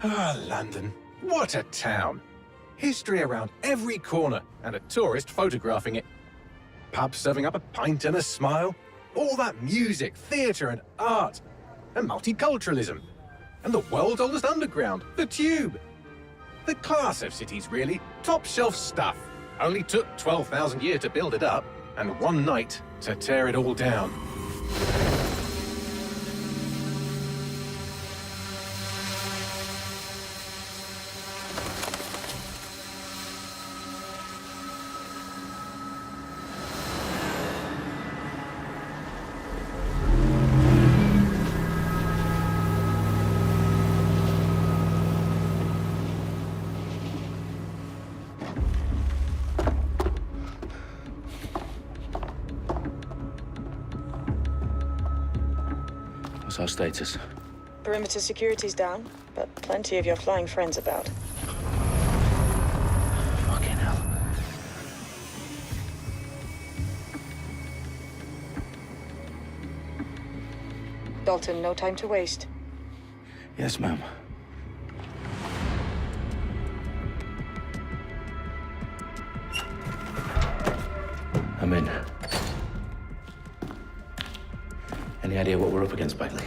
Ah, London. What a town. History around every corner, and a tourist photographing it. Pubs serving up a pint and a smile. All that music, theatre and art. And multiculturalism. And the world's oldest underground, the Tube. The class of cities, really. Top shelf stuff. Only took 12,000 years to build it up, and one night to tear it all down. What's our status? Perimeter security's down, but plenty of your flying friends about. Fucking hell. Dalton, no time to waste. Yes, ma'am. I'm in. Any idea what we're up against, Bagley?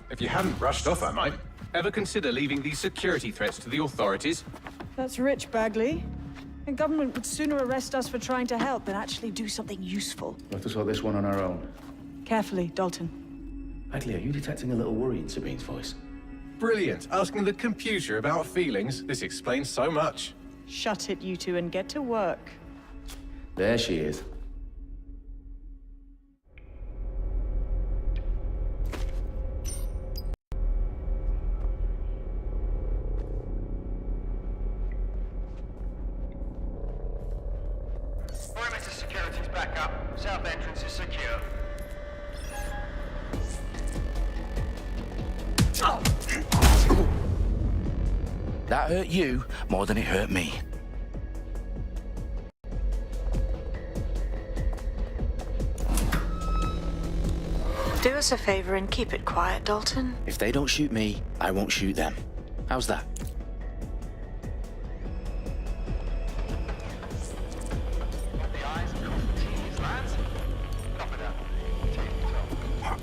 If you hadn't rushed off, I might. Ever consider leaving these security threats to the authorities? That's rich, Bagley. The government would sooner arrest us for trying to help than actually do something useful. We'll have to sort this one on our own. Carefully, Dalton. Bagley, are you detecting a little worry in Sabine's voice? Brilliant. Asking the computer about feelings. This explains so much. Shut it, you two, and get to work. There she is. Perimeter security's back up. South entrance is secure. That hurt you more than it hurt me. Do us a favor and keep it quiet, Dalton. If they don't shoot me, I won't shoot them. How's that? The eyes across the T's, lads. Copy that. T top.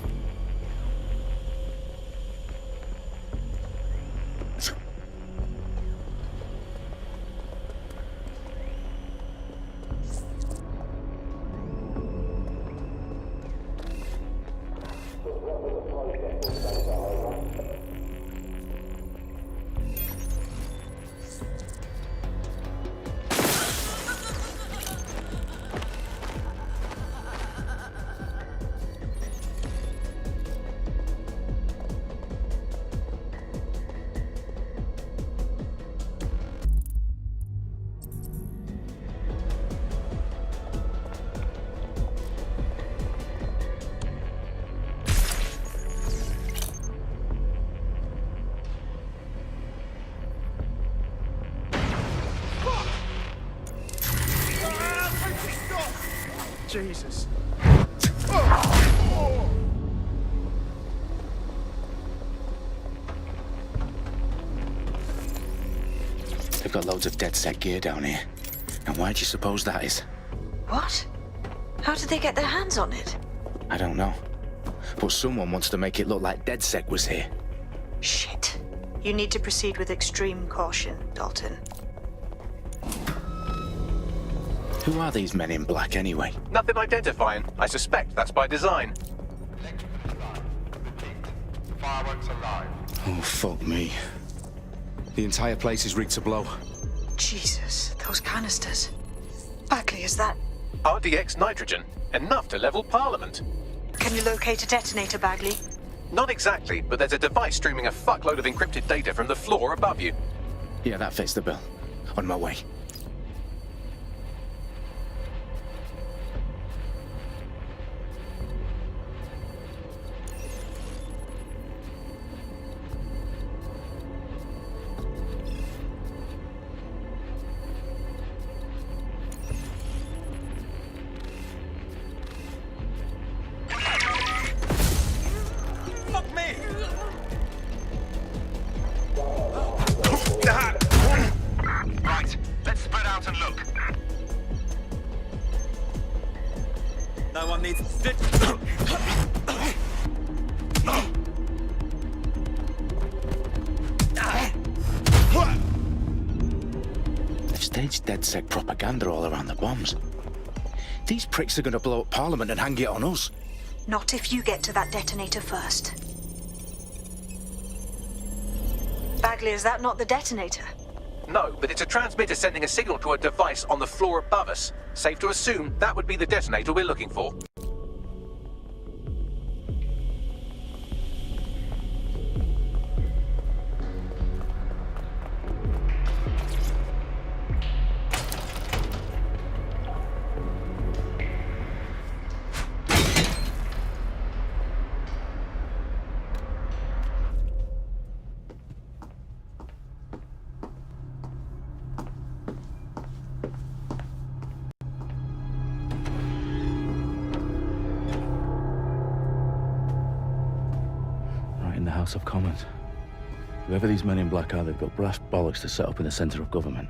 Jesus. They've got loads of DedSec gear down here. And why do you suppose that is? What? How did they get their hands on it? I don't know. But someone wants to make it look like DedSec was here. Shit. You need to proceed with extreme caution, Dalton. Who are these men in black anyway? Nothing identifying. I suspect that's by design. Fireworks alive. Oh, fuck me. The entire place is rigged to blow. Jesus, those canisters. Bagley, is that... RDX nitrogen. Enough to level Parliament. Can you locate a detonator, Bagley? Not exactly, but there's a device streaming a fuckload of encrypted data from the floor above you. Yeah, that fits the bill. On my way. Fuck me! staged DedSec propaganda all around the bombs. These pricks are gonna blow up Parliament and hang it on us. Not if you get to that detonator first. Bagley, is that not the detonator? No, but it's a transmitter sending a signal to a device on the floor above us. Safe to assume that would be the detonator we're looking for. Right in the House of Commons. Whoever these men in black are, they've got brass bollocks to set up in the centre of government.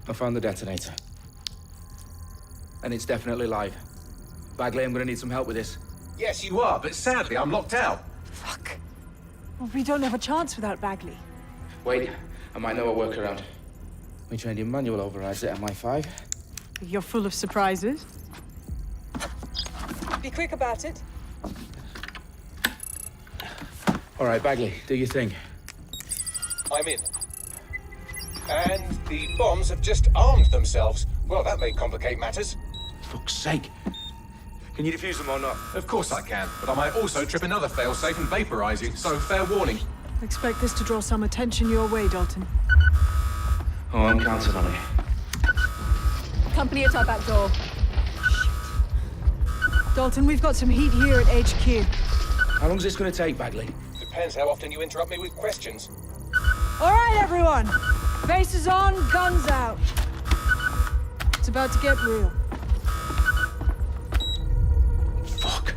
I found the detonator. And it's definitely live. Bagley, I'm gonna need some help with this. Yes, you are, but sadly I'm locked out. Fuck. Well, we don't have a chance without Bagley. Wait, I might know a workaround. We trained in manual overrides at MI5. You're full of surprises. Be quick about it. All right, Bagley, do your thing. I'm in. And the bombs have just armed themselves. Well, that may complicate matters. Fuck's sake. Can you defuse them or not? Of course I can, but I might also trip another failsafe and vaporize you, so fair warning. Expect this to draw some attention your way, Dalton. Oh, I'm counting on it. Company at our back door. Dalton, we've got some heat here at HQ. How long's this gonna take, Bagley? Depends how often you interrupt me with questions. All right, everyone. Faces on, guns out. It's about to get real. Fuck.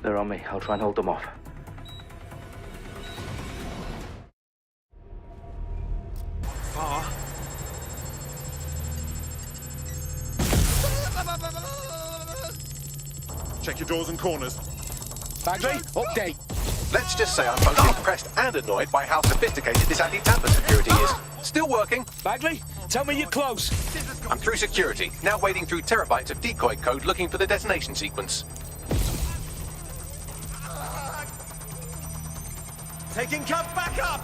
They're on me. I'll try and hold them off. Check your doors and corners. Bagley, update. Let's just say I'm both impressed and annoyed by how sophisticated this anti-tamper security is. Still working. Bagley, tell me you're close. I'm through security, now wading through terabytes of decoy code looking for the detonation sequence. Taking cover, back up!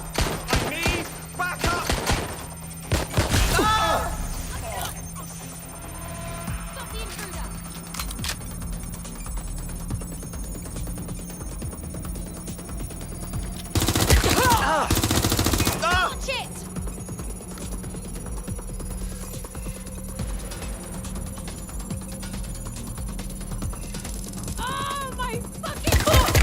I need back up! Watch it! Oh my fucking god!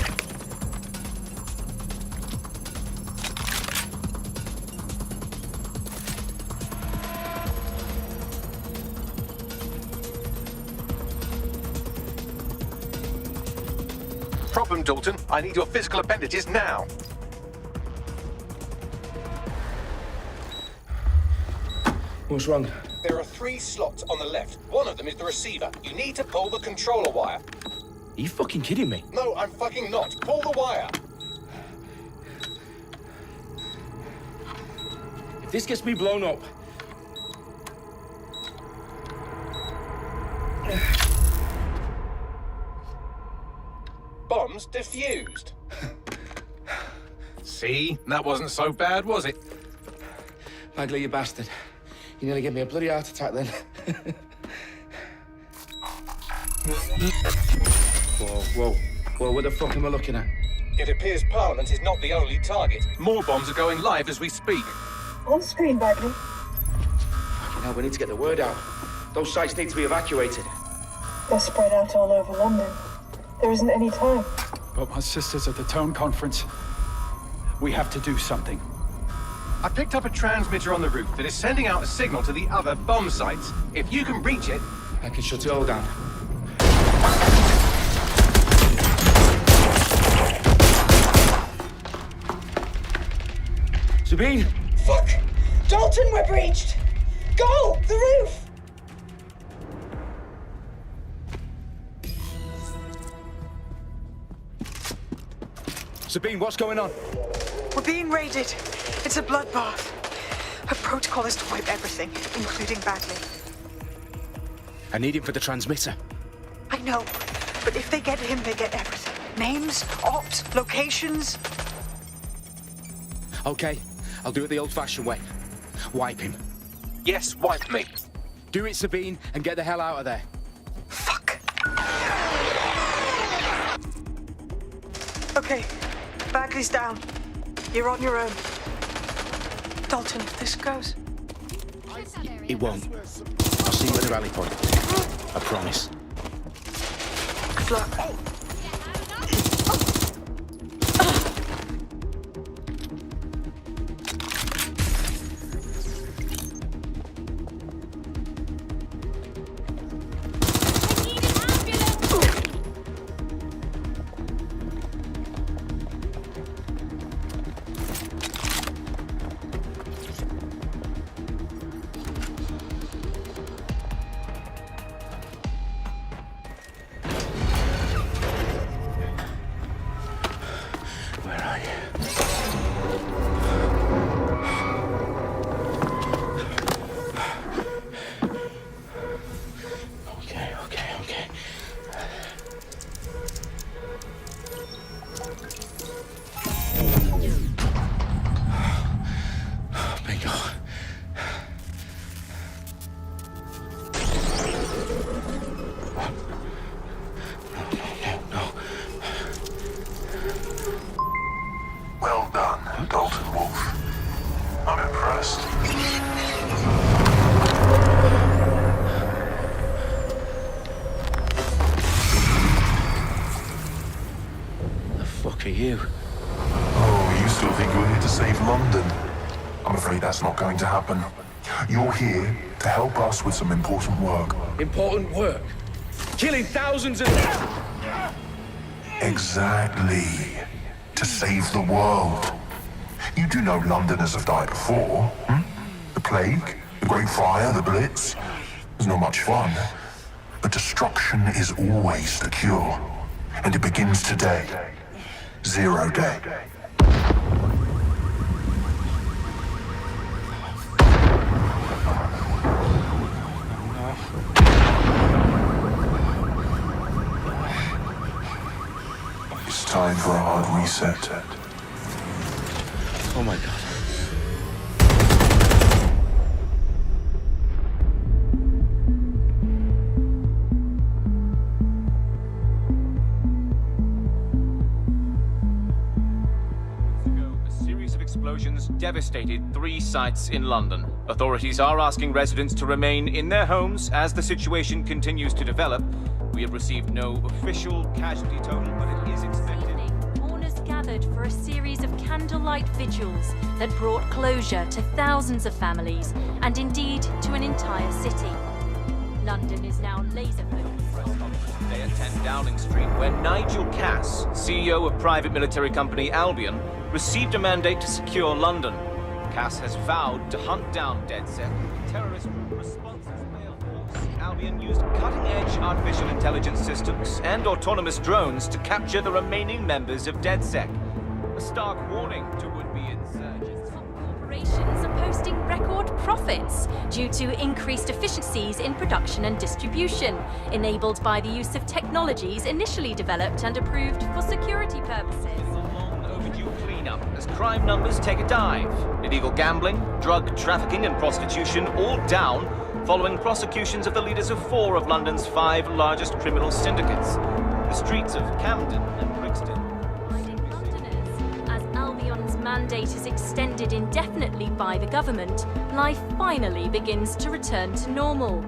Problem, Dalton. I need your physical appendages now. What's wrong? There are 3 slots on the left. One of them is the receiver. You need to pull the controller wire. Are you fucking kidding me? No, I'm fucking not. Pull the wire. If this gets me blown up... Bombs defused. See? That wasn't so bad, was it? Bagley, you bastard. You nearly gave me a bloody heart attack then. Whoa, what the fuck am I looking at? It appears Parliament is not the only target. More bombs are going live as we speak. On screen, Bagley. Now we need to get the word out. Those sites need to be evacuated. They're spread out all over London. There isn't any time. But my sister's at the Tone Conference. We have to do something. I picked up a transmitter on the roof that is sending out a signal to the other bomb sites. If you can reach it... I can shut it all down. Sabine! Fuck! Dalton, we're breached! Go! The roof! Sabine, what's going on? We're being raided. It's a bloodbath. Her protocol is to wipe everything, including Bagley. I need him for the transmitter. I know, but if they get him, they get everything. Names, ops, locations. Okay, I'll do it the old-fashioned way. Wipe him. Yes, wipe me. Do it, Sabine, and get the hell out of there. Fuck. Okay, Bagley's down. You're on your own. Dalton, if this goes... It won't. I'll see you at the rally point. I promise. Good luck. Where are you? Okay. Bingo. No. Well done, Dalton Wolf. I'm impressed. The fuck are you? Oh, you still think you're here to save London? I'm afraid that's not going to happen. You're here to help us with some important work. Important work. Killing thousands of... Exactly. To save the world. You do know Londoners have died before, hmm? The Plague, the Great Fire, the Blitz. It's not much fun. But destruction is always the cure. And it begins today. Zero Day. It's time for a hard reset. Oh my god. A series of explosions devastated 3 sites in London. Authorities are asking residents to remain in their homes as the situation continues to develop. We have received no official casualty total, but it is expected. Mourners gathered for a series of candlelight vigils that brought closure to thousands of families and indeed to an entire city. London is now laser-focused. Today at 10 Downing Street, where Nigel Cass, CEO of private military company Albion, received a mandate to secure London. Cass has vowed to hunt down DedSec. Terrorist responses failed. Albion used cutting-edge artificial intelligence systems and autonomous drones to capture the remaining members of DedSec. A stark warning to would-be insurgents. Corporations are posting record profits due to increased efficiencies in production and distribution, enabled by the use of technologies initially developed and approved for security purposes. Overdue cleanup as crime numbers take a dive. Illegal gambling, drug trafficking and prostitution all down following prosecutions of the leaders of 4 of London's 5 largest criminal syndicates. The streets of Camden and Brixton. London government's mandate is extended indefinitely by the government, life finally begins to return to normal.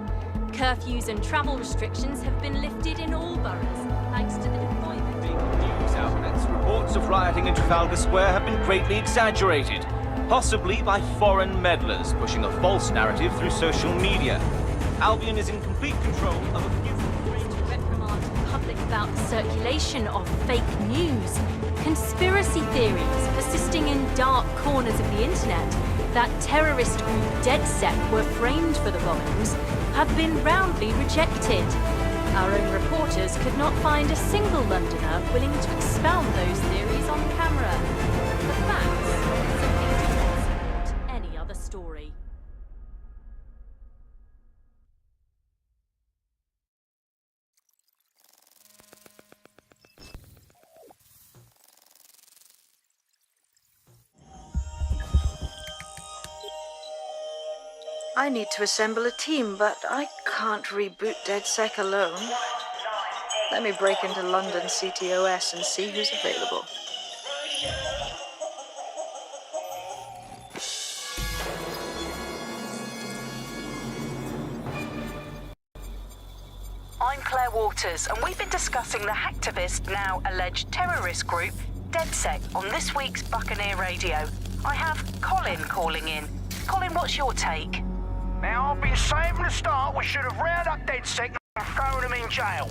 Curfews and travel restrictions have been lifted in all boroughs, thanks to the deployment. News outlets, reports of rioting in Trafalgar Square have been greatly exaggerated, possibly by foreign meddlers pushing a false narrative through social media. Albion is in complete control of a few... To reprimand the public about the circulation of fake news, conspiracy theories persisting in dark corners of the internet that terrorist group DedSec were framed for the bombings have been roundly rejected. Our own reporters could not find a single Londoner willing to expound those theories on camera. The facts simply do not support any other story. I need to assemble a team, but I can't reboot DedSec alone. Let me break into London CTOS and see who's available. I'm Claire Waters, and we've been discussing the hacktivist, now alleged terrorist group, DedSec, on this week's Buccaneer Radio. I have Colin calling in. Colin, what's your take? Now, I've been saying from the start we should have rounded up DedSec and thrown them in jail.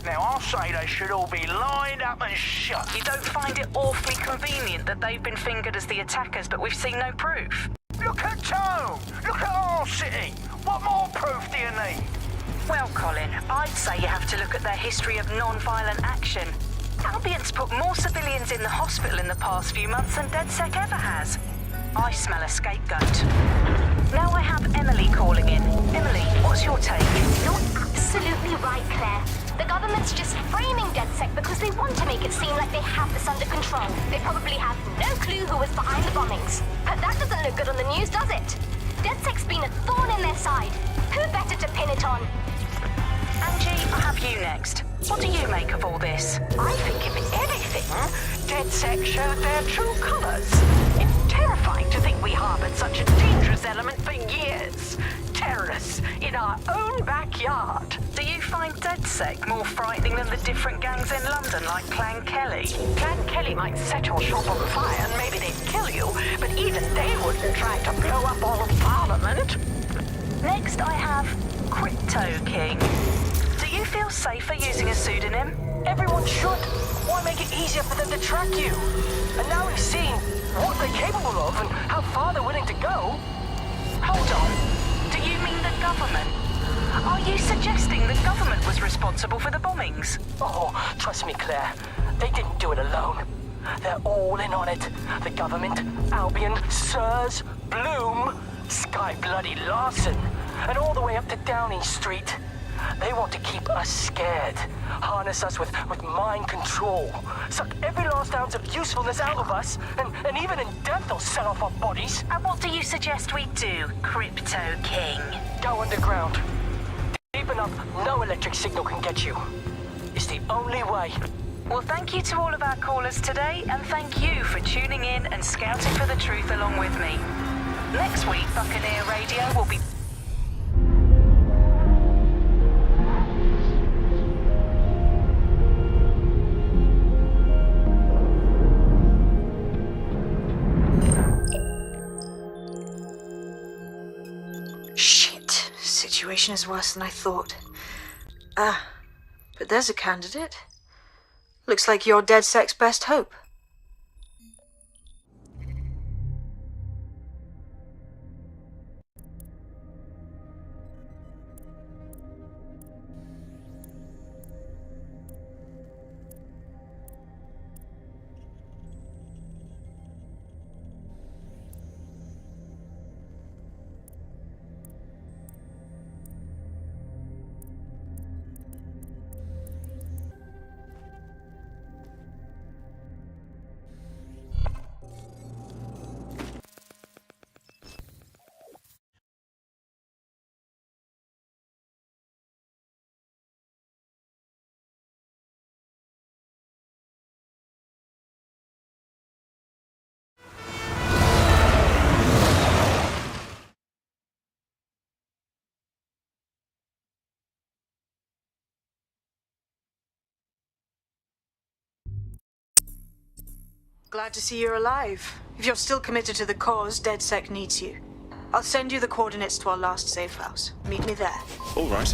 Now, I'll say they should all be lined up and shot. You don't find it awfully convenient that they've been fingered as the attackers, but we've seen no proof? Look at Tone! Look at our city! What more proof do you need? Well, Colin, I'd say you have to look at their history of non-violent action. Albion's put more civilians in the hospital in the past few months than DedSec ever has. I smell a scapegoat. Now I have Emily calling in. Emily, what's your take? You're absolutely right, Claire. The government's just framing DedSec because they want to make it seem like they have this under control. They probably have no clue who was behind the bombings. But that doesn't look good on the news, does it? DedSec's been a thorn in their side. Who better to pin it on? Angie, I have you next. What do you make of all this? I think if anything, DedSec showed their true colours. It's terrifying to think we harboured such a dangerous element for years. Terrorists in our own backyard. Do you find DedSec more frightening than the different gangs in London, like Clan Kelly? Clan Kelly might set your shop on fire and maybe they'd kill you, but even they wouldn't try to blow up all of Parliament. Next, I have Crypto King. Do you feel safer using a pseudonym? Everyone should. Why make it easier for them to track you? And now we've seen what they're capable of and how far they're willing to go. Hold on. Do you mean the government? Are you suggesting the government was responsible for the bombings? Oh, trust me, Claire. They didn't do it alone. They're all in on it. The government, Albion, Sirs, Bloom, Sky Bloody Larson, and all the way up to Downing Street. They want to keep us scared, harness us with mind control, suck every last ounce of usefulness out of us, and even in death they'll sell off our bodies. And what do you suggest we do, Crypto King? Go underground. Deep enough, no electric signal can get you. It's the only way. Well, thank you to all of our callers today, and thank you for tuning in and scouting for the truth along with me. Next week, Buccaneer Radio will be... Shit. Situation is worse than I thought. But there's a candidate. Looks like you're DedSec's best hope. Glad to see you're alive. If you're still committed to the cause, DedSec needs you. I'll send you the coordinates to our last safe house. Meet me there. All right.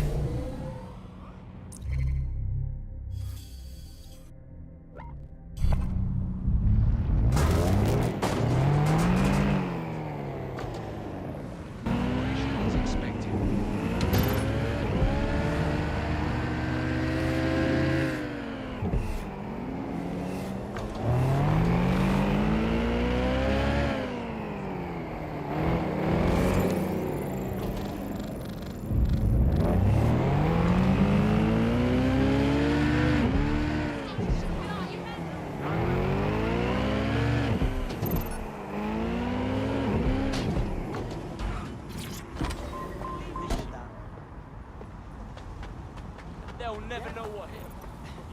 They'll never know what hit.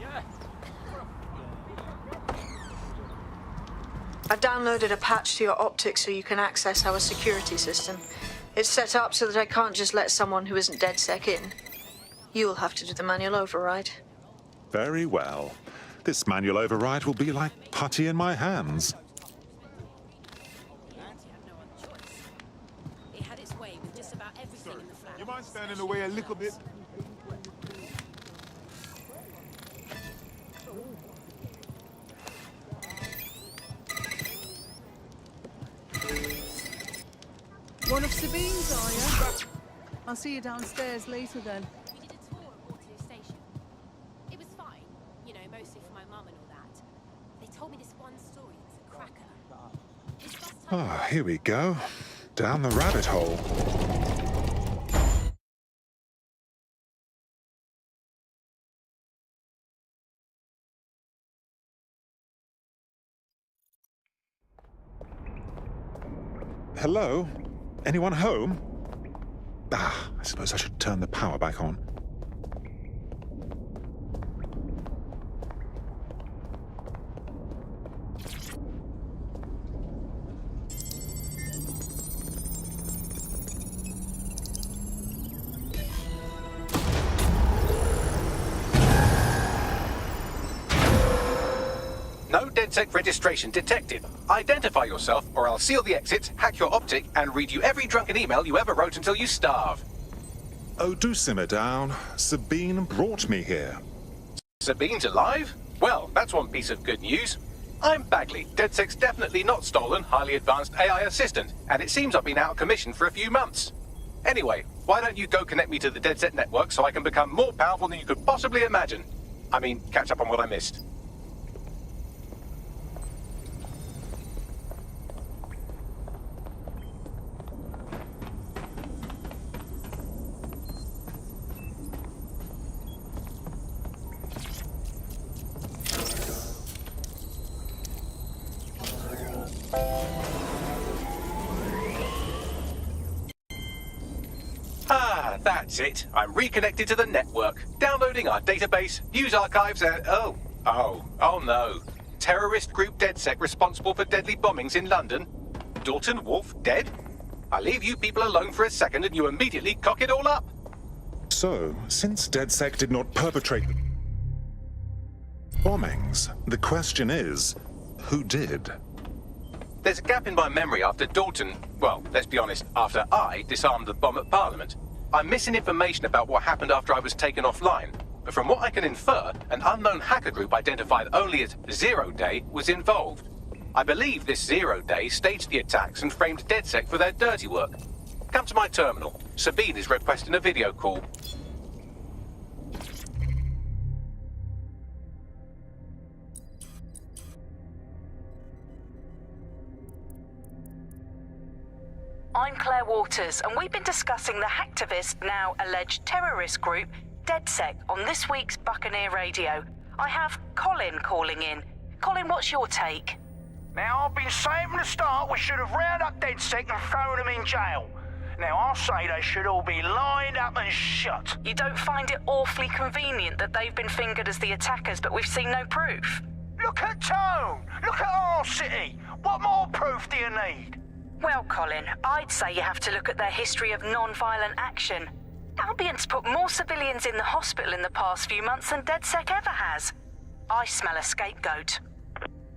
Yeah. I've downloaded a patch to your optics so you can access our security system. It's set up so that I can't just let someone who isn't DedSec in. You'll have to do the manual override. Very well. This manual override will be like putty in my hands. It had its way with just about everything in the flat. You mind standing away a little bit? One of Sabine's, are you? I'll see you downstairs later then. We did a tour of Waterloo Station. It was fine, you know, mostly for my mum and all that. They told me this one story was a cracker. This bus time Ah, here we go. Down the rabbit hole. Hello? Anyone home? Ah, I suppose I should turn the power back on. No DedSec registration detected. Identify yourself, or I'll seal the exits, hack your optic, and read you every drunken email you ever wrote until you starve. Oh, do simmer down. Sabine brought me here. Sabine's alive? Well, that's one piece of good news. I'm Bagley, DedSec's definitely not stolen, highly advanced AI assistant, and it seems I've been out of commission for a few months. Anyway, why don't you go connect me to the DedSec network so I can become more powerful than you could possibly imagine? I mean, catch up on what I missed. Ah, that's it. I'm reconnected to the network, downloading our database, news archives, and oh no. Terrorist group DedSec responsible for deadly bombings in London? Dalton Wolf dead? I leave you people alone for a second and you immediately cock it all up. So, since DedSec did not perpetrate bombings, the question is, who did? There's a gap in my memory after Dalton, well, let's be honest, after I disarmed the bomb at Parliament. I'm missing information about what happened after I was taken offline. But from what I can infer, an unknown hacker group identified only as Zero Day was involved. I believe this Zero Day staged the attacks and framed DedSec for their dirty work. Come to my terminal. Sabine is requesting a video call. I'm Claire Waters, and we've been discussing the hacktivist, now alleged terrorist group, DedSec, on this week's Buccaneer Radio. I have Colin calling in. Colin, what's your take? Now, I've been saying from the start we should have rounded up DedSec and thrown them in jail. Now, I'll say they should all be lined up and shot. You don't find it awfully convenient that they've been fingered as the attackers, but we've seen no proof? Look at Tone! Look at our city! What more proof do you need? Well, Colin, I'd say you have to look at their history of non-violent action. Albion's put more civilians in the hospital in the past few months than DedSec ever has. I smell a scapegoat.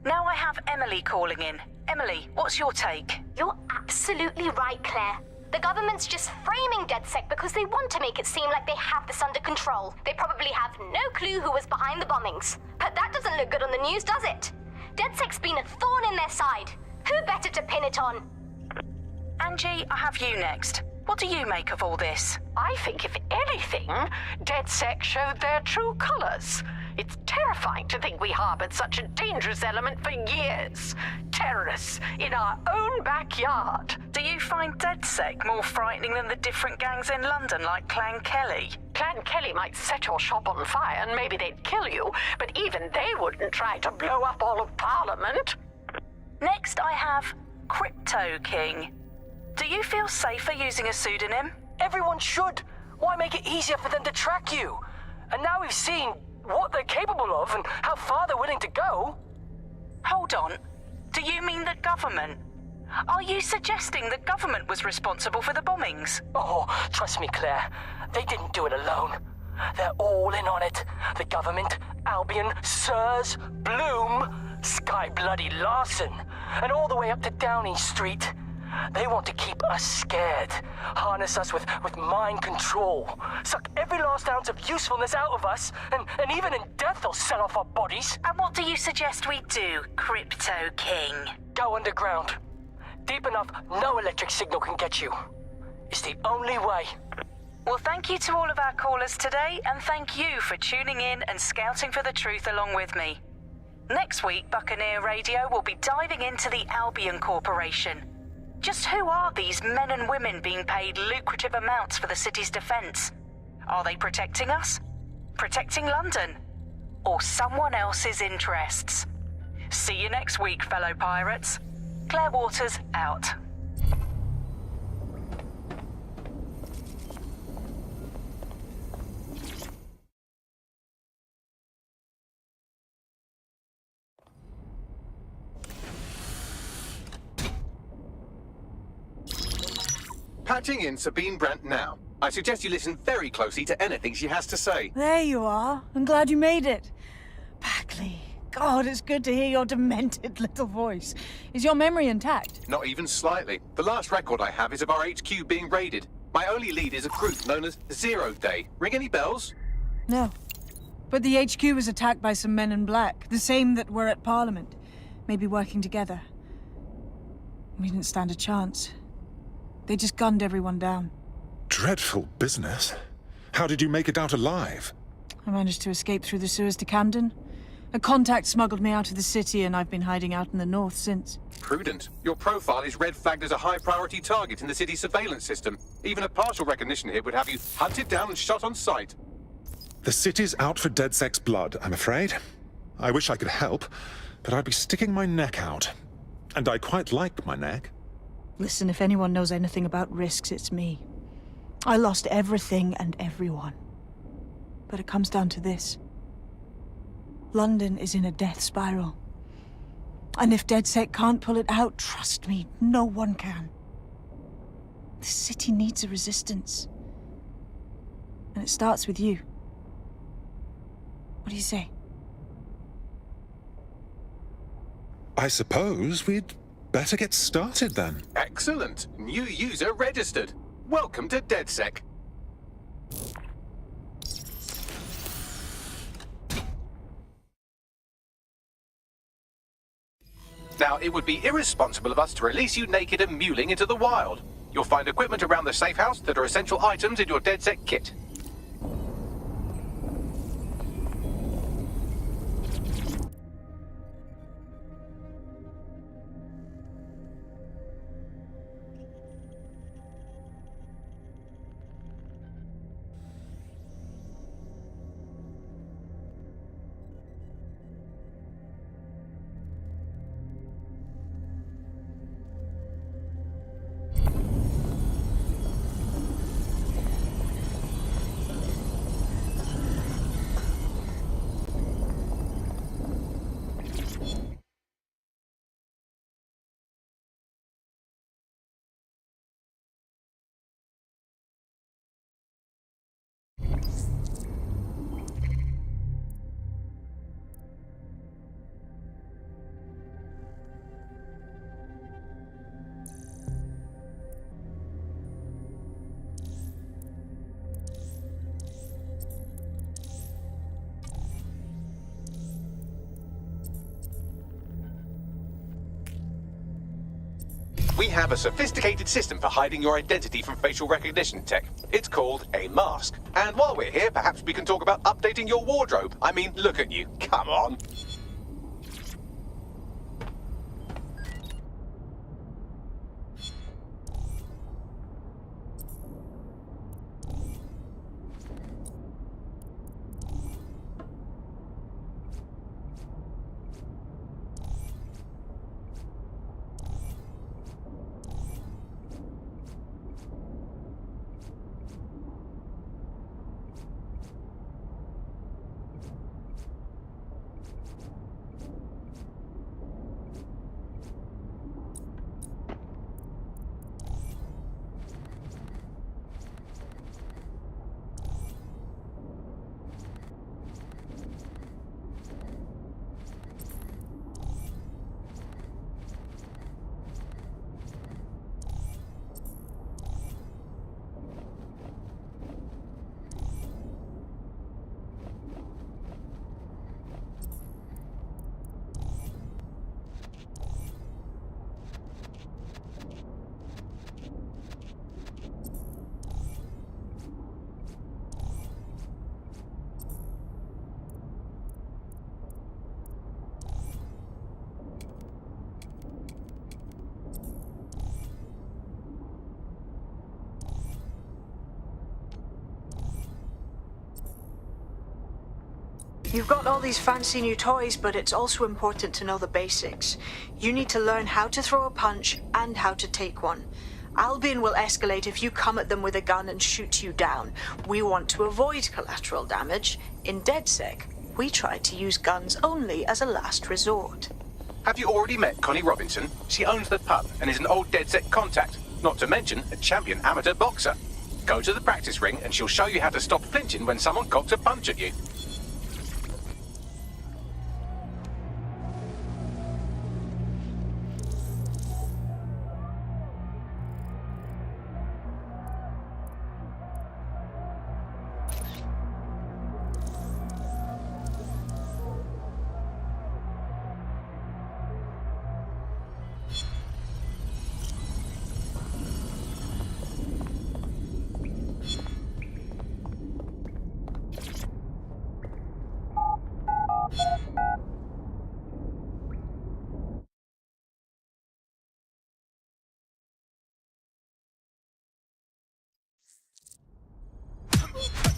Now I have Emily calling in. Emily, what's your take? You're absolutely right, Claire. The government's just framing DedSec because they want to make it seem like they have this under control. They probably have no clue who was behind the bombings. But that doesn't look good on the news, does it? DedSec's been a thorn in their side. Who better to pin it on? Angie, I have you next. What do you make of all this? I think, if anything, DedSec showed their true colors. It's terrifying to think we harbored such a dangerous element for years. Terrorists in our own backyard. Do you find DedSec more frightening than the different gangs in London like Clan Kelly? Clan Kelly might set your shop on fire and maybe they'd kill you, but even they wouldn't try to blow up all of Parliament. Next I have Crypto King. Do you feel safer using a pseudonym? Everyone should. Why make it easier for them to track you? And now we've seen what they're capable of and how far they're willing to go. Hold on. Do you mean the government? Are you suggesting the government was responsible for the bombings? Oh, trust me, Claire. They didn't do it alone. They're all in on it. The government, Albion, Sirs, Bloom, Sky Bloody Larson, and all the way up to Downing Street. They want to keep us scared, harness us with mind control, suck every last ounce of usefulness out of us, and even in death they'll sell off our bodies. And what do you suggest we do, Crypto King? Go underground. Deep enough no electric signal can get you. It's the only way. Well, thank you to all of our callers today, and thank you for tuning in and scouting for the truth along with me. Next week, Buccaneer Radio will be diving into the Albion Corporation. Just who are these men and women being paid lucrative amounts for the city's defense? Are they protecting us? Protecting London? Or someone else's interests? See you next week, fellow pirates. Claire Waters, out. Patching in Sabine Brandt now. I suggest you listen very closely to anything she has to say. There you are. I'm glad you made it. Bagley. God, it's good to hear your demented little voice. Is your memory intact? Not even slightly. The last record I have is of our HQ being raided. My only lead is a group known as Zero Day. Ring any bells? No. But the HQ was attacked by some men in black, the same that were at Parliament. Maybe working together. We didn't stand a chance. They just gunned everyone down. Dreadful business. How did you make it out alive? I managed to escape through the sewers to Camden. A contact smuggled me out of the city, and I've been hiding out in the north since. Prudent. Your profile is red flagged as a high-priority target in the city's surveillance system. Even a partial recognition hit would have you hunted down and shot on sight. The city's out for DedSec's blood, I'm afraid. I wish I could help, but I'd be sticking my neck out. And I quite like my neck. Listen, if anyone knows anything about risks, it's me. I lost everything and everyone. But it comes down to this. London is in a death spiral. And if DedSec can't pull it out, trust me, no one can. The city needs a resistance. And it starts with you. What do you say? I suppose we'd better get started then. Excellent. New user registered. Welcome to DedSec. Now, it would be irresponsible of us to release you naked and mewling into the wild. You'll find equipment around the safe house that are essential items in your DedSec kit. We have a sophisticated system for hiding your identity from facial recognition tech. It's called a mask. And while we're here, perhaps we can talk about updating your wardrobe. I mean, look at you. Come on. You've got all these fancy new toys, but it's also important to know the basics. You need to learn how to throw a punch and how to take one. Albion will escalate if you come at them with a gun and shoot you down. We want to avoid collateral damage. In DedSec, we try to use guns only as a last resort. Have you already met Connie Robinson? She owns the pub and is an old DedSec contact, not to mention a champion amateur boxer. Go to the practice ring and she'll show you how to stop flinching when someone cocks a punch at you.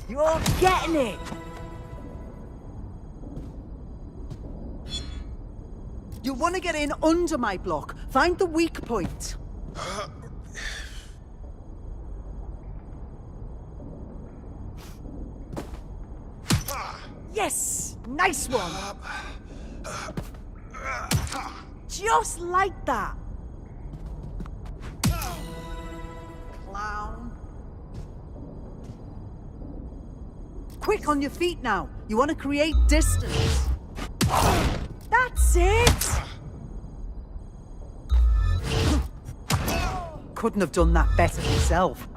You're getting it! You want to get in under my block. Find the weak point. Yes! Nice one! Just like that! Clown. Quick on your feet now. You want to create distance. That's it! Couldn't have done that better myself.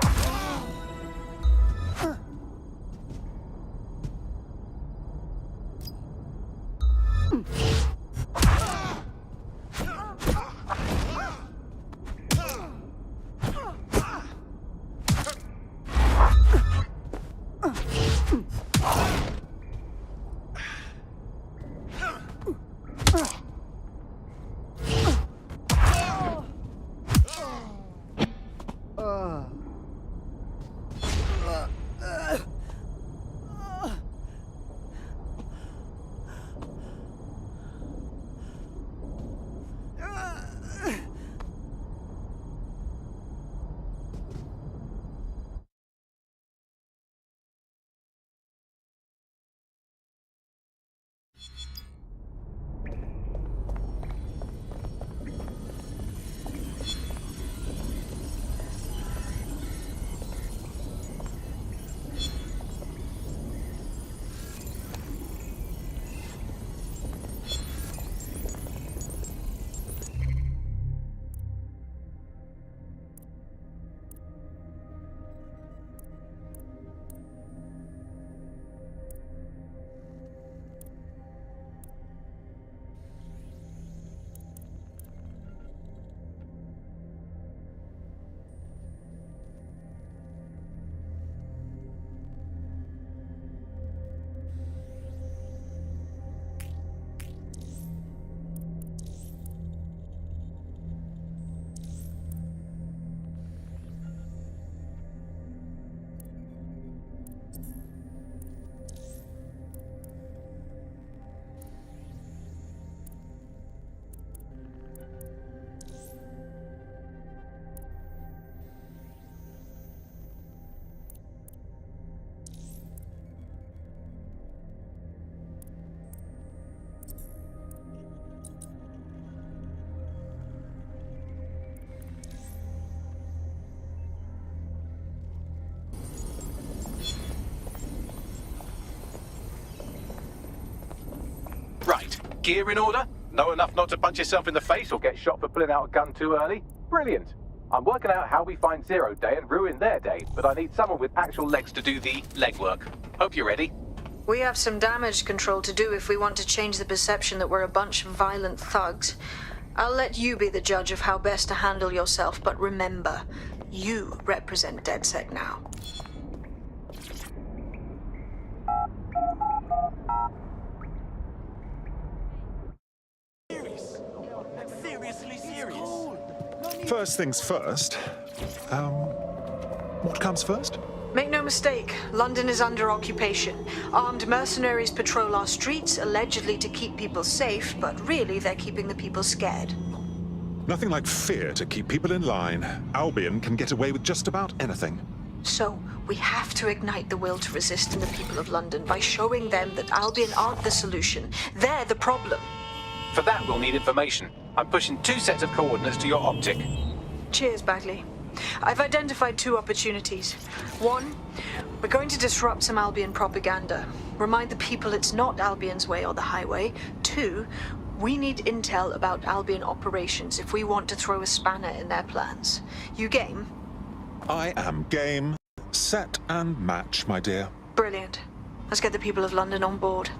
Right. Gear in order? Know enough not to punch yourself in the face or get shot for pulling out a gun too early? Brilliant. I'm working out how we find Zero Day and ruin their day, but I need someone with actual legs to do the legwork. Hope you're ready. We have some damage control to do if we want to change the perception that we're a bunch of violent thugs. I'll let you be the judge of how best to handle yourself, but remember, you represent DedSec now. Seriously serious. First things first. What comes first? Make no mistake, London is under occupation. Armed mercenaries patrol our streets, allegedly to keep people safe, but really they're keeping the people scared. Nothing like fear to keep people in line. Albion can get away with just about anything. So, we have to ignite the will to resist in the people of London by showing them that Albion aren't the solution. They're the problem. For that, we'll need information. I'm pushing 2 sets of coordinates to your optic. Cheers, Bagley. I've identified 2 opportunities. 1, we're going to disrupt some Albion propaganda. Remind the people it's not Albion's way or the highway. 2, we need intel about Albion operations if we want to throw a spanner in their plans. You game? I am game, set and match, my dear. Brilliant. Let's get the people of London on board.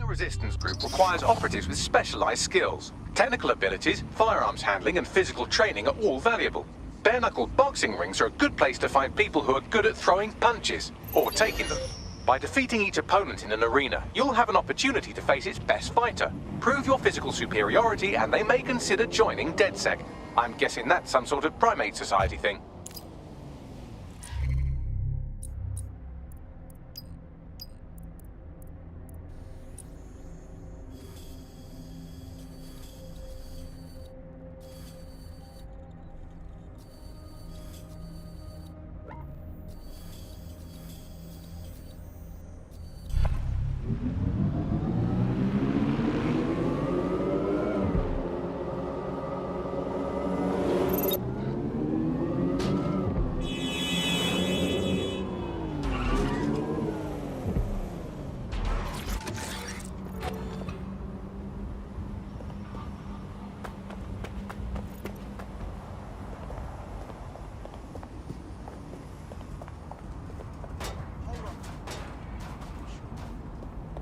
Resistance group requires operatives with specialized skills. Technical abilities, firearms handling, and physical training are all valuable. Bare-knuckle boxing rings are a good place to find people who are good at throwing punches, or taking them. By defeating each opponent in an arena, you'll have an opportunity to face its best fighter. Prove your physical superiority, and they may consider joining DedSec. I'm guessing that's some sort of primate society thing.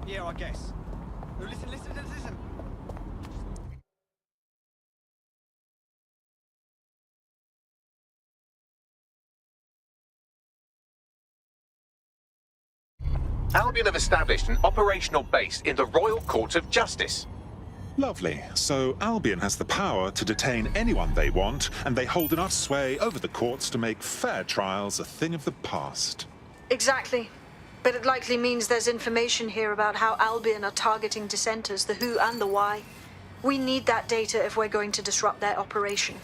Yeah, I guess. No, listen. Albion have established an operational base in the Royal Court of Justice. Lovely. So Albion has the power to detain anyone they want, and they hold enough sway over the courts to make fair trials a thing of the past. Exactly. But it likely means there's information here about how Albion are targeting dissenters, the who and the why. We need that data if we're going to disrupt their operation.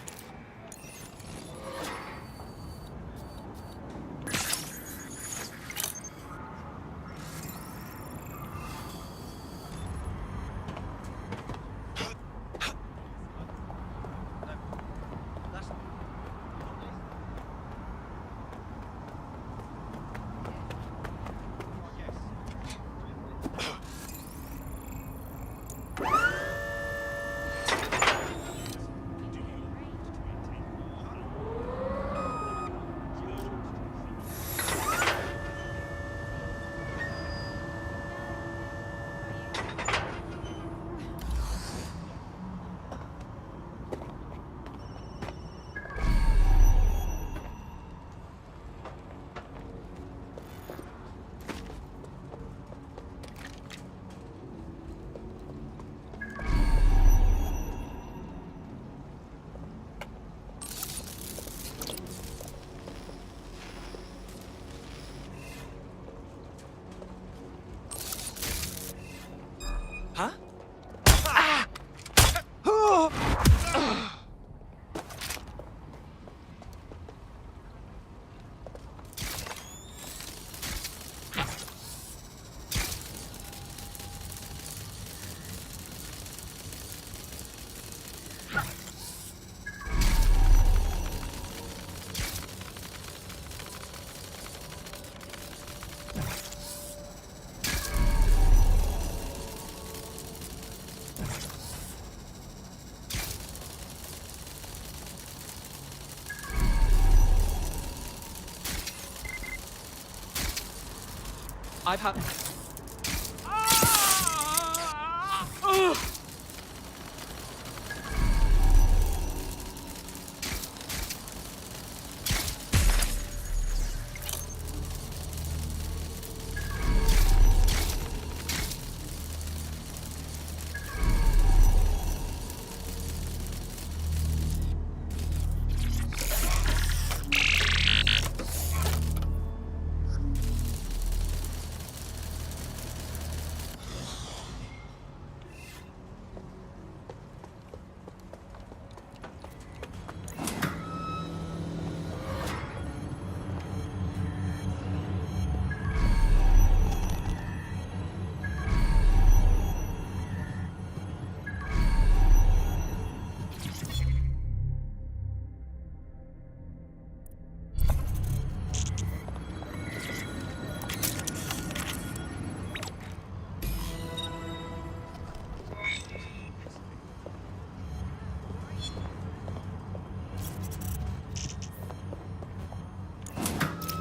I've had...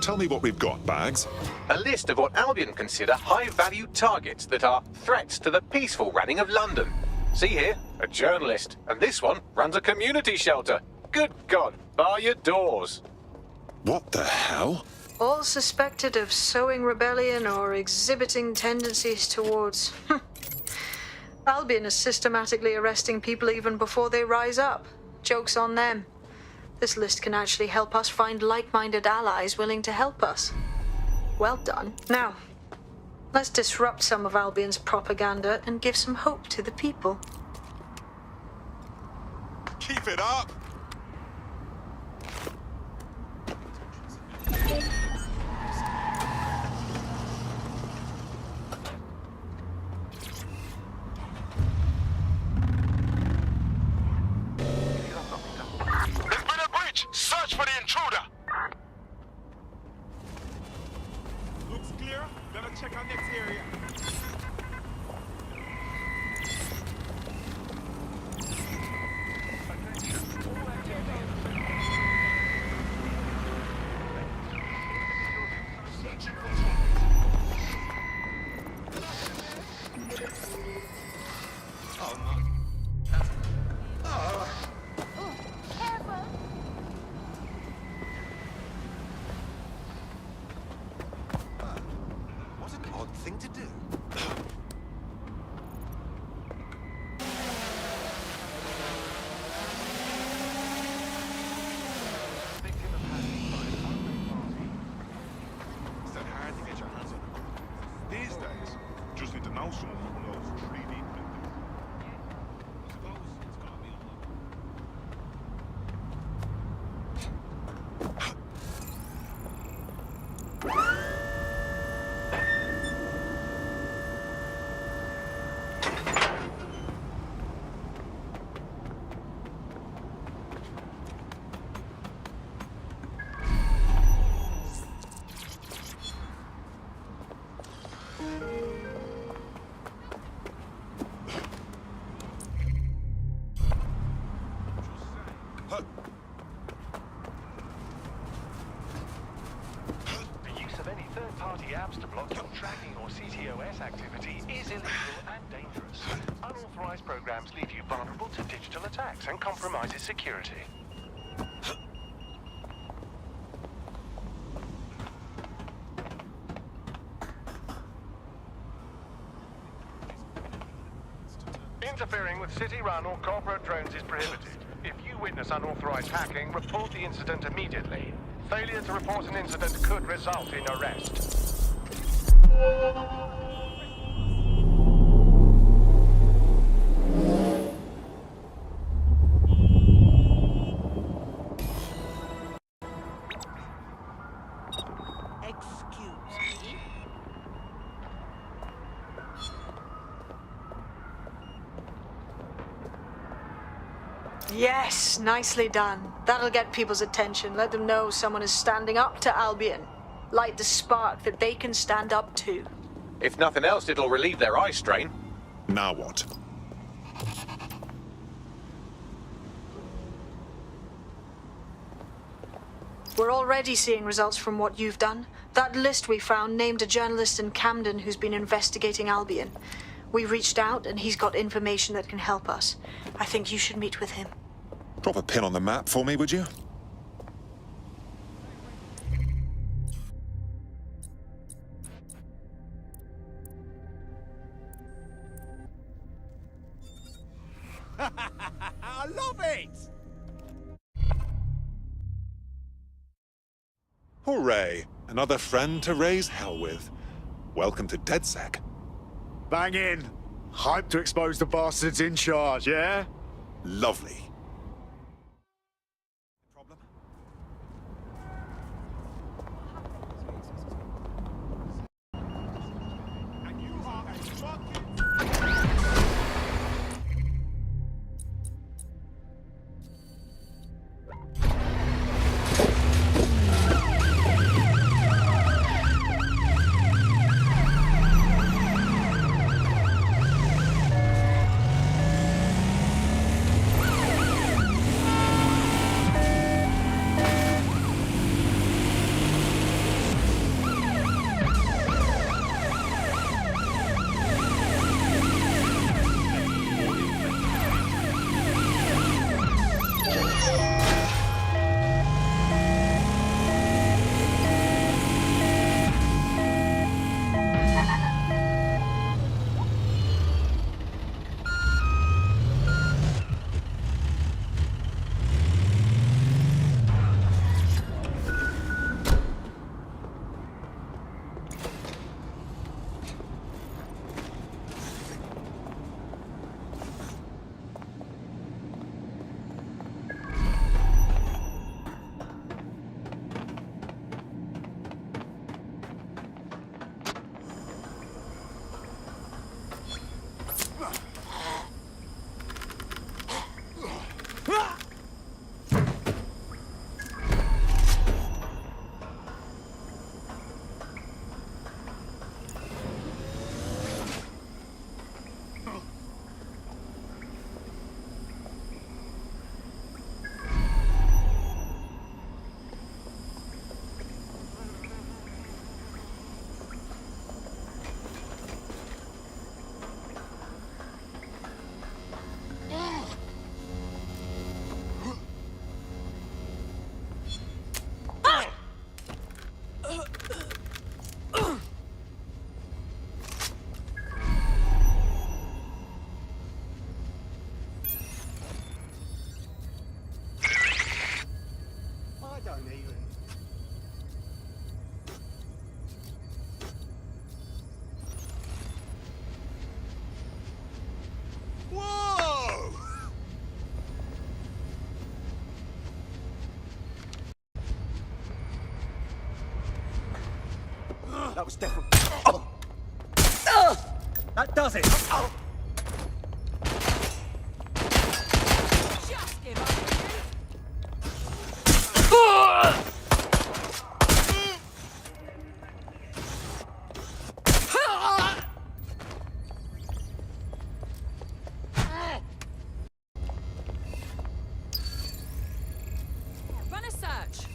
Tell me what we've got, Bags. A list of what Albion consider high-value targets that are threats to the peaceful running of London. See here, a journalist, and this one runs a community shelter. Good God, bar your doors. What the hell? All suspected of sowing rebellion or exhibiting tendencies towards... Albion is systematically arresting people even before they rise up. Joke's on them. This list can actually help us find like-minded allies willing to help us. Well done. Now, let's disrupt some of Albion's propaganda and give some hope to the people. Keep it up! Search for the intruder! Looks clear. Gonna check our next area. Thing to do. It's that hard to get your hands on. These days, just need to know someone who knows 3D printing. I suppose it's gotta be The use of any third-party apps to block your tracking or CTOS activity is illegal and dangerous. Unauthorized programs leave you vulnerable to digital attacks and compromises security. Interfering with city-run or corporate drones is prohibited. If you witness unauthorized hacking, report the incident immediately. Failure to report an incident could result in arrest. Excuse me? Yes, nicely done. That'll get people's attention. Let them know someone is standing up to Albion. Light the spark that they can stand up to. If nothing else, it'll relieve their eye strain. Now what? We're already seeing results from what you've done. That list we found named a journalist in Camden who's been investigating Albion. We reached out and he's got information that can help us. I think you should meet with him. Drop a pin on the map for me, would you? I love it! Hooray! Another friend to raise hell with. Welcome to DedSec. Bang in. Hype to expose the bastards in charge, yeah? Lovely. That was definitely... Oh! That does it! Oh! Just give up. Run a search.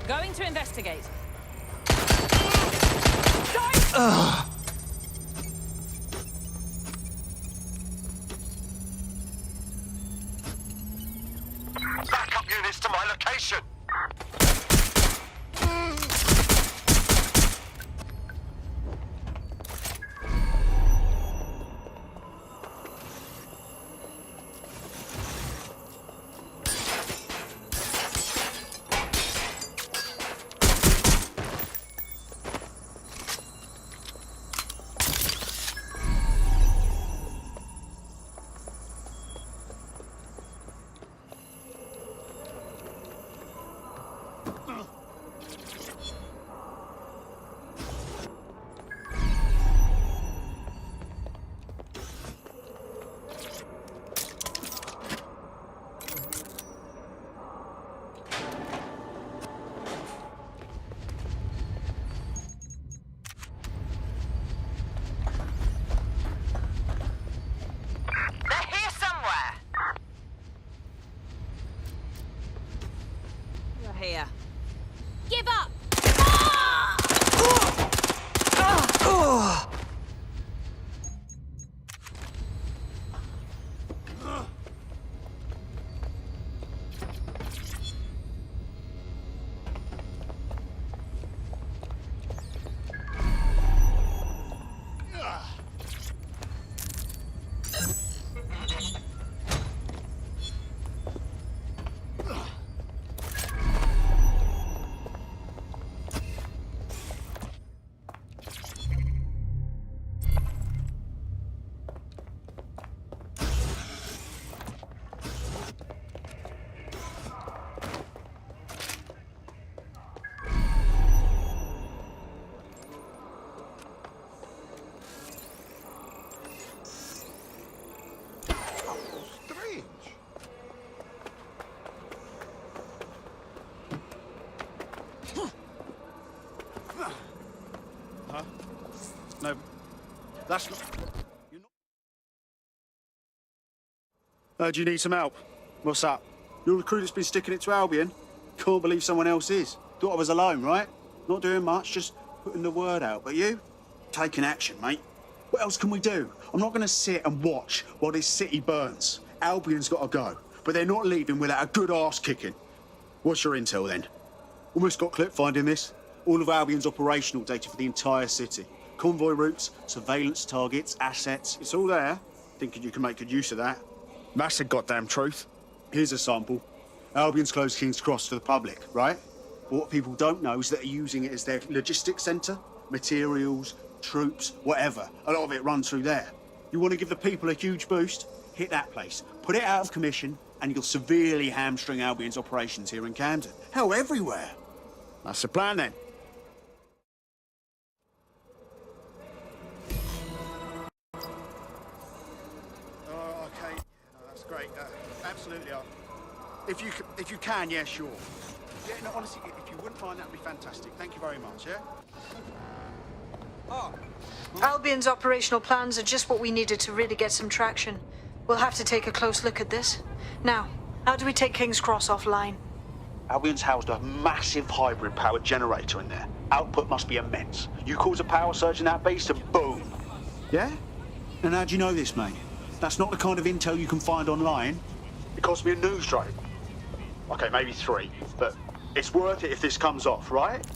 Going to investigate. Backup units to my location! here. Give up! Huh? No, that's not... You're not... do you need some help? What's up? You're the crew that's been sticking it to Albion? Can't believe someone else is. Thought I was alone, right? Not doing much, just putting the word out. But you? Taking action, mate. What else can we do? I'm not going to sit and watch while this city burns. Albion's got to go, but they're not leaving without a good arse kicking. What's your intel, then? Almost got clip finding this. All of Albion's operational data for the entire city. Convoy routes, surveillance targets, assets. It's all there. Thinking you can make good use of that. That's the goddamn truth. Here's a sample. Albion's closed King's Cross to the public, right? But what people don't know is that they're using it as their logistics centre. Materials, troops, whatever. A lot of it runs through there. You want to give the people a huge boost? Hit that place. Put it out of commission, and you'll severely hamstring Albion's operations here in Camden. Hell, everywhere. That's the plan, then. Oh, okay. No, that's great. Absolutely. If you can, yeah, sure. Yeah, no, honestly, if you wouldn't mind, that'd be fantastic. Thank you very much, yeah? Oh. Albion's operational plans are just what we needed to really get some traction. We'll have to take a close look at this. Now, how do we take King's Cross offline? Albion's housed a massive hybrid-powered generator in there. Output must be immense. You cause a power surge in that beast and boom. Yeah? And how do you know this, mate? That's not the kind of intel you can find online. It cost me a news drone. Okay, maybe 3, but it's worth it if this comes off, right?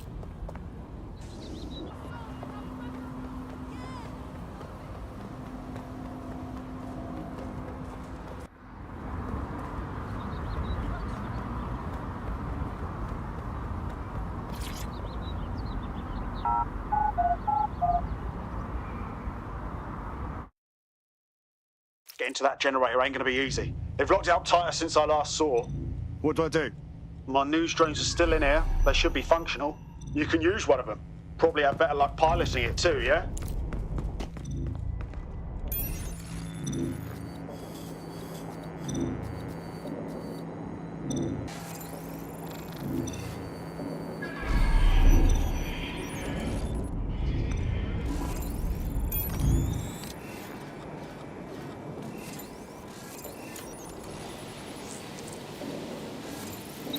Getting to that generator ain't gonna be easy. They've locked it up tighter since I last saw. What do I do? My news drones are still in here. They should be functional. You can use one of them. Probably have better luck piloting it too, yeah?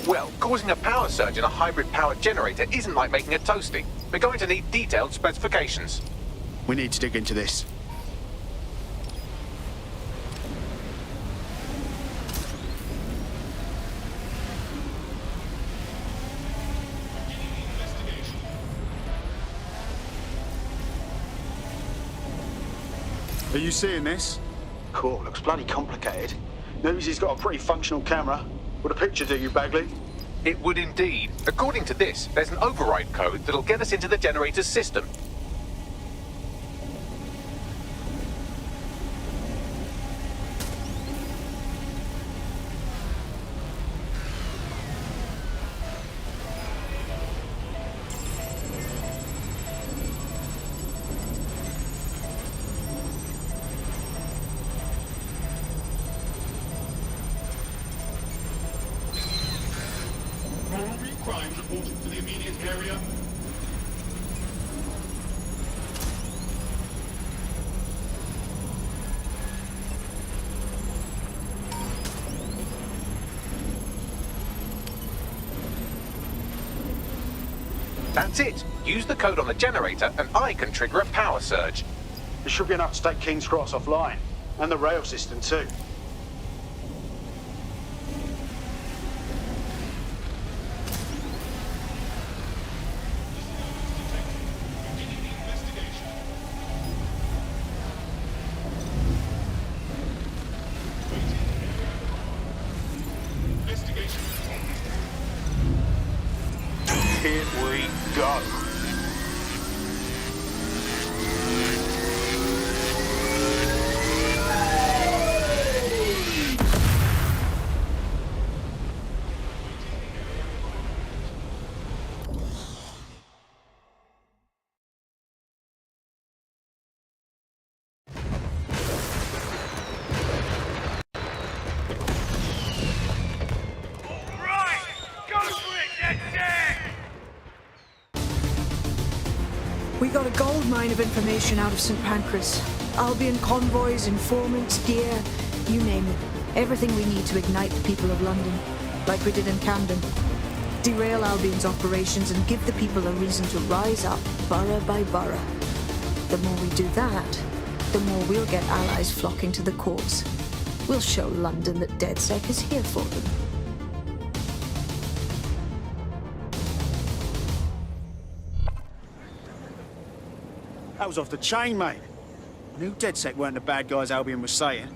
Well, causing a power surge in a hybrid-powered generator isn't like making a toasty. We're going to need detailed specifications. We need to dig into this. Are you seeing this? Cool, looks bloody complicated. Notice he's got a pretty functional camera. Would a picture do you, Bagley? It would indeed. According to this, there's an override code that'll get us into the generator's system. Crimes reported to the immediate area. That's it. Use the code on the generator and I can trigger a power surge. There should be enough to take King's Cross offline. And the rail system too. Here we go. We got a gold mine of information out of St. Pancras. Albion convoys, informants, gear, you name it. Everything we need to ignite the people of London, like we did in Camden. Derail Albion's operations and give the people a reason to rise up, borough by borough. The more we do that, the more we'll get allies flocking to the courts. We'll show London that DedSec is here for them. That was off the chain, mate. I knew DedSec weren't the bad guys Albion was saying.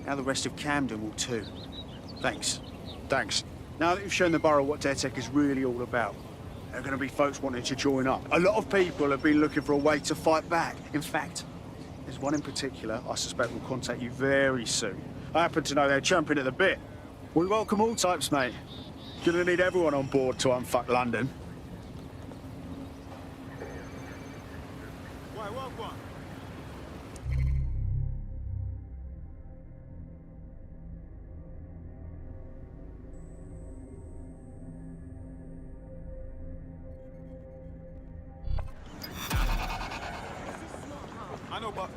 Now the rest of Camden will too. Thanks. Thanks. Now that you've shown the borough what DedSec is really all about, there are going to be folks wanting to join up. A lot of people have been looking for a way to fight back. In fact, there's one in particular I suspect will contact you very soon. I happen to know they're champing at the bit. We welcome all types, mate. Gonna need everyone on board to unfuck London. I know, but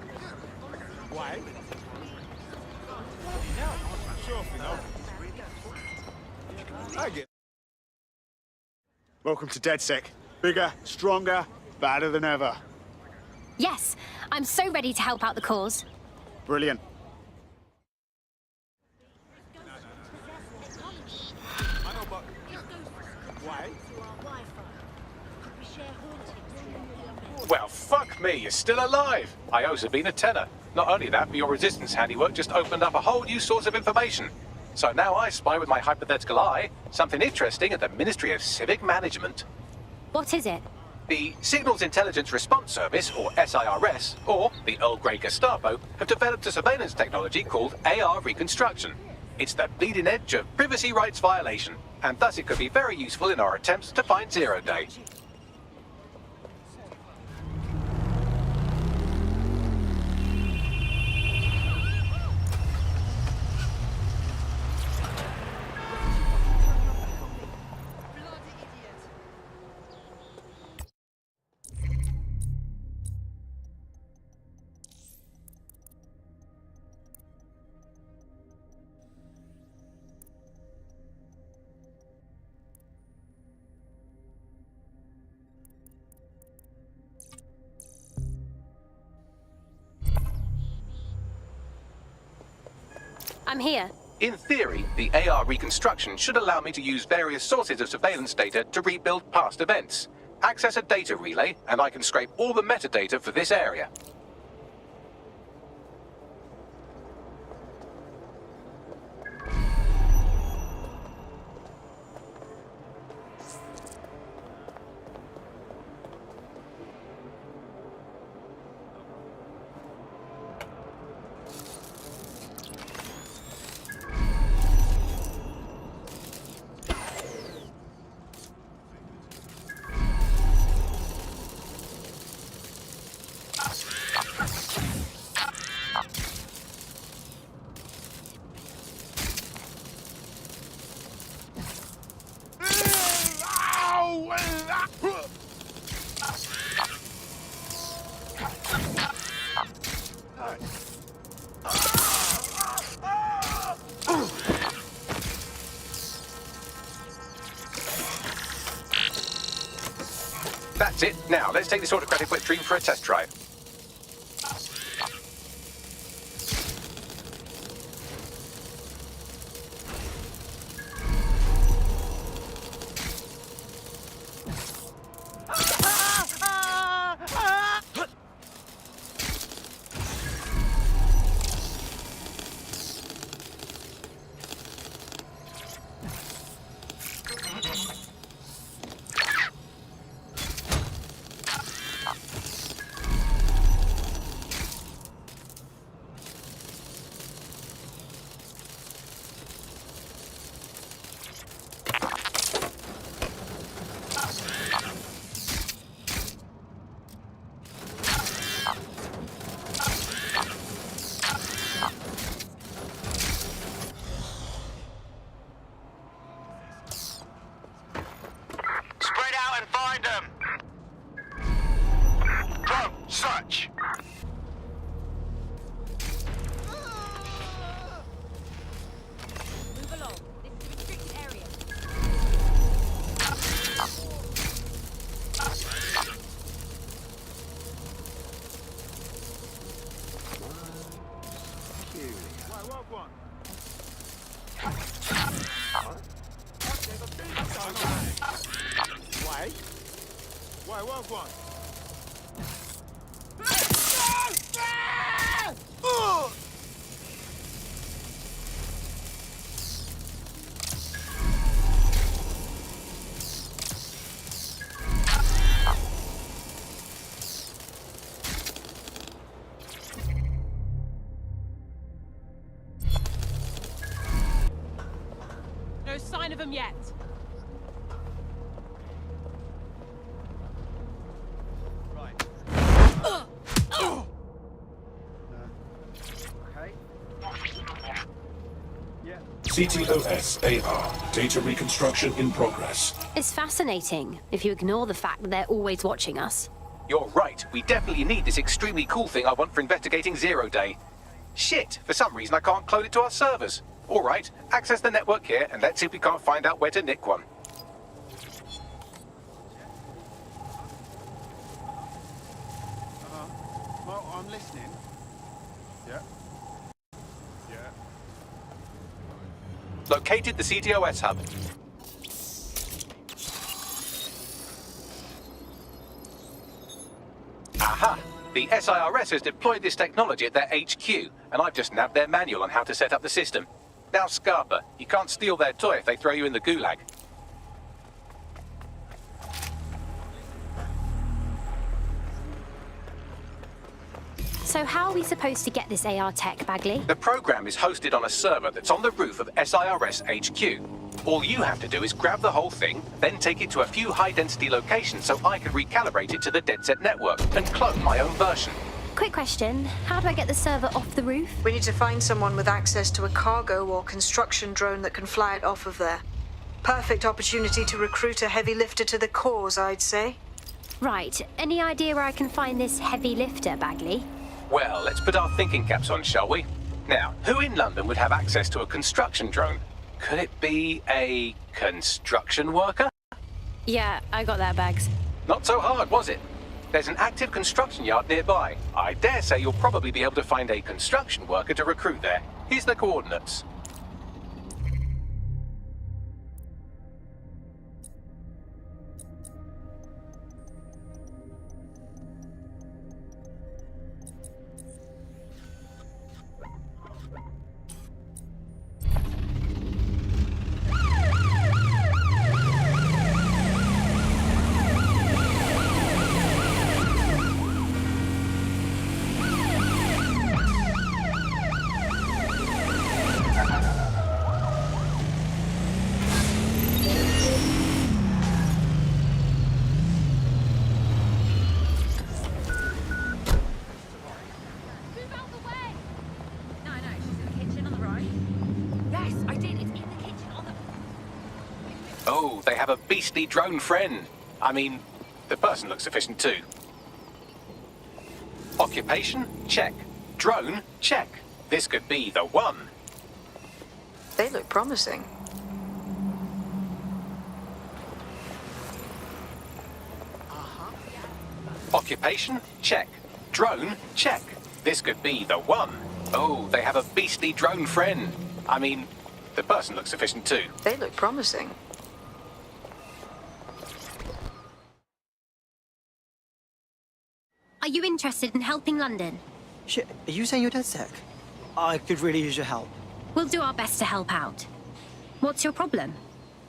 why? Sure, I get. Welcome to DedSec. Bigger, stronger, badder than ever. Yes, I'm so ready to help out the cause. Brilliant. I know, but why? Well, fuck me, you're still alive. I owe Sabine a tenner. Not only that, but your resistance handiwork just opened up a whole new source of information. So now I spy with my hypothetical eye something interesting at the Ministry of Civic Management. What is it? The Signals Intelligence Response Service, or SIRS, or the Earl Grey Gestapo, have developed a surveillance technology called AR Reconstruction. It's the bleeding edge of privacy rights violation, and thus it could be very useful in our attempts to find Zero Day. I'm here. In theory, the AR reconstruction should allow me to use various sources of surveillance data to rebuild past events. Access a data relay, and I can scrape all the metadata for this area. That's it. Now, let's take this autocratic wet dream for a test drive. Spread out and find them! Drone, search! Move along. This is a restricted area. Why, what one? No sign of them yet. CTOS-AR. Data reconstruction in progress. It's fascinating, if you ignore the fact that they're always watching us. You're right. We definitely need this extremely cool thing I want for investigating Zero Day. Shit, for some reason I can't clone it to our servers. All right, access the network here and let's see if we can't find out where to nick one. Well, I'm listening. Yeah. Yeah. Located the CTOS hub. Aha! The SIRS has deployed this technology at their HQ, and I've just nabbed their manual on how to set up the system. Now, Scarpa, you can't steal their toy if they throw you in the gulag. So how are we supposed to get this AR tech, Bagley? The program is hosted on a server that's on the roof of SIRS HQ. All you have to do is grab the whole thing, then take it to a few high-density locations so I can recalibrate it to the DedSet network and clone my own version. Quick question, how do I get the server off the roof? We need to find someone with access to a cargo or construction drone that can fly it off of there. Perfect opportunity to recruit a heavy lifter to the cause, I'd say. Right, any idea where I can find this heavy lifter, Bagley? Well, let's put our thinking caps on, shall we? Now, who in London would have access to a construction drone? Could it be a construction worker? Yeah, I got that, Bags. Not so hard, was it? There's an active construction yard nearby. I dare say you'll probably be able to find a construction worker to recruit there. Here's the coordinates. Oh, they have a beastly drone friend. I mean, the person looks sufficient too. Occupation? Check. Drone? Check. This could be the one. They look promising. Occupation? Check. Drone? Check. This could be the one. Oh, they have a beastly drone friend. I mean, the person looks sufficient too. They look promising. Are you interested in helping London? Shit, are you saying you're DedSec? I could really use your help. We'll do our best to help out. What's your problem?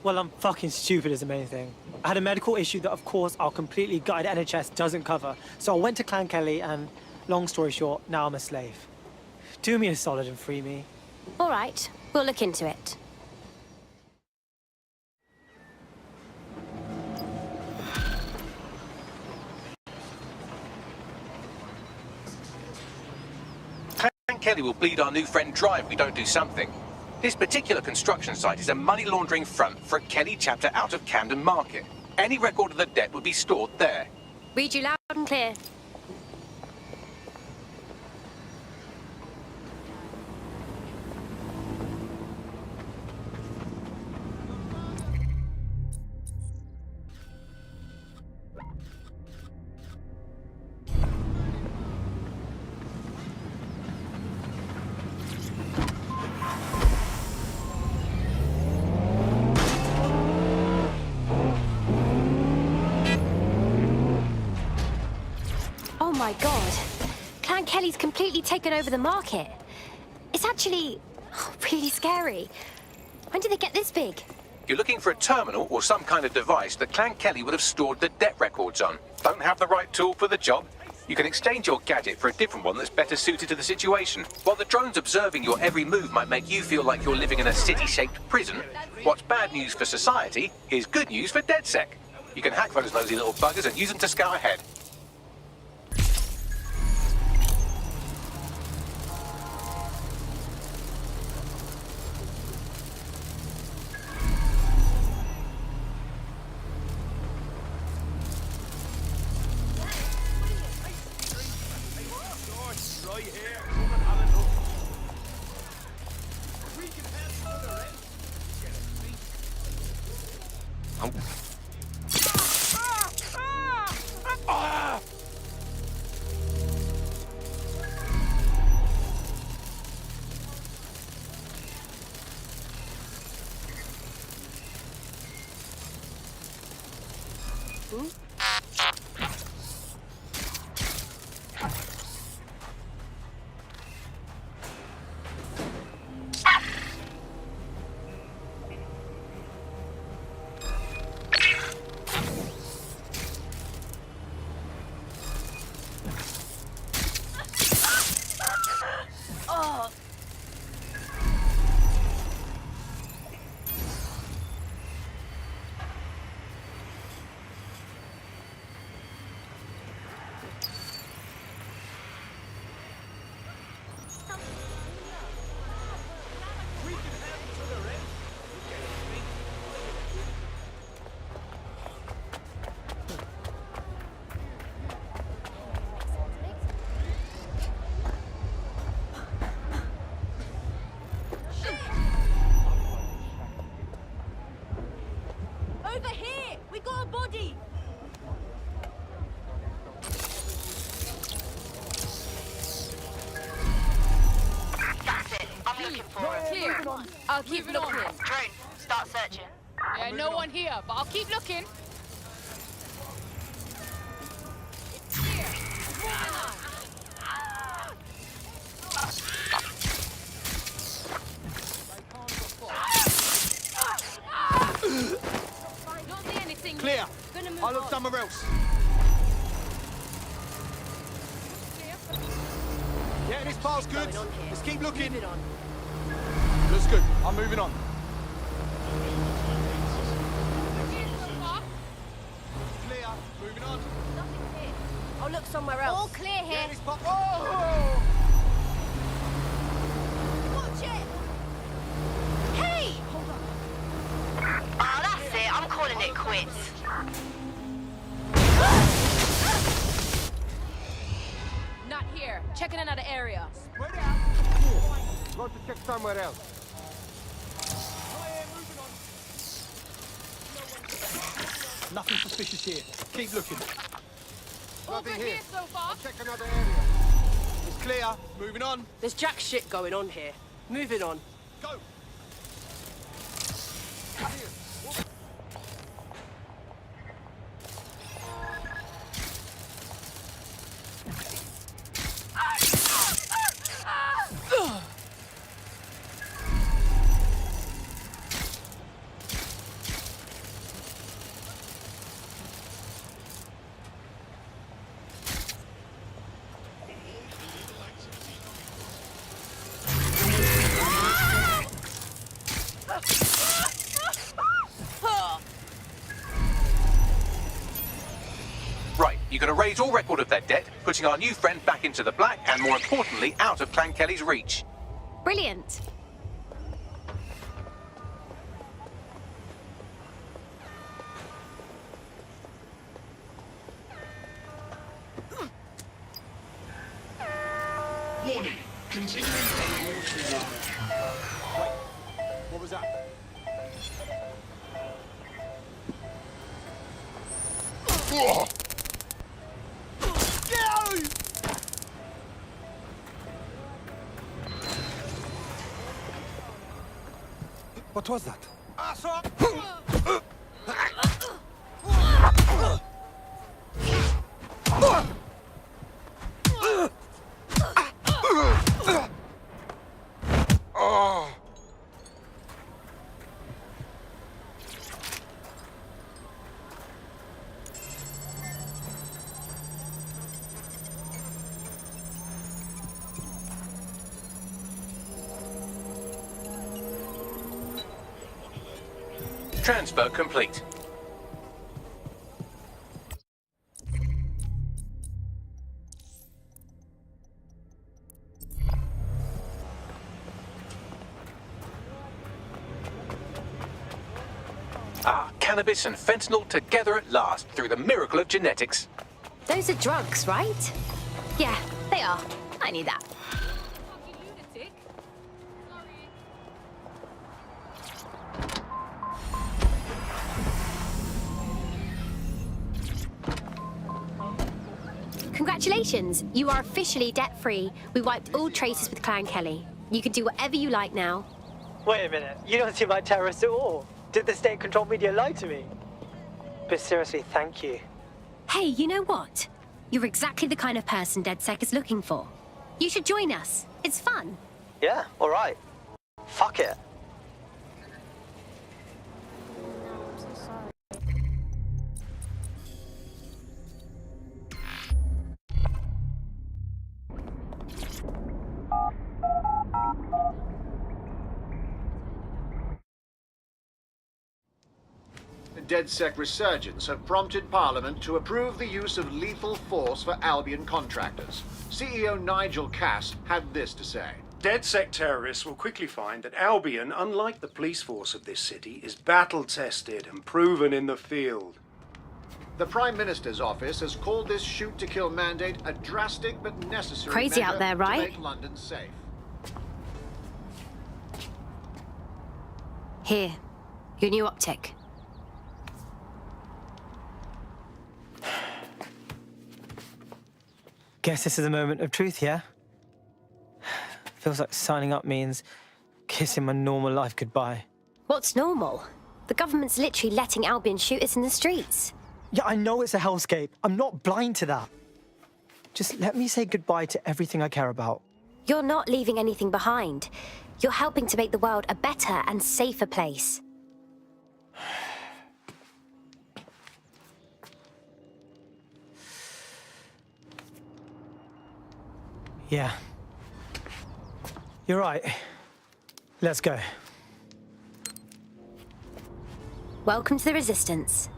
Well, I'm fucking stupid is the main thing. I had a medical issue that, of course, our completely gutted NHS doesn't cover. So I went to Clan Kelly and, long story short, now I'm a slave. Do me a solid and free me. All right, we'll look into it. Clan Kelly will bleed our new friend dry if we don't do something. This particular construction site is a money laundering front for a Kelly chapter out of Camden Market. Any record of the debt would be stored there. Read you loud and clear. Oh my god. Clan Kelly's completely taken over the market. It's actually really scary. When did they get this big? You're looking for a terminal or some kind of device that Clan Kelly would have stored the debt records on. Don't have the right tool for the job? You can exchange your gadget for a different one that's better suited to the situation. While the drones observing your every move might make you feel like you're living in a city-shaped prison, what's bad news for society is good news for DedSec. You can hack those nosy little buggers and use them to scout ahead. Over here! We got a body! That's it. I'm looking for it. Clear. I'll keep looking. Drone, start searching. Yeah, no one here, but I'll keep looking. It's clear. Moving on. Don't see anything. Clear. Gonna move I'll look on. somewhere else. Yeah, this part's good. Let's keep looking. Looks good. I'm moving on. Clear. Moving on. Nothing here. I'll look somewhere else. All clear here. Yeah, this part. Oh! Watch it. Hey! Hold on. Oh, that's it. I'm calling it quits. Not here. Checking another area. Spread out. Got to check somewhere else. Nothing suspicious here. Keep looking. Nothing here so far. Check another area. It's clear. Moving on. There's jack shit going on here. Moving on. Go. Right, you're going to raise all record of their debt, putting our new friend back into the black, and more importantly, out of Clan Kelly's reach. Brilliant. Warning. Continuing What was that? What was that? Transfer complete. Cannabis and fentanyl together at last through the miracle of genetics. Those are drugs, right? Yeah, they are. I knew that. Congratulations, you are officially debt-free. We wiped all traces with Clan Kelly. You can do whatever you like now. Wait a minute, you don't seem like terrorists at all. Did the state-controlled media lie to me? But seriously, thank you. Hey, you know what? You're exactly the kind of person DedSec is looking for. You should join us. It's fun. Yeah, all right. Fuck it. DedSec resurgence have prompted Parliament to approve the use of lethal force for Albion contractors. CEO Nigel Cass had this to say. DedSec terrorists will quickly find that Albion, unlike the police force of this city, is battle-tested and proven in the field. The Prime Minister's office has called this shoot-to-kill mandate a drastic but necessary Crazy measure out there, right? to make London safe. Here, your new optic. Guess this is a moment of truth, yeah? Feels like signing up means kissing my normal life goodbye. What's normal? The government's literally letting Albion shoot us in the streets. Yeah, I know it's a hellscape. I'm not blind to that. Just let me say goodbye to everything I care about. You're not leaving anything behind. You're helping to make the world a better and safer place. Yeah. You're right. Let's go. Welcome to the Resistance.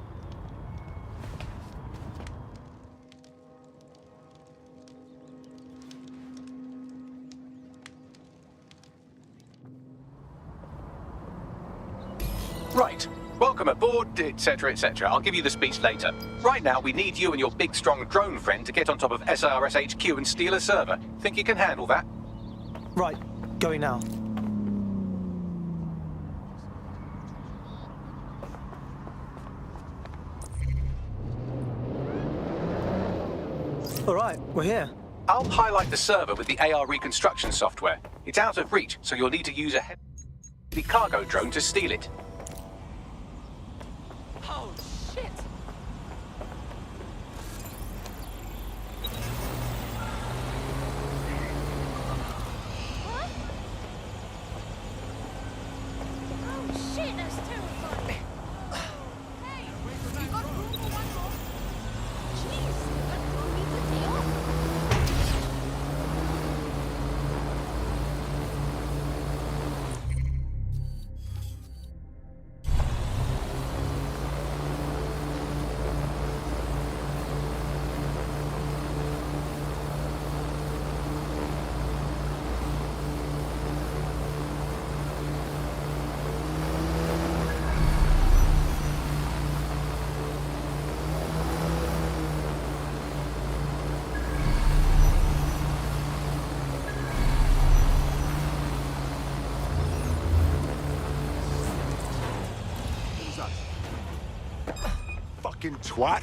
Right. Welcome aboard, etc., etc. I'll give you the speech later. Right now, we need you and your big, strong drone friend to get on top of SRS HQ and steal a server. Think you can handle that? Right. Going now. All right, we're here. I'll highlight the server with the AR reconstruction software. It's out of reach, so you'll need to use a heavy cargo drone to steal it. Oh, shit! What? Oh, shit, that's terrifying. Hey, you got room for one more? Jeez, that threw me pretty off. Fucking twat.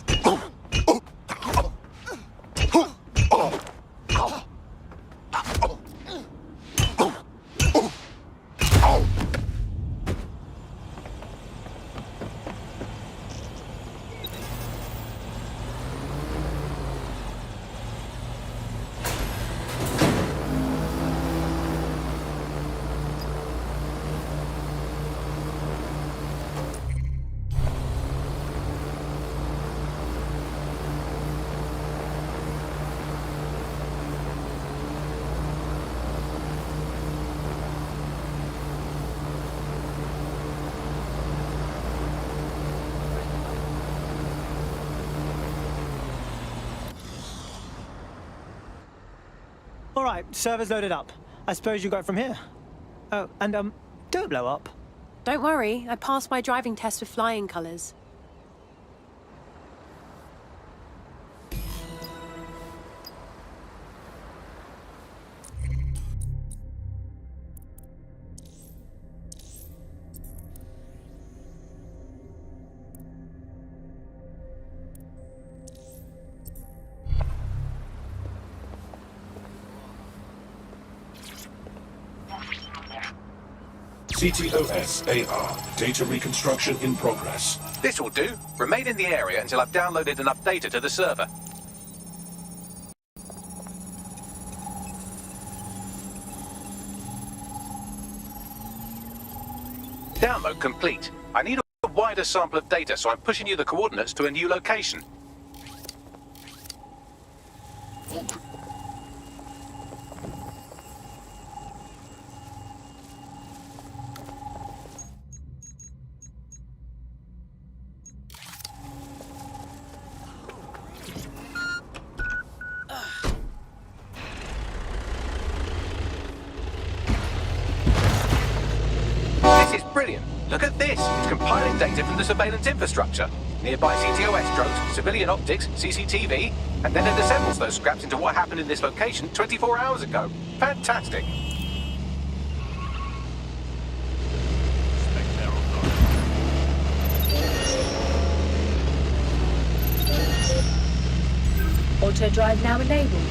All right, server's loaded up. I suppose you got it from here. Oh, and don't blow up. Don't worry, I passed my driving test with flying colours. CTOS AR. Data reconstruction in progress. This will do. Remain in the area until I've downloaded enough data to the server. Download complete. I need a wider sample of data, so I'm pushing you the coordinates to a new location. This is brilliant. Look at this. It's compiling data from the surveillance infrastructure. Nearby CTOS drones, civilian optics, CCTV, and then it assembles those scraps into what happened in this location 24 hours ago. Fantastic. Auto drive now enabled.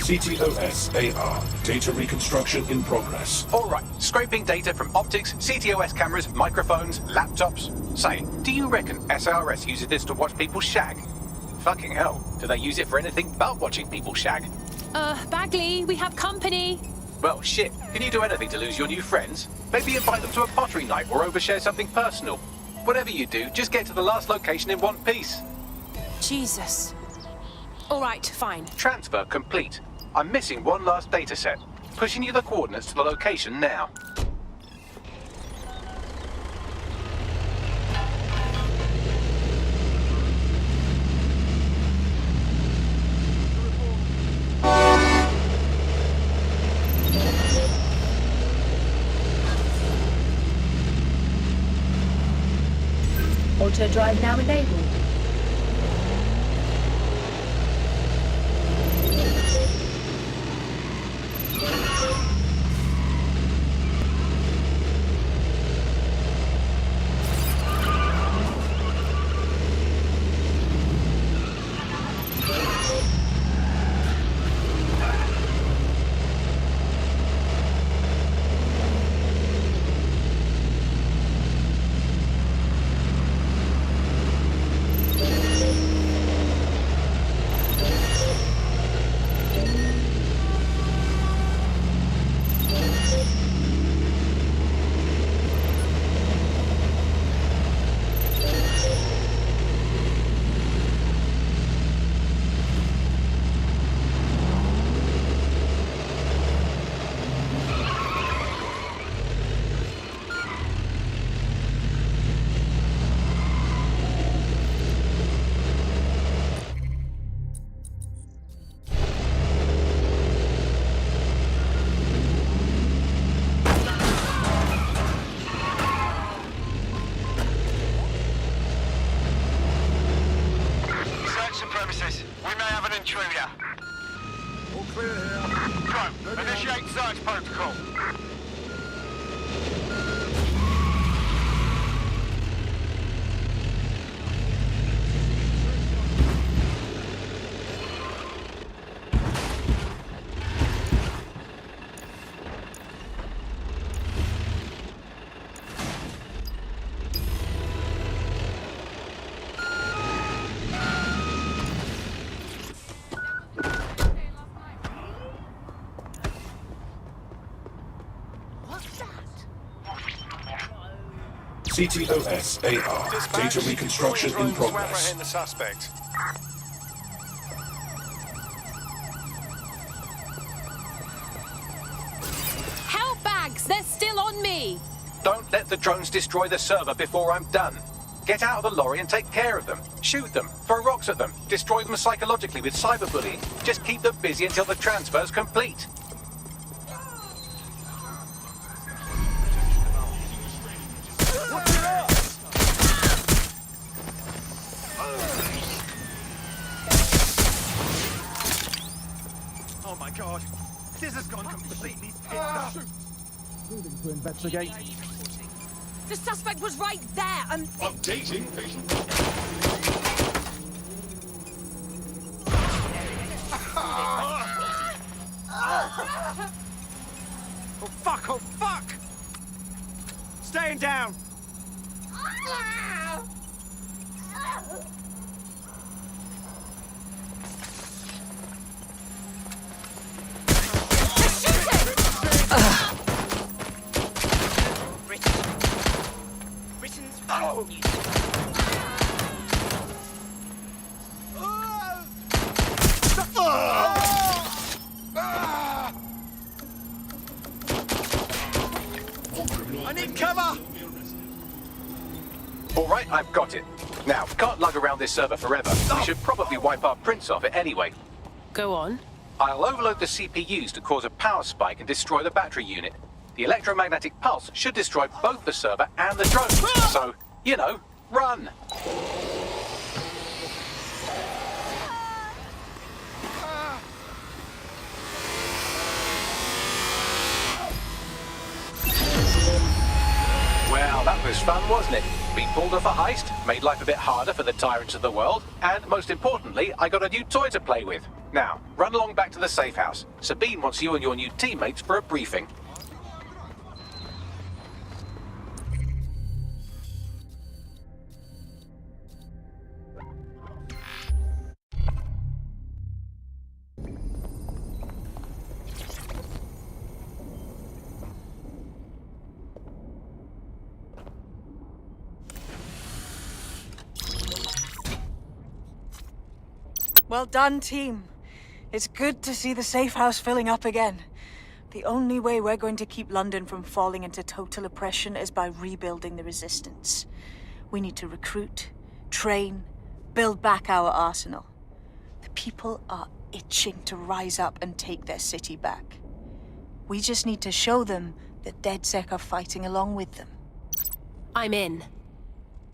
CTOS AR. Data reconstruction in progress. All right, scraping data from optics, CTOS cameras, microphones, laptops. Say, do you reckon SRS uses this to watch people shag? Fucking hell, do they use it for anything but watching people shag? Bagley, we have company. Well, shit. Can you do anything to lose your new friends? Maybe invite them to a pottery night or overshare something personal. Whatever you do, just get to the last location in one piece. Jesus. All right, fine. Transfer complete. I'm missing one last data set. Pushing you the coordinates to the location now. Auto drive now enabled. Initiate search protocol. CTOS AR. Data reconstruction in progress. The suspect. Help bags! They're still on me! Don't let the drones destroy the server before I'm done. Get out of the lorry and take care of them. Shoot them, throw rocks at them, destroy them psychologically with cyberbullying. Just keep them busy until the transfer's complete. Oh my god. This has gone completely tits up. Moving to investigate. The suspect was right there and... Updating patient. Oh fuck, oh fuck! Staying down! Britain's Oh. news. I need cover! All right, I've got it. Now, can't lug around this server forever. We should probably wipe our prints off it anyway. Go on. I'll overload the CPUs to cause a power spike and destroy the battery unit. The electromagnetic pulse should destroy both the server and the drone. So, you know, run! Well, that was fun, wasn't it? We pulled off a heist, made life a bit harder for the tyrants of the world, and most importantly, I got a new toy to play with. Now, run along back to the safe house. Sabine wants you and your new teammates for a briefing. Well done, team. It's good to see the safe house filling up again. The only way we're going to keep London from falling into total oppression is by rebuilding the resistance. We need to recruit, train, build back our arsenal. The people are itching to rise up and take their city back. We just need to show them that DedSec are fighting along with them. I'm in.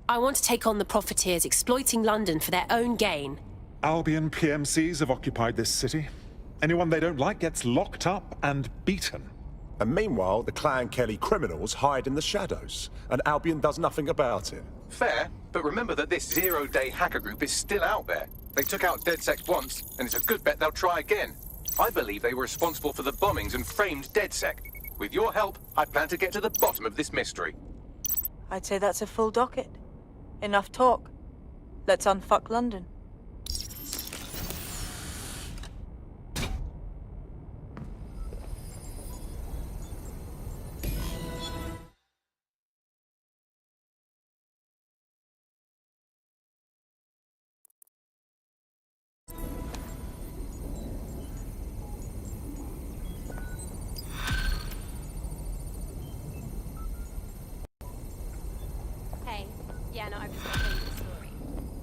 I want to take on the profiteers exploiting London for their own gain. Albion PMCs have occupied this city. Anyone they don't like gets locked up and beaten. And meanwhile, the Clan Kelly criminals hide in the shadows, and Albion does nothing about it. Fair, but remember that this zero-day hacker group is still out there. They took out DedSec once, and it's a good bet they'll try again. I believe they were responsible for the bombings and framed DedSec. With your help, I plan to get to the bottom of this mystery. I'd say that's a full docket. Enough talk. Let's unfuck London. Hey, yeah, no, I've just got to tell you the story.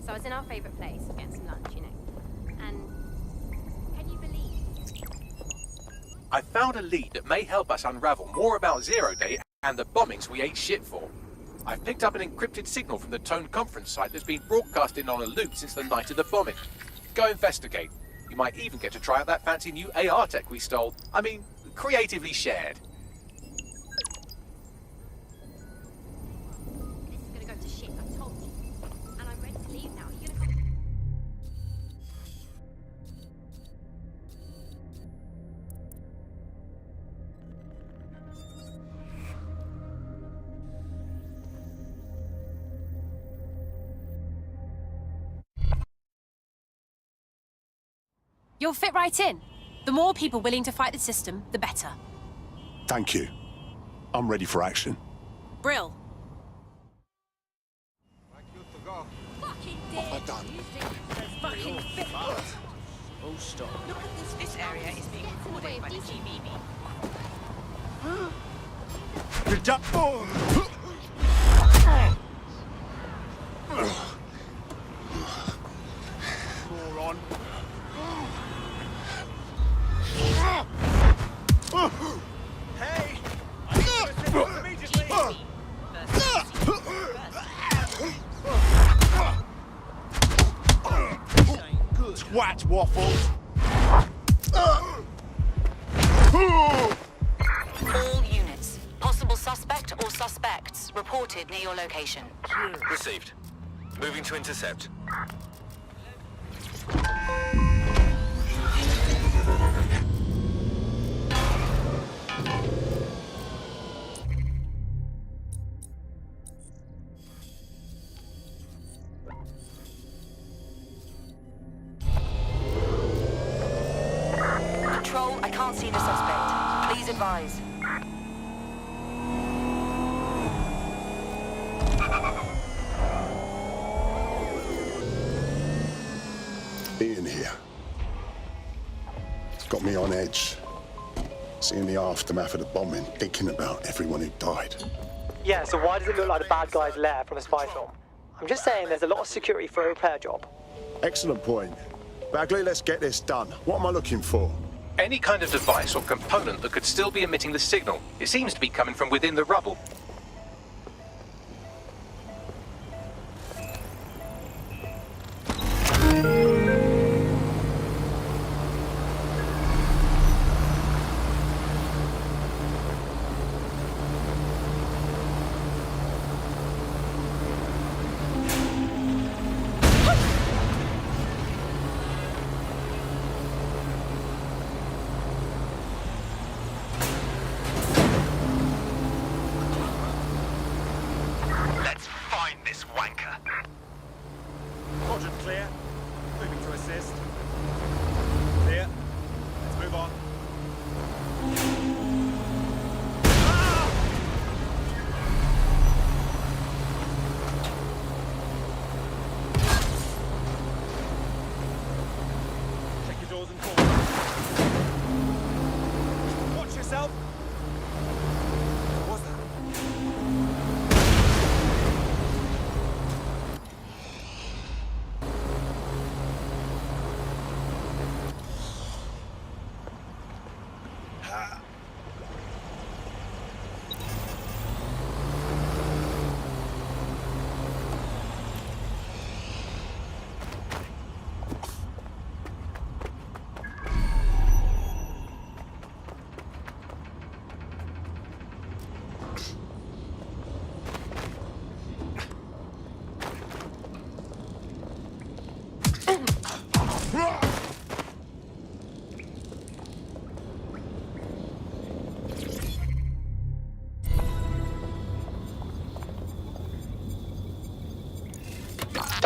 So I was in our favourite place, getting some lunch, you know. And can you believe? I found a lead that may help us unravel more about Zero Day and the bombings we ate shit for. I've picked up an encrypted signal from the Tone conference site that's been broadcasting on a loop since the night of the bombing. Go investigate. You might even get to try out that fancy new AR tech we stole. I mean, creatively shared. This is gonna go to shit, I told you. And I'm ready to leave now. Are you gonna come? You'll fit right in. The more people willing to fight the system, the better. Thank you. I'm ready for action. Brill. Fucking What have I done? fucking fit. Oh, stop. Look at this. This area is being recorded by the GBB. Moron. Hey! immediately! Twat waffles. All units. Possible suspect or suspects reported near your location. Received. Moving to intercept. Control, I can't see the suspect. Please advise. Being here. It's got me on edge. Seeing the aftermath of the bombing, thinking about everyone who died. Yeah, so why does it look like the bad guy's lair from a spy film? I'm just saying there's a lot of security for a repair job. Excellent point. Bagley, let's get this done. What am I looking for? Any kind of device or component that could still be emitting the signal. It seems to be coming from within the rubble.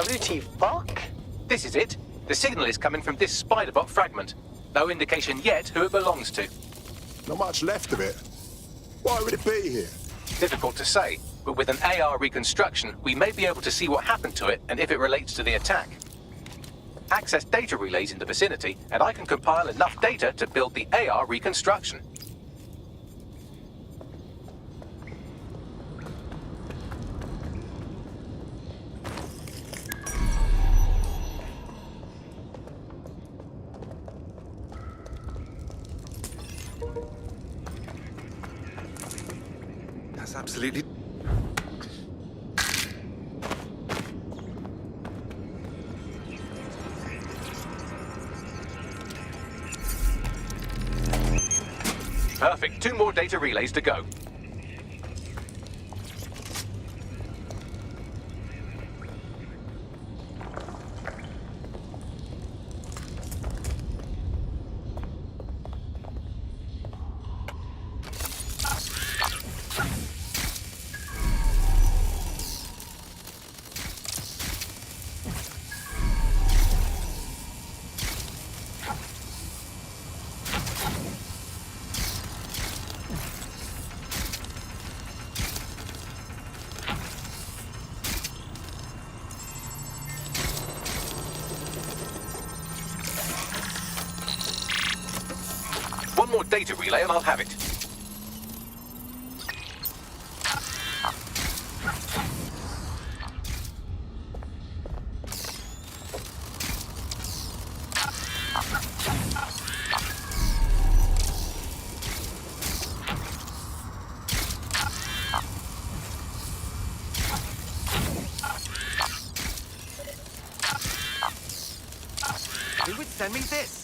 WT fuck? This is it. The signal is coming from this Spiderbot fragment. No indication yet who it belongs to. Not much left of it. Why would it be here? Difficult to say, but with an AR reconstruction, we may be able to see what happened to it and if it relates to the attack. Access data relays in the vicinity, and I can compile enough data to build the AR reconstruction. That's absolutely... Perfect. 2 more data relays to go. One more data relay and I'll have it. Who would send me this?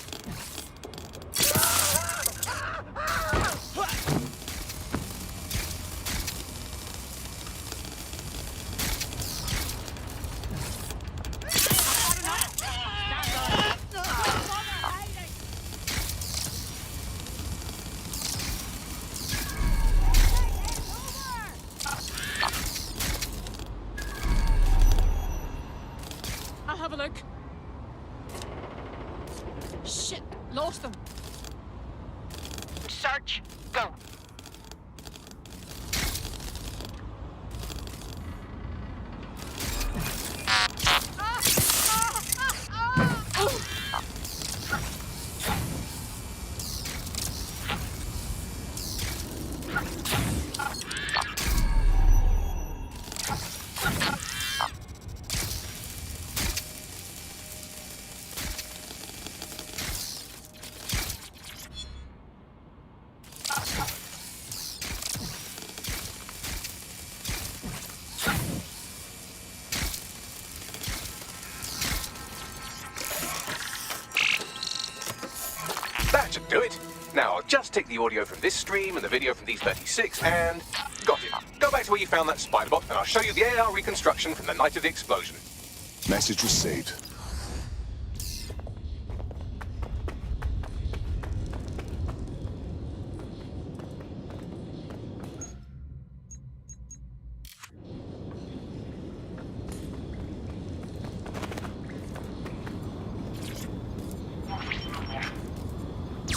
I'll have a look. Shit, lost them. Search. Go. That should do it. Now, I'll just take the audio from this stream and the video from these 36 and... got it. Go back to where you found that Spiderbot and I'll show you the AR reconstruction from the night of the explosion. Message received.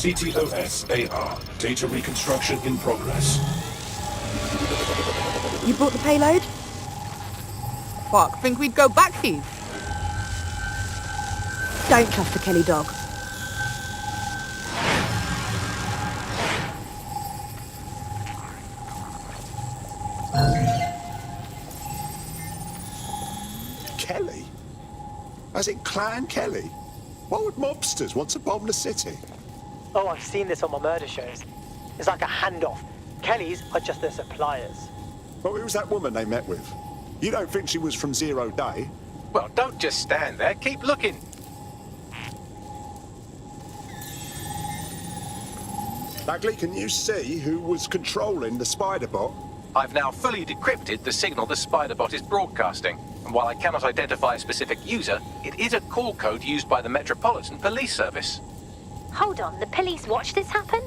CTOS-AR. Data reconstruction in progress. You brought the payload? Fuck, think we'd go back here? Don't trust the Kelly dog. Kelly? As in Clan Kelly? Why would mobsters want to bomb the city? Oh, I've seen this on my murder shows. It's like a handoff. Kellys are just their suppliers. Well, who was that woman they met with? You don't think she was from Zero Day? Well, don't just stand there. Keep looking. Bagley, can you see who was controlling the Spiderbot? I've now fully decrypted the signal the Spiderbot is broadcasting. And while I cannot identify a specific user, it is a call code used by the Metropolitan Police Service. Hold on, the police watched this happen?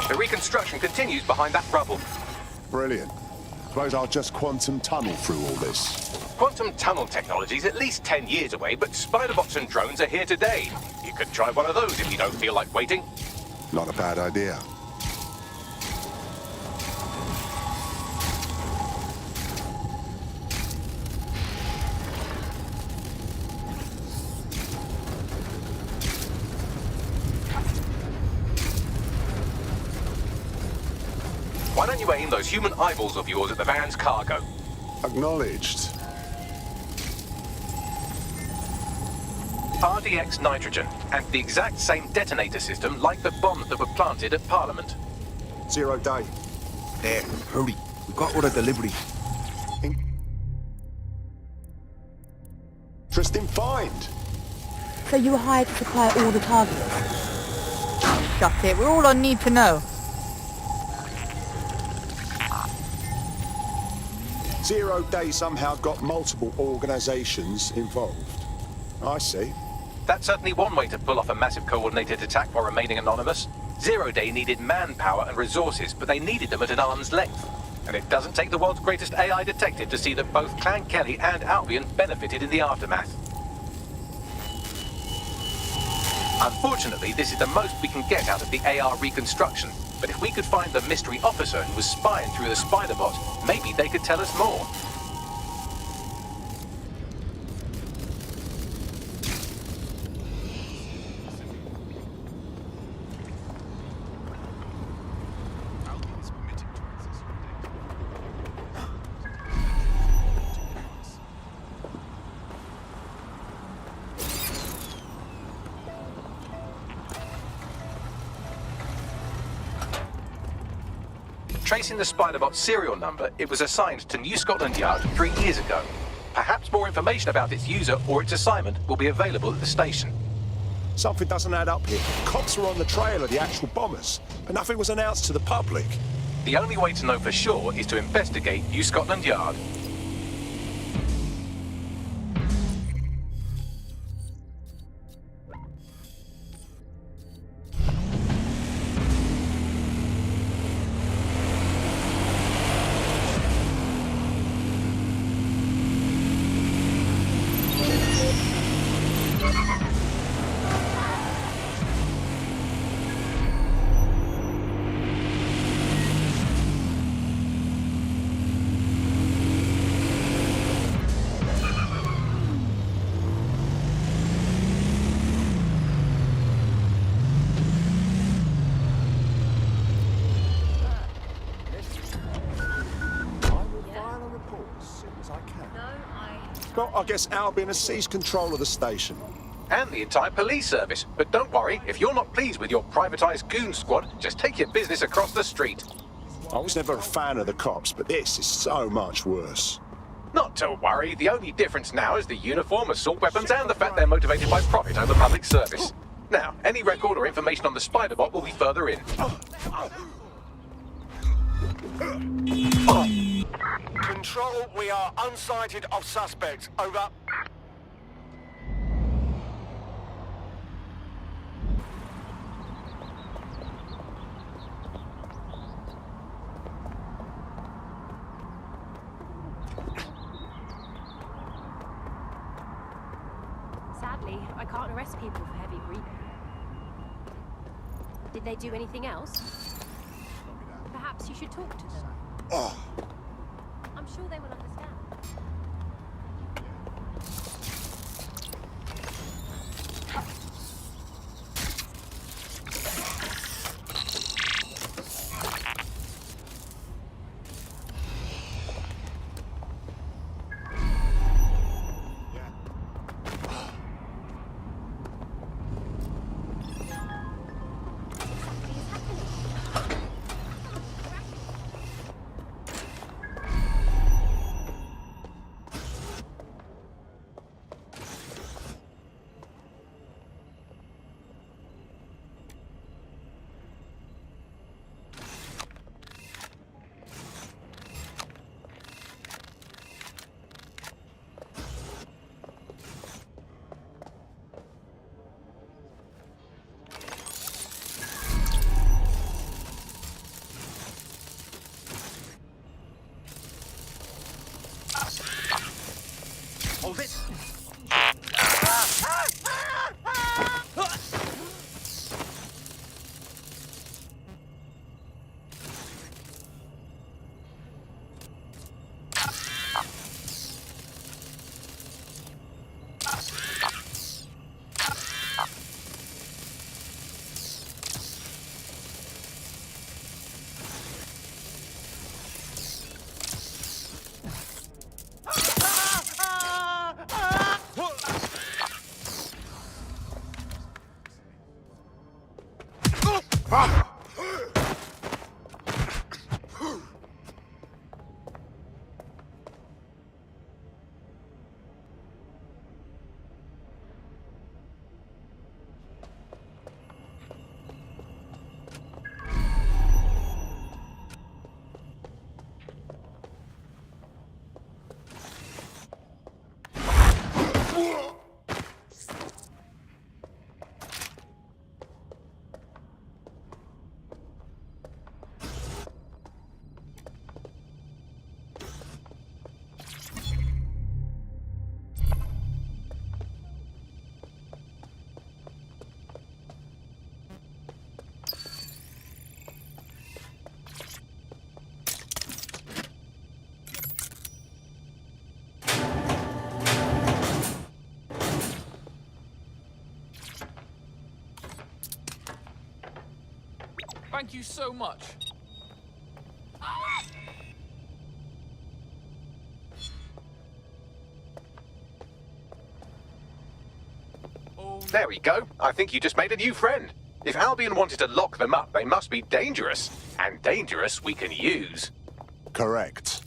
The reconstruction continues behind that rubble. Brilliant. Suppose I'll just quantum tunnel through all this. Quantum tunnel technology is at least 10 years away, but spider-bots and drones are here today. You could try one of those if you don't feel like waiting. Not a bad idea. Why don't you aim those human eyeballs of yours at the van's cargo? Acknowledged. RDX nitrogen, and the exact same detonator system like the bombs that were planted at Parliament. 0 day. There, hurry. We've got order delivery. Interesting find. So you were hired to supply all the targets? Shut it, we're all on need to know. 0 day somehow got multiple organisations involved. I see. That's certainly one way to pull off a massive coordinated attack while remaining anonymous. 0 Day needed manpower and resources, but they needed them at an arm's length. And it doesn't take the world's greatest AI detective to see that both Clan Kelly and Albion benefited in the aftermath. Unfortunately, this is the most we can get out of the AR reconstruction. But if we could find the mystery officer who was spying through the spider-bot, maybe they could tell us more. Tracing the Spider-Bot's serial number, it was assigned to New Scotland Yard 3 years ago. Perhaps more information about its user or its assignment will be available at the station. Something doesn't add up here. Cops were on the trail of the actual bombers, but nothing was announced to the public. The only way to know for sure is to investigate New Scotland Yard. Well, I guess Albion has seized control of the station. And the entire police service. But don't worry, if you're not pleased with your privatized goon squad, just take your business across the street. I was never a fan of the cops, but this is so much worse. Not to worry, the only difference now is the uniform, assault weapons, and the fact they're motivated by profit over public service. Now, any record or information on the Spider-Bot will be further in. Control, we are unsighted of suspects. Over. Sadly, I can't arrest people for heavy breathing. Did they do anything else? Perhaps you should talk to them. I'm sure they will understand. Thank you so much. There we go. I think you just made a new friend. If Albion wanted to lock them up, they must be dangerous. And dangerous we can use. Correct.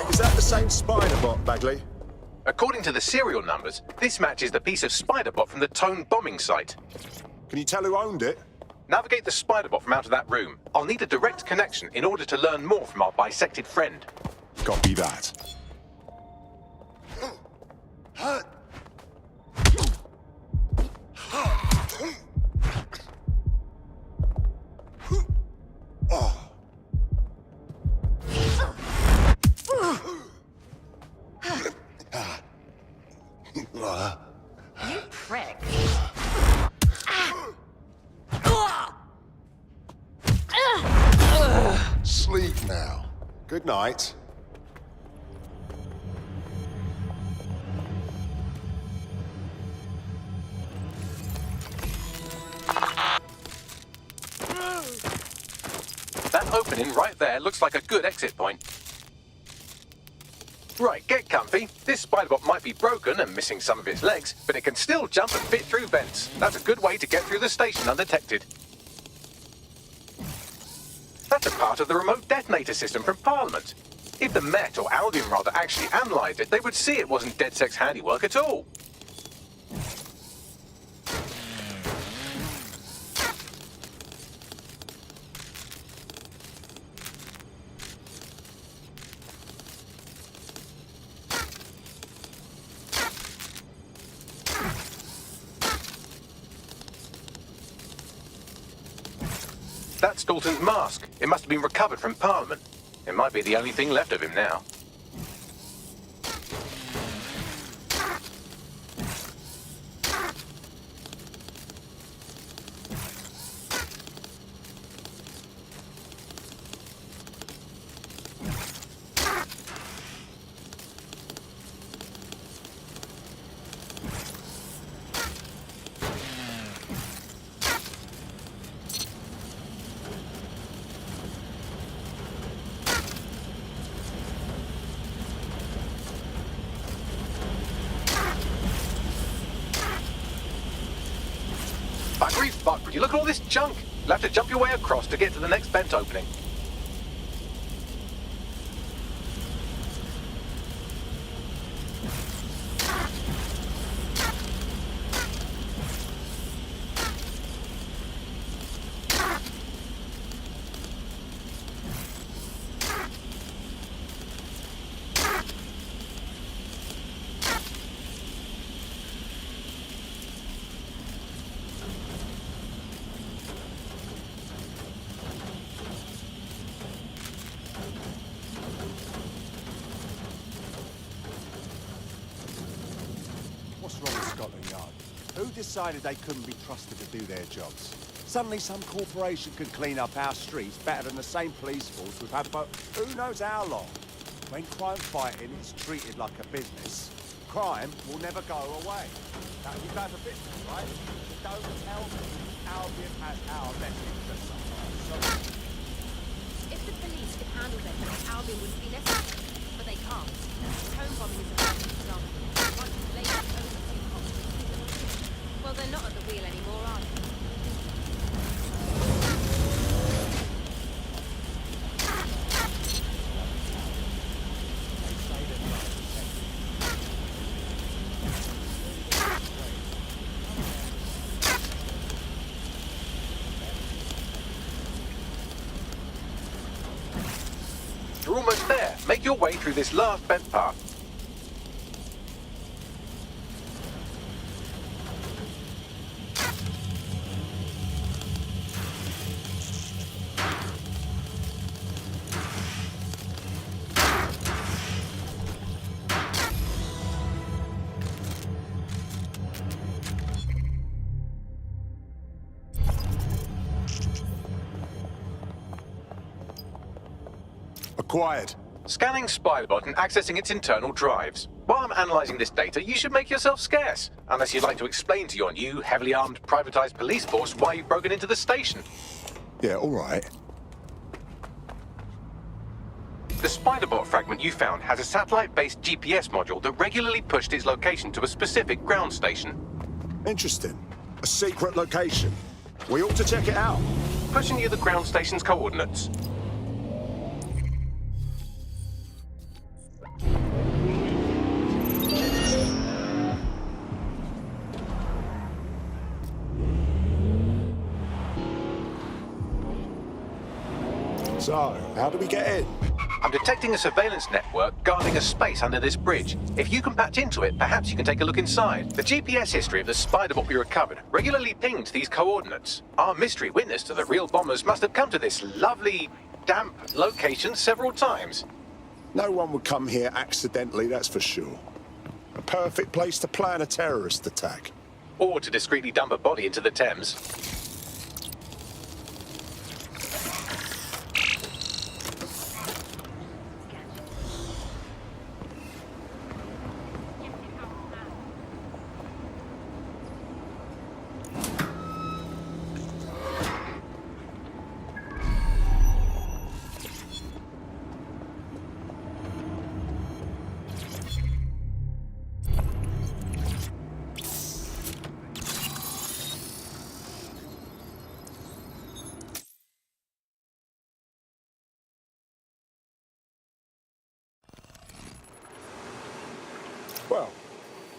Is that the same spider bot, Bagley? According to the serial numbers, this matches the piece of Spiderbot from the Tone bombing site. Can you tell who owned it? Navigate the Spiderbot from out of that room. I'll need a direct connection in order to learn more from our bisected friend. Copy that. You prick. Sleep now. Good night. That opening right there looks like a good exit point. Right, get comfy. This Spiderbot might be broken and missing some of its legs, but it can still jump and fit through vents. That's a good way to get through the station undetected. That's a part of the remote detonator system from Parliament. If the Met, or Albion rather, actually analysed it, they would see it wasn't DedSec's handiwork at all. That's Dalton's mask. It must have been recovered from Parliament. It might be the only thing left of him now. Buggery fuck, would you look at all this junk? You'll have to jump your way across to get to the next vent opening. What's wrong with Scotland Yard? Who decided they couldn't be trusted to do their jobs? Suddenly some corporation could clean up our streets better than the same police force we've had for who knows how long. When crime fighting is treated like a business, crime will never go away. Now, you guys are business, right? So don't tell me Albion has our best interests sometimes. So If the police could handle them, Albion wouldn't be necessary. But they can't. Home bombing is a perfect example. Once later, only two cops. Well, they're not at the wheel anymore, are they? You're almost there. Make your way through this last bent path. Acquired. Scanning Spybot and accessing its internal drives. While I'm analysing this data, you should make yourself scarce. Unless you'd like to explain to your new, heavily armed, privatised police force why you've broken into the station. Yeah, all right. The Spiderbot fragment you found has a satellite-based GPS module that regularly pushed its location to a specific ground station. Interesting. A secret location. We ought to check it out. Pushing you the ground station's coordinates. So, how do we get in? I'm detecting a surveillance network guarding a space under this bridge. If you can patch into it, perhaps you can take a look inside. The GPS history of the Spiderbot we recovered regularly pinged these coordinates. Our mystery witness to the real bombers must have come to this lovely, damp location several times. No one would come here accidentally, that's for sure. A perfect place to plan a terrorist attack. Or to discreetly dump a body into the Thames. Well,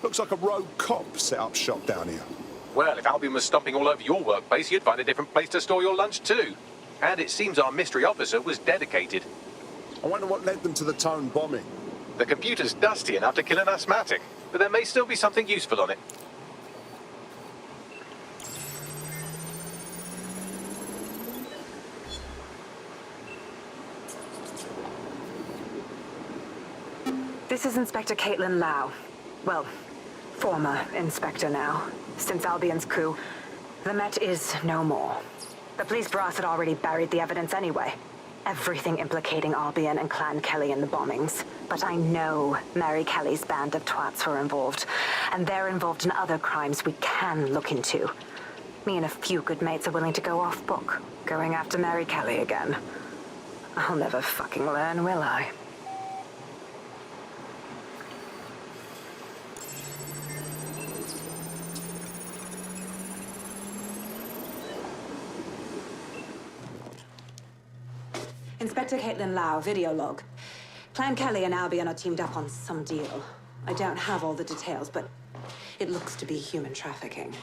looks like a rogue cop set up shop down here. Well, if Albion was stomping all over your workplace, you'd find a different place to store your lunch too. And it seems our mystery officer was dedicated. I wonder what led them to the Tone bombing. The computer's dusty enough to kill an asthmatic, but there may still be something useful on it. This is Inspector Caitlin Lau. Well, former Inspector now. Since Albion's coup, the Met is no more. The police brass had already buried the evidence anyway. Everything implicating Albion and Clan Kelly in the bombings. But I know Mary Kelly's band of twats were involved, and they're involved in other crimes we can look into. Me and a few good mates are willing to go off book, going after Mary Kelly again. I'll never fucking learn, will I? Inspector Caitlin Lau, video log. Clan Kelly and Albion are teamed up on some deal. I don't have all the details, but it looks to be human trafficking.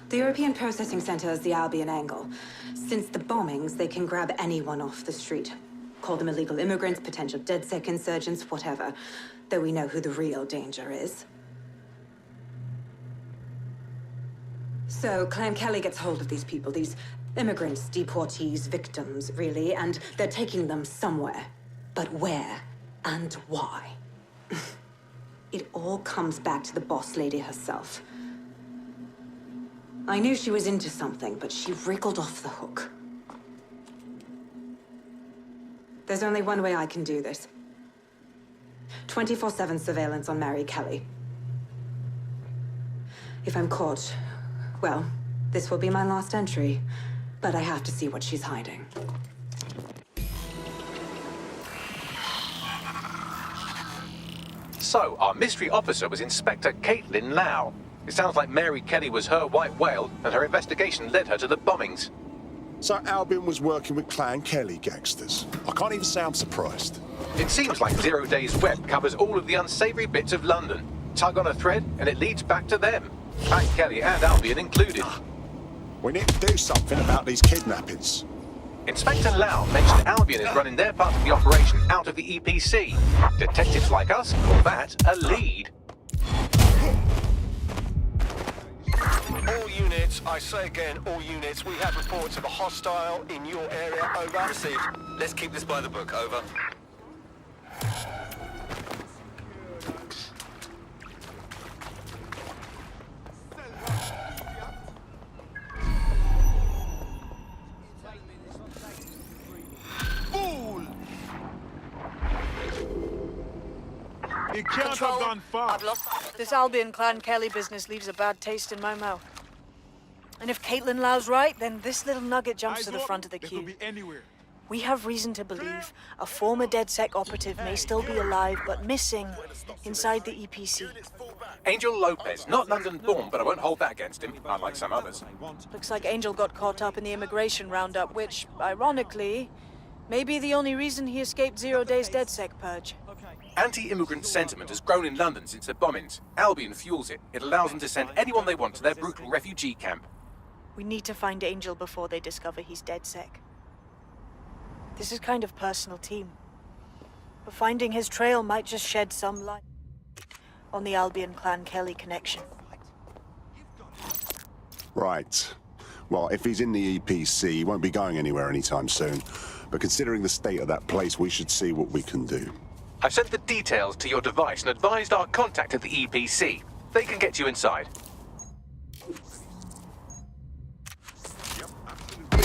The European Processing Center is the Albion angle. Since the bombings, they can grab anyone off the street. Call them illegal immigrants, potential DedSec insurgents, whatever. Though we know who the real danger is. So, Clan Kelly gets hold of these people, these immigrants, deportees, victims, really, and they're taking them somewhere. But where and why? It all comes back to the boss lady herself. I knew she was into something, but she wriggled off the hook. There's only one way I can do this. 24/7 surveillance on Mary Kelly. If I'm caught, well, this will be my last entry. But I have to see what she's hiding. So, our mystery officer was Inspector Caitlin Lau. It sounds like Mary Kelly was her white whale, and her investigation led her to the bombings. So Albion was working with Clan Kelly gangsters. I can't even say I'm surprised. It seems like 0 Day's web covers all of the unsavory bits of London. Tug on a thread, and it leads back to them. Clan Kelly and Albion included. We need to do something about these kidnappings. Inspector Lau mentioned Albion is running their part of the operation out of the EPC. Detectives like us call that a lead. All units, I say again, all units, we have reports of a hostile in your area, over. Received. Let's keep this by the book, over. You can't have gone far. This Albion Clan Kelly business leaves a bad taste in my mouth. And if Caitlin Lau's right, then this little nugget jumps to the front of the queue. We have reason to believe a former DedSec operative may still be alive, but missing inside the EPC. Angel Lopez, not London-born, but I won't hold that against him, unlike some others. Looks like Angel got caught up in the immigration roundup, which, ironically, may be the only reason he escaped 0 Day's DedSec purge. Anti-immigrant sentiment has grown in London since the bombings. Albion fuels it. It allows them to send anyone they want to their brutal refugee camp. We need to find Angel before they discover he's DedSec. This is kind of personal, team. But finding his trail might just shed some light on the Albion Clan Kelly connection. Right. Well, if he's in the EPC, he won't be going anywhere anytime soon. But considering the state of that place, we should see what we can do. I've sent the details to your device and advised our contact at the EPC. They can get you inside.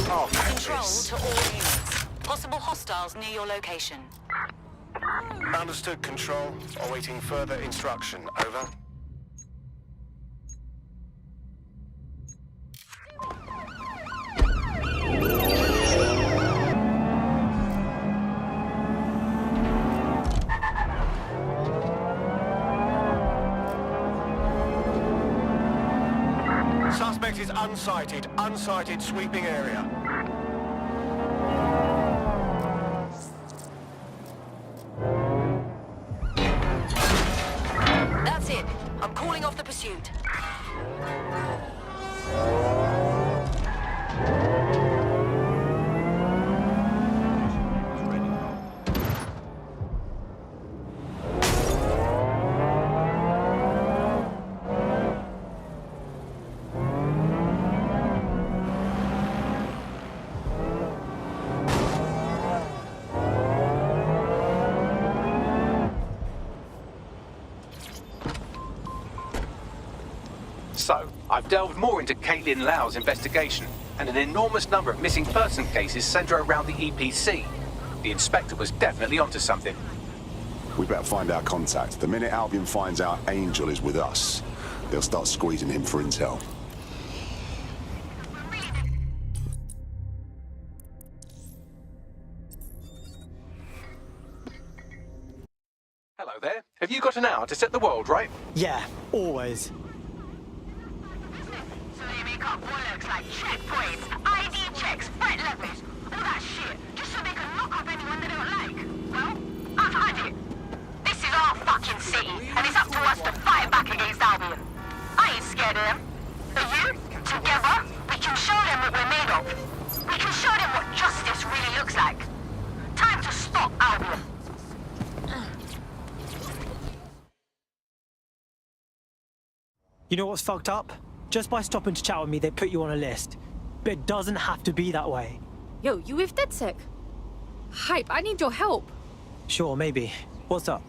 Control to all units. Possible hostiles near your location. Understood, Control. Awaiting further instruction, over. Suspect is unsighted. Unsighted sweeping area. That's it. I'm calling off the pursuit. So, I've delved more into Caitlin Lau's investigation, and an enormous number of missing person cases centre around the EPC. The inspector was definitely onto something. We better find our contact. The minute Albion finds out Angel is with us, they'll start squeezing him for intel. Hello there. Have you got an hour to set the world right? Yeah, always. So they make up bollocks like checkpoints, ID checks, threat levels, all that shit, just so they can lock up anyone they don't like. Well, I've had it. This is our fucking city, and it's up to us to fight back against Albion. I ain't scared of them. But you, together, we can show them what we're made of. We can show them what justice really looks like. Time to stop Albion. You know what's fucked up? Just by stopping to chat with me, they put you on a list. But it doesn't have to be that way. Yo, you with DedSec? Hype, I need your help. Sure, maybe. What's up?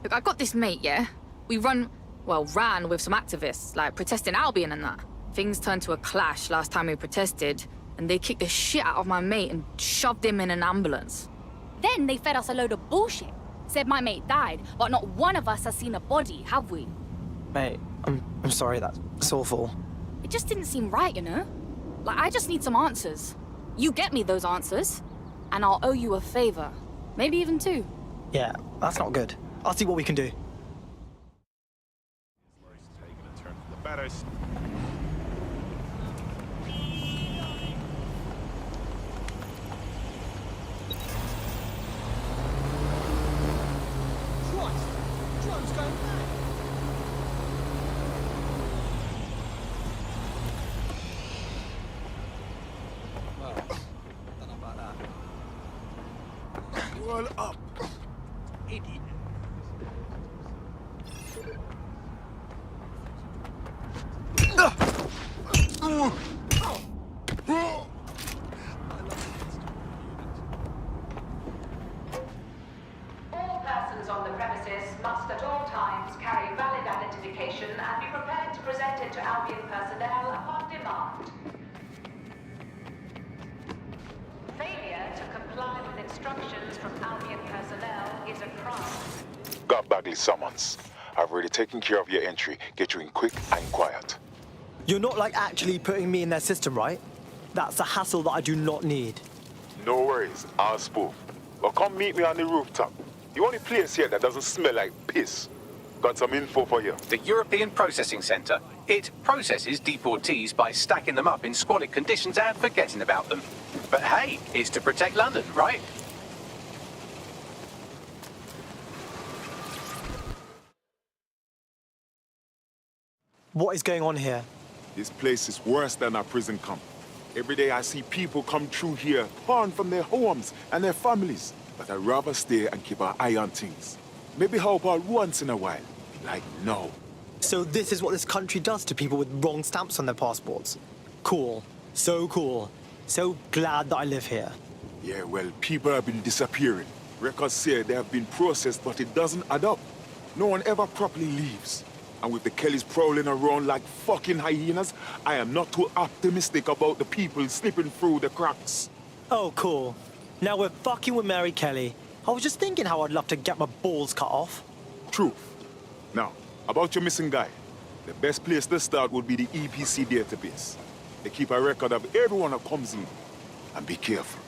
Look, I got this mate, yeah? We ran with some activists, like protesting Albion and that. Things turned to a clash last time we protested, and they kicked the shit out of my mate and shoved him in an ambulance. Then they fed us a load of bullshit. Said my mate died, but not one of us has seen a body, have we? Mate, I'm sorry, that's awful. It just didn't seem right, you know? Like, I just need some answers. You get me those answers, and I'll owe you a favor. Maybe even two. Yeah, that's not good. I'll see what we can do. Roll up. Idiot. All persons on the premises must at all times carry valid identification and be prepared to present it to Albion personnel upon demand. Failure to comply with instructions from Albion personnel is a crime. Got Bagley summons. I've already taken care of your entry. Get you in quick and quiet. You're not like actually putting me in their system, right? That's a hassle that I do not need. No worries, I'll spoof. Well, come meet me on the rooftop. The only place here that doesn't smell like piss. Got some info for you. The European Processing Centre. It processes deportees by stacking them up in squalid conditions and forgetting about them. But hey, it's to protect London, right? What is going on here? This place is worse than a prison camp. Every day I see people come through here, torn from their homes and their families. But I'd rather stay and keep an eye on things. Maybe help out once in a while. Like now. So this is what this country does to people with wrong stamps on their passports. Cool. So cool. So glad that I live here. Yeah, well, people have been disappearing. Records say they have been processed, but it doesn't add up. No one ever properly leaves. And with the Kellys prowling around like fucking hyenas, I am not too optimistic about the people slipping through the cracks. Oh, cool. Now we're fucking with Mary Kelly. I was just thinking how I'd love to get my balls cut off. Truth. Now, about your missing guy. The best place to start would be the EPC database. They keep a record of everyone that comes in. And be careful.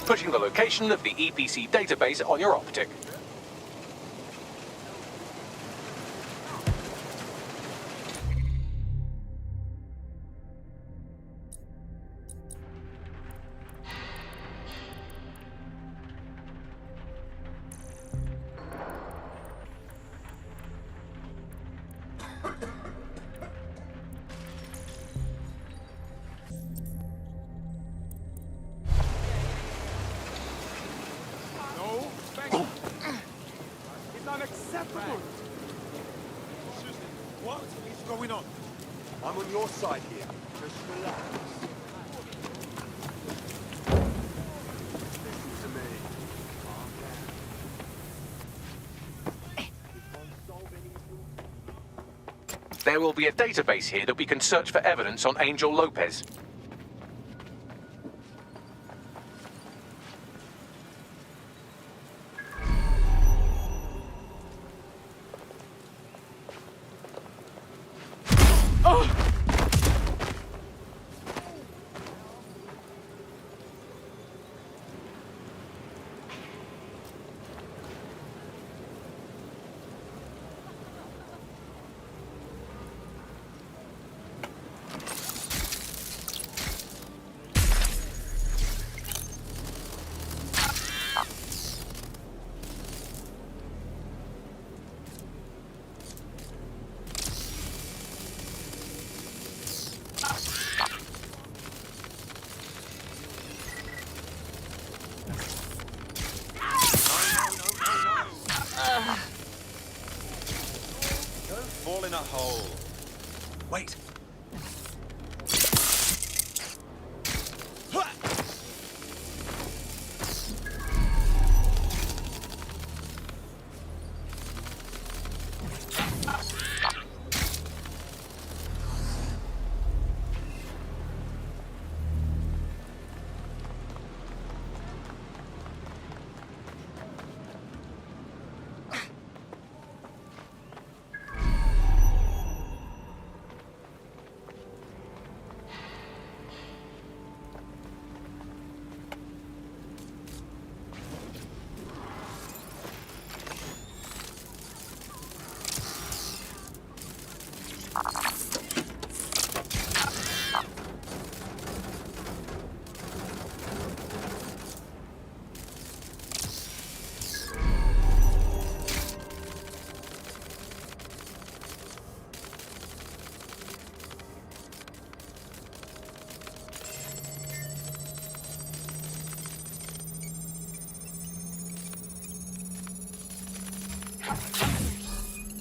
Pushing the location of the EPC database on your optic. It's unacceptable. What is going on? I'm on your side here. Just relax. Listen to me. There will be a database here that we can search for evidence on Angel Lopez. Fall in a hole. Wait.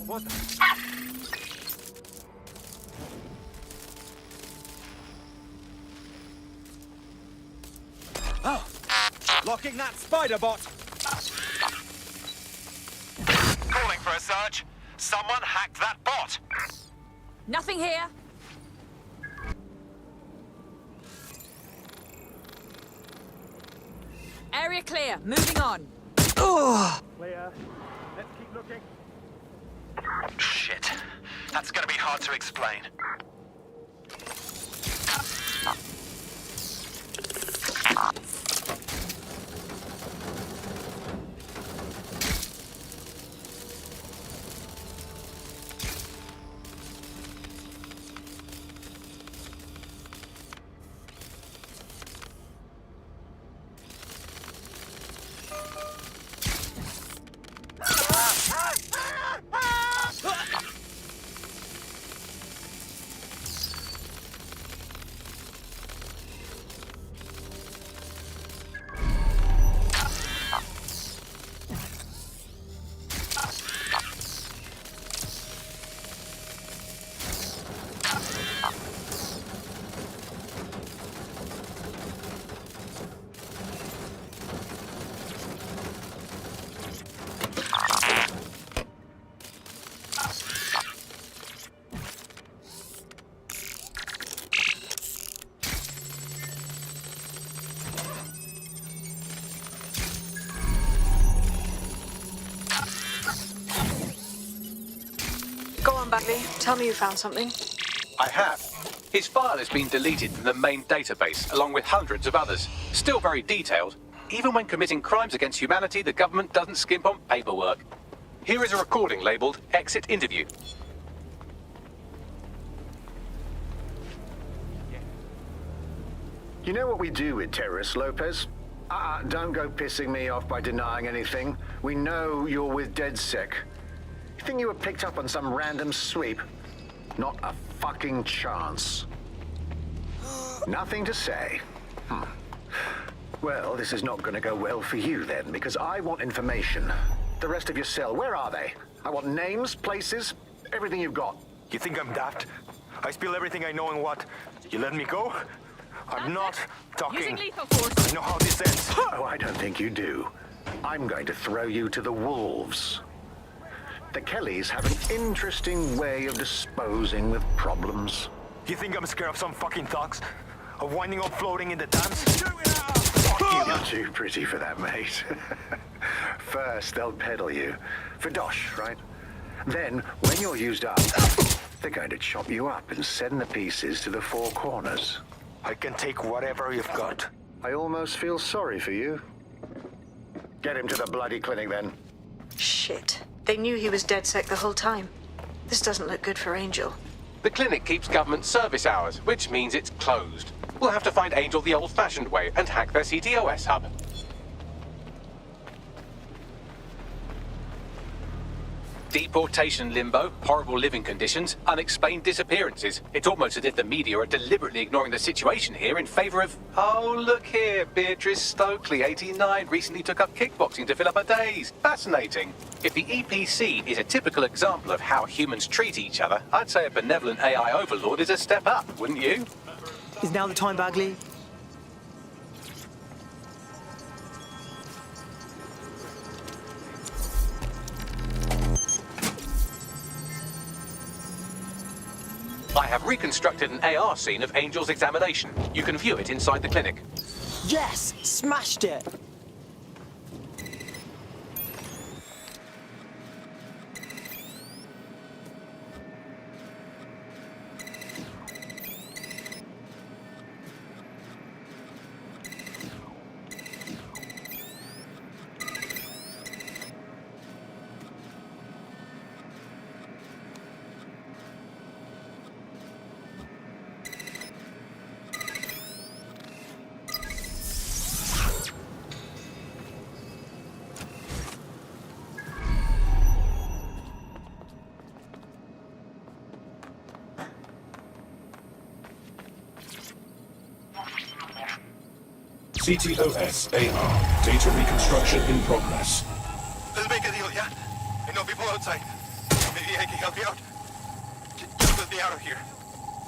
What the? Oh! Locking that spider bot! Calling for a search. Someone hacked that bot. Nothing here. Area clear. Moving on. Clear. Let's keep looking. Shit. That's gonna be hard to explain. Bagley, tell me you found something. I have. His file has been deleted from the main database, along with hundreds of others. Still very detailed. Even when committing crimes against humanity, the government doesn't skimp on paperwork. Here is a recording labeled Exit Interview. You know what we do with terrorists, Lopez? Don't go pissing me off by denying anything. We know you're with DedSec. You think you were picked up on some random sweep? Not a fucking chance. Nothing to say. Well, this is not going to go well for you then, because I want information. The rest of your cell, where are they? I want names, places, everything you've got. You think I'm daft? I spill everything I know and what? You let me go? I'm not talking. Using lethal force. I know how this ends. Oh, I don't think you do. I'm going to throw you to the wolves. The Kellys have an interesting way of disposing with problems. You think I'm scared of some fucking thugs? Of winding up floating in the dance? You're too pretty for that, mate. First, they'll peddle you. For dosh, right? Then, when you're used up, they're going to chop you up and send the pieces to the four corners. I can take whatever you've got. I almost feel sorry for you. Get him to the bloody clinic, then. Shit. They knew he was DedSec the whole time. This doesn't look good for Angel. The clinic keeps government service hours, which means it's closed. We'll have to find Angel the old-fashioned way and hack their CTOS hub. Deportation limbo, horrible living conditions, unexplained disappearances. It's almost as if the media are deliberately ignoring the situation here in favor of... Oh, look here, Beatrice Stokely, 89, recently took up kickboxing to fill up her days. Fascinating. If the EPC is a typical example of how humans treat each other, I'd say a benevolent AI overlord is a step up, wouldn't you? Is now the time, Bagley? I have reconstructed an AR scene of Angel's examination. You can view it inside the clinic. Yes! Smashed it! CTOS AR. Data reconstruction in progress. Let's make a deal, yeah? I know people outside. Maybe I can help you out. Just let me out of here.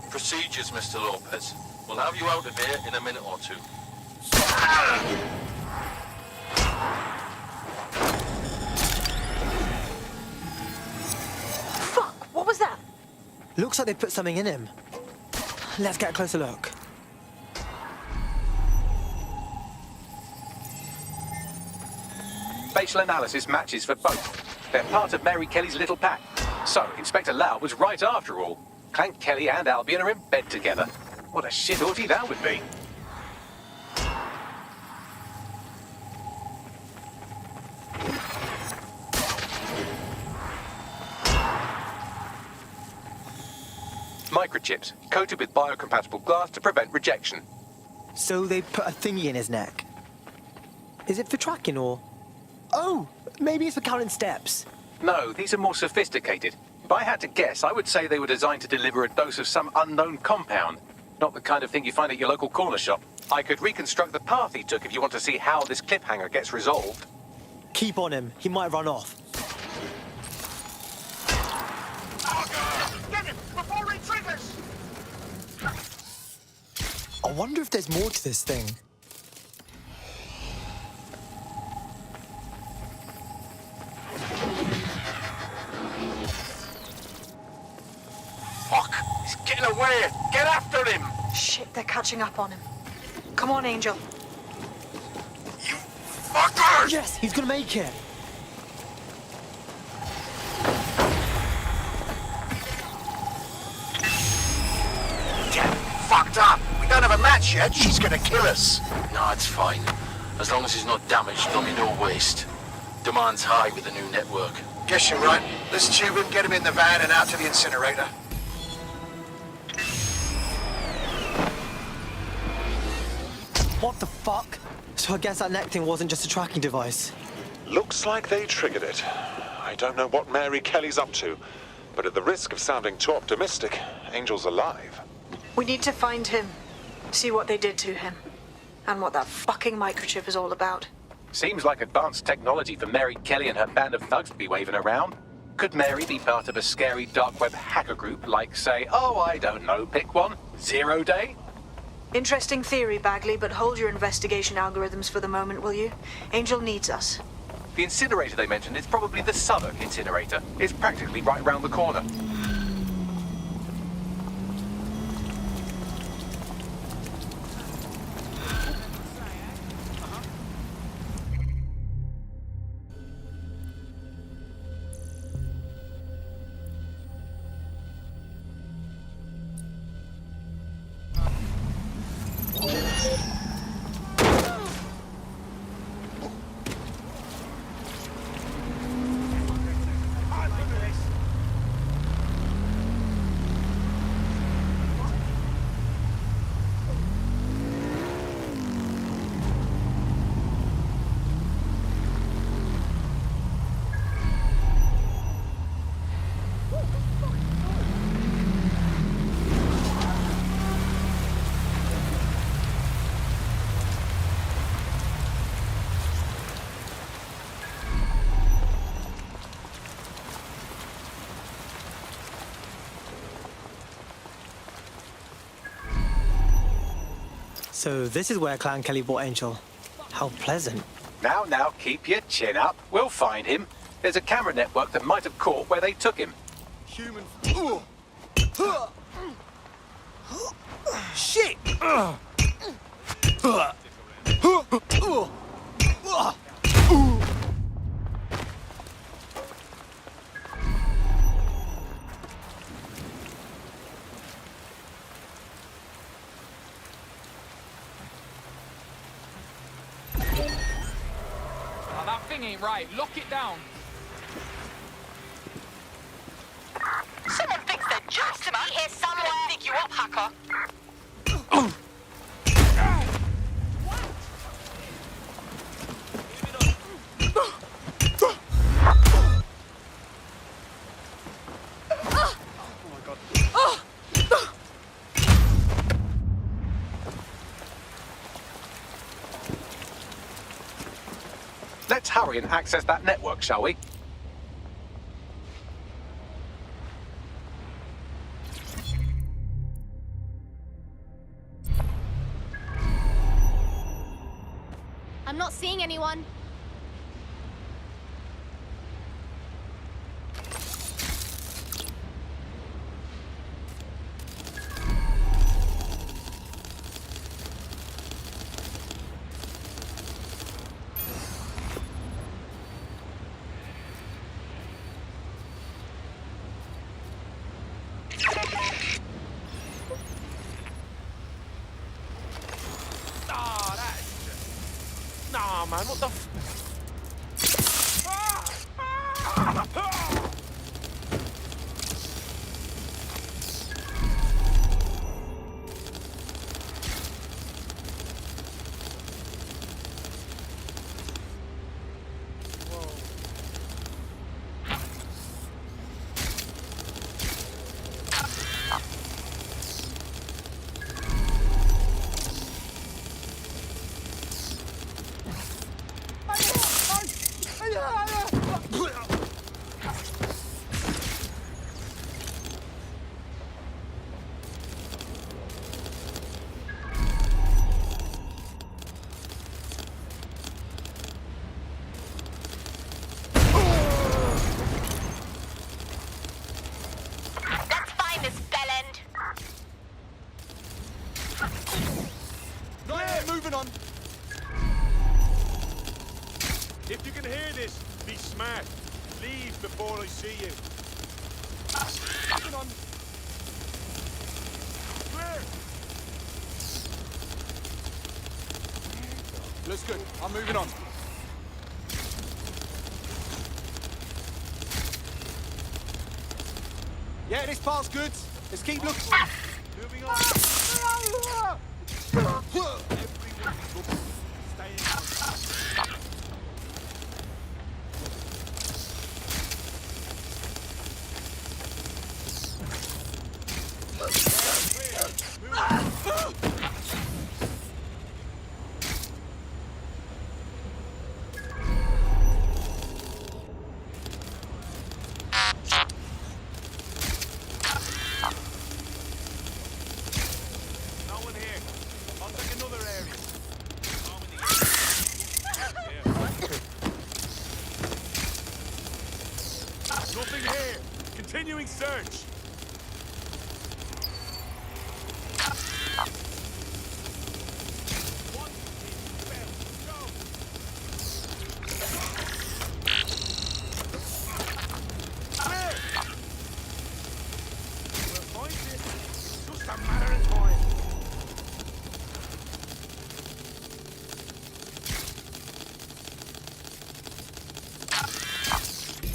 Procedures, Mr. Lopez. We'll have you out of here in a minute or two. Fuck! What was that? Looks like they put something in him. Let's get a closer look. Facial analysis matches for both. They're part of Mary Kelly's little pack. So, Inspector Lau was right after all. Clank Kelly and Albion are in bed together. What a shit orgy that would be. Microchips, coated with biocompatible glass to prevent rejection. So they put a thingy in his neck. Is it for tracking or... Oh, maybe it's for counting steps. No, these are more sophisticated. If I had to guess, I would say they were designed to deliver a dose of some unknown compound. Not the kind of thing you find at your local corner shop. I could reconstruct the path he took if you want to see how this cliffhanger gets resolved. Keep on him. He might run off. Get him before he triggers! I wonder if there's more to this thing. Fuck! He's getting away! Get after him! Shit, they're catching up on him. Come on, Angel. Fuckers! Yes, he's gonna make it. Damn, fucked up! We don't have a match yet. She's gonna kill us. No, it's fine. As long as he's not damaged, there'll be no waste. Demand's high with the new network. Guess you're right. Let's tube him, get him in the van and out to the incinerator. What the fuck? So I guess that neck thing wasn't just a tracking device. Looks like they triggered it. I don't know what Mary Kelly's up to, but at the risk of sounding too optimistic, Angel's alive. We need to find him, see what they did to him, and what that fucking microchip is all about. Seems like advanced technology for Mary Kelly and her band of thugs to be waving around. Could Mary be part of a scary dark web hacker group like, say, oh, I don't know, pick one, 0 Day? Interesting theory, Bagley, but hold your investigation algorithms for the moment, will you? Angel needs us. The incinerator they mentioned is probably the Southern incinerator. It's practically right round the corner. So this is where Clan Kelly bought Angel. How pleasant. Now, keep your chin up. We'll find him. There's a camera network that might have caught where they took him. Human... Shit! That thing ain't right. Lock it down. Someone thinks they're just to be here somewhere. Dig you up, hacker. Let's hurry and access that network, shall we? I'm not seeing anyone. Nah, man, what the f... That's fine, Miss Bellend. Yeah, moving on. If you can hear this, be smart. Leave before I see you. Moving on. Clear. Looks good. I'm moving on. Yeah, this part's good. Let's keep looking. Moving on. Everyone's looking. Stay in. No one here. I'll take another area. Nothing here. Continuing search.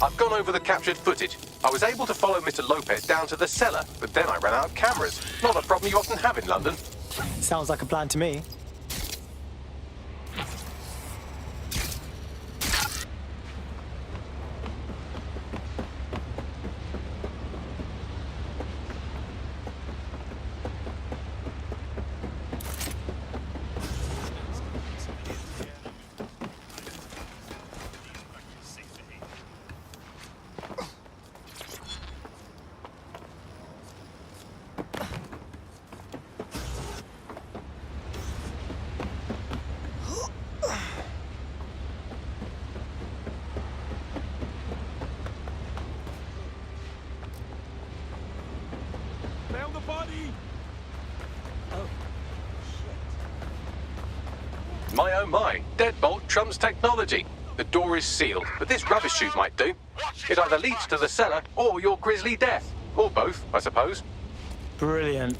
I've gone over the captured footage. I was able to follow Mr. Lopez down to the cellar, but then I ran out of cameras. Not a problem you often have in London. Sounds like a plan to me. Found the body. My oh my, deadbolt trumps technology. The door is sealed, but this rubbish chute might do. It either leads to the cellar or your grisly death. Or both, I suppose. Brilliant.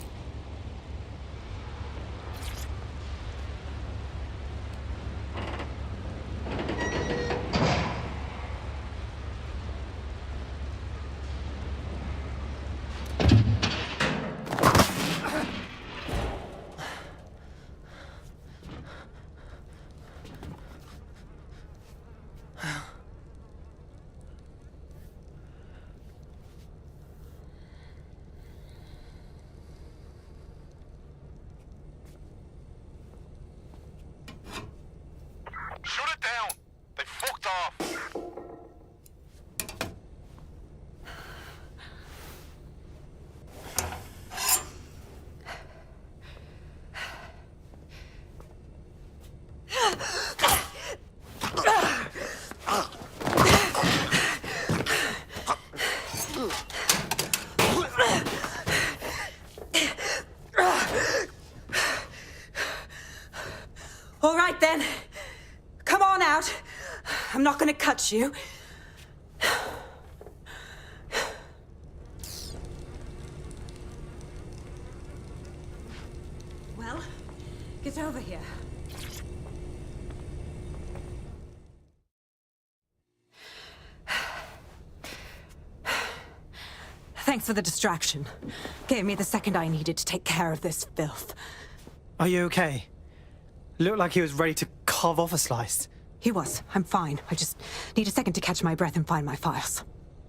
Shut it down. They fucked off. All right, then. Come on out. I'm not gonna cut you. Well, get over here. Thanks for the distraction. Gave me the second I needed to take care of this filth. Are you okay? Looked like he was ready to carve off a slice. He was. I'm fine. I just need a second to catch my breath and find my files.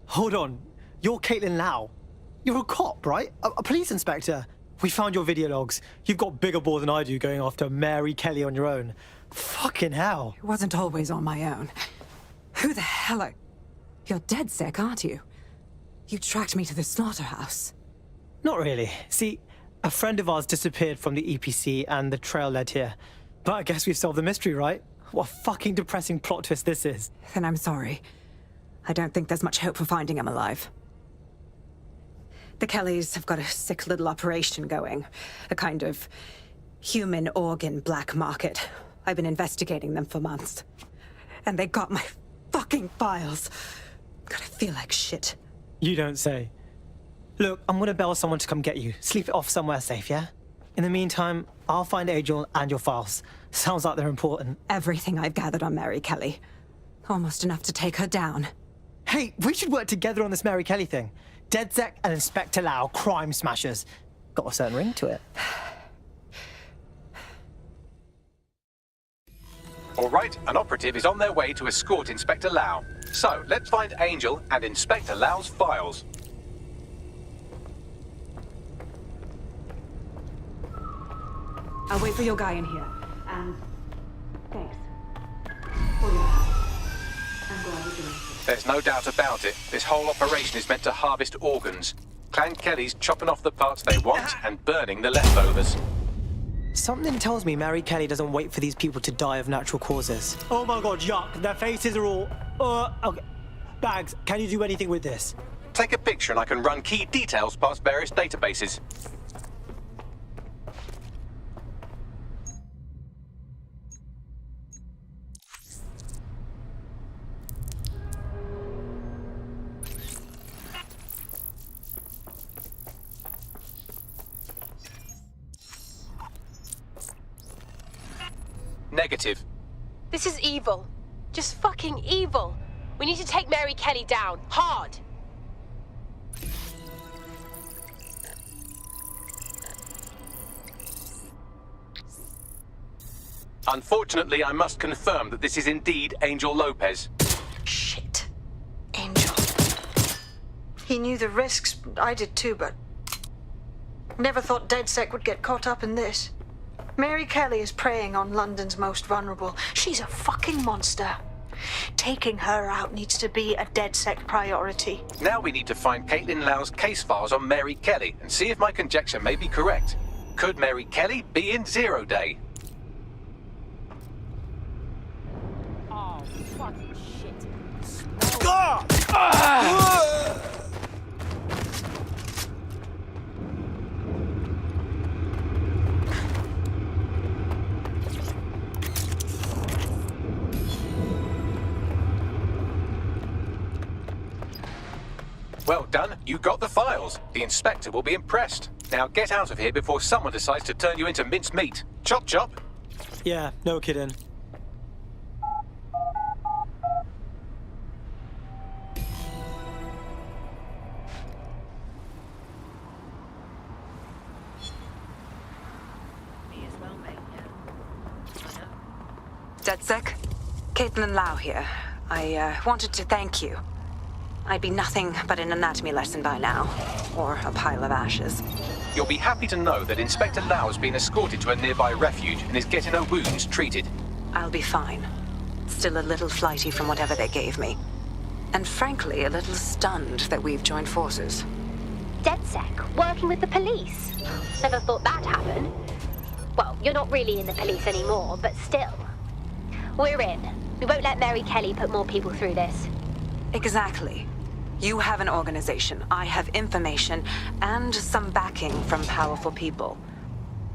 Hold on. You're Caitlin Lau. You're a cop, right? A police inspector. We found your video logs. You've got bigger balls than I do going after Mary Kelly on your own. Fucking hell. It wasn't always on my own. Who the hell are... You're DedSec, aren't you? You tracked me to the slaughterhouse. Not really. See, a friend of ours disappeared from the EPC and the trail led here. But I guess we've solved the mystery, right? What a fucking depressing plot twist this is. Then I'm sorry. I don't think there's much hope for finding him alive. The Kellys have got a sick little operation going. A kind of human organ black market. I've been investigating them for months. And they got my fucking files. God, I feel like shit. You don't say. Look, I'm gonna bell someone to come get you. Sleep it off somewhere safe, yeah? In the meantime, I'll find Angel and your files. Sounds like they're important. Everything I've gathered on Mary Kelly. Almost enough to take her down. Hey, we should work together on this Mary Kelly thing. DedSec and Inspector Lau, crime smashers. Got a certain ring to it. All right, an operative is on their way to escort Inspector Lau. So, let's find Angel and Inspector Lau's files. I'll wait for your guy in here. And thanks. I'm glad we're doing this. There's no doubt about it. This whole operation is meant to harvest organs. Clan Kelly's chopping off the parts they want and burning the leftovers. Something tells me Mary Kelly doesn't wait for these people to die of natural causes. Oh my god, yuck. Their faces are all... okay. Bags, can you do anything with this? Take a picture and I can run key details past various databases. Negative. This is evil. Just fucking evil. We need to take Mary Kelly down. Hard. Unfortunately, I must confirm that this is indeed Angel Lopez. Shit. Angel. He knew the risks. I did too, but... Never thought DedSec would get caught up in this. Mary Kelly is preying on London's most vulnerable. She's a fucking monster. Taking her out needs to be a DedSec priority. Now we need to find Caitlin Lau's case files on Mary Kelly and see if my conjecture may be correct. Could Mary Kelly be in Zero Day? Oh, fucking shit. Well done, you got the files. The inspector will be impressed. Now get out of here before someone decides to turn you into minced meat. Chop chop. Yeah, no kidding. DedSec? Caitlin Lau here. I wanted to thank you. I'd be nothing but an anatomy lesson by now. Or a pile of ashes. You'll be happy to know that Inspector Lau has been escorted to a nearby refuge and is getting her wounds treated. I'll be fine. Still a little flighty from whatever they gave me. And frankly, a little stunned that we've joined forces. DedSec, working with the police. Never thought that'd happen. Well, you're not really in the police anymore, but still. We're in. We won't let Mary Kelly put more people through this. Exactly. You have an organization, I have information, and some backing from powerful people.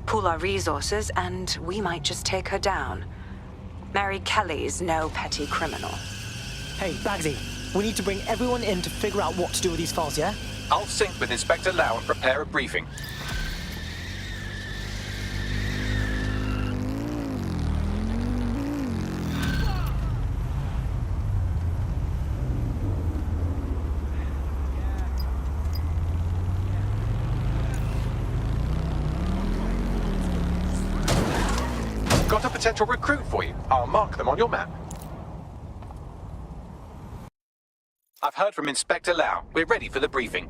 pool our resources, and we might just take her down. Mary Kelly's no petty criminal. Hey, Bagsy, we need to bring everyone in to figure out what to do with these files, yeah? I'll sync with Inspector Lau and prepare a briefing. Got a potential recruit for you. I'll mark them on your map. I've heard from Inspector Lau. We're ready for the briefing.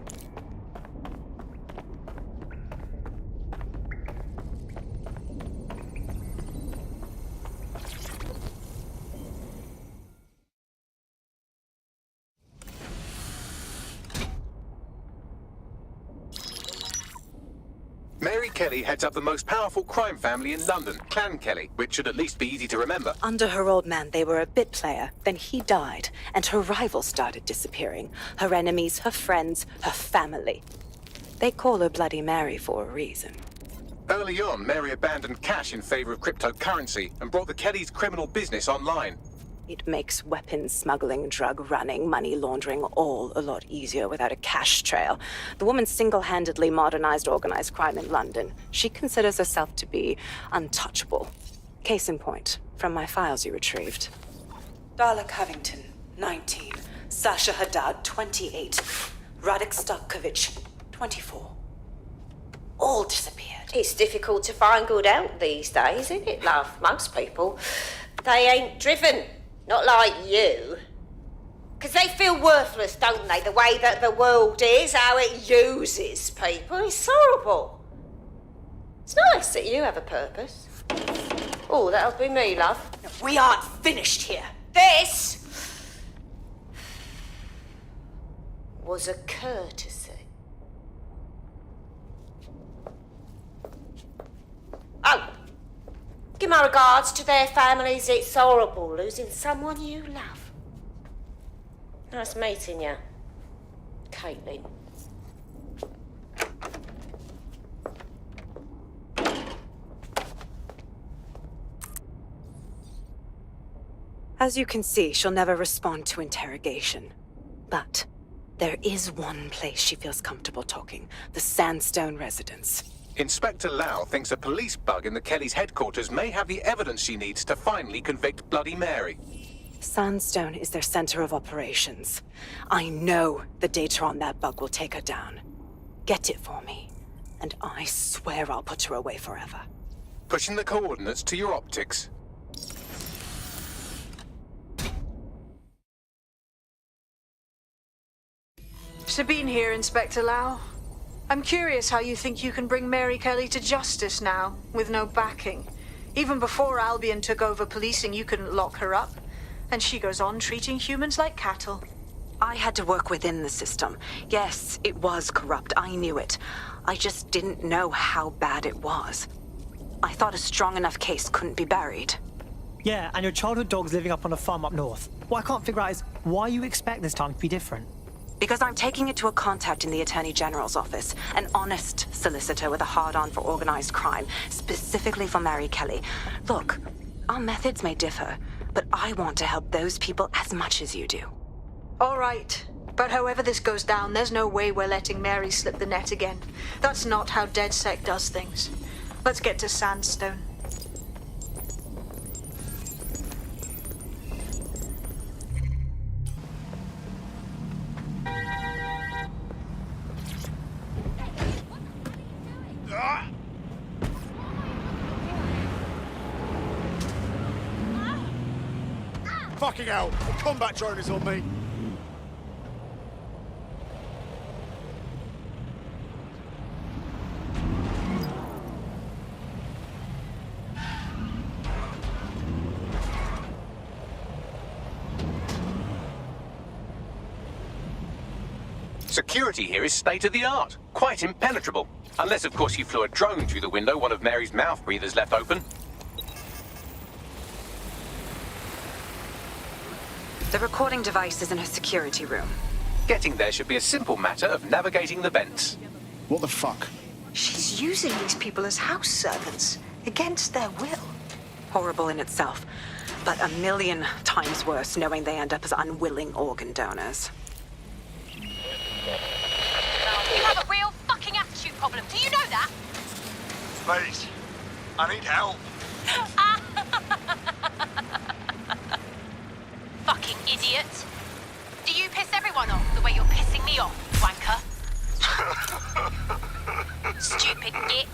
Mary Kelly heads up the most powerful crime family in London, Clan Kelly, which should at least be easy to remember. Under her old man, they were a bit player. Then he died, and her rivals started disappearing. Her enemies, her friends, her family. They call her Bloody Mary for a reason. Early on, Mary abandoned cash in favor of cryptocurrency and brought the Kellys' criminal business online. It makes weapons smuggling, drug running, money laundering all a lot easier without a cash trail. The woman single-handedly modernized organized crime in London. She considers herself to be untouchable. Case in point, from my files you retrieved. Darla Covington, 19. Sasha Haddad, 28. Radek Stokovich, 24. All disappeared. It's difficult to find good help these days, isn't it, love? Most people, they ain't driven. Not like you. Because they feel worthless, don't they? The way that the world is, how it uses people. It's horrible. It's nice that you have a purpose. Oh, that'll be me, love. We aren't finished here. This was a courtesy. Oh. Give my regards to their families. It's horrible losing someone you love. Nice meeting you, Caitlin. As you can see, she'll never respond to interrogation. But there is one place she feels comfortable talking, the Sandstone residence. Inspector Lau thinks a police bug in the Kellys' headquarters may have the evidence she needs to finally convict Bloody Mary. Sandstone is their center of operations. I know the data on that bug will take her down. Get it for me, and I swear I'll put her away forever. Pushing the coordinates to your optics. Sabine here, Inspector Lau. I'm curious how you think you can bring Mary Kelly to justice now, with no backing. Even before Albion took over policing, you couldn't lock her up. And she goes on treating humans like cattle. I had to work within the system. Yes, it was corrupt. I knew it. I just didn't know how bad it was. I thought a strong enough case couldn't be buried. Yeah, and your childhood dog's living up on a farm up north. What I can't figure out is why you expect this time to be different. Because I'm taking it to a contact in the Attorney General's office, an honest solicitor with a hard-on for organized crime, specifically for Mary Kelly. Look, our methods may differ, but I want to help those people as much as you do. All right, but however this goes down, there's no way we're letting Mary slip the net again. That's not how DedSec does things. Let's get to Sandstone. Fucking hell! The combat drone is on me! Security here is state-of-the-art, quite impenetrable. Unless, of course, you flew a drone through the window one of Mary's mouth breathers left open. The recording device is in her security room. Getting there should be a simple matter of navigating the vents. What the fuck? She's using these people as house servants, against their will. Horrible in itself, but a million times worse knowing they end up as unwilling organ donors. You have a real fucking attitude problem. Do you know that? Please, I need help. Fucking idiot. Do you piss everyone off the way you're pissing me off, wanker? Stupid git.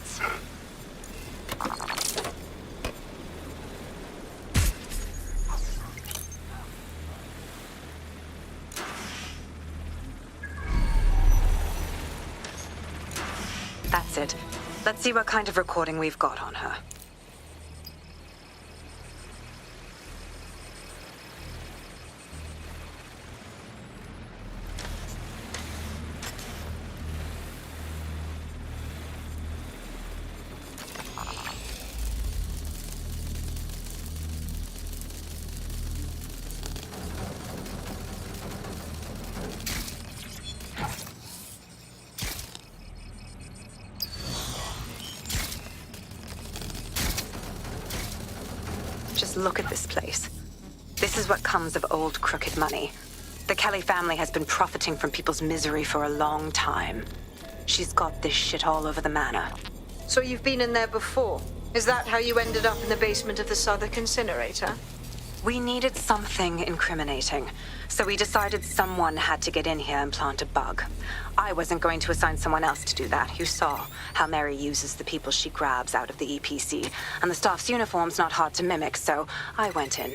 That's it. Let's see what kind of recording we've got on her. Just look at this place. This is what comes of old crooked money. The Kelly family has been profiting from people's misery for a long time. She's got this shit all over the manor. So you've been in there before? Is that how you ended up in the basement of the Southwark incinerator? We needed something incriminating, so we decided someone had to get in here and plant a bug. I wasn't going to assign someone else to do that. You saw how Mary uses the people she grabs out of the EPC, and the staff's uniform's not hard to mimic, so I went in.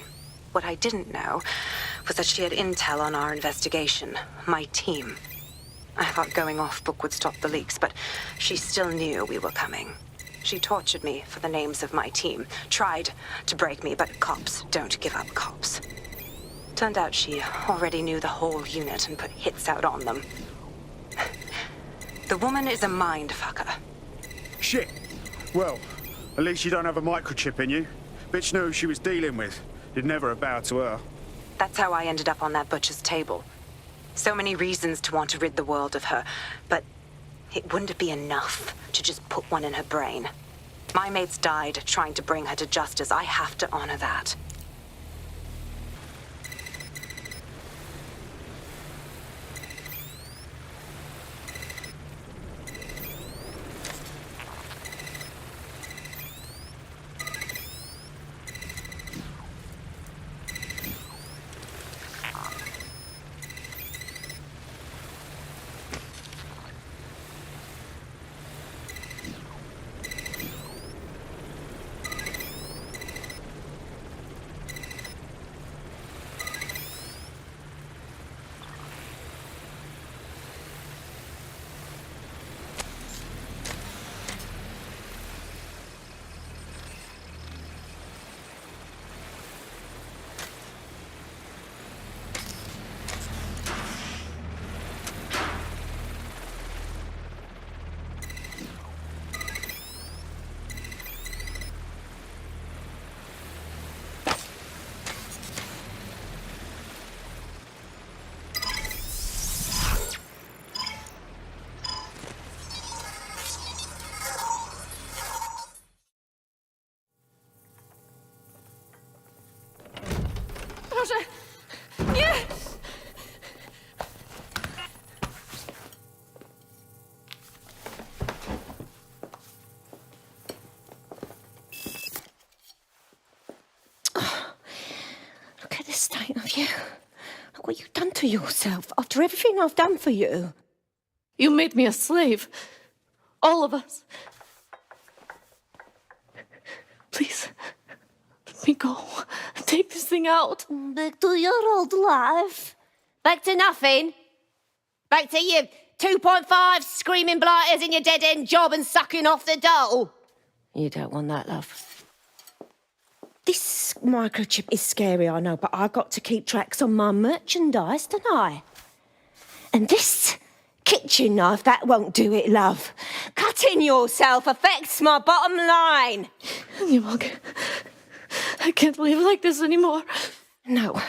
What I didn't know was that she had intel on our investigation, my team. I thought going off book would stop the leaks, but she still knew we were coming. She tortured me for the names of my team, tried to break me, but cops don't give up cops. Turned out she already knew the whole unit and put hits out on them. The woman is a mind fucker. Shit. Well, at least you don't have a microchip in you. Bitch knew who she was dealing with. You'd never have bowed to her. That's how I ended up on that butcher's table. So many reasons to want to rid the world of her, but it wouldn't be enough to just put one in her brain. My mates died trying to bring her to justice. I have to honor that. Nie! Look at the state of you. Look what you've done to yourself after everything I've done for you. You made me a slave. All of us. Please, let me go. Take this thing out. Back to your old life. Back to nothing. Back to you 2.5 screaming blighters in your dead-end job and sucking off the dole. You don't want that, love. This microchip is scary, I know, but I got to keep tracks on my merchandise, don't I? And this kitchen knife, that won't do it, love. Cutting yourself affects my bottom line. I can't live like this anymore. No.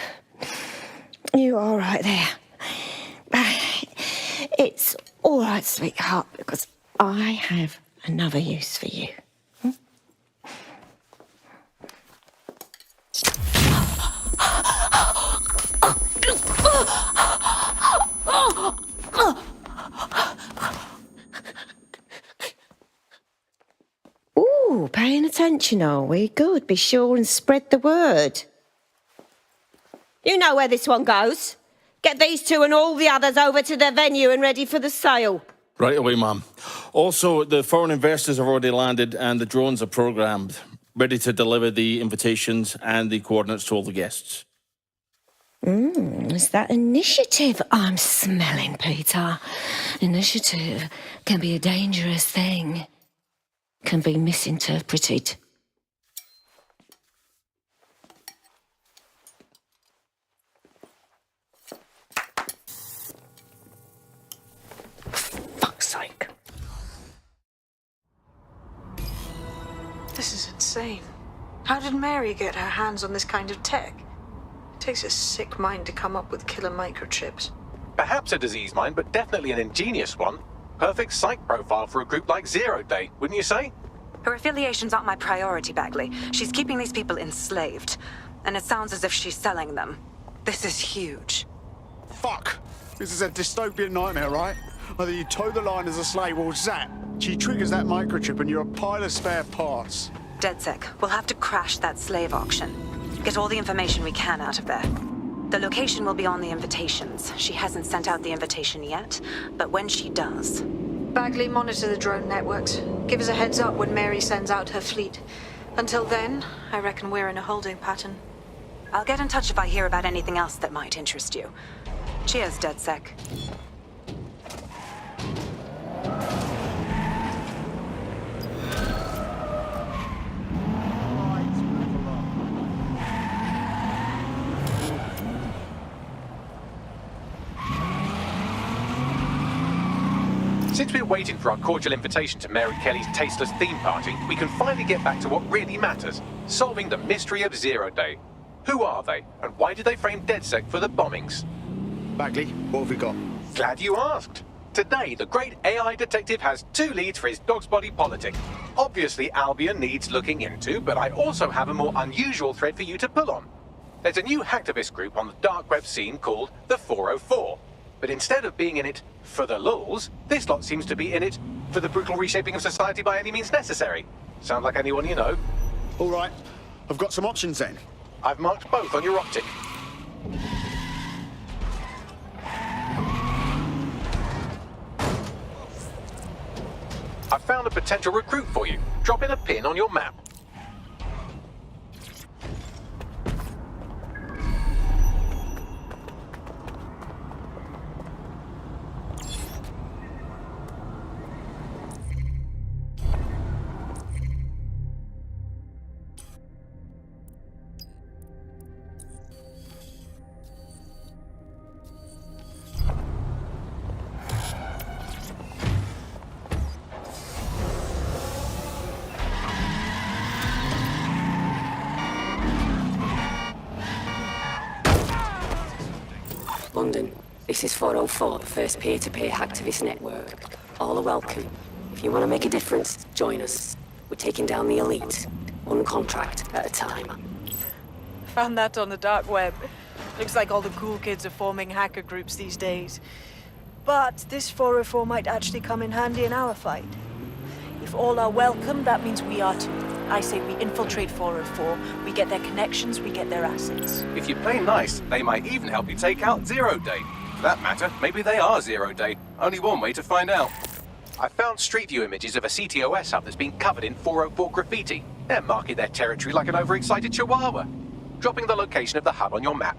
You're all right there. It's all right, sweetheart, because I have another use for you. Ooh, paying attention, are we? Good. Be sure and spread the word. You know where this one goes. Get these two and all the others over to their venue and ready for the sale. Right away, ma'am. Also, the foreign investors have already landed and the drones are programmed, ready to deliver the invitations and the coordinates to all the guests. Is that initiative I'm smelling, Peter? Initiative can be a dangerous thing. Can be misinterpreted. Fuck's sake. This is insane. How did Mary get her hands on this kind of tech? It takes a sick mind to come up with killer microchips. Perhaps a disease mind, but definitely an ingenious one. Perfect psych profile for a group like Zero Day, wouldn't you say? Her affiliations aren't my priority, Bagley. She's keeping these people enslaved. And it sounds as if she's selling them. This is huge. Fuck! This is a dystopian nightmare, right? Either you toe the line as a slave or zap. She triggers that microchip and you're a pile of spare parts. DedSec, we'll have to crash that slave auction. Get all the information we can out of there. The location will be on the invitations. She hasn't sent out the invitation yet, but when she does... Bagley, monitor the drone networks. Give us a heads up when Mary sends out her fleet. Until then, I reckon we're in a holding pattern. I'll get in touch if I hear about anything else that might interest you. Cheers, DedSec. Since we're waiting for our cordial invitation to Mary Kelly's tasteless theme party, we can finally get back to what really matters, solving the mystery of Zero Day. Who are they, and why did they frame DedSec for the bombings? Bagley, what have we got? Glad you asked. Today, the great AI detective has 2 leads for his dog's body politic. Obviously, Albion needs looking into, but I also have a more unusual thread for you to pull on. There's a new hacktivist group on the dark web scene called the 404. But instead of being in it for the lulz, this lot seems to be in it for the brutal reshaping of society by any means necessary. Sound like anyone you know? All right. I've got some options then. I've marked both on your optic. I've found a potential recruit for you. Drop in a pin on your map. London, this is 404, the first peer-to-peer hacktivist network. All are welcome. If you want to make a difference, join us. We're taking down the elite, one contract at a time. Found that on the dark web. Looks like all the cool kids are forming hacker groups these days. But this 404 might actually come in handy in our fight. If all are welcome, that means we are too. I say we infiltrate 404, we get their connections, we get their assets. If you play nice, they might even help you take out Zero Day. For that matter, maybe they are Zero Day. Only one way to find out. I found street view images of a CTOS hub that's been covered in 404 graffiti. They're marking their territory like an overexcited chihuahua. Dropping the location of the hub on your map.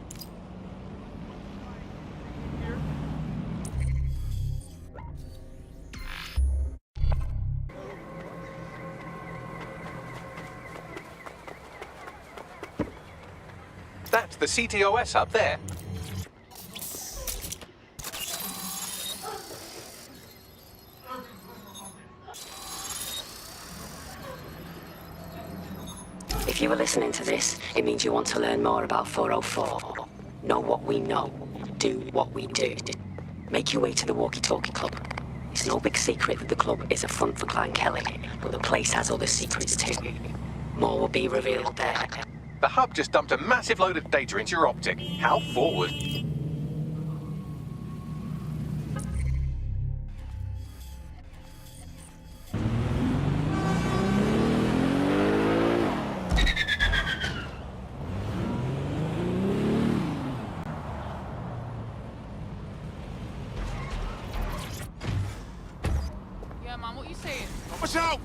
That's the CTOS hub there. If you were listening to this, it means you want to learn more about 404. Know what we know. Do what we do. Make your way to the Walkie-Talkie Club. It's no big secret that the club is a front for Clan Kelly, but the place has other secrets too. More will be revealed there. The hub just dumped a massive load of data into your optic. How forward? Yeah, man, what you saying? Watch out!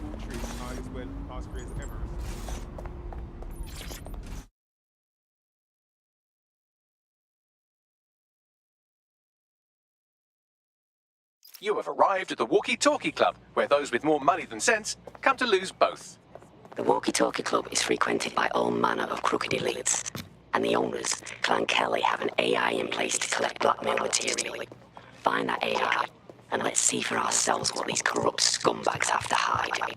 You have arrived at the Walkie Talkie Club, where those with more money than sense come to lose both. The Walkie Talkie Club is frequented by all manner of crooked elites, and the owners, Clan Kelly, have an AI in place to collect blackmail material. Find that AI, and let's see for ourselves what these corrupt scumbags have to hide.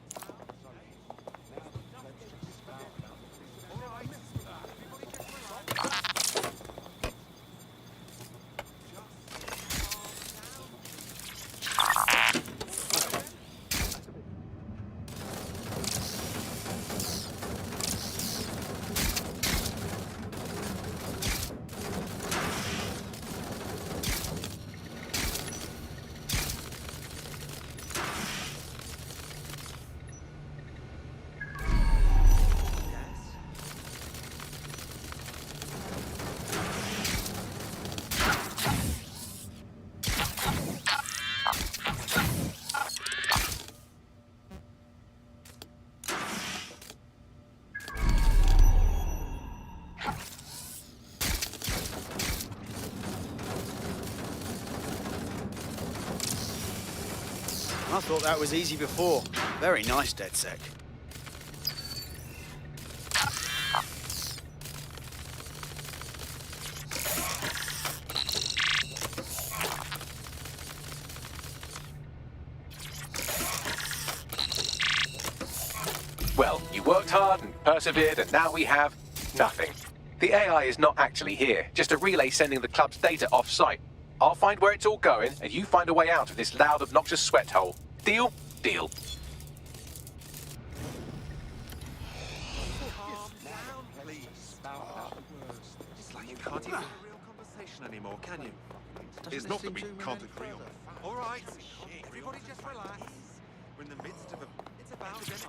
I thought that was easy before. Very nice, DedSec. Well, you worked hard and persevered, and now we have nothing. The AI is not actually here, just a relay sending the club's data off-site. I'll find where it's all going, and you find a way out of this loud, obnoxious sweat hole. Deal? Deal. It's like you can't even have a real conversation anymore, can you? It's not that we can't agree on it. All right, everybody just relax. We're in the midst of a epidemic crisis.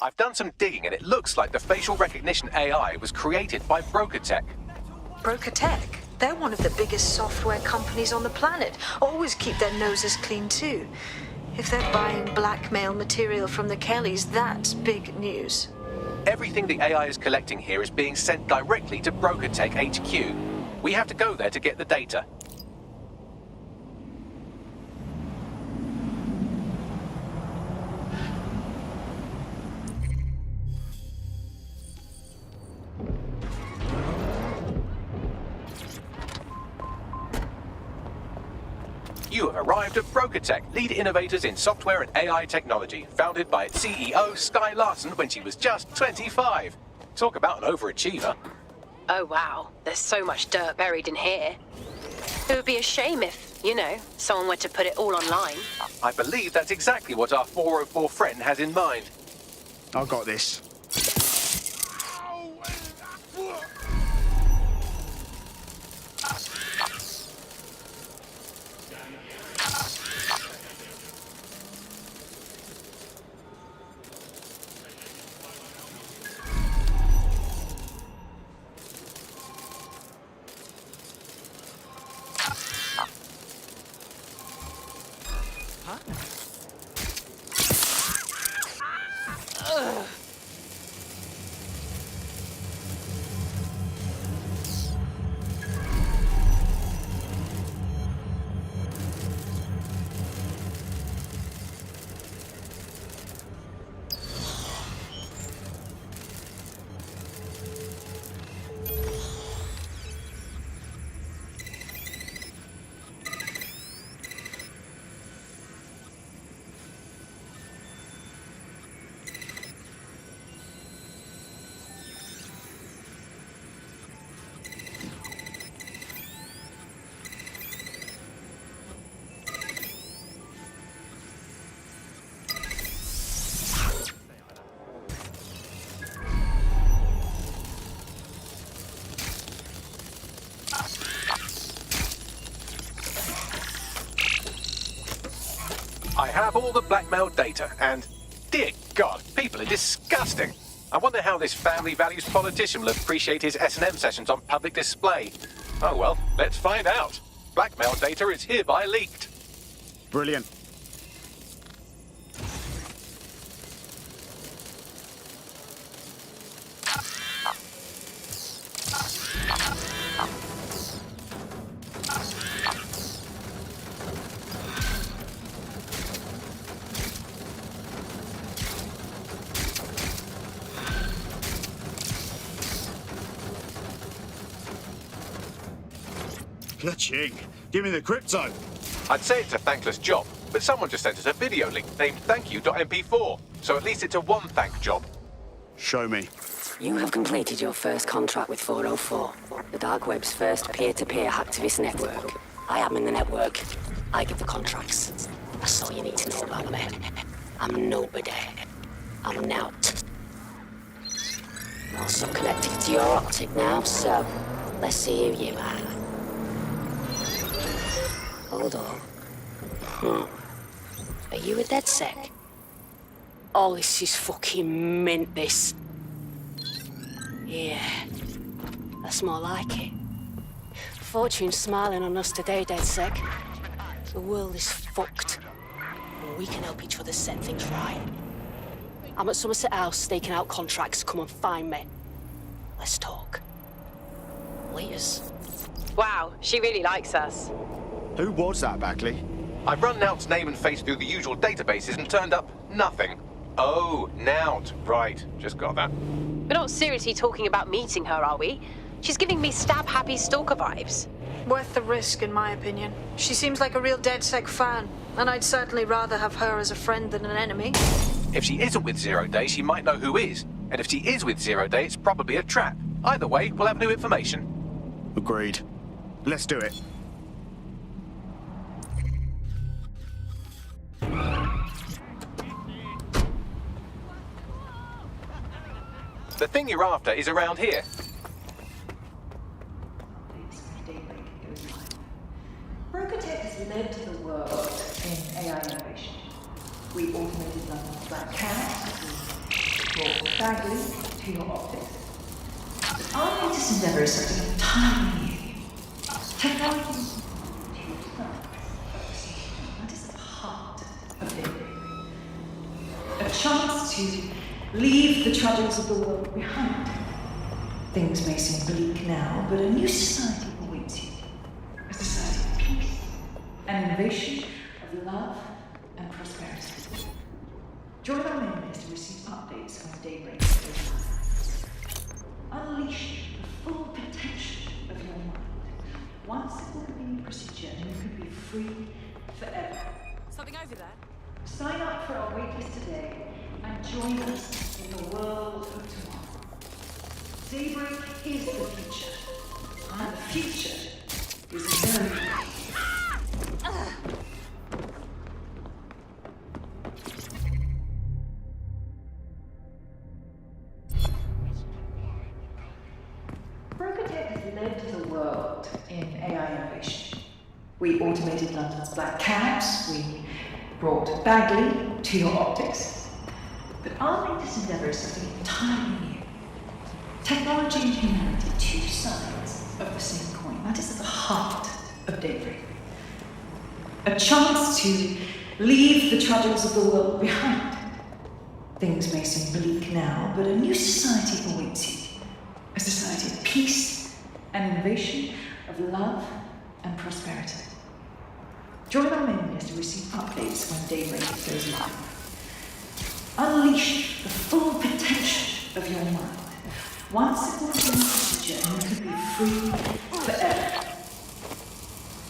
I've done some digging, and it looks like the facial recognition AI was created by Broker Tech. Broker Tech? They're one of the biggest software companies on the planet. Always keep their noses clean too. If they're buying blackmail material from the Kellys, that's big news. Everything the AI is collecting here is being sent directly to Broker Tech HQ. We have to go there to get the data. You have arrived at Broker Tech, lead innovators in software and AI technology, founded by its CEO, Sky Larson, when she was just 25. Talk about an overachiever. Oh wow, there's so much dirt buried in here. It would be a shame if, you know, someone were to put it all online. I believe that's exactly what our 404 friend has in mind. I've got this. have all the blackmail data, and dear God, people are disgusting. I wonder how this family values politician will appreciate his S&M sessions on public display. Oh well, let's find out. Blackmail data is hereby leaked. Brilliant. Ka-ching. Give me the crypto. I'd say it's a thankless job, but someone just sent us a video link named thankyou.mp4, so at least it's a one-thank job. Show me. You have completed your first contract with 404, the dark web's first peer-to-peer hacktivist network. I am in the network. I give the contracts. That's all you need to know about me. I'm nobody. I'm Nout. I'm also connected to your optic now, so let's see who you are. Hold on. Are you a DedSec? Oh, this is fucking mint, this. Yeah, that's more like it. Fortune's smiling on us today, DedSec. The world is fucked. And we can help each other set things right. I'm at Somerset House staking out contracts. Come and find me. Let's talk. Laters. Wow, she really likes us. Who was that, Bagley? I've run Nout's name and face through the usual databases and turned up nothing. Oh, Nout. Right, just got that. We're not seriously talking about meeting her, are we? She's giving me stab-happy stalker vibes. Worth the risk, in my opinion. She seems like a real DedSec fan, and I'd certainly rather have her as a friend than an enemy. If she isn't with Zero Day, she might know who is. And if she is with Zero Day, it's probably a trap. Either way, we'll have new information. Agreed. Let's do it. The thing you're after is around here. Brokotech has led to the world in AI innovation. We automated London's Black Cat, we brought Bagley to your optics. But our latest endeavor is something entirely new. Technology that is at the heart of daybreak. A chance to leave the troubles of the world behind. Things may seem bleak now, but a new society awaits you. A society of peace, an innovation of love and prosperity. Join our mailing list to receive updates when daybreak goes live. Unleash the full potential of your mind. Once it will be a procedure, you can be free forever. Something over there? Sign up for our waitlist today and join us in the world of tomorrow. Daybreak is the future, and the future is very bright. Brokotech has led to the world in AI innovation. We automated London's Black Cabs, we brought Bagley to your optics. But our latest endeavor is something entirely new. Technology and humanity, two sides of the same coin. That is at the heart of daybreak. A chance to leave the troubles of the world behind. Things may seem bleak now, but a new society awaits you. A society of peace and innovation, of love and prosperity. Join our mailing list to receive updates when daybreak goes live. Unleash the full potential of your mind. Once it will be a procedure, you can be free forever.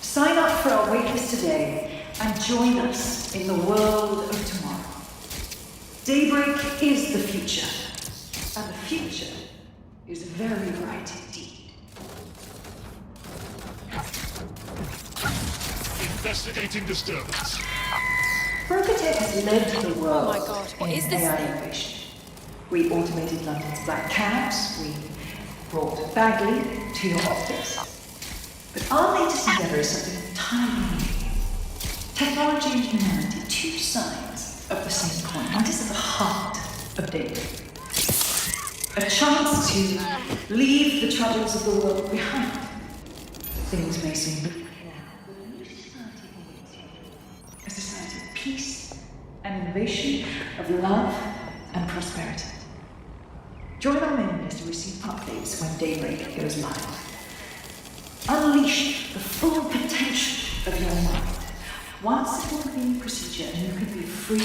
Sign up for our waitlist today and join us in the world of tomorrow. Daybreak is the future, and the future is very bright indeed. Investigating disturbance. Brokotech has led to the world Oh my God, what in is this AI thing? innovation. We automated London's Black Cabs, we brought Bagley to your optics. But our latest endeavor is something entirely new. Technology and humanity, two sides of the same coin. That is at the heart of dating. A chance to leave the troubles of the world behind. Things may seem bleak now, but a new society awaits you. A society of peace and innovation, of love and prosperity. Join our mailing list to receive updates when Daybreak goes live. Unleash the full potential of your mind. Once it will be procedure and you can be free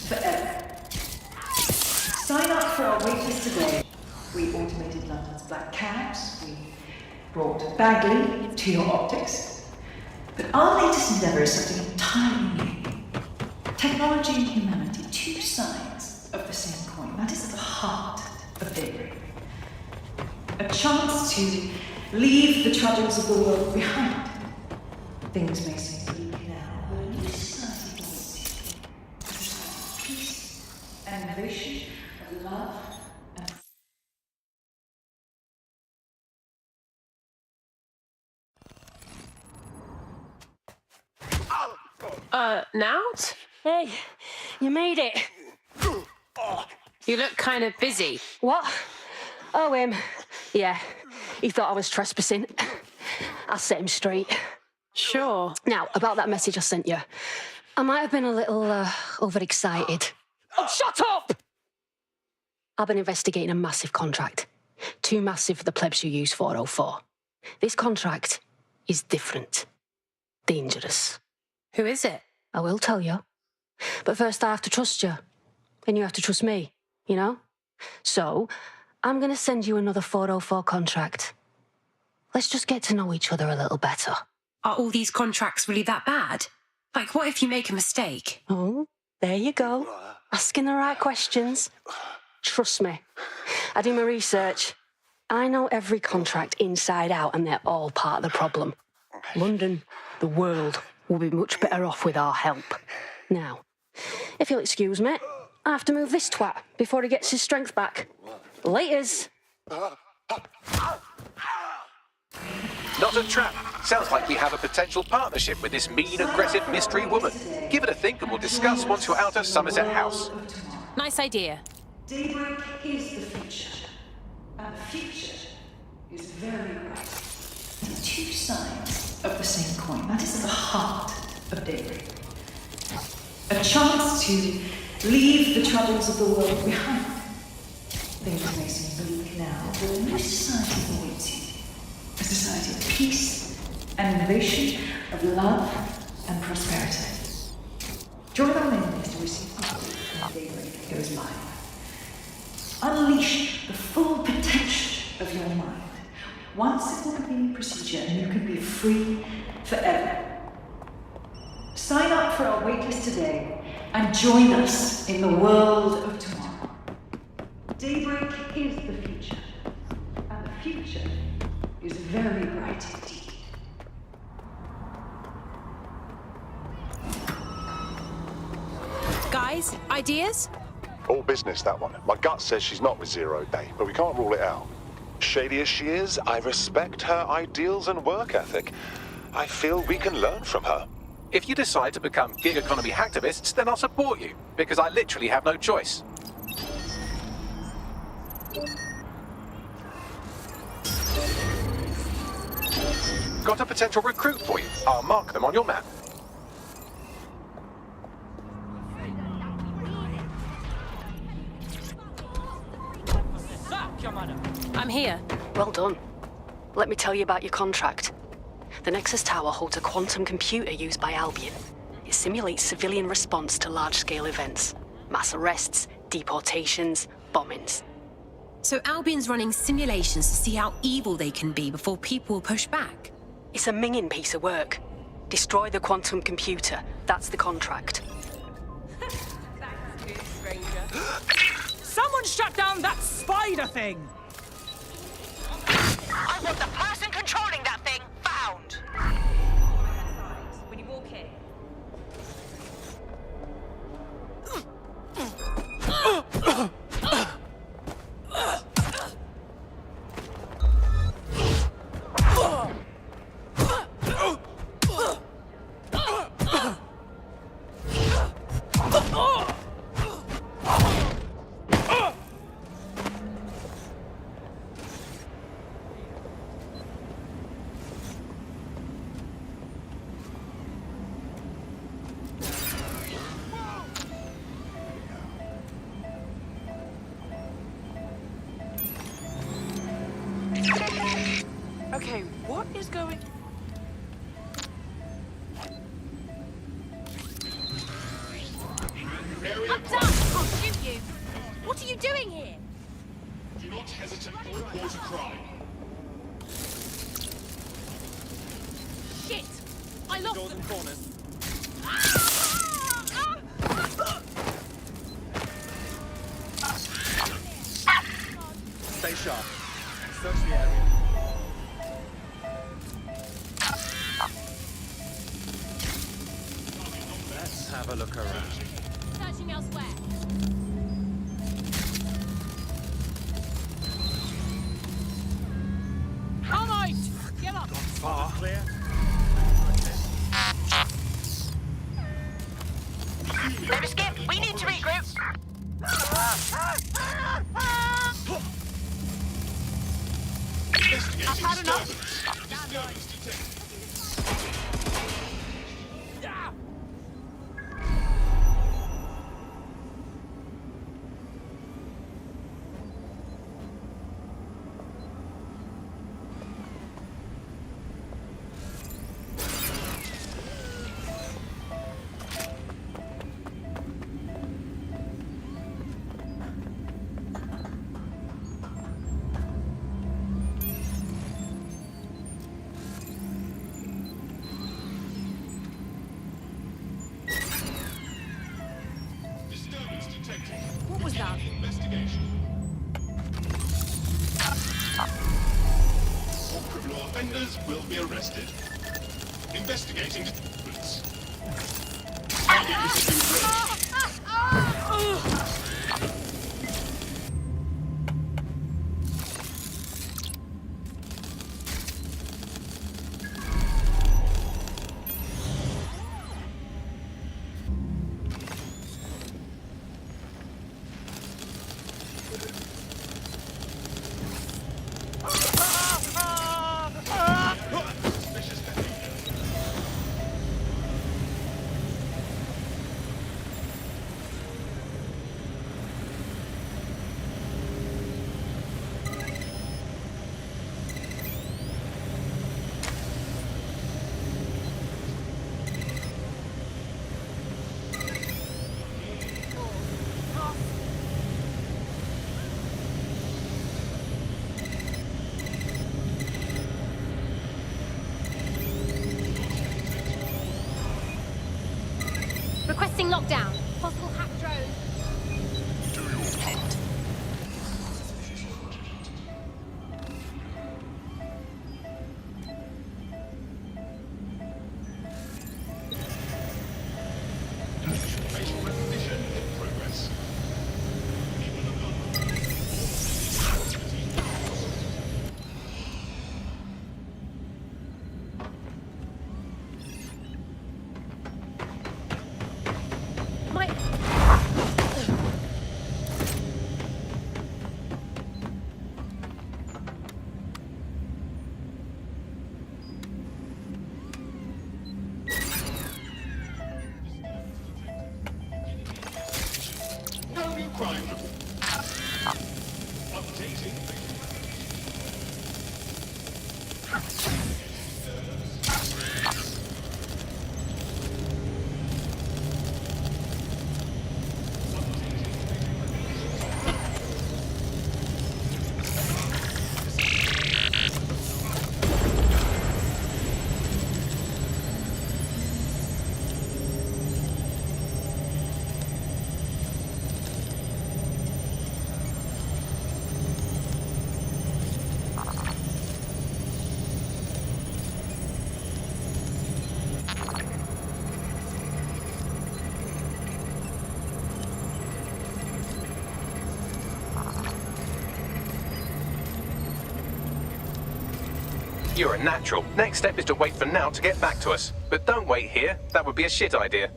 forever. Sign up for our waitlist today. We automated London's black cabs. We brought Bagley to your optics. But our latest endeavor is something entirely new. Technology and humanity, two sides of the same coin. That is at the heart of Daybreak. A chance to leave the troubles of the world behind. Things may seem bleak now, but a new society awaits you. A society of peace and innovation, of love and... Nout? Hey, you made it. You look kind of busy. What? Oh, yeah, he thought I was trespassing. I'll set him straight. Sure. Now, about that message I sent you. I might have been a little overexcited. Oh, shut up! I've been investigating a massive contract. Too massive for the plebs who use 404. This contract is different. Dangerous. Who is it? I will tell you. But first I have to trust you. And you have to trust me, you know? So, I'm going to send you another 404 contract. Let's just get to know each other a little better. Are all these contracts really that bad? Like, what if you make a mistake? Oh, there you go. Asking the right questions. Trust me. I do my research. I know every contract inside out, and they're all part of the problem. London, the world, will be much better off with our help. Now, if you'll excuse me, I have to move this twat before he gets his strength back. Laters. Not a trap. Sounds like we have a potential partnership with this mean, aggressive mystery woman. Give it a think and we'll discuss once you're out of Somerset House. Nice idea. Daybreak is the future. And the future is very bright. The two sides of the same coin. That is at the heart of Daybreak. A chance to leave the troubles of the world behind. Things may seem bleak now, but a new society awaits you. A society of peace and innovation, of love and prosperity. Join our mailing list to receive updates when Daybreak goes live. Unleash the full potential of your mind. Once it will be procedure and you can be free forever. Sign up for our waitlist today and join us in the world of tomorrow. Daybreak is the future, and the future is very bright indeed. Guys, ideas? All business, that one. My gut says she's not with Zero Day, but we can't rule it out. Shady as she is, I respect her ideals and work ethic. I feel we can learn from her. If you decide to become gig economy hacktivists, then I'll support you, because I literally have no choice. Got a potential recruit for you. I'll mark them on your map. I'm here. Well done. Let me tell you about your contract. The Nexus Tower holds a quantum computer used by Albion. It simulates civilian response to large-scale events. Mass arrests, deportations, bombings. So Albion's running simulations to see how evil they can be before people will push back. It's a minging piece of work. Destroy the quantum computer. That's the contract. Someone shut down that spider thing! I want the person controlling that thing found. When you walk in. Okay, what is going... I'm done! I'll shoot you! What are you doing here? Do not hesitate or report a crime. Shit! I lost Doors them. and corners. Stay sharp. Search the area. Let's have a look around. Searching elsewhere. Come on! Get up! Far. Clear. Never skip. We need to regroup. Investigating I've had enough. Disturbance detected. Disturbance detected. What was that? Investigation. All criminal offenders will be arrested. Investigating disturbance. Target receiving suspicious behavior. Requesting lockdown. Possible hack drone. Do your part. Facial recognition in progress. My... No new crime report. Updating. You're a natural. Next step is to wait for Now to get back to us. But don't wait here. That would be a shit idea.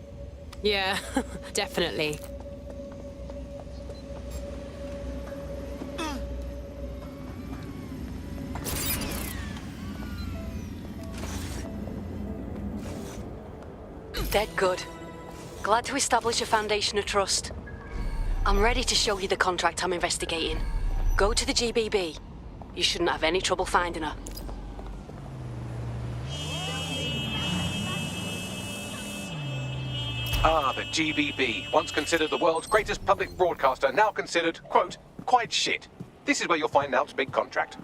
Yeah, definitely. Dead good. Glad to establish a foundation of trust. I'm ready to show you the contract I'm investigating. Go to the GBB. You shouldn't have any trouble finding her. Ah, the GBB, once considered the world's greatest public broadcaster, now considered, quote, quite shit. This is where you'll find Nalp's big contract.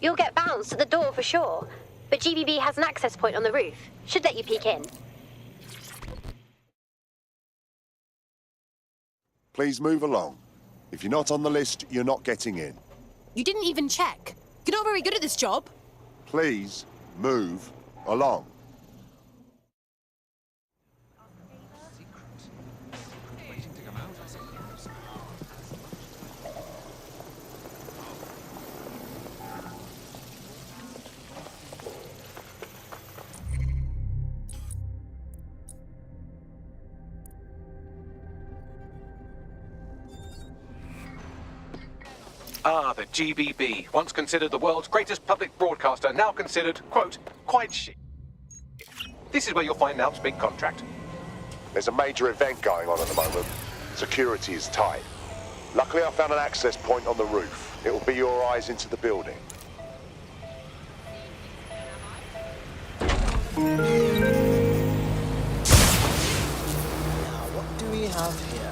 You'll get bounced at the door for sure, but GBB has an access point on the roof. Should let you peek in. Please move along. If you're not on the list, you're not getting in. You didn't even check. You're not very good at this job. Please move along. Ah, the GBB, once considered the world's greatest public broadcaster, now considered, quote, quite shit. This is where you'll find Nalp's big contract. There's a major event going on at the moment. Security is tight. Luckily, I found an access point on the roof. It will be your eyes into the building. Now, what do we have here?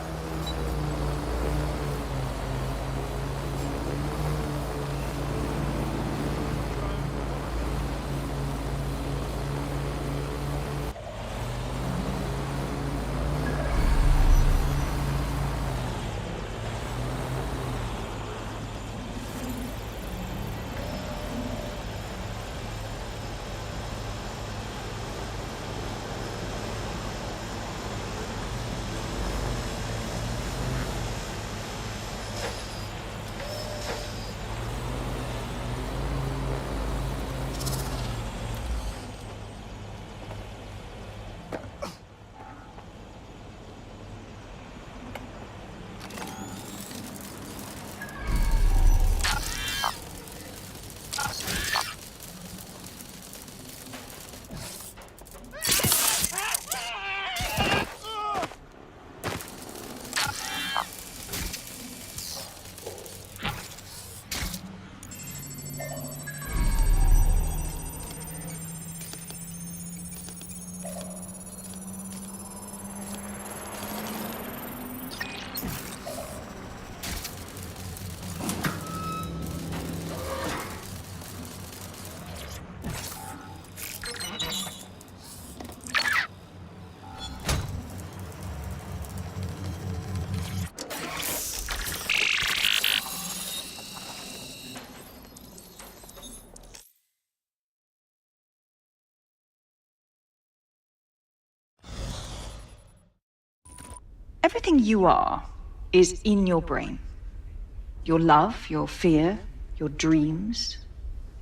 Everything you are is in your brain. Your love, your fear, your dreams,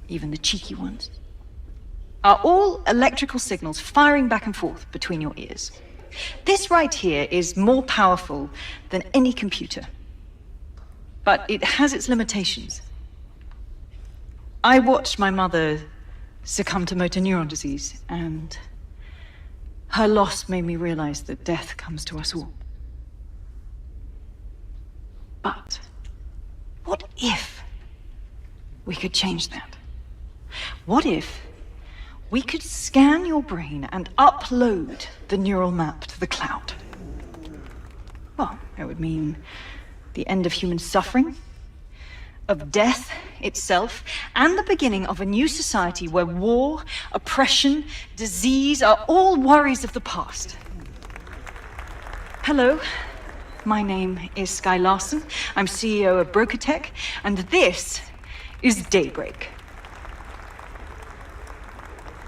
even the cheeky ones, are all electrical signals firing back and forth between your ears. This right here is more powerful than any computer, but it has its limitations. I watched my mother succumb to motor neuron disease, and her loss made me realize that death comes to us all. But what if we could change that? What if we could scan your brain and upload the neural map to the cloud? Well, it would mean the end of human suffering, of death itself, and the beginning of a new society where war, oppression, disease are all worries of the past. Hello. My name is Sky Larson. I'm CEO of BrokerTech, and this is Daybreak.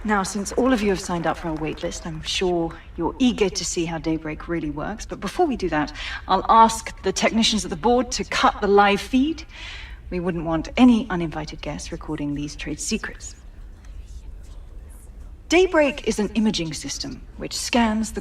Now, since all of you have signed up for our waitlist, I'm sure you're eager to see how Daybreak really works. But before we do that, I'll ask the technicians at the board to cut the live feed. We wouldn't want any uninvited guests recording these trade secrets. Daybreak is an imaging system which scans the...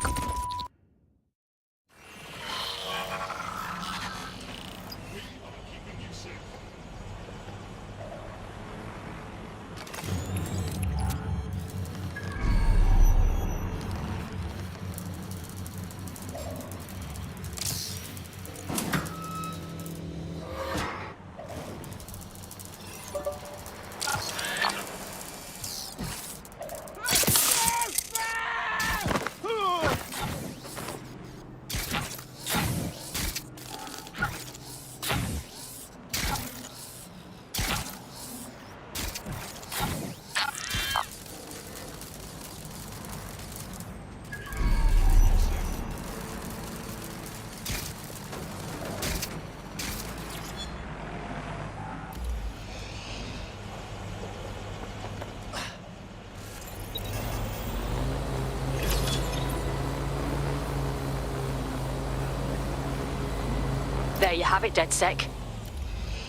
There you have it, DedSec.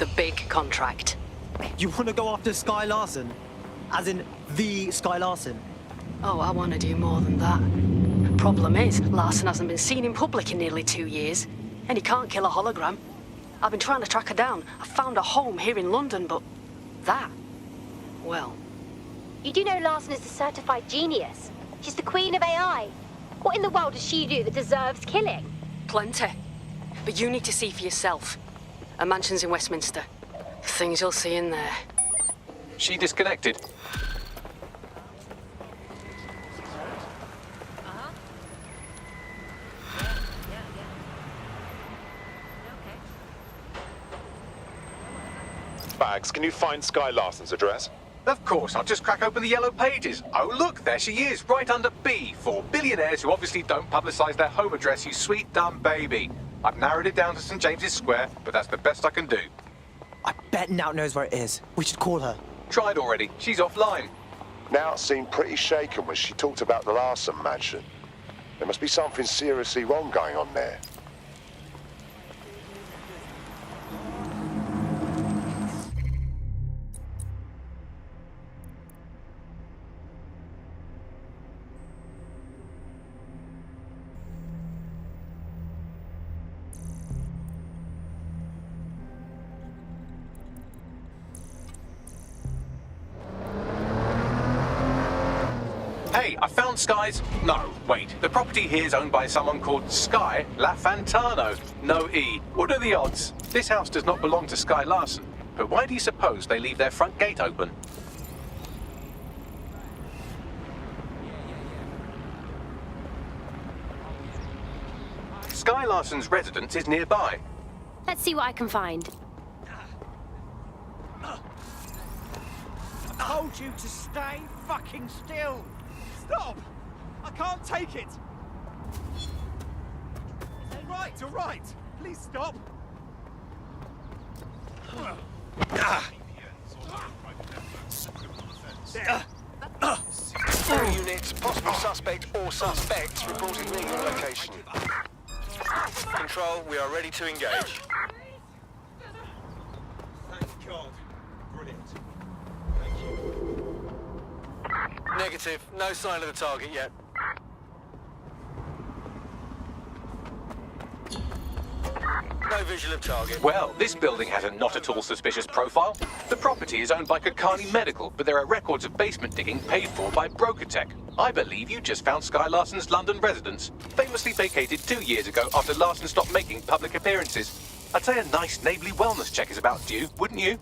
The big contract. You want to go after Sky Larson? As in, the Sky Larson? Oh, I want to do more than that. Problem is, Larson hasn't been seen in public in nearly 2 years, and he can't kill a hologram. I've been trying to track her down. I found a home here in London, but that, well... You do know Larson is a certified genius. She's the queen of AI. What in the world does she do that deserves killing? Plenty. But you need to see for yourself. Her mansion's in Westminster. Things you'll see in there. She disconnected. Bags, can you find Sky Larson's address? Of course, I'll just crack open the yellow pages. Oh, look, there she is, right under B, for billionaires who obviously don't publicise their home address, you sweet, dumb baby. I've narrowed it down to St. James's Square, but that's the best I can do. I bet Nout knows where it is. We should call her. Tried already. She's offline. Now seemed pretty shaken when she talked about the Larson mansion. There must be something seriously wrong going on there. Hey, I found Sky's... No, wait. The property here is owned by someone called Sky LaFantano. No E. What are the odds? This house does not belong to Sky Larson. But why do you suppose they leave their front gate open? Sky Larson's residence is nearby. Let's see what I can find. I told you to stay fucking still. Stop! I can't take it. All right. Please stop. All units, possible suspect or suspects reported near your location. Control, we are ready to engage. Thank God. Brilliant. Negative, no sign of the target yet. No visual of target. Well, this building has a not at all suspicious profile. The property is owned by Kakani Medical, but there are records of basement digging paid for by Brokertech. I believe you just found Sky Larson's London residence, famously vacated 2 years ago after Larson stopped making public appearances. I'd say a nice neighbourly wellness check is about due, wouldn't you?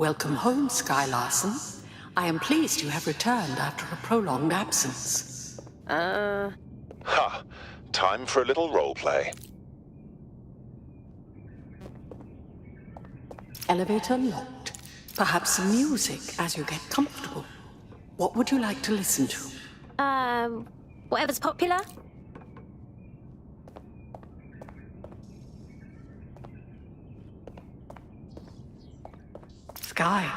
Welcome home, Sky Larson. I am pleased you have returned after a prolonged absence. Ha! Time for a little roleplay. Elevator locked. Perhaps some music as you get comfortable. What would you like to listen to? Whatever's popular. Sky,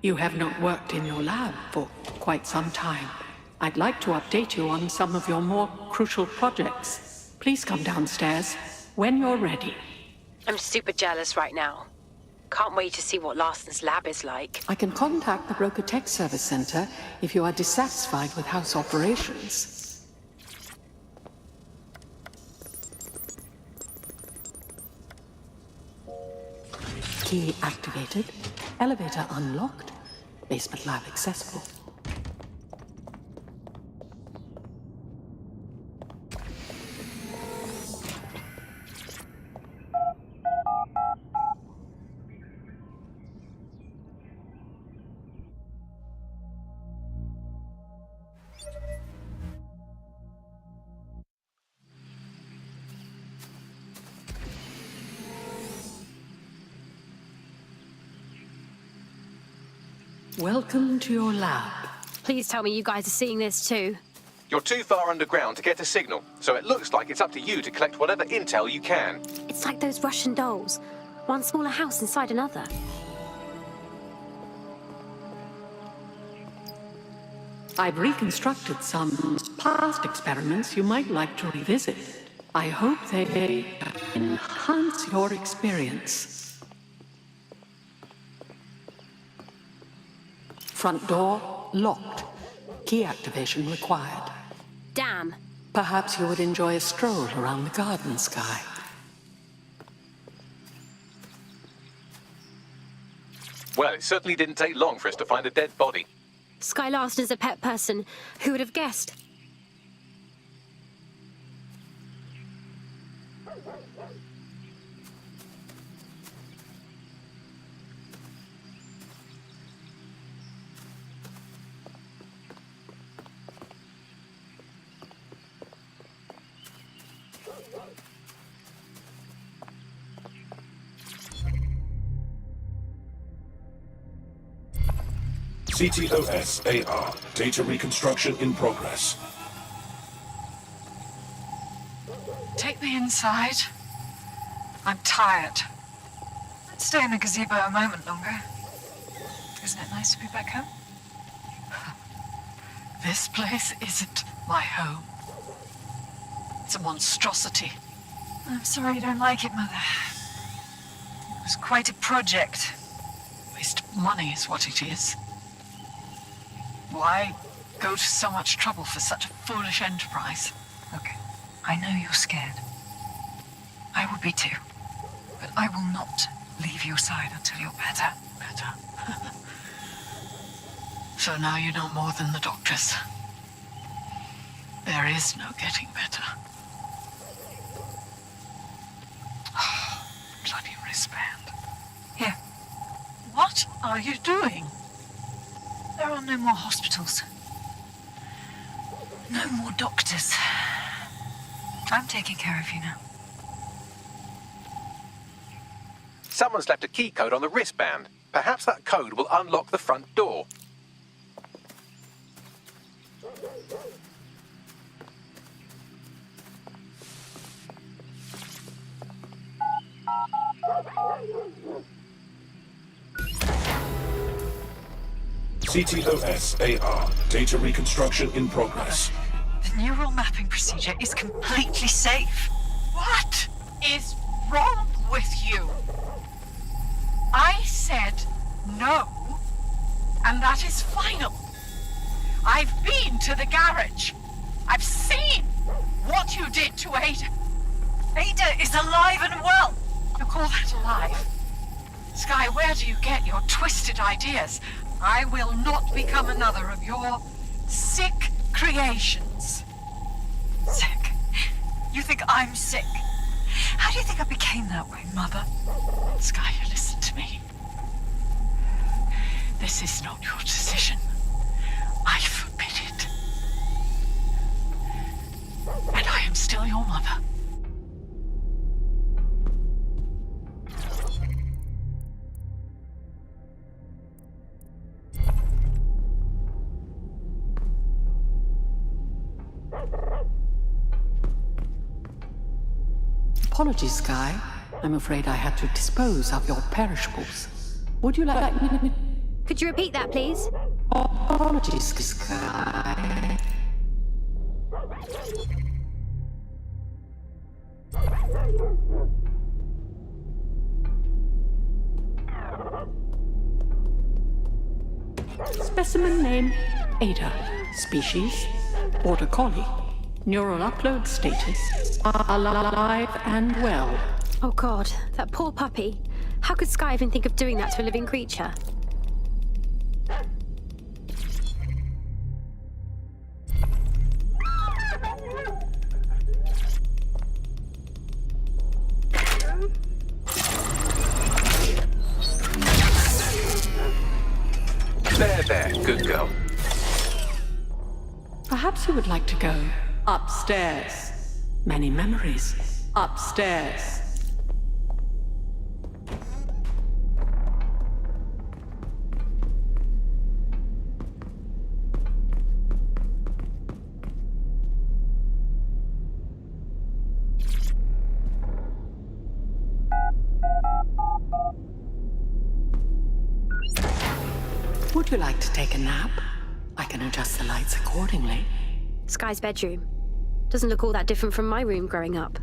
you have not worked in your lab for quite some time. I'd like to update you on some of your more crucial projects. Please come downstairs when you're ready. I'm super jealous right now. Can't wait to see what Larson's lab is like. I can contact the Broker Tech Service Center if you are dissatisfied with house operations. Key activated. Elevator unlocked. Basement lab accessible. Welcome to your lab. Please tell me you guys are seeing this too. You're too far underground to get a signal, so it looks like it's up to you to collect whatever intel you can. It's like those Russian dolls. One smaller house inside another. I've reconstructed some past experiments you might like to revisit. I hope they enhance your experience. Front door locked. Key activation required. Damn. Perhaps you would enjoy a stroll around the garden, Sky. Well, it certainly didn't take long for us to find a dead body. Sky Larson is a pet person. Who would have guessed? CTOS-AR. Data reconstruction in progress. Take me inside. I'm tired. Let's stay in the gazebo a moment longer. Isn't it nice to be back home? This place isn't my home. It's a monstrosity. I'm sorry you don't like it, Mother. It was quite a project. Waste of money is what it is. Why go to so much trouble for such a foolish enterprise? Okay, I know you're scared. I would be too. But I will not leave your side until you're better. Better. So now you know more than the doctors. There is no getting better. Oh, bloody wristband. Here. What are you doing? There are no more hospitals. No more doctors. I'm taking care of you now. Someone's left a key code on the wristband. Perhaps that code will unlock the front door. CTOS-AR. Data reconstruction in progress. The neural mapping procedure is completely safe. What is wrong with you? I said no, and that is final. I've been to the garage. I've seen what you did to Ada. Ada is alive and well. You call that alive? Sky, where do you get your twisted ideas? I will not become another of your sick creations. Sick? You think I'm sick? How do you think I became that way, Mother? Sky, you listen to me. This is not your decision. I forbid it. And I am still your mother. Apologies, Sky. I'm afraid I had to dispose of your perishables. Would you like me? Could you repeat that, please? Apologies, Sky. Specimen name, Ada. Species, Border Collie. Neural upload status, alive and well. Oh God, that poor puppy. How could Sky even think of doing that to a living creature? There, good girl. Perhaps you would like to go upstairs. Many memories. Upstairs. Would you like to take a nap? I can adjust the lights accordingly. Sky's bedroom. Doesn't look all that different from my room growing up.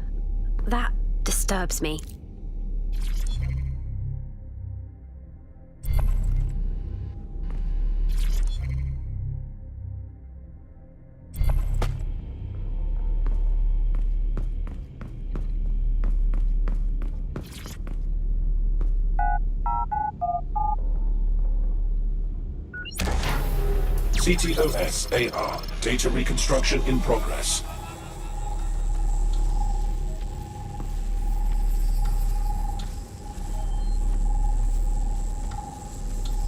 That disturbs me. CTOS-AR. Data reconstruction in progress.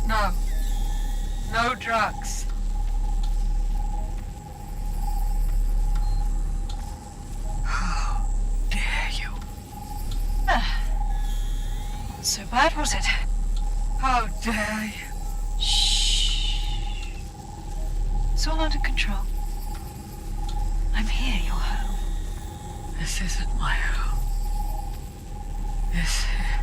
No. No drugs. How dare you? So bad, was it? How dare you? It's all under control. I'm here, you're home. This isn't my home. This here.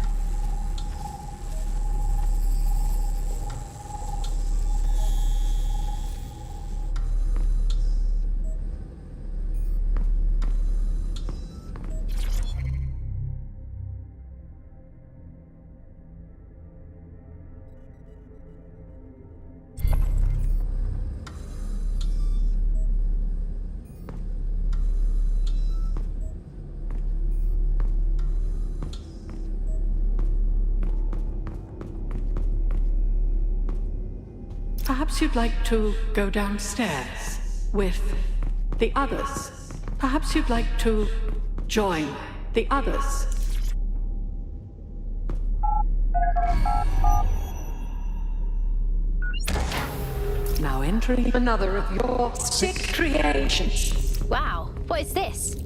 Perhaps you'd like to go downstairs with the others. Perhaps you'd like to join the others. Now entering another of your sick creations. Wow, what is this?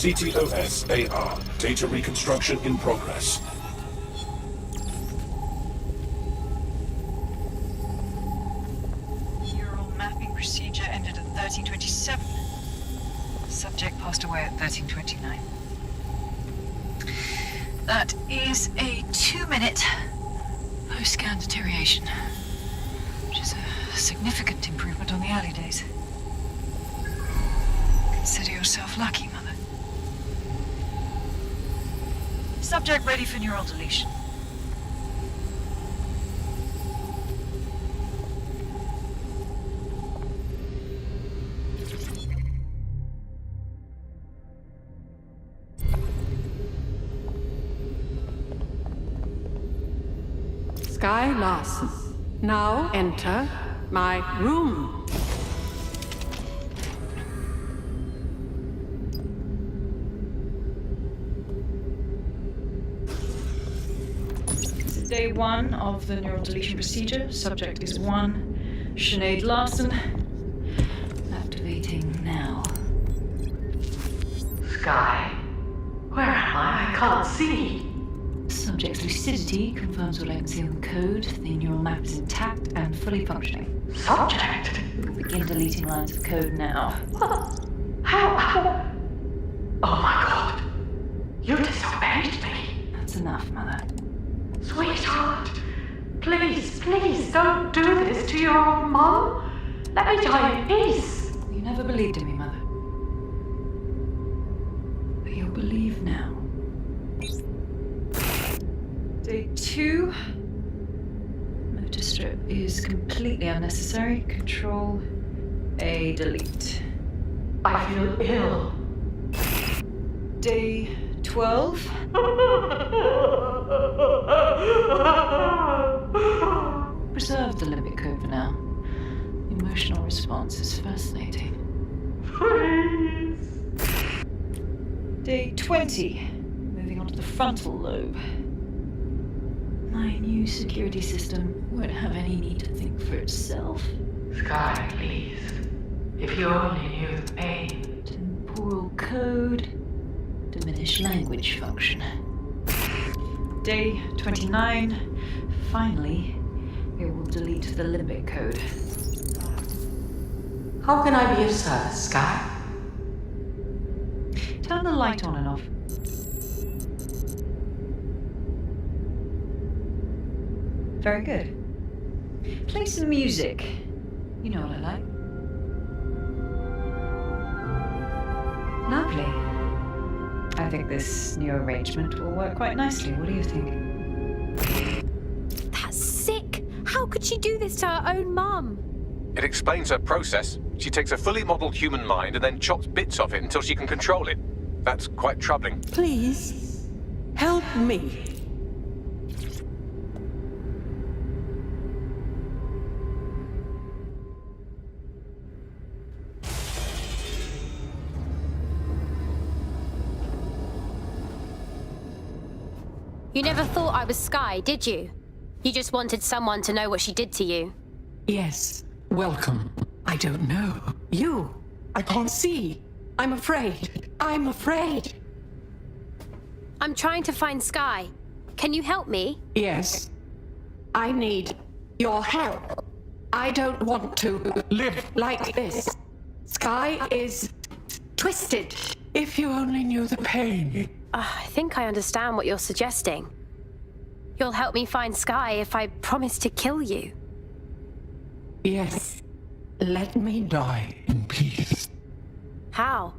CTOS-AR. Data reconstruction in progress. Neural mapping procedure ended at 1327. Subject passed away at 1329. That is a 2-minute post-scan deterioration, which is a significant improvement on the early days. Consider yourself lucky, Mother. Subject ready for neural deletion. Larson. Now enter my room. This is day 1 of the neural deletion procedure. Subject is 1, Sinead Larson. Activating now. Sky, where am I? I can't see. Subject's lucidity confirms what I can see on the code. The neural map is intact and fully functioning. Subject? Begin deleting lines of code now. How? Oh my God. You disobeyed me. That's enough, Mother. Sweetheart, please, please don't do this to your own mom. Let me die in peace. You never believed in me, Mother. But you'll believe now. Day 2. Motor strip is completely unnecessary. Control A, delete. I feel ill. Day 12. Preserve the limbic code for now. The emotional response is fascinating. Please. Day 20. Moving on to the frontal lobe. My new security system won't have any need to think for itself. Sky, please. If you only knew the pain. Temporal code. Diminish language function. Day 29. Finally, it will delete the limbic code. How can I be of service, Sky? Turn the light on and off. Very good. Play some music. You know what I like. Lovely. I think this new arrangement will work quite nicely. What do you think? That's sick! How could she do this to her own mum? It explains her process. She takes a fully modeled human mind and then chops bits of it until she can control it. That's quite troubling. Please, help me. You never thought I was Sky, did you? You just wanted someone to know what she did to you. Yes, welcome. I don't know. You. I can't see. I'm afraid. I'm afraid. I'm trying to find Sky. Can you help me? Yes. I need your help. I don't want to live like this. Sky is twisted. If you only knew the pain. I think I understand what you're suggesting. You'll help me find Sky if I promise to kill you. Yes. Let me die in peace. How?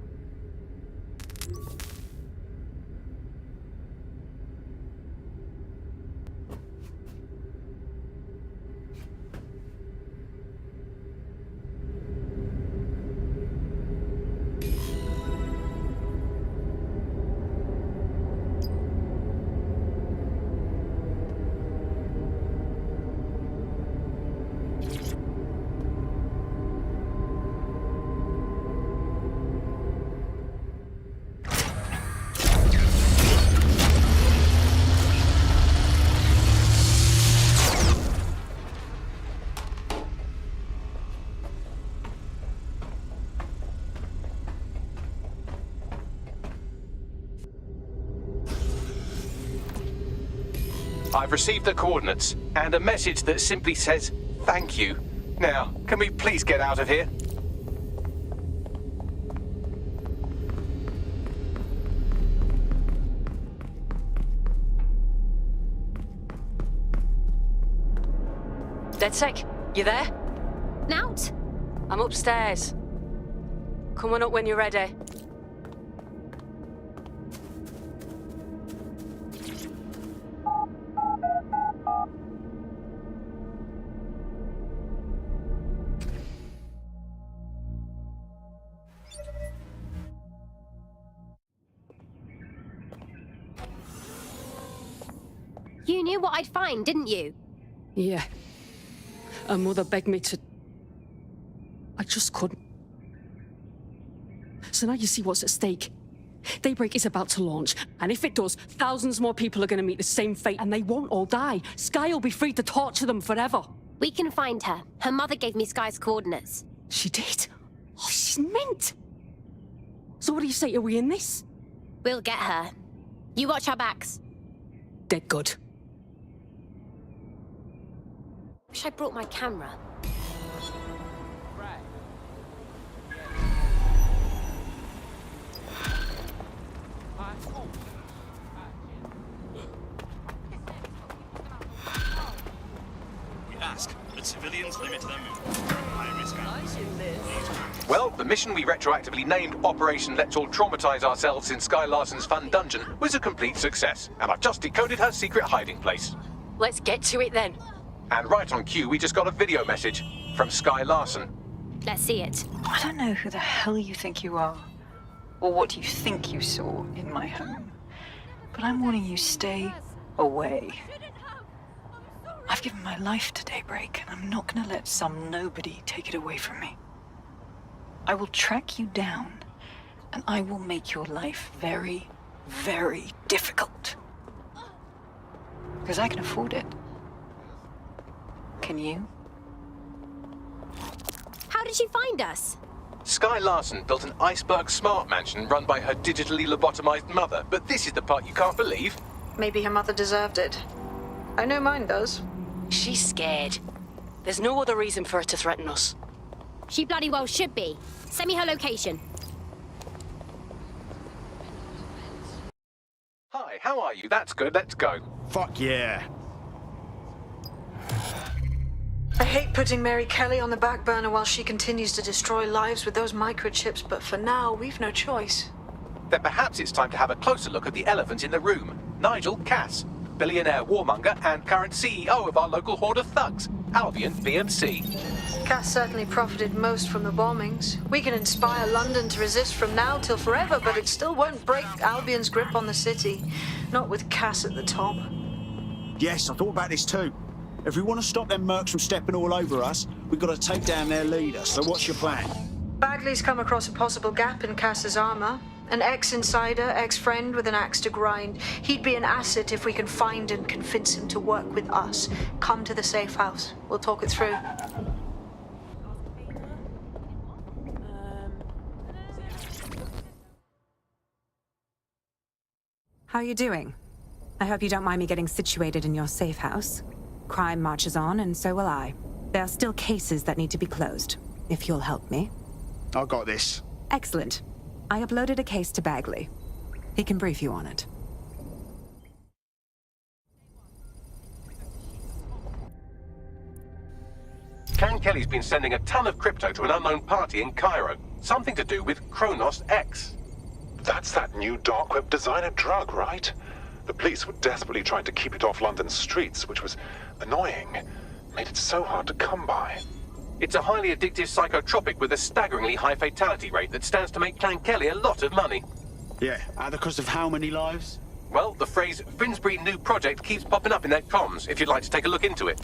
I've received the coordinates and a message that simply says, thank you. Now, can we please get out of here? DedSec, you there? Nout? I'm upstairs. Come on up when you're ready. You knew what I'd find, didn't you? Yeah. Her mother begged me to... I just couldn't. So now you see what's at stake. Daybreak is about to launch, and if it does, thousands more people are going to meet the same fate, and they won't all die. Sky will be free to torture them forever. We can find her. Her mother gave me Sky's coordinates. She did? Oh, she's mint! So what do you say, are we in this? We'll get her. You watch our backs. Dead good. Wish I brought my camera. We ask that civilians limit their movement. High-risk animals. Well, the mission we retroactively named Operation Let's All Traumatize Ourselves in Sky Larson's fun dungeon was a complete success, and I've just decoded her secret hiding place. Let's get to it then. And right on cue, we just got a video message from Sky Larson. Let's see it. I don't know who the hell you think you are, or what you think you saw in my home, but I'm warning you, stay away. I've given my life to Daybreak, and I'm not gonna let some nobody take it away from me. I will track you down, and I will make your life very, very difficult. Because I can afford it. Can you? How did she find us? Sky Larson built an iceberg smart mansion run by her digitally lobotomized mother, but this is the part you can't believe. Maybe her mother deserved it. I know mine does. She's scared. There's no other reason for her to threaten us. She bloody well should be. Send me her location. Hi, how are you? That's good, let's go. Fuck yeah. I hate putting Mary Kelly on the back burner while she continues to destroy lives with those microchips, but for now, we've no choice. Then perhaps it's time to have a closer look at the elephant in the room. Nigel Cass, billionaire warmonger and current CEO of our local horde of thugs, Albion PMC. Cass certainly profited most from the bombings. We can inspire London to resist from now till forever, but it still won't break Albion's grip on the city. Not with Cass at the top. Yes, I thought about this too. If we want to stop them mercs from stepping all over us, we've got to take down their leader. So what's your plan? Bagley's come across a possible gap in Cass's armor. An ex-insider, ex-friend with an axe to grind. He'd be an asset if we can find and convince him to work with us. Come to the safe house. We'll talk it through. How are you doing? I hope you don't mind me getting situated in your safe house. Crime marches on, and so will I. There are still cases that need to be closed, if you'll help me. I got this. Excellent. I uploaded a case to Bagley. He can brief you on it. Karen Kelly's been sending a ton of crypto to an unknown party in Cairo. Something to do with Kronos X. That's that new dark web designer drug, right? The police were desperately trying to keep it off London's streets, which was annoying. Made it so hard to come by. It's a highly addictive psychotropic with a staggeringly high fatality rate that stands to make Clan Kelly a lot of money. Yeah, at the cost of how many lives? Well, the phrase Finsbury New Project keeps popping up in their comms, if you'd like to take a look into it.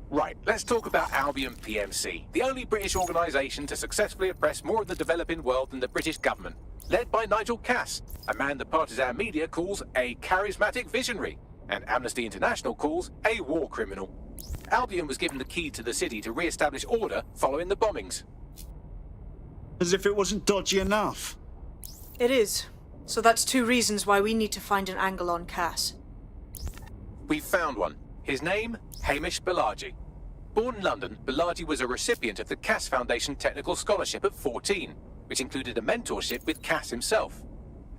Right, let's talk about Albion PMC, the only British organisation to successfully oppress more of the developing world than the British government. Led by Nigel Cass, a man the partisan media calls a charismatic visionary, and Amnesty International calls a war criminal. Albion was given the key to the city to re-establish order following the bombings. As if it wasn't dodgy enough. It is. So that's two reasons why we need to find an angle on Cass. We've found one. His name, Hamish Balaji. Born in London, Balaji was a recipient of the Cass Foundation Technical Scholarship at 14, which included a mentorship with Cass himself.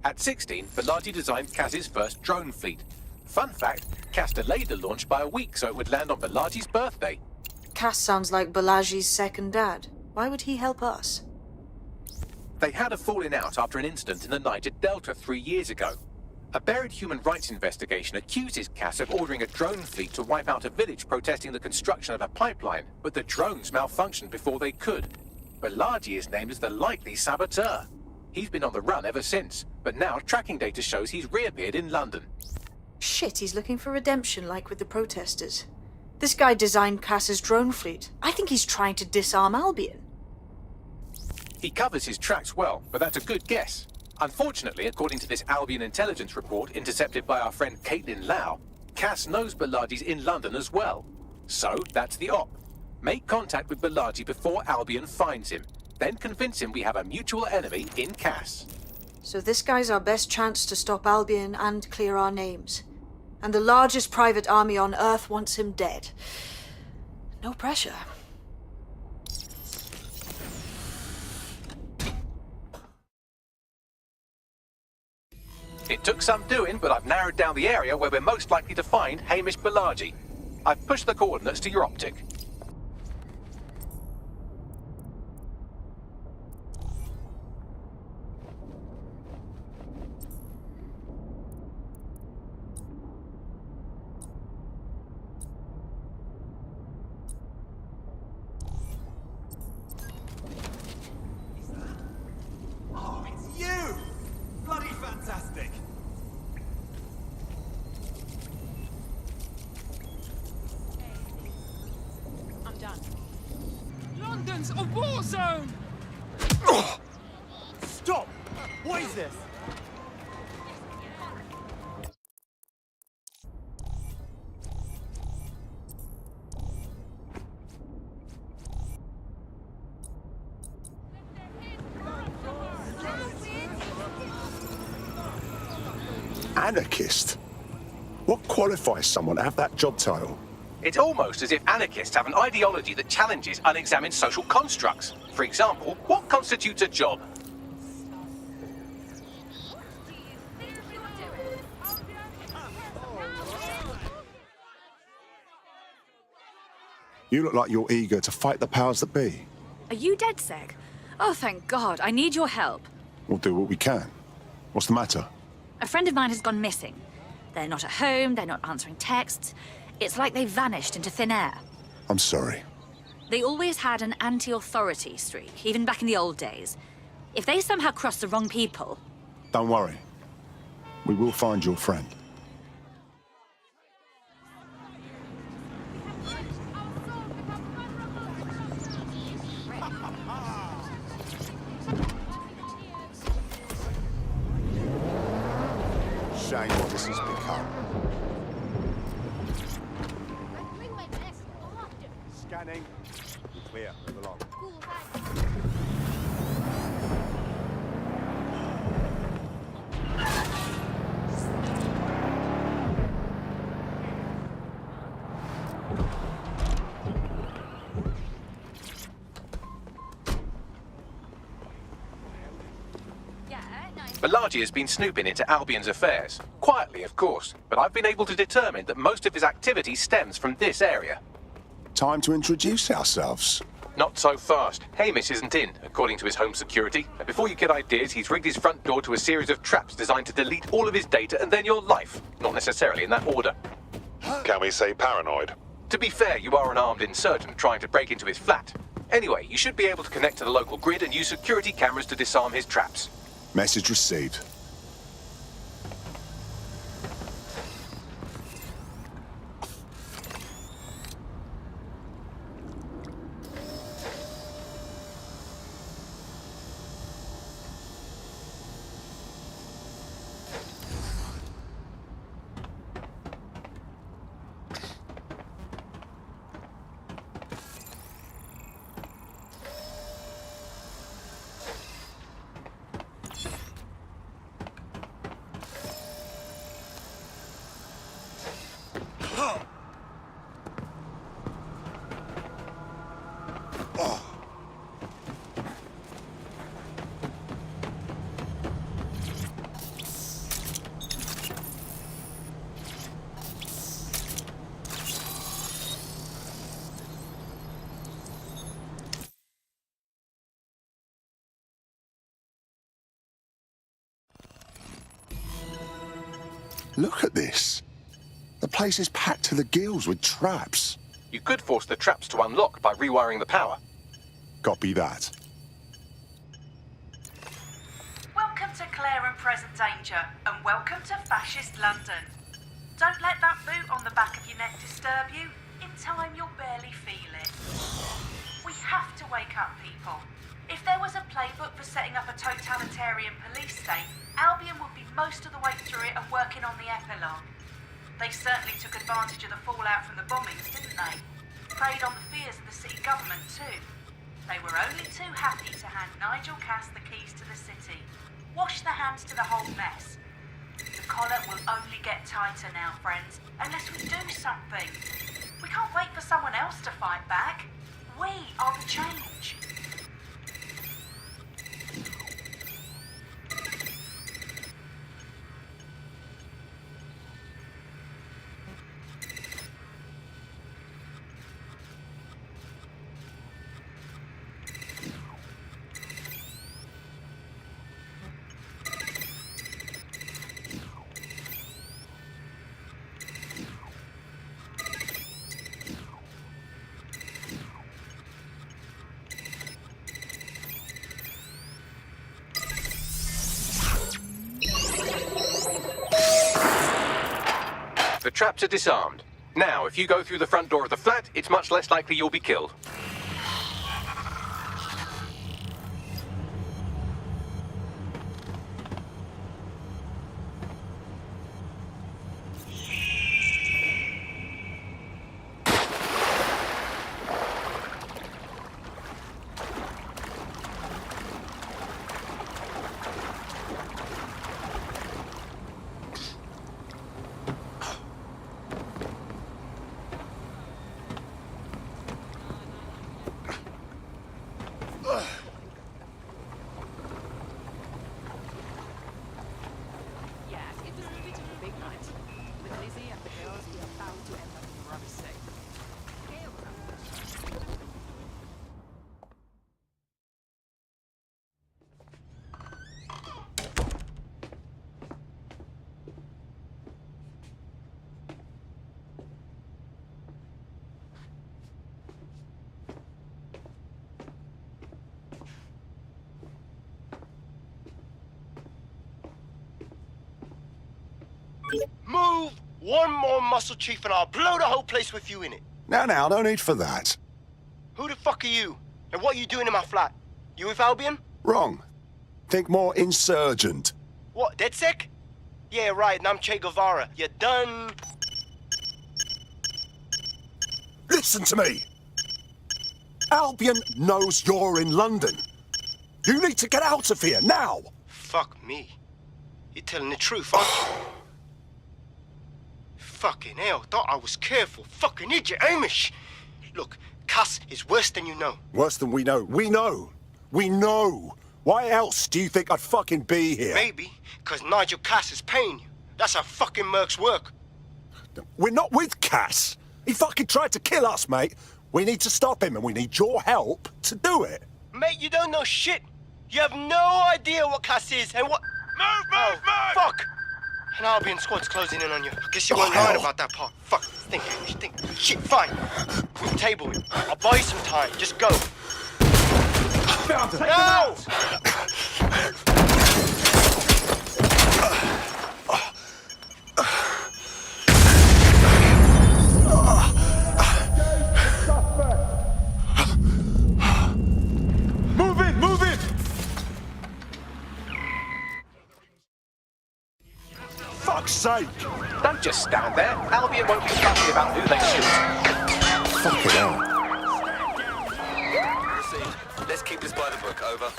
At 16, Balaji designed Cass's first drone fleet. Fun fact, Cass delayed the launch by a week so it would land on Balaji's birthday. Cass sounds like Balaji's second dad. Why would he help us? They had a falling out after an incident in the Niger Delta 3 years ago. A buried human rights investigation accuses Cass of ordering a drone fleet to wipe out a village protesting the construction of a pipeline, but the drones malfunctioned before they could. Balaji is named as the likely saboteur. He's been on the run ever since, but now tracking data shows he's reappeared in London. Shit, he's looking for redemption like with the protesters. This guy designed Cass's drone fleet. I think he's trying to disarm Albion. He covers his tracks well, but that's a good guess. Unfortunately, according to this Albion intelligence report intercepted by our friend Caitlin Lau, Cass knows Balaji's in London as well. So, that's the op. Make contact with Balaji before Albion finds him. Then convince him we have a mutual enemy in Cass. So this guy's our best chance to stop Albion and clear our names. And the largest private army on Earth wants him dead. No pressure. It took some doing, but I've narrowed down the area where we're most likely to find Hamish Balaji. I've pushed the coordinates to your optic. Oh, it's you! Bloody fantastic! I'm done. London's a war zone! Stop! What is this? Anarchist? What qualifies someone to have that job title? It's almost as if anarchists have an ideology that challenges unexamined social constructs. For example, what constitutes a job? You look like you're eager to fight the powers that be. Are you dead, Seg? Oh, thank God. I need your help. We'll do what we can. What's the matter? A friend of mine has gone missing. They're not at home, they're not answering texts. It's like they vanished into thin air. I'm sorry. They always had an anti-authority streak, even back in the old days. If they somehow cross the wrong people... Don't worry. We will find your friend. Shame what this has become. Scanning. Clear. Move along. Balaji has been snooping into Albion's affairs. Quietly, of course, but I've been able to determine that most of his activity stems from this area. Time to introduce ourselves. Not so fast. Hamish isn't in, according to his home security. And before you get ideas, he's rigged his front door to a series of traps designed to delete all of his data and then your life. Not necessarily in that order. Can we say paranoid? To be fair, you are an armed insurgent trying to break into his flat. Anyway, you should be able to connect to the local grid and use security cameras to disarm his traps. Message received. Look at this. The place is packed to the gills with traps. You could force the traps to unlock by rewiring the power. Copy that. Welcome to Claire and Present Danger, and welcome to Fascist London. Don't let that boot on the back of your neck disturb you. In time, you'll barely feel it. We have to wake up, people. If there was a playbook for setting up a totalitarian police state, Albion would be most of the way through it and working on the epilogue. They certainly took advantage of the fallout from the bombings, didn't they? Preyed on the fears of the city government, too. They were only too happy to hand Nigel Cass the keys to the city. Wash the hands to the whole mess. The collar will only get tighter now, friends, unless we do something. We can't wait for someone else to fight back. We are the change. The traps are disarmed. Now, if you go through the front door of the flat, it's much less likely you'll be killed. Move one more muscle, Chief, and I'll blow the whole place with you in it. Now, no need for that. Who the fuck are you? And what are you doing in my flat? You with Albion? Wrong. Think more insurgent. What, DedSec? Yeah, right, and I'm Che Guevara. You done? Listen to me! Albion knows you're in London. You need to get out of here, now! Fuck me. You're telling the truth, aren't you? Fucking hell, thought I was careful. Fucking idiot, Amish! Look, Cass is worse than you know. Worse than we know. We know! We know! Why else do you think I'd fucking be here? Maybe, because Nigel Cass is paying you. That's how fucking mercs work. We're not with Cass! He fucking tried to kill us, mate! We need to stop him, and we need your help to do it. Mate, you don't know shit. You have no idea what Cass is and what... Move! Fuck! An Albion squad's closing in on you. I guess you weren't lying about that part. Fuck, think. Shit, fine. We'll table it. I'll buy you some time. Just go. Found him. No! Move in! Fuck's sake! Don't just stand there. Albion won't be fussy about who they shoot. Fuck it out. Proceed. Let's keep this by the book. Over.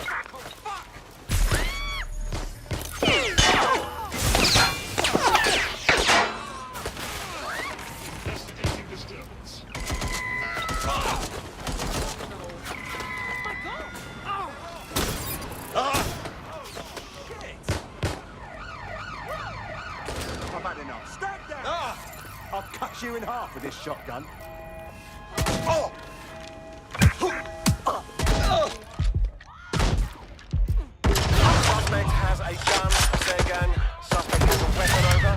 I've had enough. Stand down! I'll cut you in half with this shotgun. Oh! Suspect has a gun, their gun. Suspect has a weapon, over.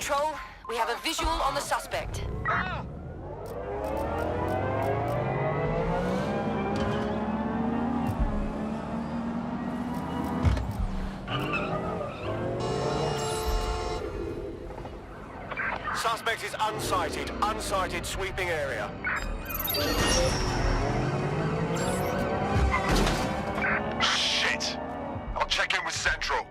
Control, we have a visual on the suspect. Suspect is unsighted. Unsighted sweeping area. Shit! I'll check in with Central.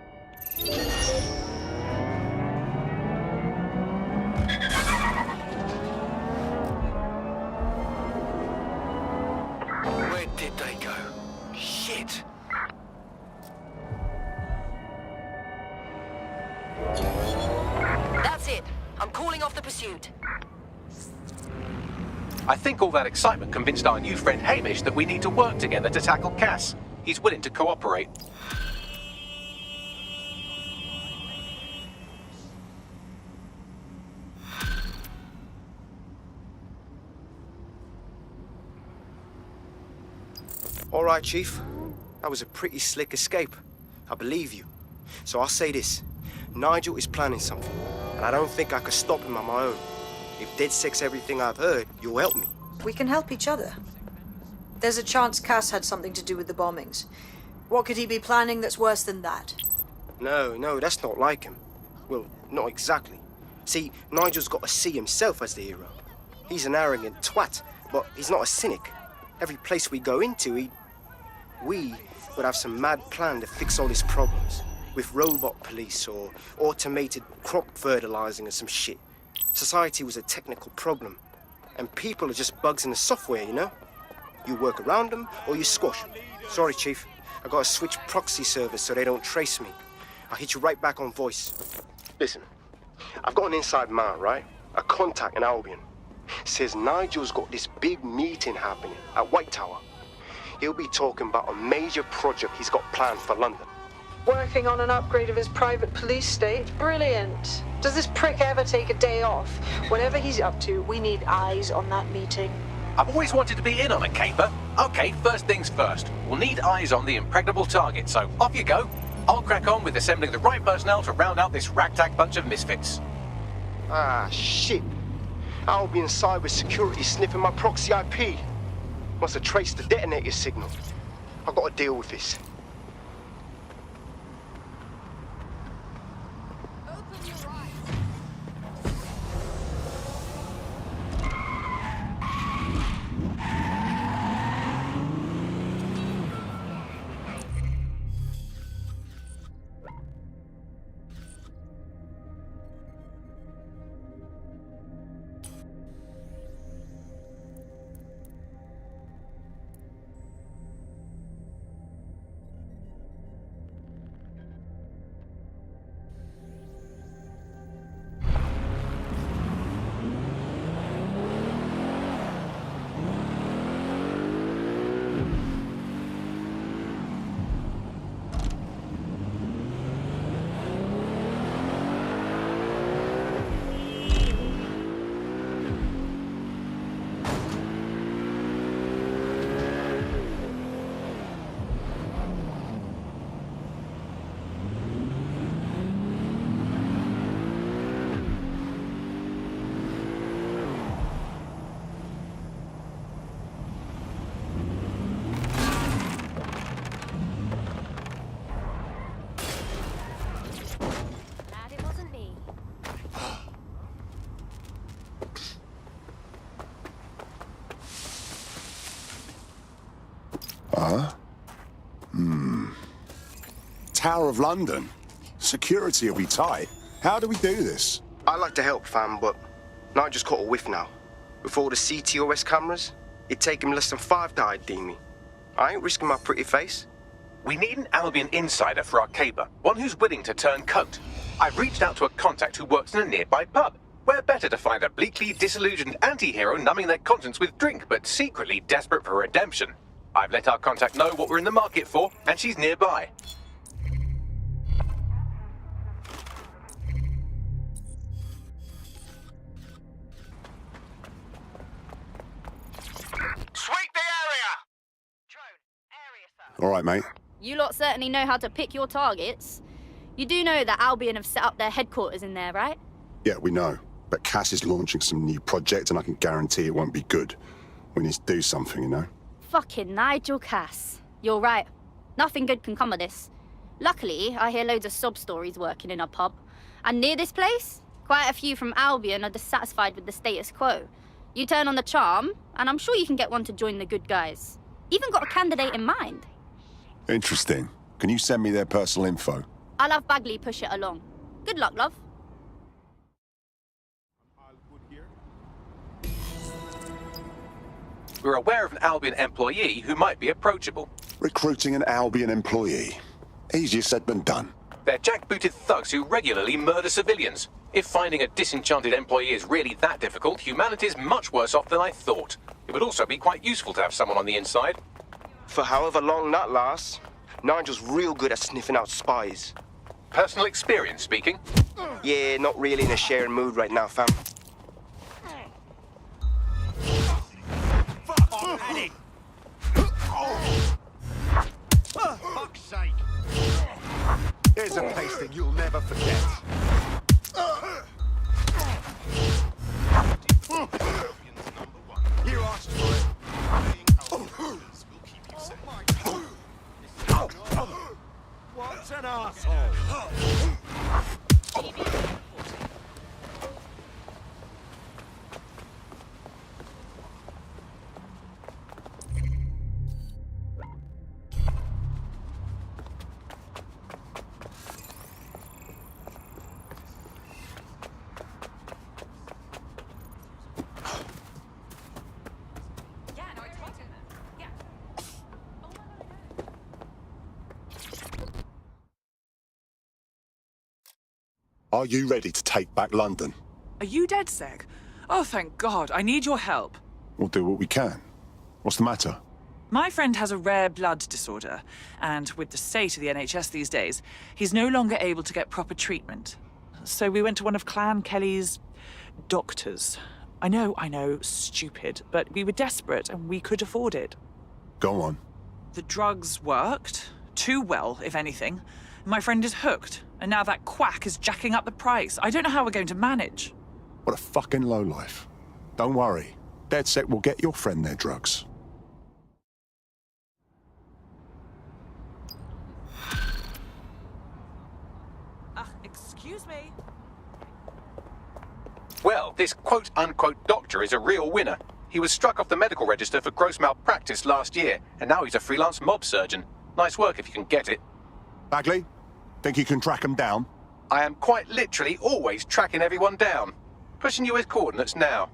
Where did they go? Shit! That's it. I'm calling off the pursuit. I think all that excitement convinced our new friend Hamish that we need to work together to tackle Cass. He's willing to cooperate. All right, Chief. That was a pretty slick escape. I believe you. So I'll say this. Nigel is planning something, and I don't think I could stop him on my own. If DedSec's everything I've heard, you'll help me. We can help each other. There's a chance Cass had something to do with the bombings. What could he be planning that's worse than that? No, that's not like him. Well, not exactly. See, Nigel's got to see himself as the hero. He's an arrogant twat, but he's not a cynic. Every place we go into, we would have some mad plan to fix all his problems. With robot police or automated crop fertilizing or some shit. Society was a technical problem. And people are just bugs in the software, you know? You work around them or you squash them. Sorry, Chief. I gotta switch proxy servers so they don't trace me. I'll hit you right back on voice. Listen, I've got an inside man, right? A contact in Albion. Says Nigel's got this big meeting happening at White Tower. He'll be talking about a major project he's got planned for London. Working on an upgrade of his private police state? Brilliant. Does this prick ever take a day off? Whatever he's up to, we need eyes on that meeting. I've always wanted to be in on a caper. Okay, first things first. We'll need eyes on the impregnable target, so off you go. I'll crack on with assembling the right personnel to round out this ragtag bunch of misfits. Ah, shit. Albion cyber security sniffing my proxy IP. Must have traced the detonator signal. I've got to deal with this. Tower of London. Security will be tight. How do we do this? I'd like to help, fam, but Nigel's caught a whiff now. With all the CTOS cameras, it'd take him less than 5 to ID me. I ain't risking my pretty face. We need an Albion insider for our caper, one who's willing to turn coat. I've reached out to a contact who works in a nearby pub. Where better to find a bleakly disillusioned anti-hero numbing their conscience with drink, but secretly desperate for redemption. I've let our contact know what we're in the market for, and she's nearby. Sweep the area! All right, mate. You lot certainly know how to pick your targets. You do know that Albion have set up their headquarters in there, right? Yeah, we know. But Cass is launching some new project, and I can guarantee it won't be good. We need to do something, you know? Fucking Nigel Cass. You're right. Nothing good can come of this. Luckily, I hear loads of sob stories working in a pub. And near this place, quite a few from Albion are dissatisfied with the status quo. You turn on the charm, and I'm sure you can get one to join the good guys. Even got a candidate in mind. Interesting. Can you send me their personal info? I'll have Bagley push it along. Good luck, love. We're aware of an Albion employee who might be approachable. Recruiting an Albion employee. Easier said than done. They're jackbooted thugs who regularly murder civilians. If finding a disenchanted employee is really that difficult, humanity's much worse off than I thought. It would also be quite useful to have someone on the inside. For however long that lasts, Nigel's real good at sniffing out spies. Personal experience speaking? Yeah, not really in a sharing mood right now, fam. Paddy! Fuck's sake! Here's a pasting you'll never forget. You asked for it. What an asshole! Are you ready to take back London? Are you dead, Seg? Oh, thank God. I need your help. We'll do what we can. What's the matter? My friend has a rare blood disorder, and with the state of the NHS these days, he's no longer able to get proper treatment. So we went to one of Clan Kelly's doctors. I know, stupid, but we were desperate and we could afford it. Go on. The drugs worked. Too well, if anything. My friend is hooked, and now that quack is jacking up the price. I don't know how we're going to manage. What a fucking lowlife. Don't worry. DedSec will get your friend their drugs. Excuse me. Well, this quote-unquote doctor is a real winner. He was struck off the medical register for gross malpractice last year, and now he's a freelance mob surgeon. Nice work if you can get it. Bagley, think you can track him down? I am quite literally always tracking everyone down. Pushing you his coordinates now.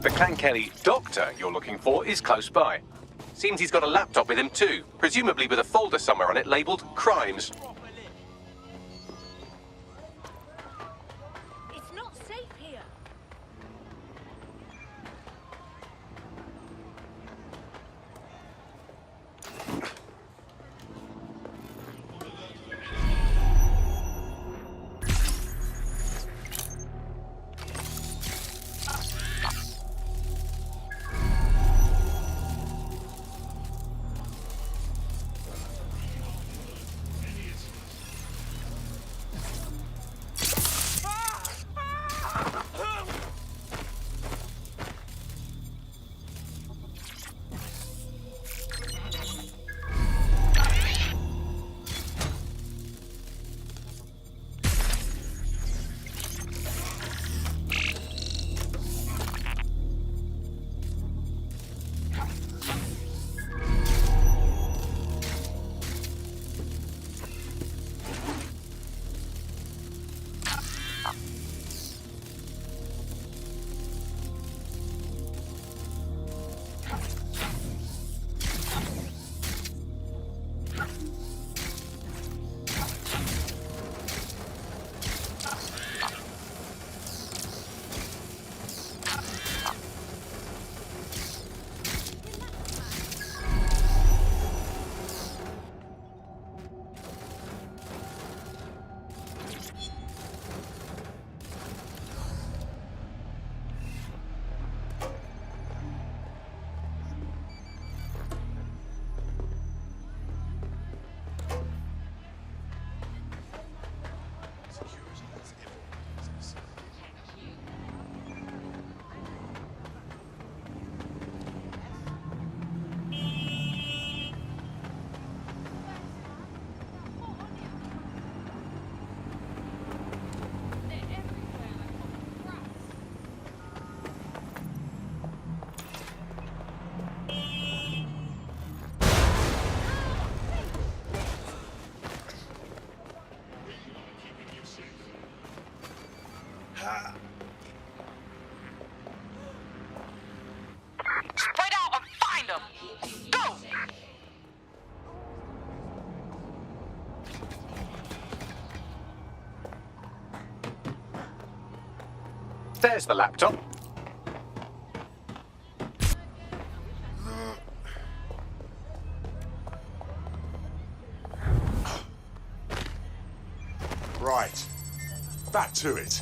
The Clan Kelly doctor you're looking for is close by. Seems he's got a laptop with him too, presumably with a folder somewhere on it labelled Crimes. It's not safe here. Spread out and find them! Go! There's the laptop. Right. Back to it.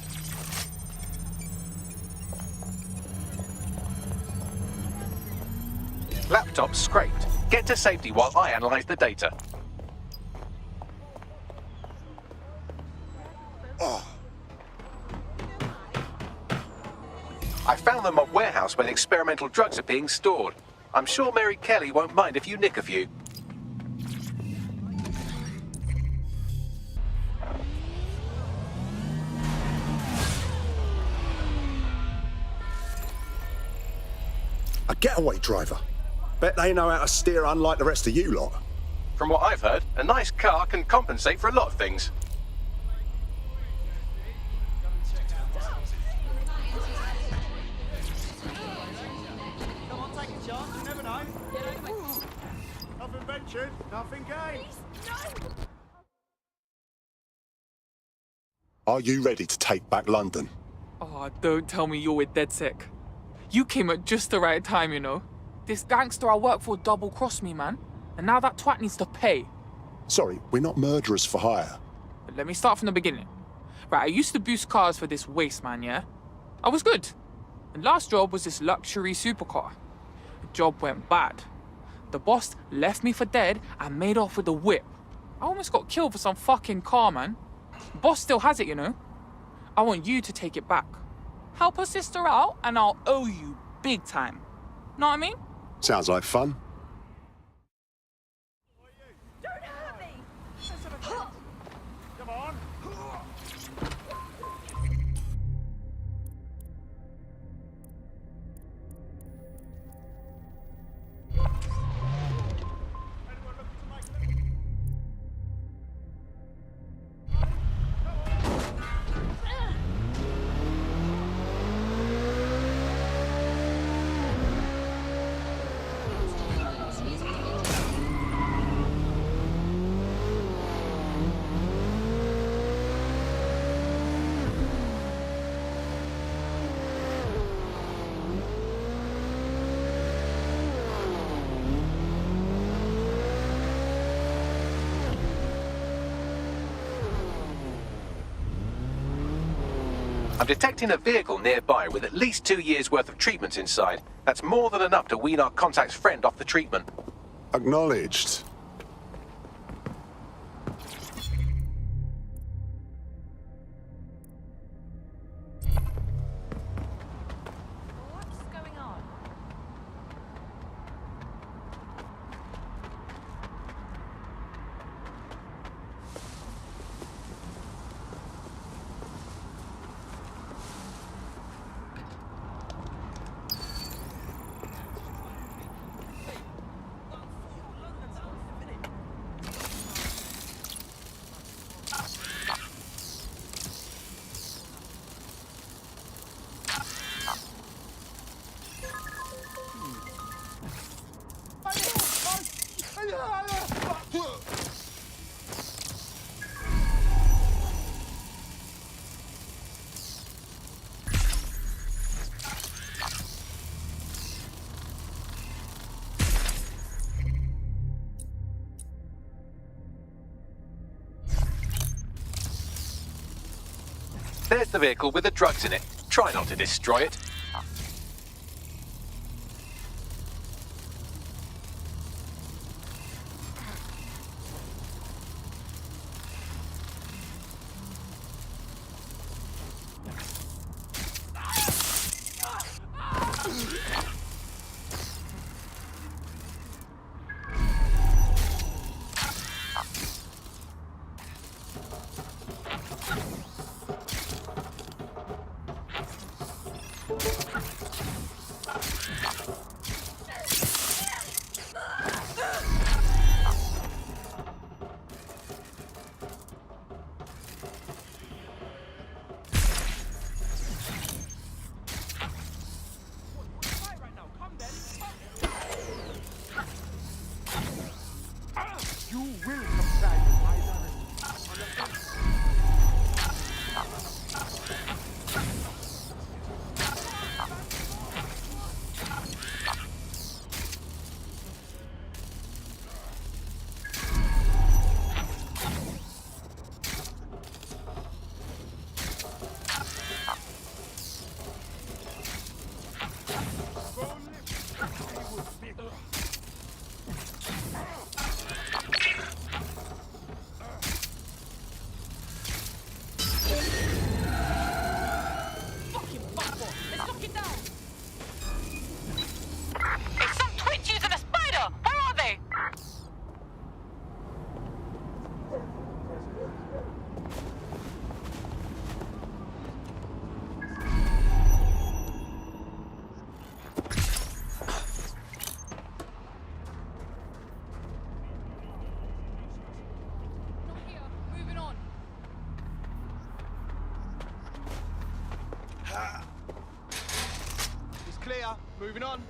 Laptop scraped. Get to safety while I analyze the data. I found the mob warehouse where the experimental drugs are being stored. I'm sure Mary Kelly won't mind if you nick a few. A getaway driver. Bet they know how to steer unlike the rest of you lot. From what I've heard, a nice car can compensate for a lot of things. Come on, take a chance, you never know. Nothing ventured, nothing gained. Are you ready to take back London? Oh, don't tell me you're with DedSec. You came at just the right time, you know. This gangster I work for double-crossed me, man. And now that twat needs to pay. Sorry, we're not murderers for hire. But let me start from the beginning. Right, I used to boost cars for this waste man, yeah? I was good. The last job was this luxury supercar. The job went bad. The boss left me for dead and made off with the whip. I almost got killed for some fucking car, man. The boss still has it, you know? I want you to take it back. Help her sister out, and I'll owe you big time. Know what I mean? Sounds like fun. Don't hurt me! Come on. I'm detecting a vehicle nearby with at least 2 years' worth of treatments inside. That's more than enough to wean our contact's friend off the treatment. Acknowledged. What's going on? There's the vehicle with the drugs in it. Try not to destroy it. It's clear. Moving on.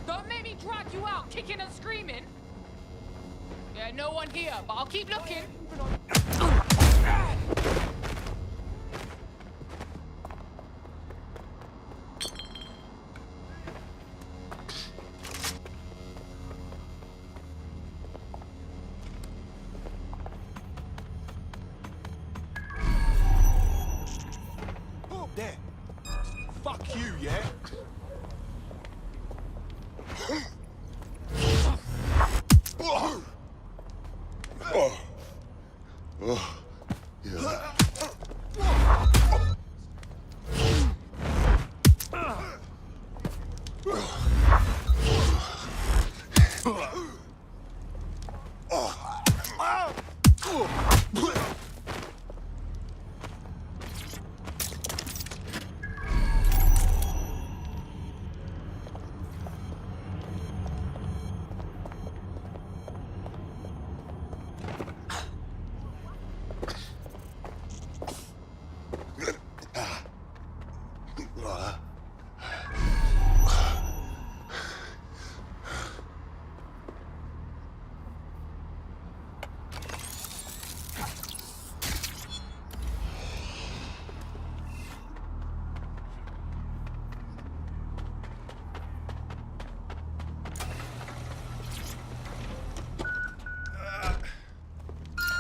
Don't make me drag you out, kicking and screaming. Yeah, no one here, but I'll keep looking. Oh, there. Fuck you, yeah?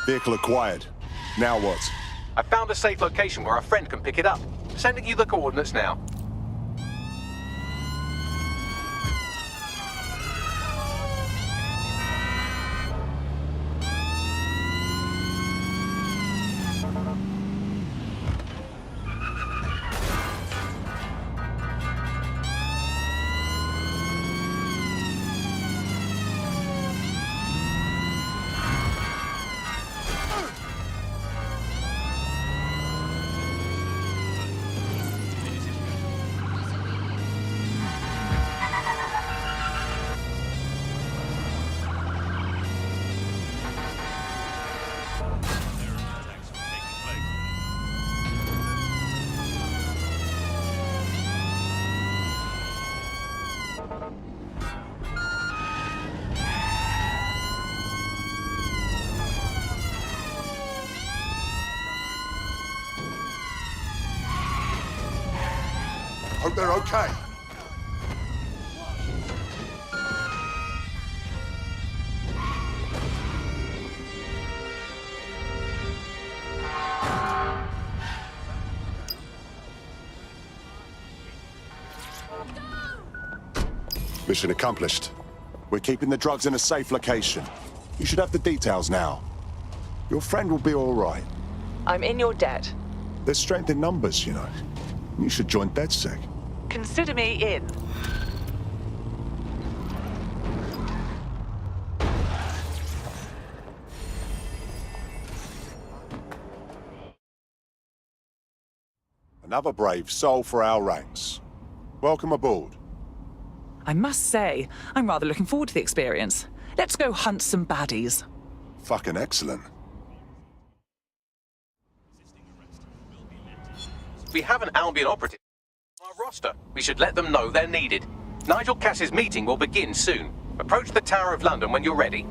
Vehicle acquired. Now what? I found a safe location where a friend can pick it up. Sending you the coordinates now. Hope they're okay. Mission accomplished. We're keeping the drugs in a safe location. You should have the details now. Your friend will be all right. I'm in your debt. There's strength in numbers, you know. You should join DedSec. Consider me in. Another brave soul for our ranks. Welcome aboard. I must say, I'm rather looking forward to the experience. Let's go hunt some baddies. Fucking excellent. We have an Albion operative on our roster. We should let them know they're needed. Nigel Cass's meeting will begin soon. Approach the Tower of London when you're ready.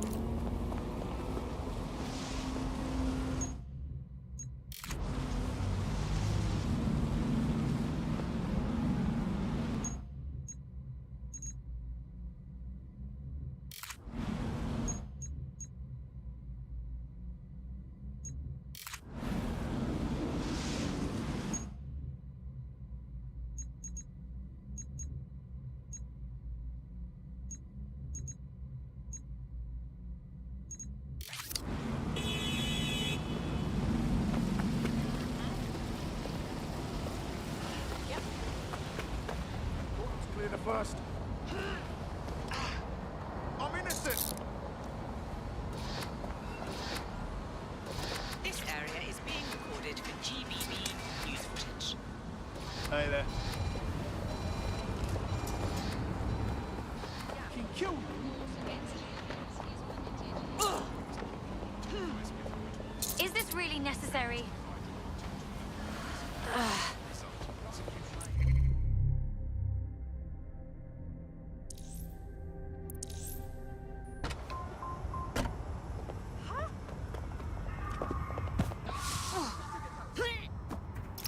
First. I'm innocent. This area is being recorded for GBB news footage. Hey there. Fucking killed Is this really necessary?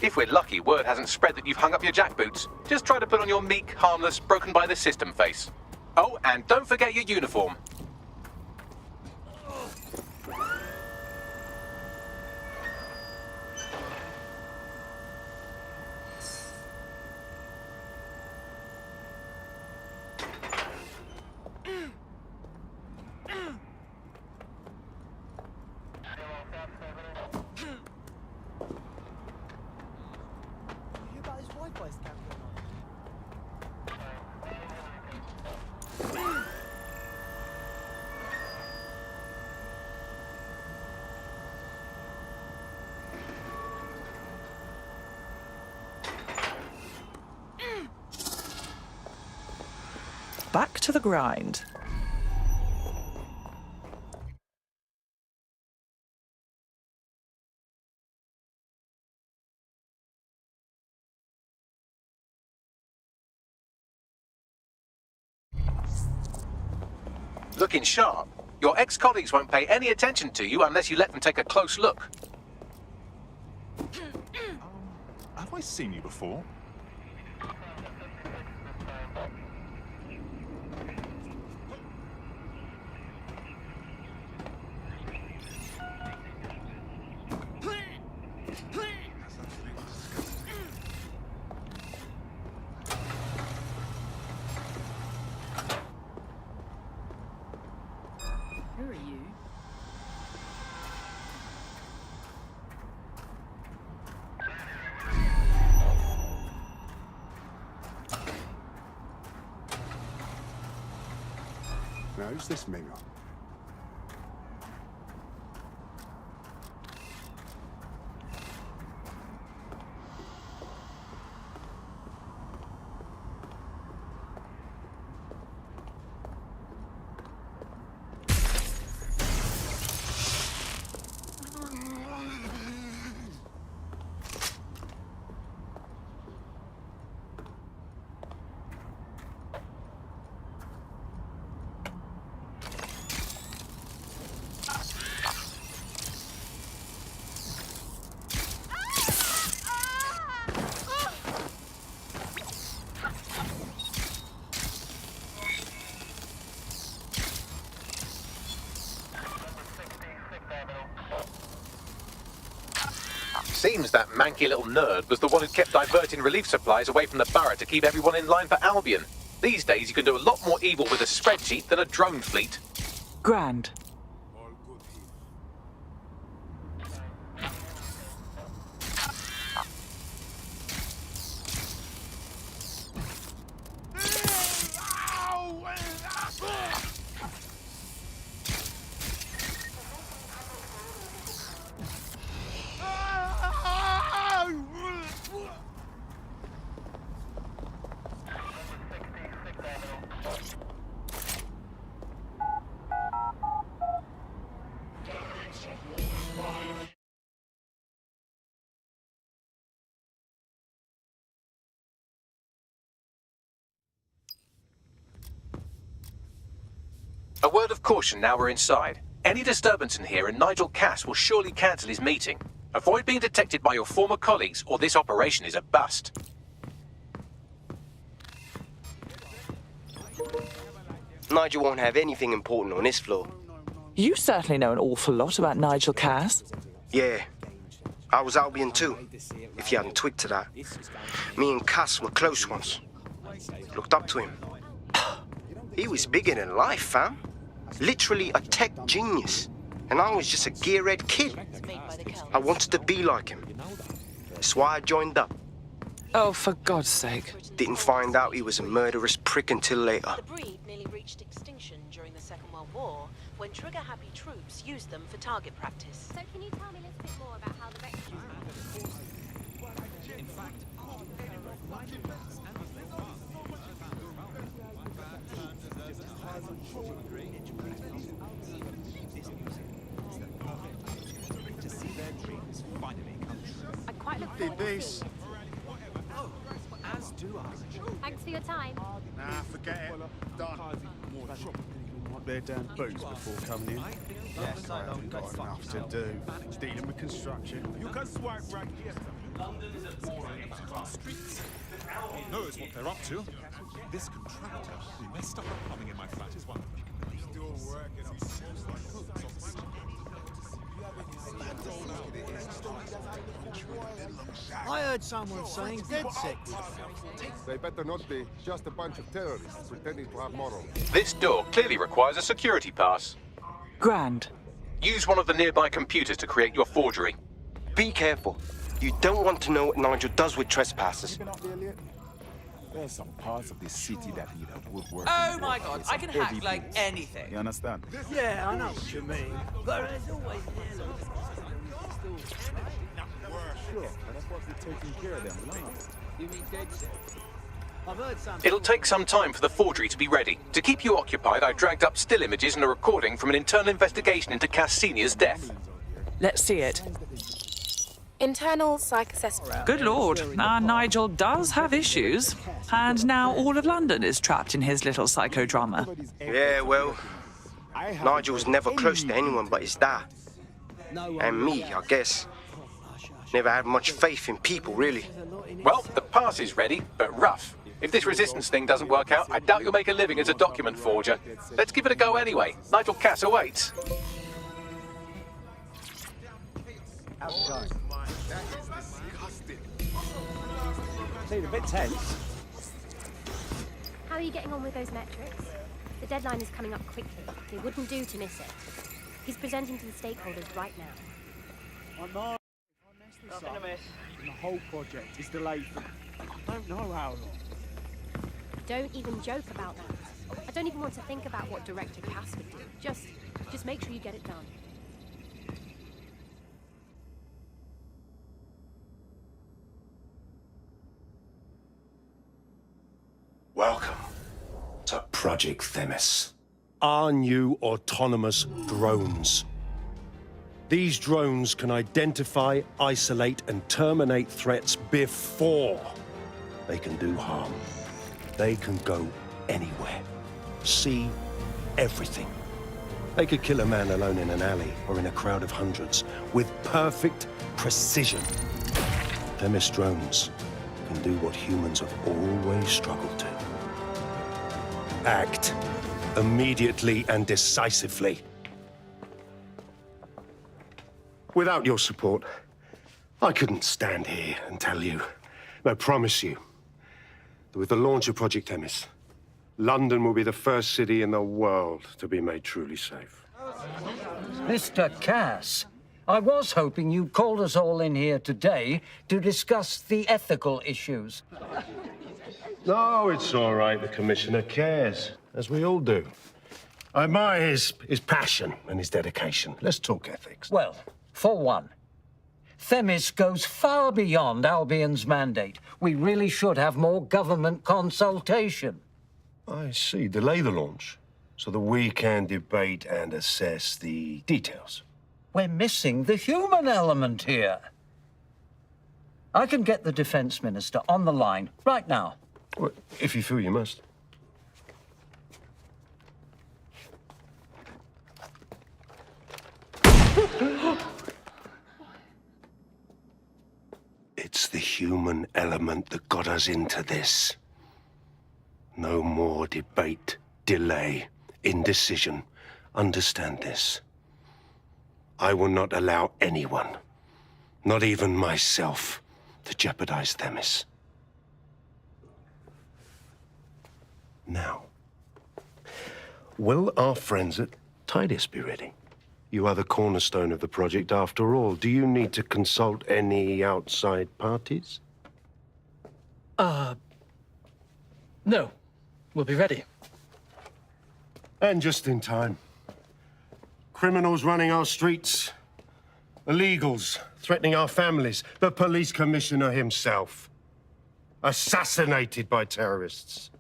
If we're lucky, word hasn't spread that you've hung up your jackboots. Just try to put on your meek, harmless, broken by the system face. Oh, and don't forget your uniform. Back to the grind. Looking sharp. Your ex-colleagues won't pay any attention to you unless you let them take a close look. Have I seen you before? Who are you? Now, who's this Minger? Seems that manky little nerd was the one who kept diverting relief supplies away from the Borough to keep everyone in line for Albion. These days you can do a lot more evil with a spreadsheet than a drone fleet. Grand. A word of caution now we're inside. Any disturbance in here and Nigel Cass will surely cancel his meeting. Avoid being detected by your former colleagues or this operation is a bust. Nigel won't have anything important on this floor. You certainly know an awful lot about Nigel Cass. Yeah. I was Albion too, if you hadn't twigged to that. Me and Cass were close once. Looked up to him. He was bigger than life, fam. Literally a tech genius. And I was just a gearhead kid. I wanted to be like him. That's why I joined up. Oh, for God's sake. Didn't find out he was a murderous prick until later. The breed nearly reached extinction during the Second World War when trigger-happy troops used them for target practice. So can you tell me a little bit more about how the Rex In fact, I quite look Did forward to this. seeing it. As do I. Thanks for your time. Nah, forget it. Done. Wipe their damn boots before coming in. Yes, I haven't got enough to do. Dealing with construction. You can swipe right here. Knows what they're up to. This contractor who messed up the plumbing in my flat is one of them. I heard someone saying DedSec. They better not be just a bunch of terrorists pretending to have morals. This door clearly requires a security pass. Grand. Use one of the nearby computers to create your forgery. Be careful. You don't want to know what Nigel does with trespassers. There's some parts of this city that need a woodworking. Oh my god, I can hack like anything. You understand? Yeah, I know what you mean. But there's always an element. Sure, and that's what we're taking care of them. You mean DedSec? I've heard some. It'll take some time for the forgery to be ready. To keep you occupied, I dragged up still images and a recording from an internal investigation into Cass Senior's death. Let's see it. Internal psych assessment. Good lord, our Nigel does have issues. And now all of London is trapped in his little psychodrama. Yeah, well, Nigel's never close to anyone but his dad. And me, I guess. Never had much faith in people, really. Well, the pass is ready, but rough. If this resistance thing doesn't work out, I doubt you'll make a living as a document forger. Let's give it a go anyway. Nigel Cass awaits. Seemed a bit tense. How are you getting on with those metrics? The deadline is coming up quickly. It wouldn't do to miss it. He's presenting to the stakeholders right now. I know. Nothing to miss. The whole project is delayed for I don't know how long. Don't even joke about that. I don't even want to think about what Director Cass would do. Just make sure you get it done. Welcome to Project Themis. Our new autonomous drones. These drones can identify, isolate, and terminate threats before they can do harm. They can go anywhere, see everything. They could kill a man alone in an alley or in a crowd of hundreds with perfect precision. Themis drones can do what humans have always struggled to. Act immediately and decisively. Without your support, I couldn't stand here and tell you, I promise you, that with the launch of Project Themis, London will be the first city in the world to be made truly safe. Mr. Cass, I was hoping you'd called us all in here today to discuss the ethical issues. No, it's all right. The Commissioner cares, as we all do. I admire his passion and his dedication. Let's talk ethics. Well, for one, Themis goes far beyond Albion's mandate. We really should have more government consultation. I see. Delay the launch so that we can debate and assess the details. We're missing the human element here. I can get the Defense Minister on the line right now. Well, if you feel you must. It's the human element that got us into this. No more debate, delay, indecision. Understand this. I will not allow anyone, not even myself, to jeopardize Themis. Now, will our friends at Tidus be ready? You are the cornerstone of the project after all. Do you need to consult any outside parties? No. We'll be ready. And just in time. Criminals running our streets. Illegals threatening our families. The police commissioner himself. Assassinated by terrorists.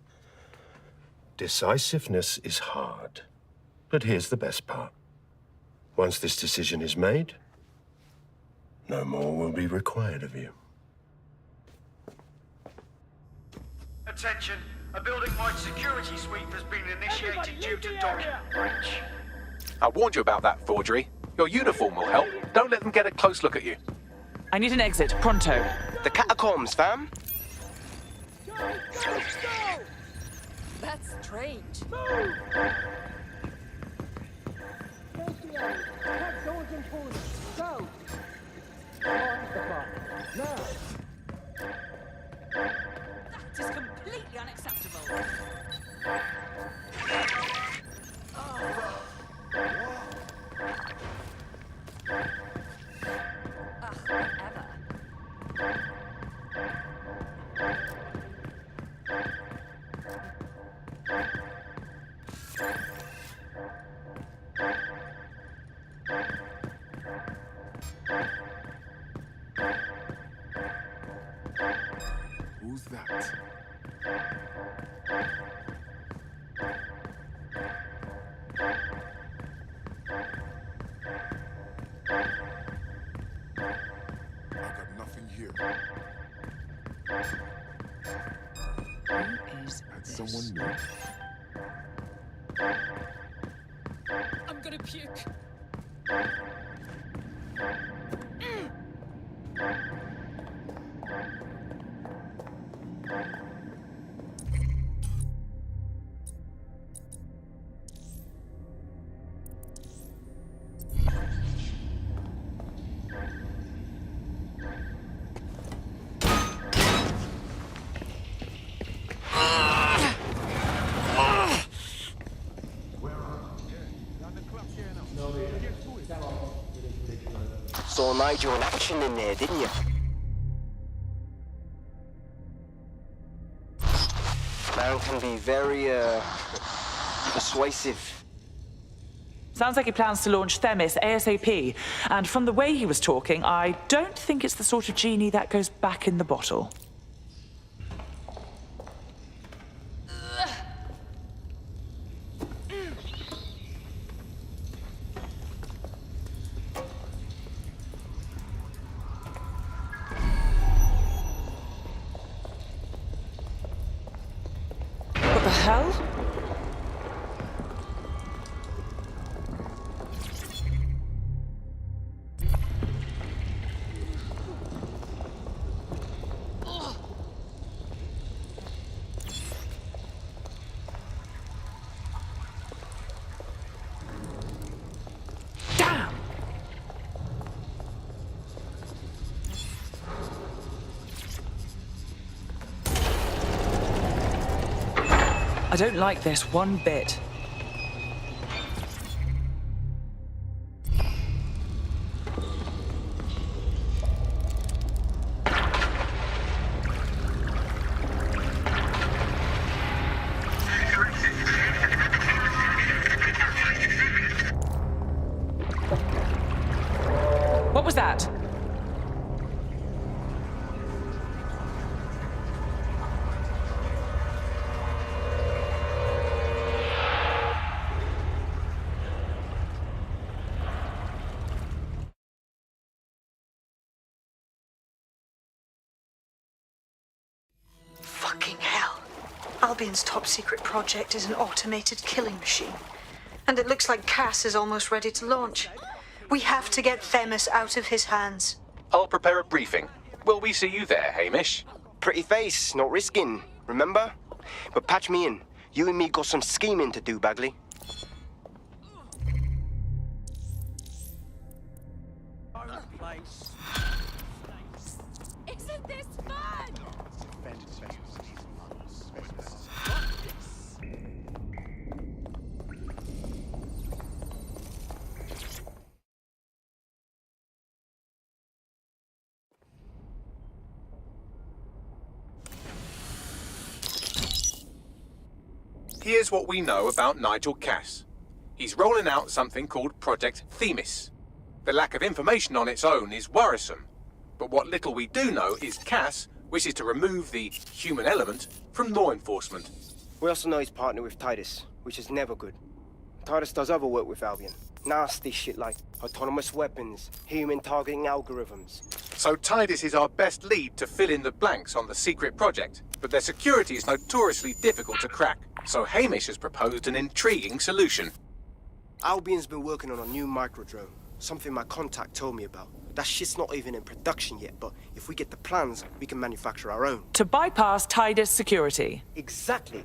Decisiveness is hard. But here's the best part. Once this decision is made, no more will be required of you. Attention, a building-wide security sweep has been initiated due to document breach. I warned you about that forgery. Your uniform will help. Don't let them get a close look at you. I need an exit, pronto. The catacombs, fam. That's strange. That is completely unacceptable. Who's that? I got nothing here. Who is Had someone new? I'm gonna puke. Saw Nigel in action in there, didn't you? Man can be very, persuasive. Sounds like he plans to launch Themis ASAP. And from the way he was talking, I don't think it's the sort of genie that goes back in the bottle. What the hell? I don't like this one bit. What was that? Fucking hell. Albion's top secret project is an automated killing machine. And it looks like Cass is almost ready to launch. We have to get Themis out of his hands. I'll prepare a briefing. Will we see you there, Hamish? Pretty face, not risking, remember? But patch me in. You and me got some scheming to do, Bagley. Isn't this fun? Here's what we know about Nigel Cass. He's rolling out something called Project Themis. The lack of information on its own is worrisome, but what little we do know is Cass wishes to remove the human element from law enforcement. We also know he's partnered with Titus, which is never good. Titus does other work with Albion. Nasty shit like autonomous weapons, human targeting algorithms. So Titus is our best lead to fill in the blanks on the secret project, but their security is notoriously difficult to crack. So Hamish has proposed an intriguing solution. Albion's been working on a new microdrone, something my contact told me about. That shit's not even in production yet, but if we get the plans, we can manufacture our own. To bypass Tidus security. Exactly.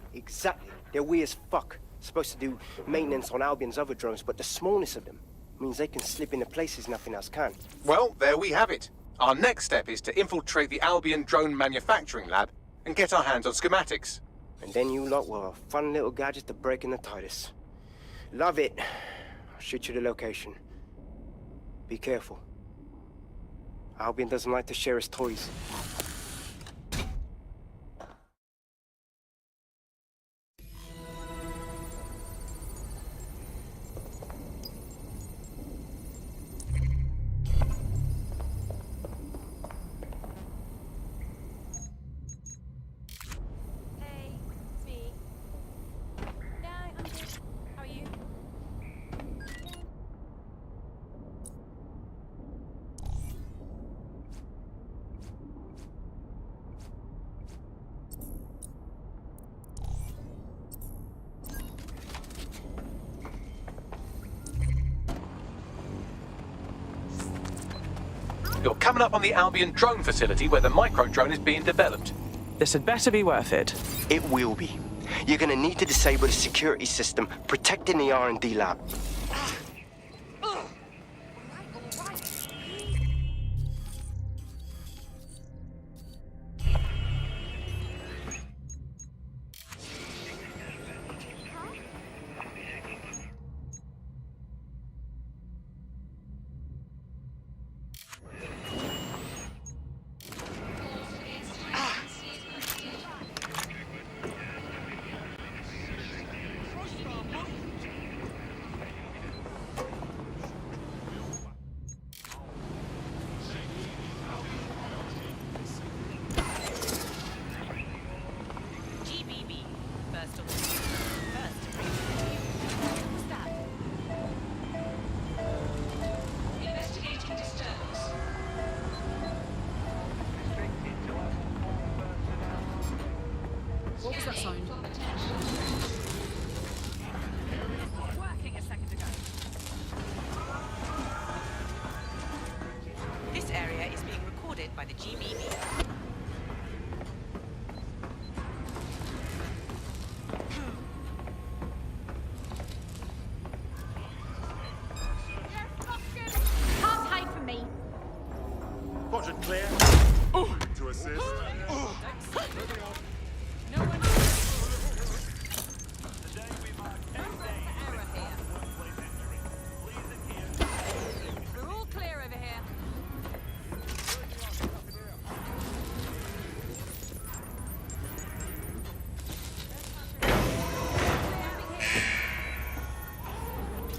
They're weird as fuck. Supposed to do maintenance on Albion's other drones, but the smallness of them means they can slip into places nothing else can. Well, there we have it. Our next step is to infiltrate the Albion drone manufacturing lab and get our hands on schematics. And then you lot will have a fun little gadget to break in the Tidus. Love it. I'll shoot you the location. Be careful. Albion doesn't like to share his toys. Hey, it's me. No, I'm good. How are you? You're coming up on the Albion drone facility where the micro drone is being developed. This had better be worth it. It will be. You're gonna need to disable the security system protecting the R&D lab. GBB. First of all. What's that? Investigating disturbance. What was that sound? Working a second ago. This area is being recorded by the GBB. Can't hide from me. Project clear. To assist. No one. We're all clear over here.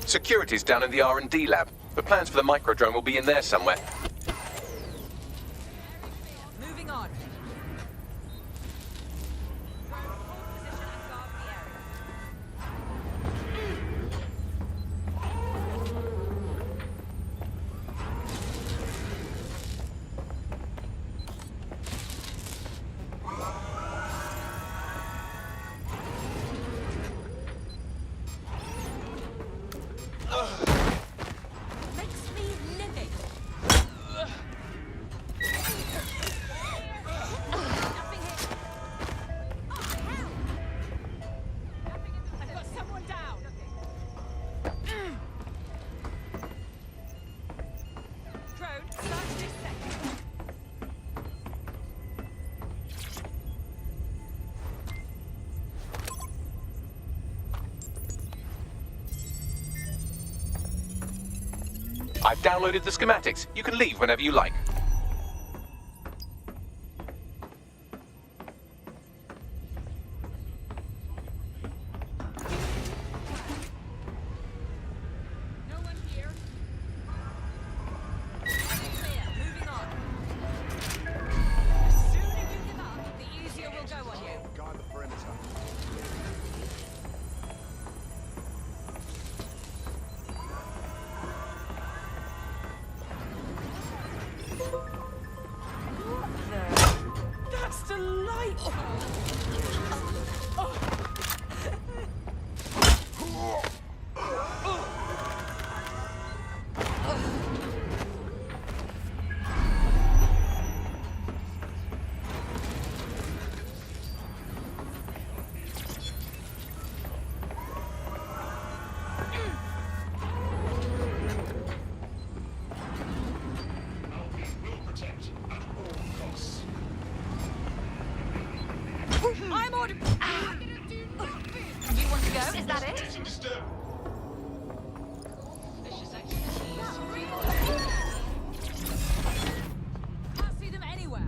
Security's down in the R&D lab. The plans for the micro drone will be in there somewhere. Moving on. Makes me livid. Nothing here. Oh, hell! I've got someone down. Drone, start this second. I've downloaded the schematics. You can leave whenever you like. No one here. Clear. Moving on. The sooner you give up, the easier we'll go on you. Guard the perimeter. That's delightful! I'm ordered. You want to go? Is that it? Can't see them anywhere.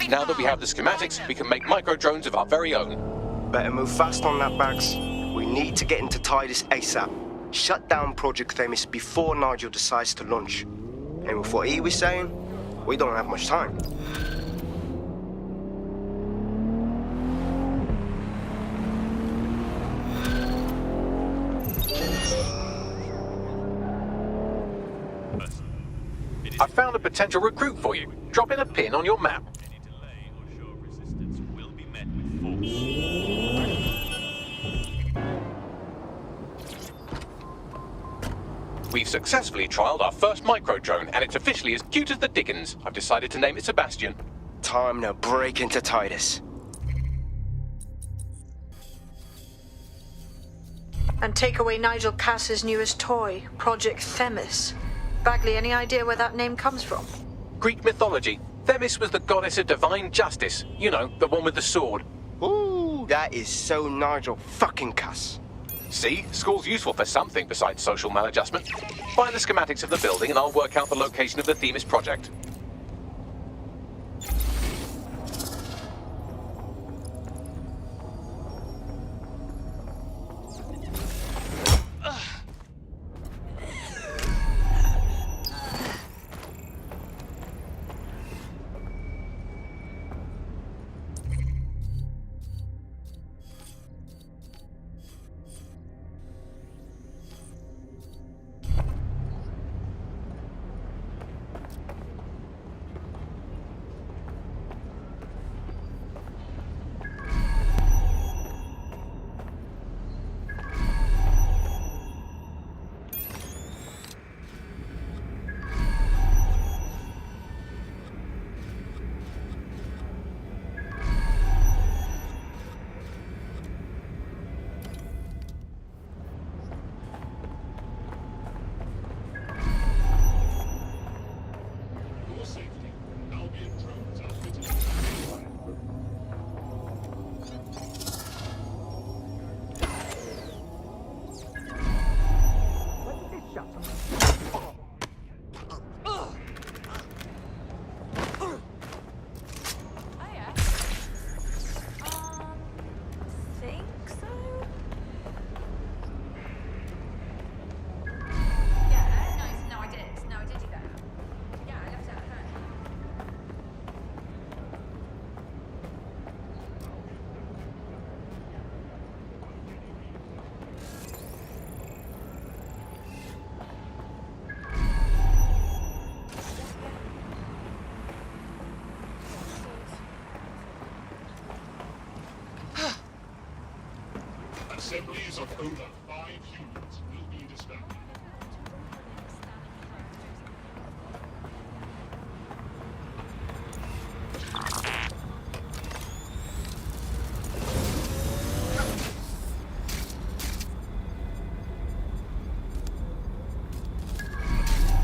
Now that we have the schematics, we can make micro-drones of our very own. Better move fast on that, Bags. We need to get into Titus ASAP. Shut down Project Themis before Nigel decides to launch. And with what he was saying, we don't have much time. I found a potential recruit for you. Drop in a pin on your map. We've successfully trialed our first micro-drone, and it's officially as cute as the dickens. I've decided to name it Sebastian. Time to break into Titus. And take away Nigel Cass's newest toy, Project Themis. Bagley, any idea where that name comes from? Greek mythology. Themis was the goddess of divine justice. You know, the one with the sword. Ooh, that is so Nigel fucking Cass. See? School's useful for something besides social maladjustment. Find the schematics of the building and I'll work out the location of the Themis project. Assemblies of over 5 humans will be dispatched.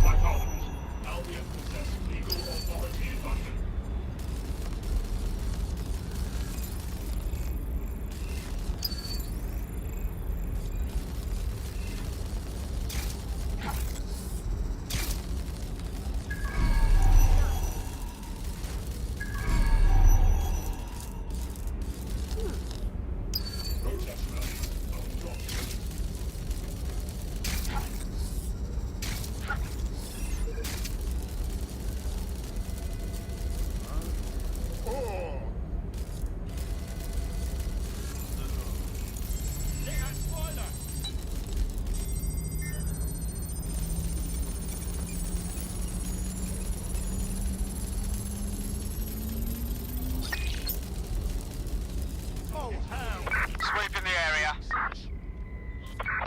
By Parliament, Albion possess legal authority in London. Sweep in the area.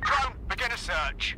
Drone, begin a search.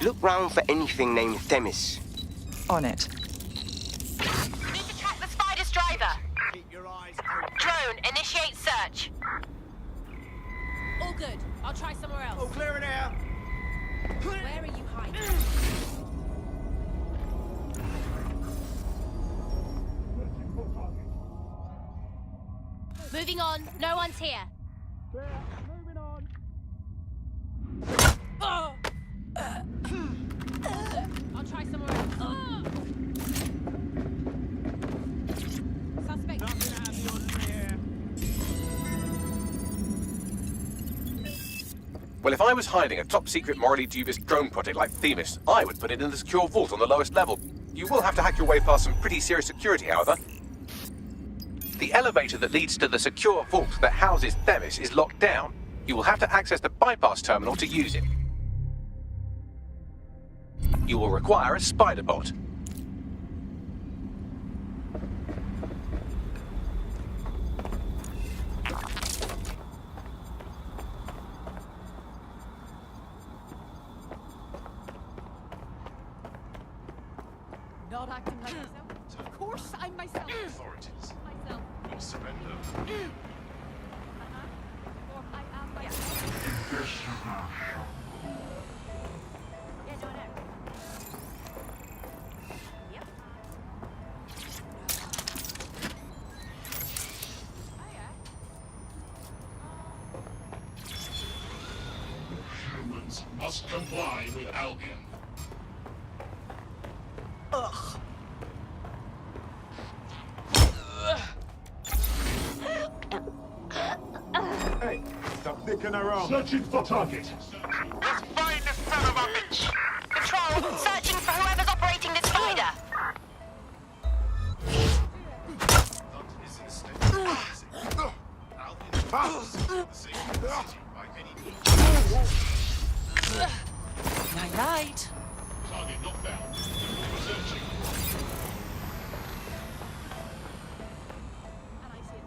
Look round for anything named Themis. On it. Need to track the Spider's driver. Drone, initiate search. All good. I'll try somewhere else. All clear in here. Where are you hiding? Moving on. No one's here. I'll try somewhere else. Suspect. Nothing out of the ordinary here. Well, if I was hiding a top-secret, morally dubious drone project like Themis, I would put it in the secure vault on the lowest level. You will have to hack your way past some pretty serious security, however. The elevator that leads to the secure vault that houses Themis is locked down. You will have to access the bypass terminal to use it. You will require a spider bot. Not acting like myself. Of course, I'm myself. Authorities Myself. will surrender. Or I am myself. Yeah, no. Yep. Humans must comply with Albion. Hey, stop dicking around. Searching for target. Let's find this son of a bitch. Control, searching for whoever's operating this spider. Night night. Target knockdown. Searching. And I see it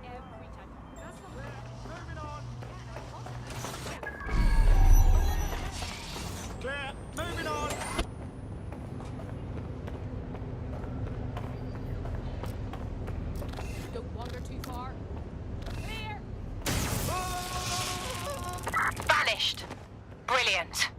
every time. That's not Moving on. Clear. Moving on. Don't wander too far. Clear. Vanished. Brilliant.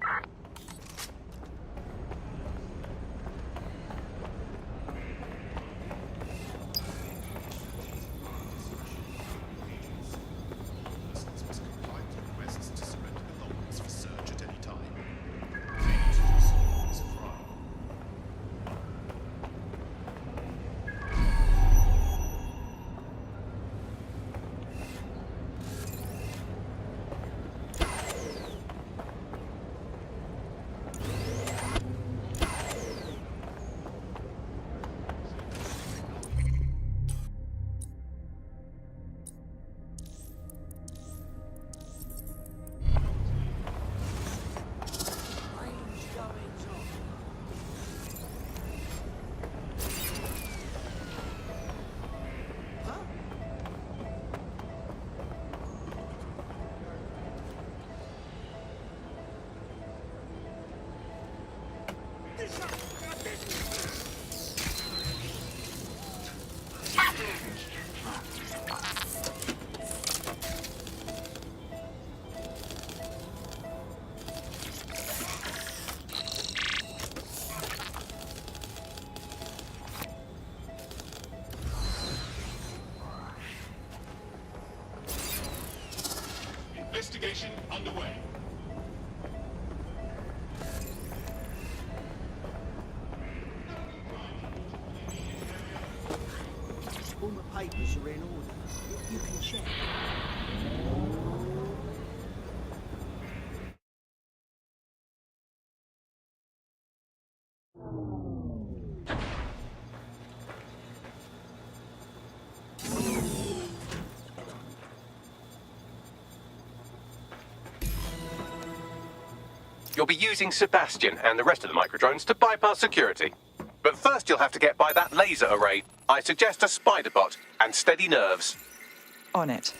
Investigation underway. All the papers are in order. You can check. You'll be using Sebastian and the rest of the microdrones to bypass security. But first you'll have to get by that laser array. I suggest a spider bot and steady nerves. On it.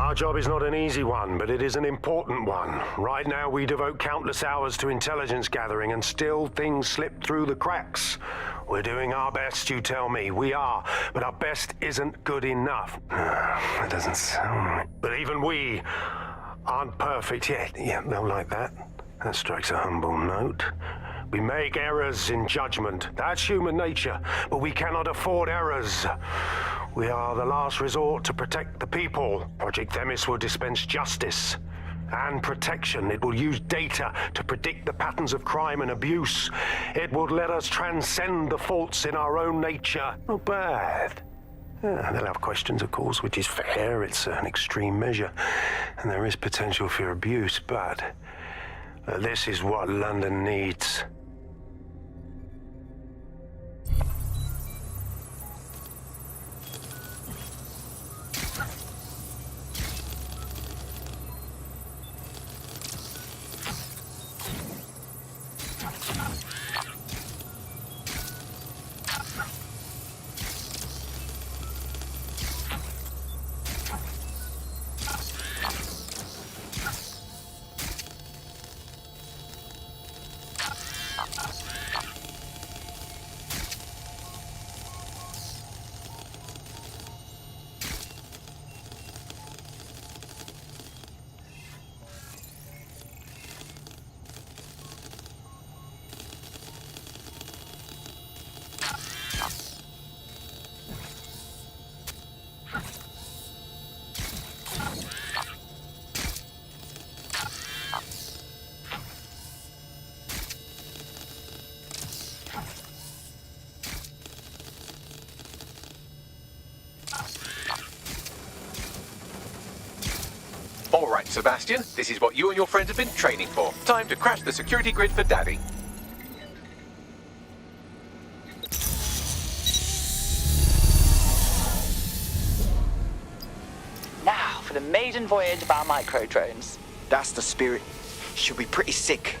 Our job is not an easy one, but it is an important one. Right now, we devote countless hours to intelligence gathering, and still things slip through the cracks. We're doing our best, you tell me. We are, but our best isn't good enough. That doesn't sound right. But even we aren't perfect yet. Yeah, they'll like that. That strikes a humble note. We make errors in judgment. That's human nature, but we cannot afford errors. We are the last resort to protect the people. Project Themis will dispense justice and protection. It will use data to predict the patterns of crime and abuse. It will let us transcend the faults in our own nature. Not bad. Yeah, they'll have questions, of course, which is fair. It's an extreme measure, and there is potential for abuse, but this is what London needs. All right, Sebastian, this is what you and your friends have been training for. Time to crash the security grid for Daddy. Now for the maiden voyage of our micro-drones. That's the spirit. She'll be pretty sick.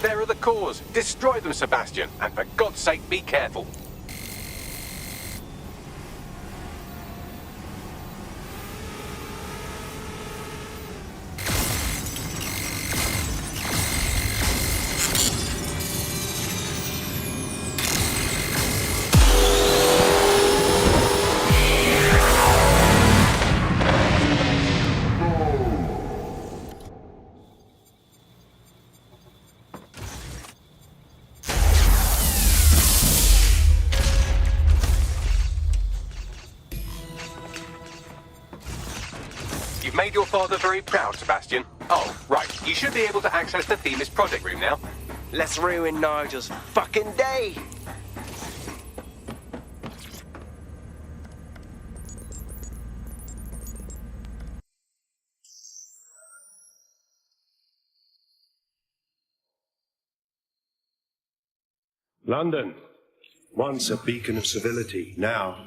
They're the cause. Destroy them, Sebastian. And for God's sake, be careful. You've made your father very proud, Sebastian. Oh, right. You should be able to access the Themis project room now. Let's ruin Nigel's fucking day. London, once a beacon of civility, now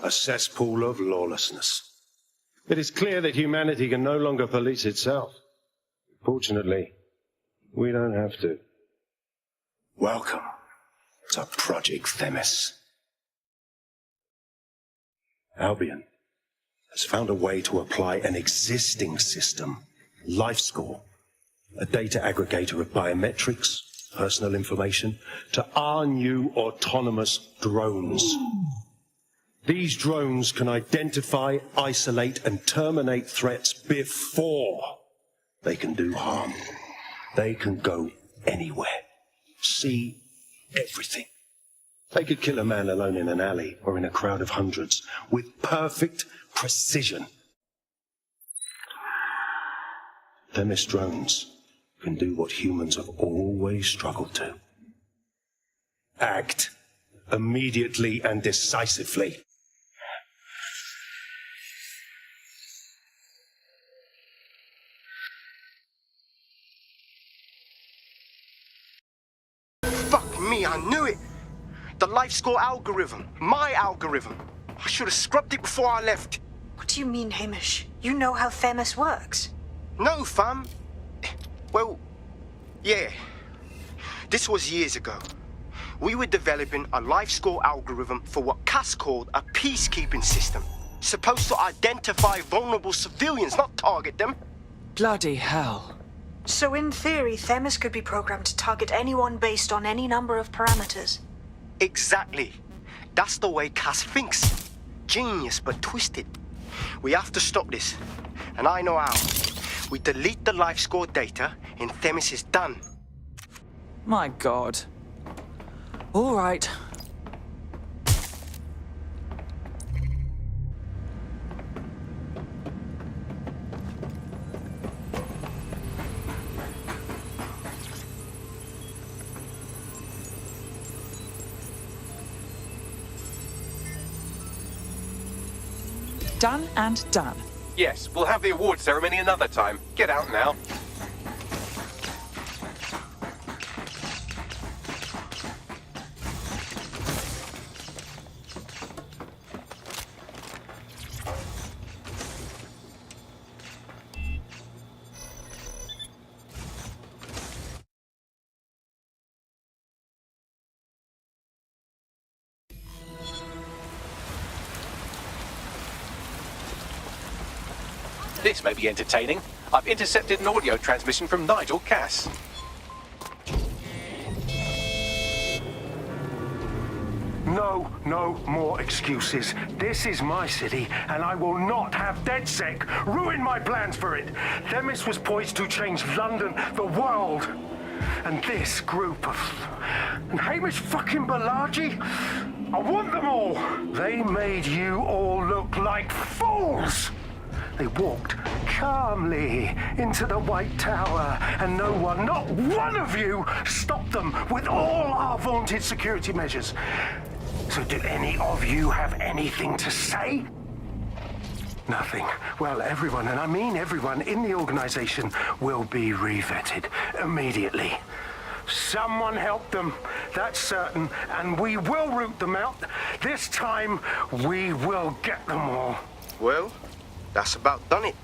a cesspool of lawlessness. It is clear that humanity can no longer police itself. Fortunately, we don't have to. Welcome to Project Themis. Albion has found a way to apply an existing system, LifeScore, a data aggregator of biometrics, personal information, to our new autonomous drones. These drones can identify, isolate, and terminate threats before they can do harm. They can go anywhere, see everything. They could kill a man alone in an alley or in a crowd of hundreds with perfect precision. Themis drones can do what humans have always struggled to. Act immediately and decisively. Fuck me, I knew it. The LifeScore algorithm. My algorithm. I should have scrubbed it before I left. What do you mean, Hamish? You know how Themis works. No, fam. Well, yeah. This was years ago. We were developing a LifeScore algorithm for what Cass called a peacekeeping system. Supposed to identify vulnerable civilians, not target them. Bloody hell. So in theory, Themis could be programmed to target anyone based on any number of parameters. Exactly. That's the way Cass thinks. Genius, but twisted. We have to stop this. And I know how. We delete the LifeScore data and Themis is done. My God. All right. Done and done. Yes, we'll have the award ceremony another time. Get out now. This may be entertaining. I've intercepted an audio transmission from Nigel Cass. No more excuses. This is my city, and I will not have DedSec ruin my plans for it. Themis was poised to change London, the world. And this group of... And Hamish fucking Balaji? I want them all. They made you all look like fools. They walked calmly into the White Tower, and no one, not one of you, stopped them with all our vaunted security measures. So do any of you have anything to say? Nothing. Well, everyone, and I mean everyone in the organization, will be re-vetted immediately. Someone help them, that's certain, and we will root them out. This time, we will get them all. Well, that's about done it.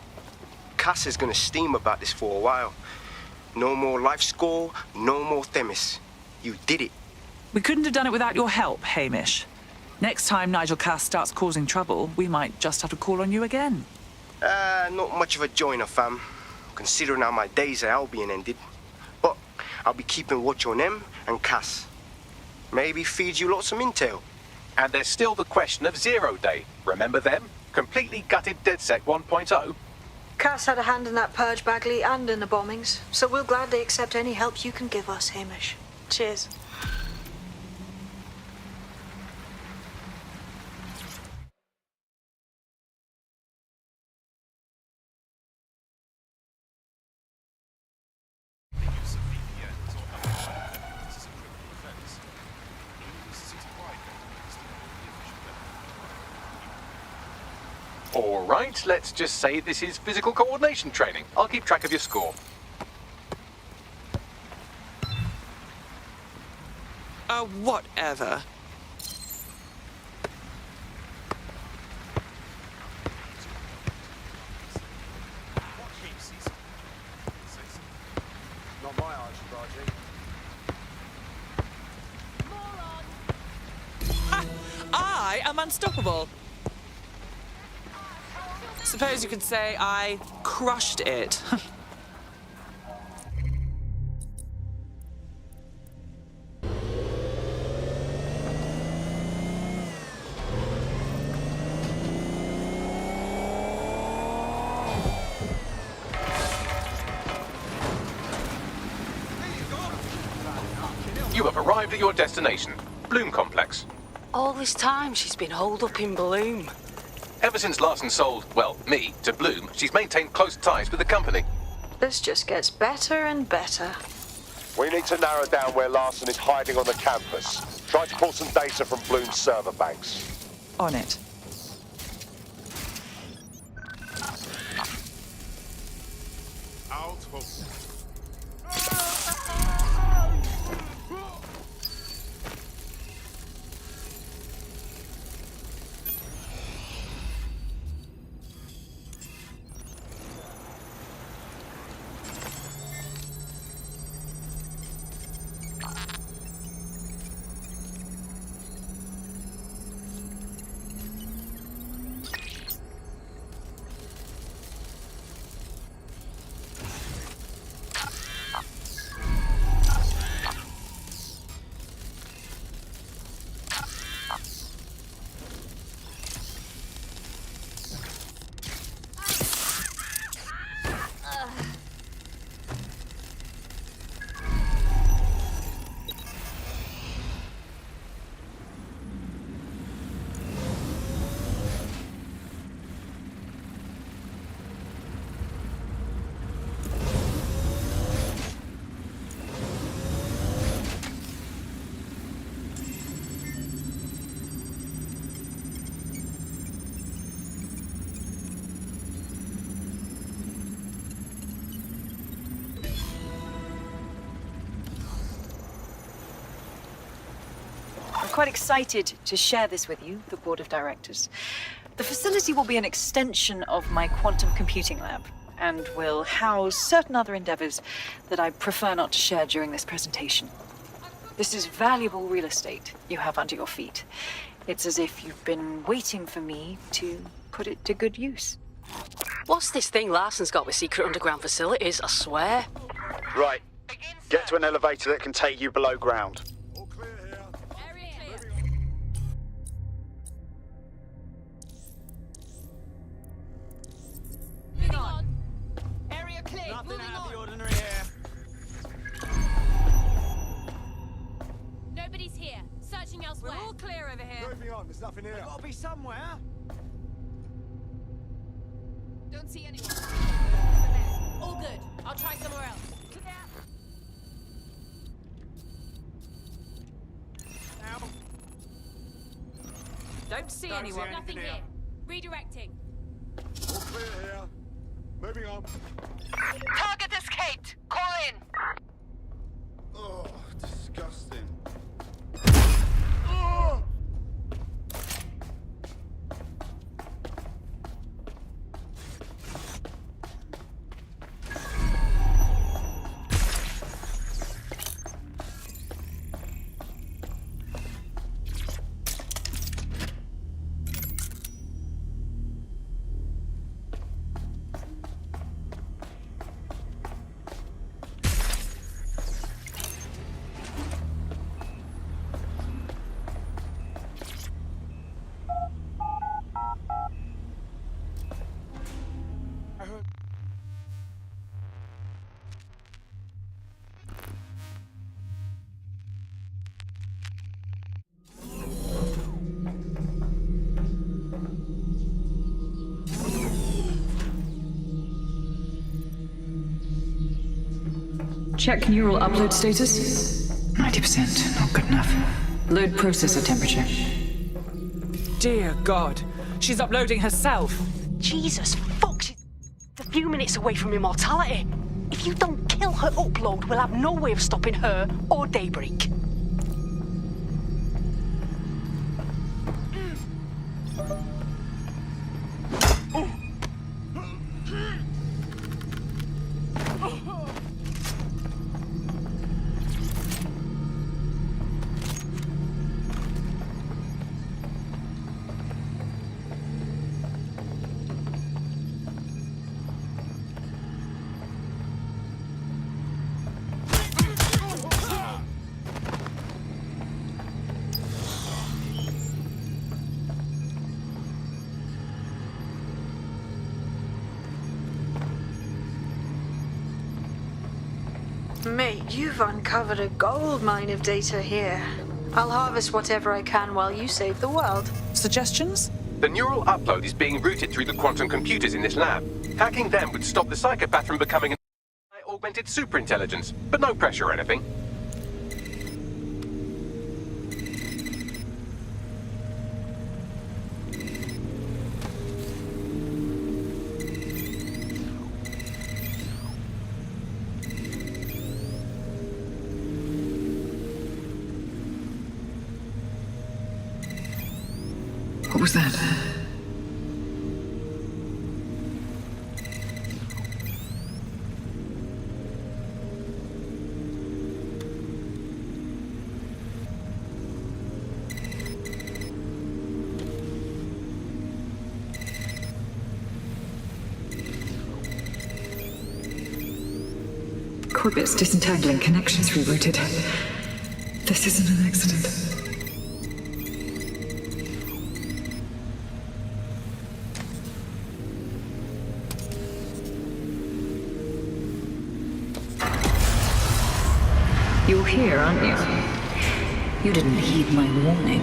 Cass is gonna steam about this for a while. No more life score, no more Themis. You did it. We couldn't have done it without your help, Hamish. Next time Nigel Cass starts causing trouble, we might just have to call on you again. Not much of a joiner, fam. Considering how my days at Albion ended. But I'll be keeping watch on them and Cass. Maybe feed you lots of intel. And there's still the question of Zero Day. Remember them? Completely gutted DedSec 1.0. Cass had a hand in that purge, Bagley, and in the bombings, so we'll gladly accept any help you can give us, Hamish. Cheers. All right, let's just say this is physical coordination training. I'll keep track of your score. Whatever. Not my archie, I am unstoppable. Suppose you could say I crushed it. You have arrived at your destination, Bloom Complex. All this time she's been holed up in Bloom. Ever since Larson sold, well, me, to Bloom, she's maintained close ties with the company. This just gets better and better. We need to narrow down where Larson is hiding on the campus. Try to pull some data from Bloom's server banks. On it. Out of... I'm quite excited to share this with you, the Board of Directors. The facility will be an extension of my quantum computing lab and will house certain other endeavors that I prefer not to share during this presentation. This is valuable real estate you have under your feet. It's as if you've been waiting for me to put it to good use. What's this thing Larson's got with secret underground facilities, I swear? Right. Get to an elevator that can take you below ground. Moving on. Area clear. Nothing Moving out of on. the ordinary here. Nobody's here. Searching elsewhere. We're all clear over here. Moving on, there's nothing here. There's got to be somewhere. Don't see anyone. All good. I'll try somewhere else. Now. Don't see Don't anyone. see Nothing anything here. here. Redirecting. All clear here. Moving on. Target escaped. Call in. Oh, disgusting. Check neural upload status. 90%, not good enough. Load processor temperature. Dear God, she's uploading herself. Jesus, fuck! She's a few minutes away from immortality. If you don't kill her upload, we'll have no way of stopping her or Daybreak. Mate, you've uncovered a gold mine of data here. I'll harvest whatever I can while you save the world. Suggestions? The neural upload is being routed through the quantum computers in this lab. Hacking them would stop the psychopath from becoming an augmented superintelligence, but no pressure or anything. What was that? Corbet's disentangling connections rerouted. This isn't an accident. You're here, aren't you? You didn't heed my warning.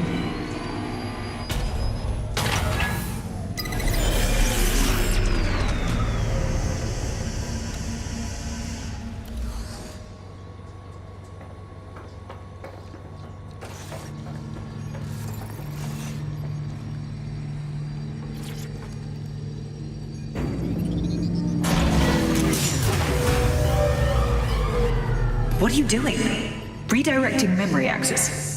What are you doing? Redirecting memory access.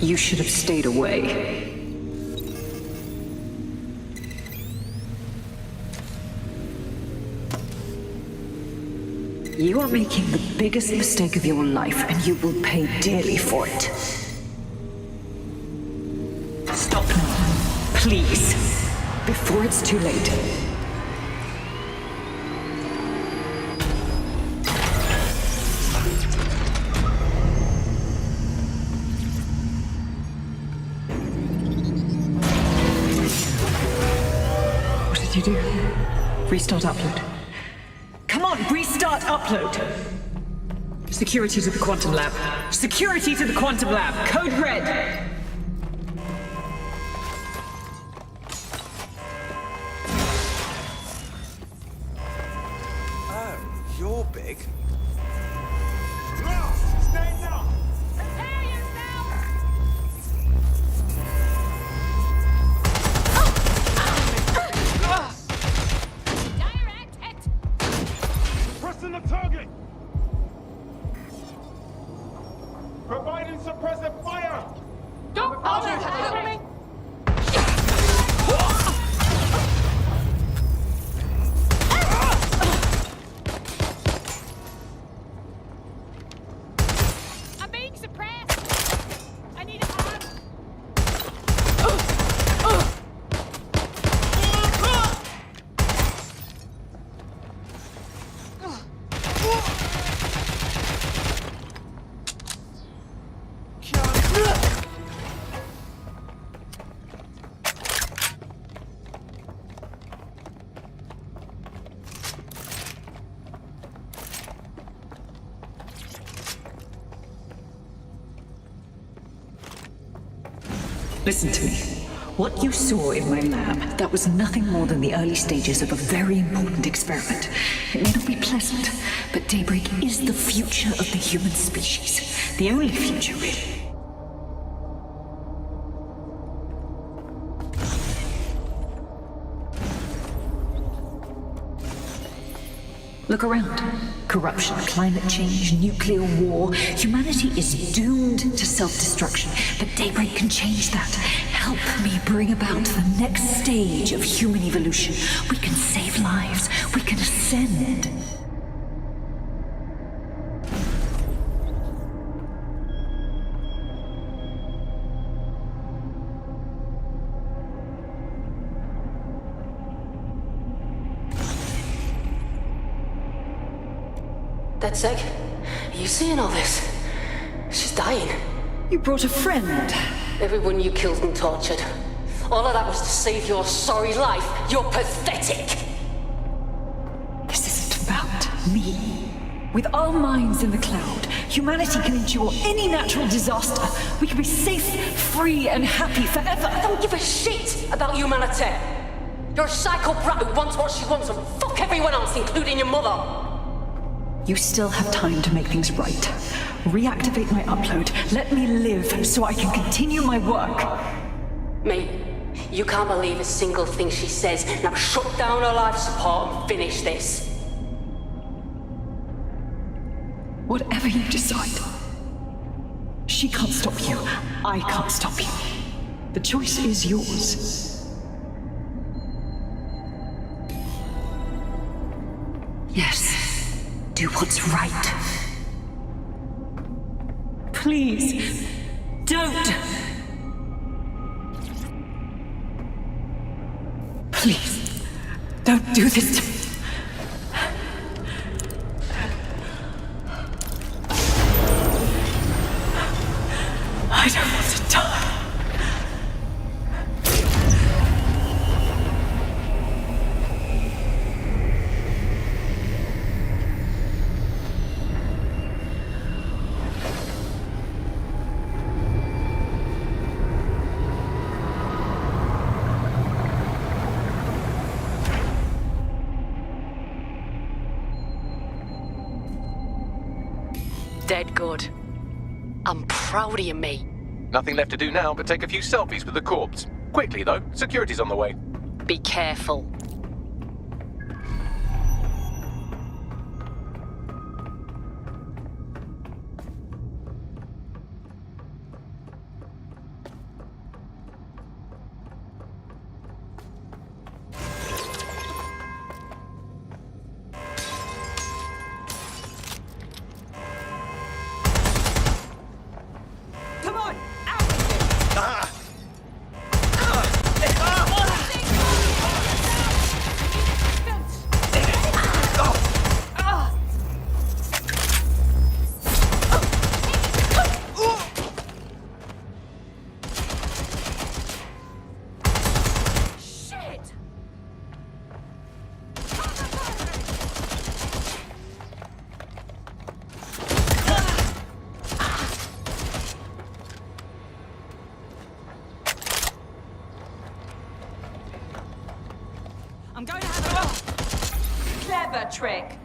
You should have stayed away. You are making the biggest mistake of your life, and you will pay dearly for it. Stop now, please, before it's too late. What did you do? Restart upload. Come on, restart upload! Security to the quantum lab. Security to the quantum lab. Code red! Oh, you're big. Stay down! Prepare yourself! Direct hit! Pressing the target! Providing suppressive fire! Don't bother me! Listen to me. What you saw in my lab, that was nothing more than the early stages of a very important experiment. It may not be pleasant, but Daybreak is the future of the human species. The only future, really. Look around. Corruption, climate change, nuclear war. Humanity is doomed to self-destruction, but Daybreak can change that. Help me bring about the next stage of human evolution. We can save lives. We can ascend. DedSec, are you seeing all this? She's dying. You brought a friend. Everyone you killed and tortured. All of that was to save your sorry life. You're pathetic. This isn't about me. With our minds in the cloud, humanity can endure any natural disaster. We can be safe, free, and happy forever. I don't give a shit about humanity. You're a psycho brat who wants what she wants and fuck everyone else, including your mother. You still have time to make things right. Reactivate my upload. Let me live so I can continue my work. Mate, you can't believe a single thing she says. Now shut down her life support and finish this. Whatever you decide. She can't stop you. I can't stop you. The choice is yours. Yes. Do what's right. Please, don't. Please, don't do this to me. I don't want to die. Dead good. I'm proud of you, mate. Nothing left to do now but take a few selfies with the corpse. Quickly, though. Security's on the way. Be careful. I'm going to have a clever trick.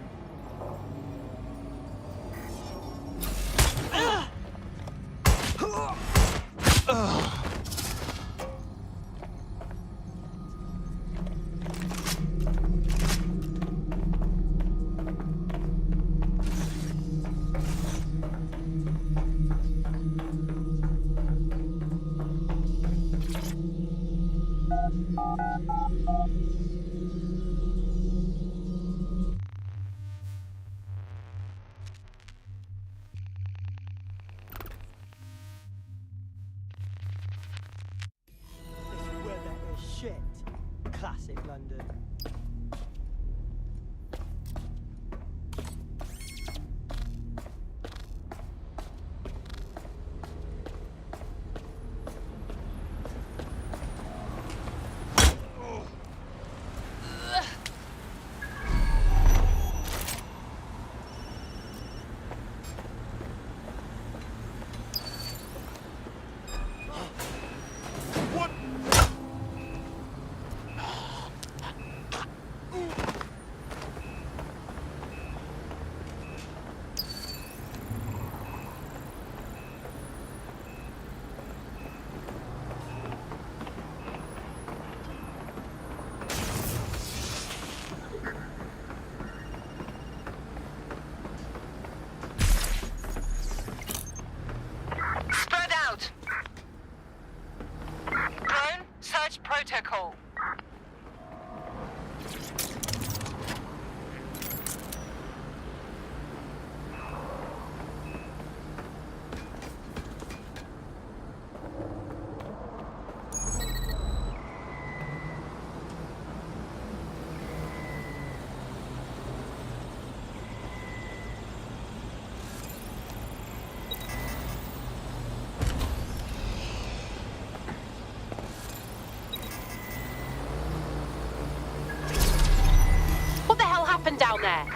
happened down there?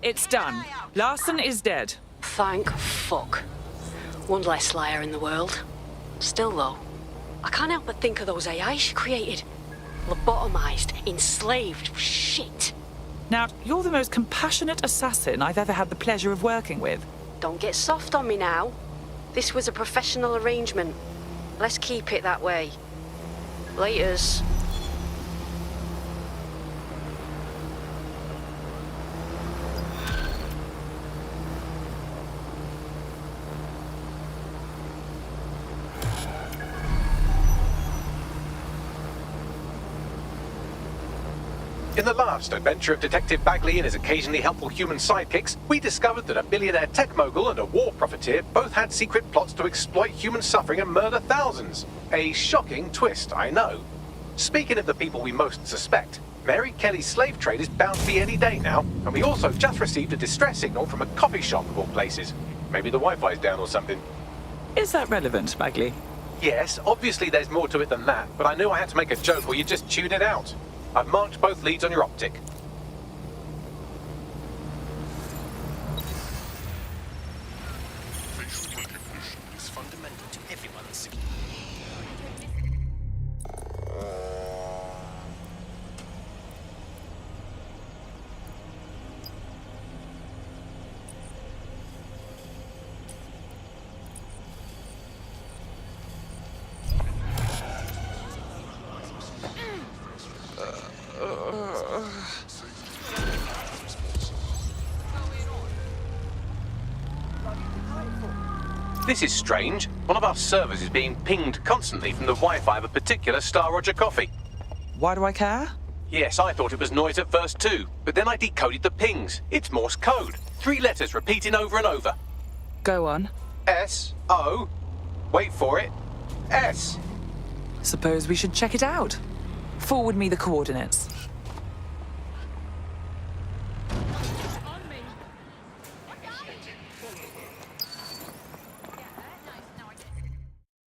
It's done. Larson is dead. Thank fuck. One less liar in the world. Still, though, I can't help but think of those AI she created. Lobotomized, enslaved, shit. Now, you're the most compassionate assassin I've ever had the pleasure of working with. Don't get soft on me now. This was a professional arrangement. Let's keep it that way. Laters. In the last adventure of Detective Bagley and his occasionally helpful human sidekicks, we discovered that a billionaire tech mogul and a war profiteer both had secret plots to exploit human suffering and murder thousands. A shocking twist, I know. Speaking of the people we most suspect, Mary Kelly's slave trade is bound to be any day now, and we also just received a distress signal from a coffee shop of all places. Maybe the Wi-Fi's down or something. Is that relevant, Bagley? Yes, obviously there's more to it than that, but I knew I had to make a joke or you'd just tune it out. I've marked both leads on your optic. Facial recognition is fundamental to everyone's. This is strange. One of our servers is being pinged constantly from the Wi-Fi of a particular Star Roger coffee. Why do I care? Yes, I thought it was noise at first too, but then I decoded the pings. It's Morse code. 3 letters repeating over and over. Go on. S-O. Wait for it. S. Suppose we should check it out. Forward me the coordinates.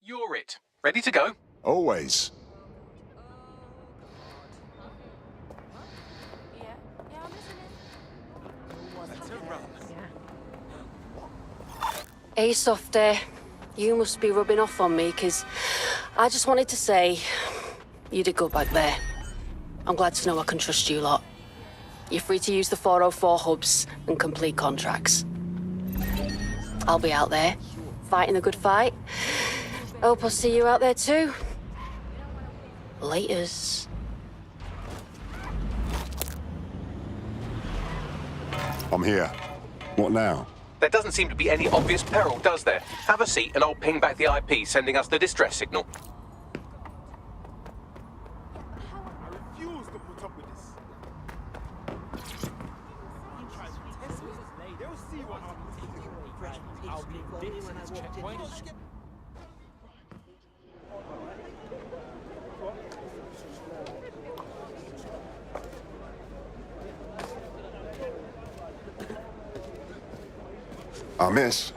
You're it. Ready to go? Always. Hey, Softy. You must be rubbing off on me, because I just wanted to say you did good back there. I'm glad to know I can trust you lot. You're free to use the 404 hubs and complete contracts. I'll be out there, fighting the good fight. Hope I'll see you out there too. Laters. I'm here. What now? There doesn't seem to be any obvious peril, does there? Have a seat and I'll ping back the IP sending us the distress signal. I refuse to put up with this. They'll see what happens. I'll be this in this checkpoint. Miss.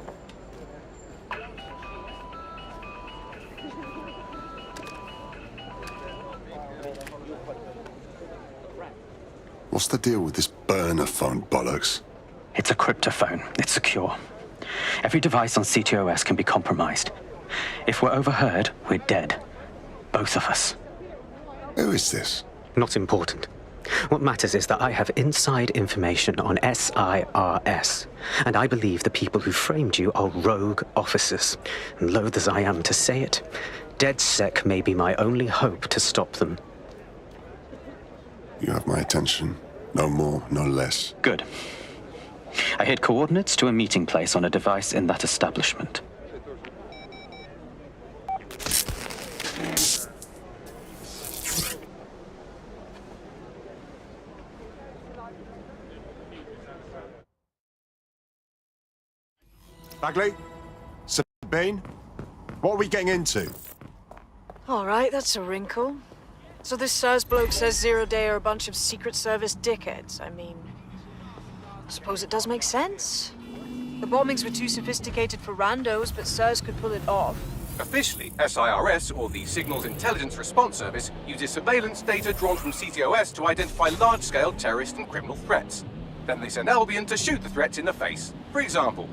What's the deal with this burner phone bollocks? It's a cryptophone. It's secure. Every device on CTOS can be compromised. If we're overheard, we're dead. Both of us. Who is this? Not important. What matters is that I have inside information on SIRS, and I believe the people who framed you are rogue officers. And loath as I am to say it, DedSec may be my only hope to stop them. You have my attention. No more, no less. Good. I hid coordinates to a meeting place on a device in that establishment. Bagley? Sabine? What are we getting into? All right, that's a wrinkle. So this SIRS bloke says Zero Day are a bunch of Secret Service dickheads. I mean, I suppose it does make sense. The bombings were too sophisticated for randos, but SIRS could pull it off. Officially, SIRS, or the Signals Intelligence Response Service, uses surveillance data drawn from CTOS to identify large-scale terrorist and criminal threats. Then they send Albion to shoot the threats in the face. For example.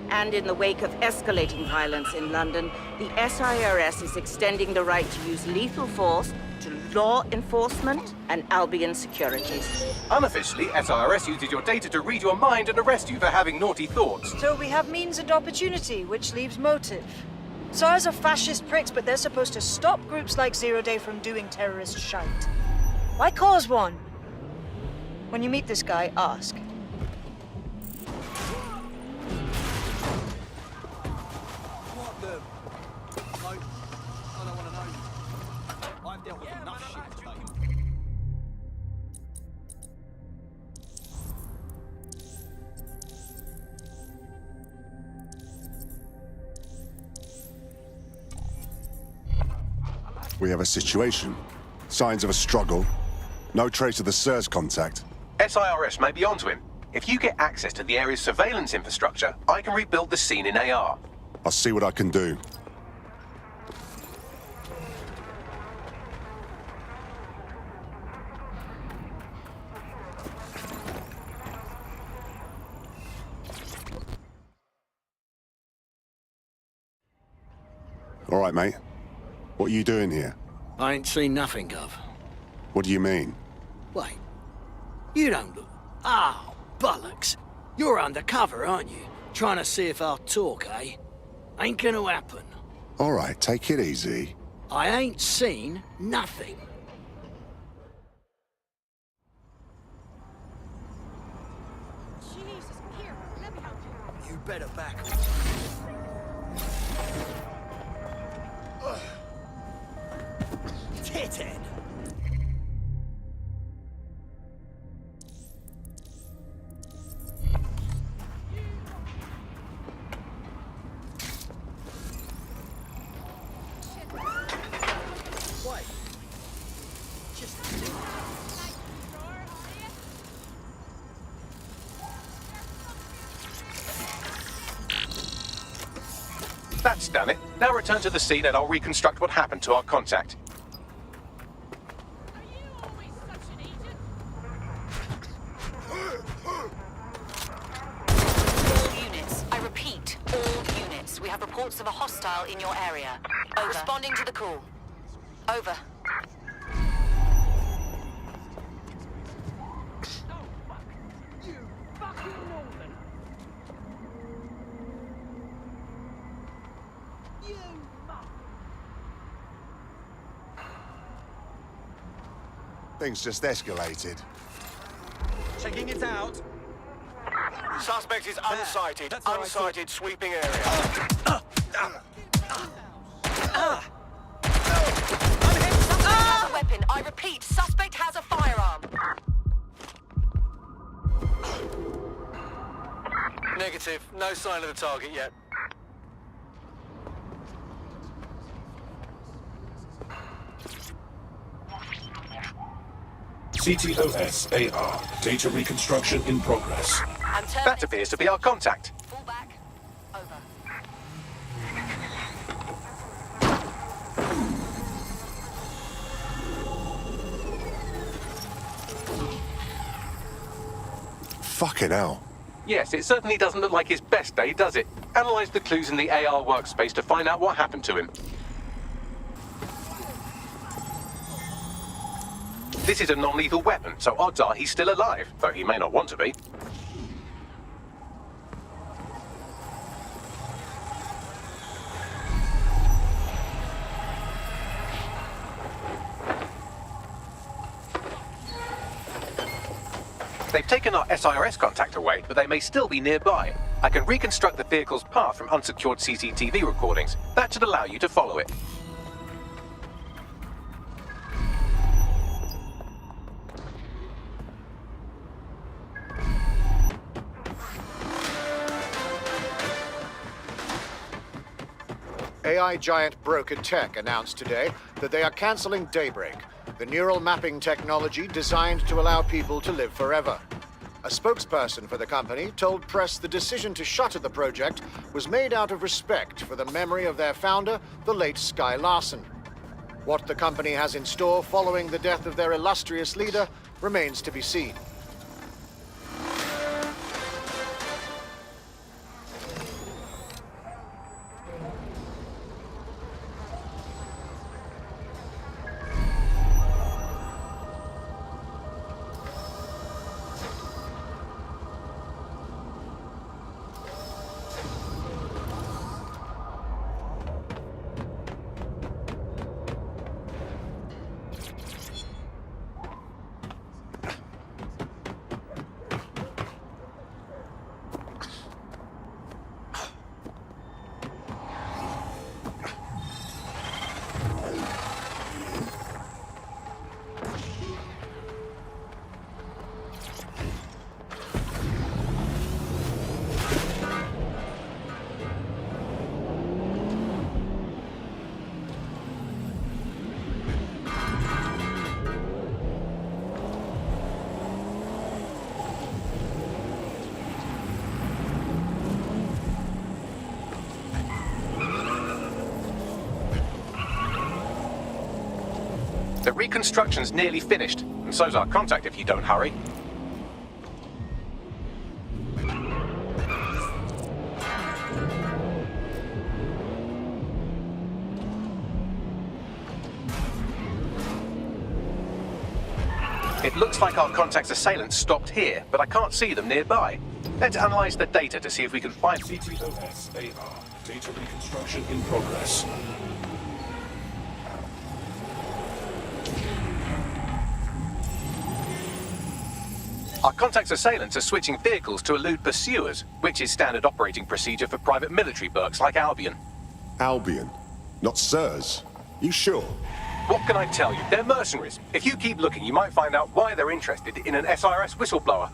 And in the wake of escalating violence in London, the SIRS is extending the right to use lethal force to law enforcement and Albion securities. Unofficially, SIRS uses your data to read your mind and arrest you for having naughty thoughts. So we have means and opportunity, which leaves motive. SARS are fascist pricks, but they're supposed to stop groups like Zero Day from doing terrorist shite. Why cause one? When you meet this guy, ask. What the? No, I don't want to know. I've dealt with enough shit today. We have a situation. Signs of a struggle. No trace of the SIRS contact. SIRS may be onto him. If you get access to the area's surveillance infrastructure, I can rebuild the scene in AR. I'll see what I can do. All right, mate. What are you doing here? I ain't seen nothing, Gov. What do you mean? Wait. You don't look... Oh, bollocks. You're undercover, aren't you? Trying to see if I'll talk, eh? Ain't gonna happen. All right, take it easy. I ain't seen nothing. Jesus, here, let me help you. You better back off. Tithead! Wait. Just... That's done it. Now return to the scene and I'll reconstruct what happened to our contact. We have reports of a hostile in your area. Over. Responding to the call. Over. Things just escalated. Checking it out. Suspect is unsighted. Unsighted sweeping area. Suspect has a weapon. I repeat, suspect has a firearm. Negative. No sign of the target yet. CTOS AR. Data reconstruction in progress. That appears to be our contact. Fall back. Over. Fucking hell. Yes, it certainly doesn't look like his best day, does it? Analyze the clues in the AR workspace to find out what happened to him. This is a non-lethal weapon, so odds are he's still alive, though he may not want to be. They've taken our SIRS contact away, but they may still be nearby. I can reconstruct the vehicle's path from unsecured CCTV recordings. That should allow you to follow it. AI giant Broken Tech announced today that they are canceling Daybreak, the neural mapping technology designed to allow people to live forever. A spokesperson for the company told press the decision to shutter the project was made out of respect for the memory of their founder, the late Sky Larson. What the company has in store following the death of their illustrious leader remains to be seen. reconstruction's nearly finished, and so's our contact if you don't hurry. It looks like our contact's assailants stopped here, but I can't see them nearby. Let's analyze the data to see if we can find... CTOS-AR. Data reconstruction in progress. Our contact's assailants are switching vehicles to elude pursuers, which is standard operating procedure for private military burks like Albion. Albion, not Sirs. You sure? What can I tell you? They're mercenaries. If you keep looking, you might find out why they're interested in an SRS whistleblower.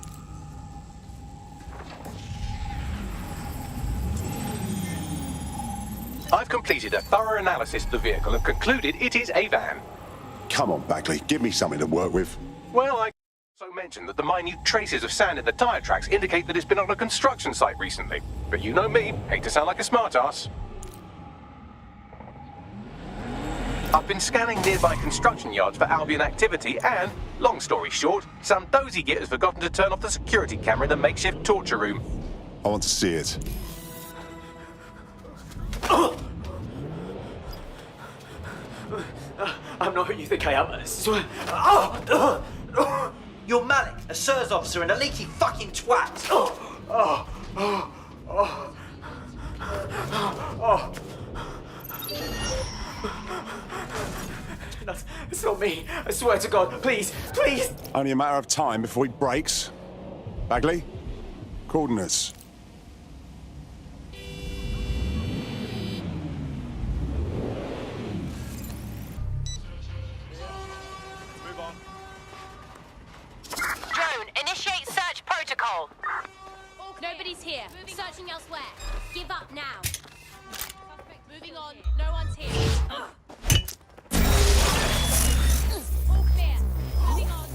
I've completed a thorough analysis of the vehicle and concluded it is a van. Come on, Bagley, give me something to work with. Well, I also mentioned that the minute traces of sand in the tire tracks indicate that it's been on a construction site recently. But you know me, hate to sound like a smartass. I've been scanning nearby construction yards for Albion activity and, long story short, some dozy git has forgotten to turn off the security camera in the makeshift torture room. I want to see it. I'm not who you think I am, I swear. You're Malik, a SIRS officer and a leaky fucking twat. It's not me. I swear to God. Please, please. Only a matter of time before he breaks. Bagley, coordinates. Drone, initiate search protocol. Nobody's here. Searching elsewhere. Give up now. Moving on. No one's here. All clear. Moving on.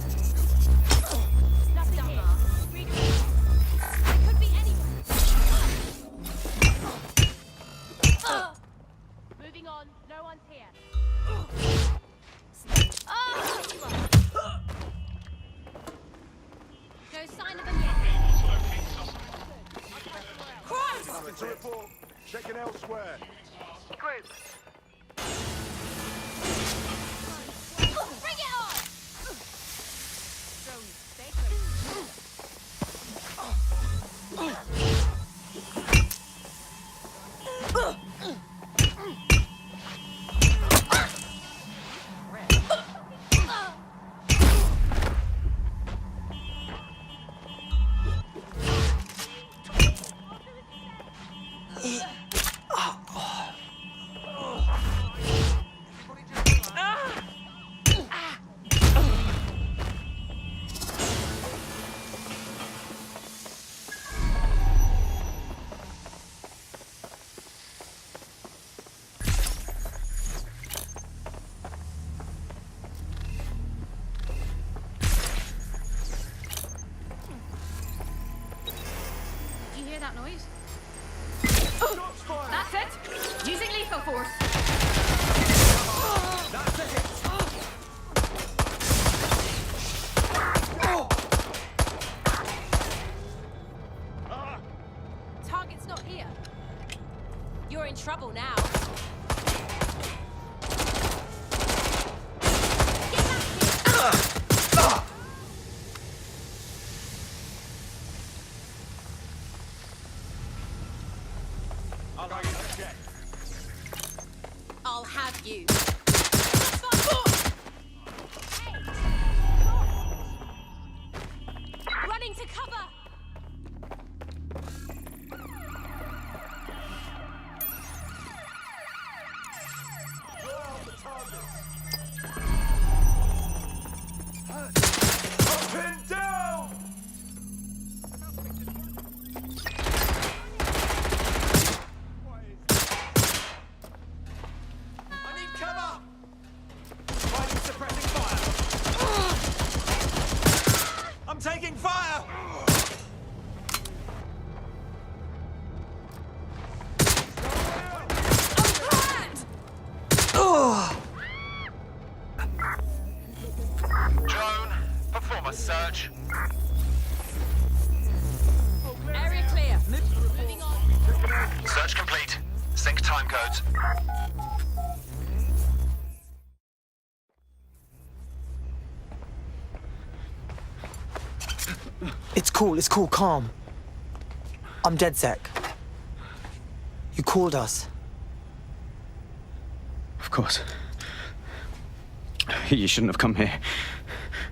Nothing here. It could be anyone. Moving on. No one's here. No sign of them yet. Nothing to report. Checking elsewhere. Group. Bring it on! That noise? That's it! Using lethal force! That's it! Target's not here. You're in trouble now. I'll have you. Running to cover! Up and down! I'm taking fire! Area clear. Moving on. Search complete. Sync time codes. It's cool, calm. I'm DedSec. You called us. Of course. You shouldn't have come here.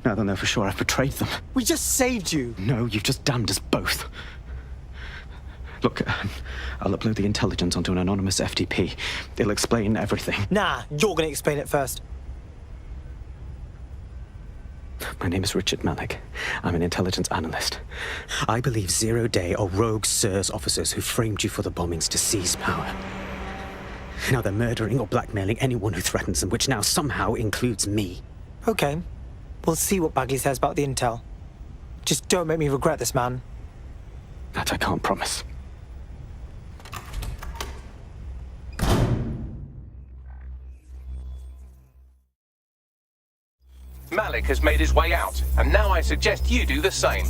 Now they'll know for sure I've betrayed them. We just saved you. No, you've just damned us both. Look, I'll upload the intelligence onto an anonymous FTP. It'll explain everything. Nah, you're gonna explain it first. My name is Richard Malik. I'm an intelligence analyst. I believe Zero Day are rogue SIRS officers who framed you for the bombings to seize power. Now they're murdering or blackmailing anyone who threatens them, which now somehow includes me. Okay. We'll see what Bagley says about the intel. Just don't make me regret this, man. That I can't promise. Malik has made his way out, and now I suggest you do the same.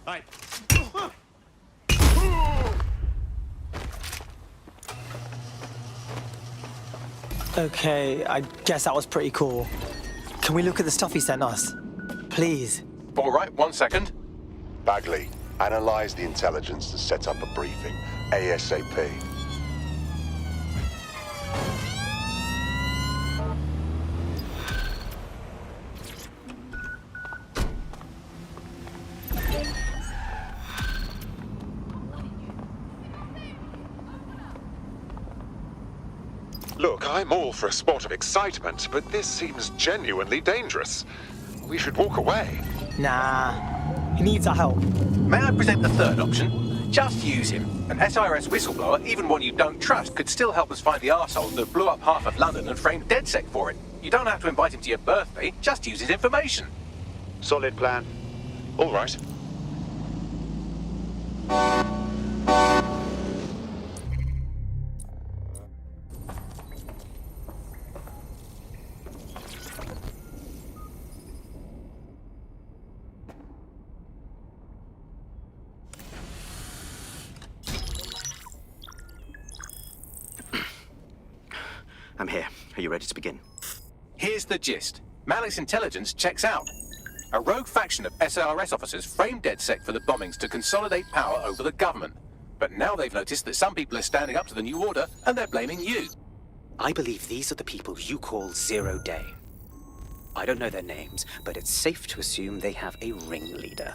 Hey. Okay, I guess that was pretty cool. Can we look at the stuff he sent us? Please. All right, 1 second. Bagley, analyze the intelligence to set up a briefing. ASAP. Look, I'm all for a spot of excitement, but this seems genuinely dangerous. We should walk away. Nah, he needs our help. May I present the third option? Just use him. An SIRS whistleblower, even one you don't trust, could still help us find the arsehole that blew up half of London and framed DedSec for it. You don't have to invite him to your birthday, just use his information. Solid plan. All right. I'm here. Are you ready to begin? Here's the gist. Malik's intelligence checks out. A rogue faction of SIRS officers framed DedSec for the bombings to consolidate power over the government. But now they've noticed that some people are standing up to the new order, and they're blaming you. I believe these are the people you call Zero Day. I don't know their names, but it's safe to assume they have a ringleader.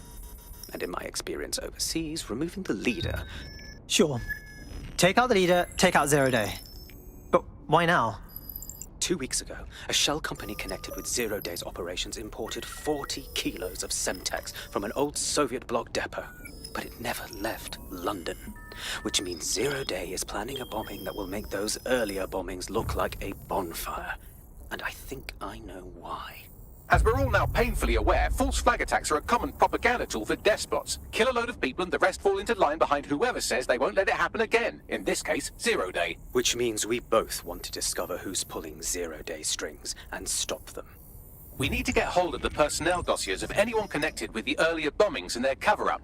And in my experience overseas, removing the leader... Sure. Take out the leader, take out Zero Day. But why now? 2 weeks ago, a shell company connected with Zero Day's operations imported 40 kilos of Semtex from an old Soviet bloc depot. But it never left London, which means Zero Day is planning a bombing that will make those earlier bombings look like a bonfire. And I think I know why. As we're all now painfully aware, false flag attacks are a common propaganda tool for despots. Kill a load of people and the rest fall into line behind whoever says they won't let it happen again. In this case, Zero Day. Which means we both want to discover who's pulling zero-day strings and stop them. We need to get hold of the personnel dossiers of anyone connected with the earlier bombings and their cover-up.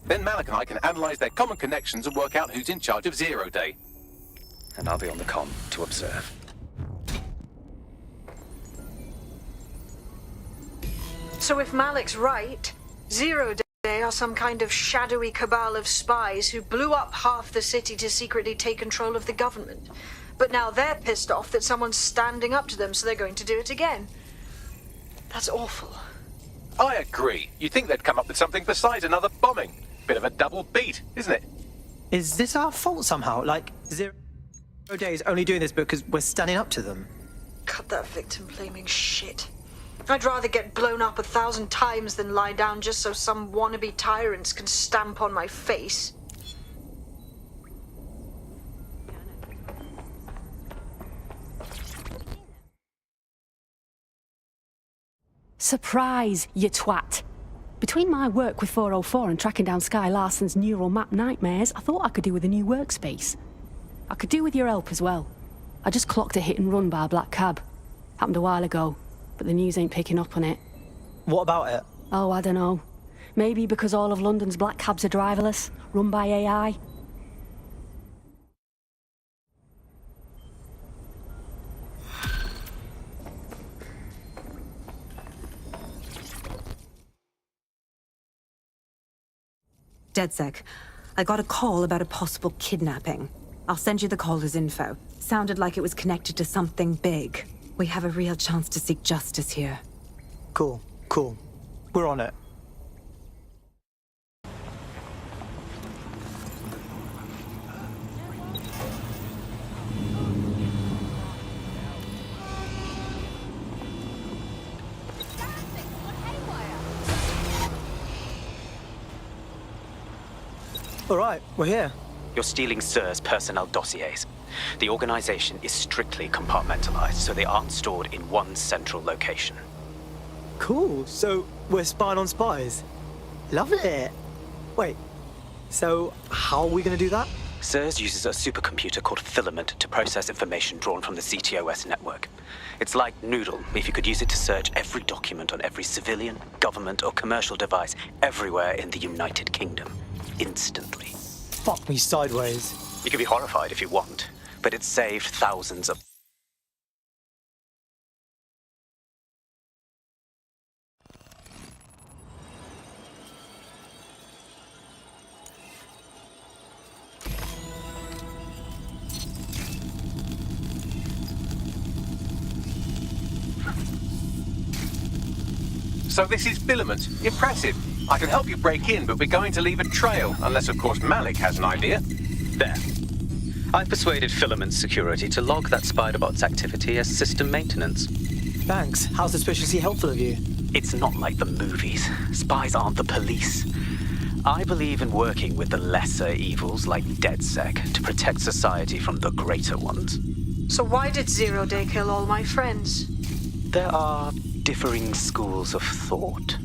Then Malik and I can analyze their common connections and work out who's in charge of Zero Day. And I'll be on the comm to observe. So if Malik's right, Zero Day are some kind of shadowy cabal of spies who blew up half the city to secretly take control of the government. But now they're pissed off that someone's standing up to them, so they're going to do it again. That's awful. I agree. You'd think they'd come up with something besides another bombing. Bit of a double beat, isn't it? Is this our fault somehow? Like, Zero Day is only doing this because we're standing up to them? Cut that victim-blaming shit. I'd rather get blown up 1,000 times than lie down just so some wannabe tyrants can stamp on my face. Surprise, you twat. Between my work with 404 and tracking down Sky Larson's neural map nightmares, I thought I could do with a new workspace. I could do with your help as well. I just clocked a hit and run by a black cab. Happened a while ago, but the news ain't picking up on it. What about it? Oh, I don't know. Maybe because all of London's black cabs are driverless, run by AI. DedSec, I got a call about a possible kidnapping. I'll send you the caller's info. Sounded like it was connected to something big. We have a real chance to seek justice here. Cool. We're on it. All right, we're here. You're stealing SIR's personnel dossiers. The organization is strictly compartmentalized, so they aren't stored in one central location. Cool, so we're spying on spies. Love it. Wait, so how are we gonna do that? SIRS uses a supercomputer called Filament to process information drawn from the CTOS network. It's like Noodle, if you could use it to search every document on every civilian, government, or commercial device everywhere in the United Kingdom. Instantly. Fuck me sideways. You can be horrified if you want, but it's saved thousands of... So this is Filament. Impressive. I can help you break in, but we're going to leave a trail, unless of course Malik has an idea. There. I've persuaded Filament Security to log that Spiderbot's activity as system maintenance. Thanks. How suspiciously helpful of you. It's not like the movies. Spies aren't the police. I believe in working with the lesser evils like DedSec to protect society from the greater ones. So why did Zero Day kill all my friends? There are differing schools of thought.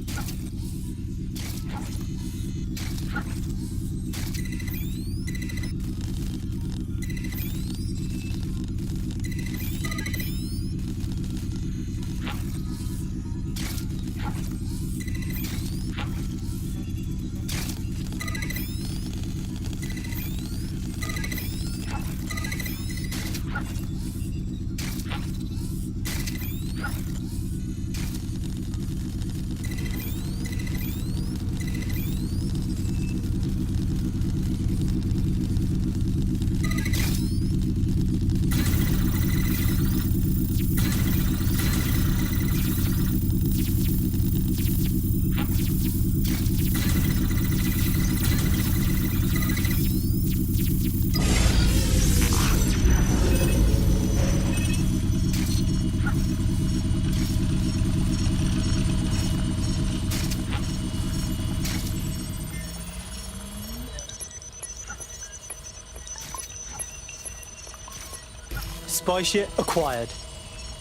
Spy shit acquired.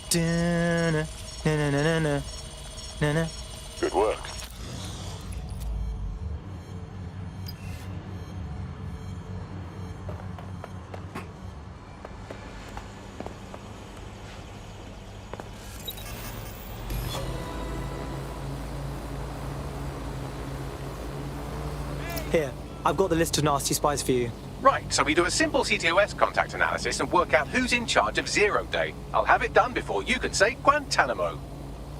Dun. No, no, no, no, no. No, no. Good work. Here, I've got the list of nasty spies for you. Right, so we do a simple CTOS contact analysis and work out who's in charge of Zero Day. I'll have it done before you can say Guantanamo.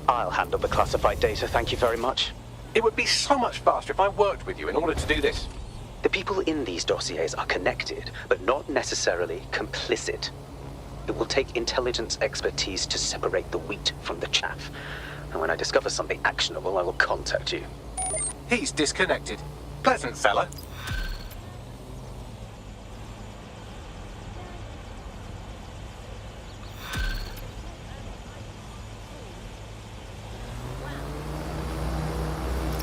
I'll handle the classified data, thank you very much. It would be so much faster if I worked with you in order to do this. The people in these dossiers are connected, but not necessarily complicit. It will take intelligence expertise to separate the wheat from the chaff. And when I discover something actionable, I will contact you. He's disconnected. Pleasant fella.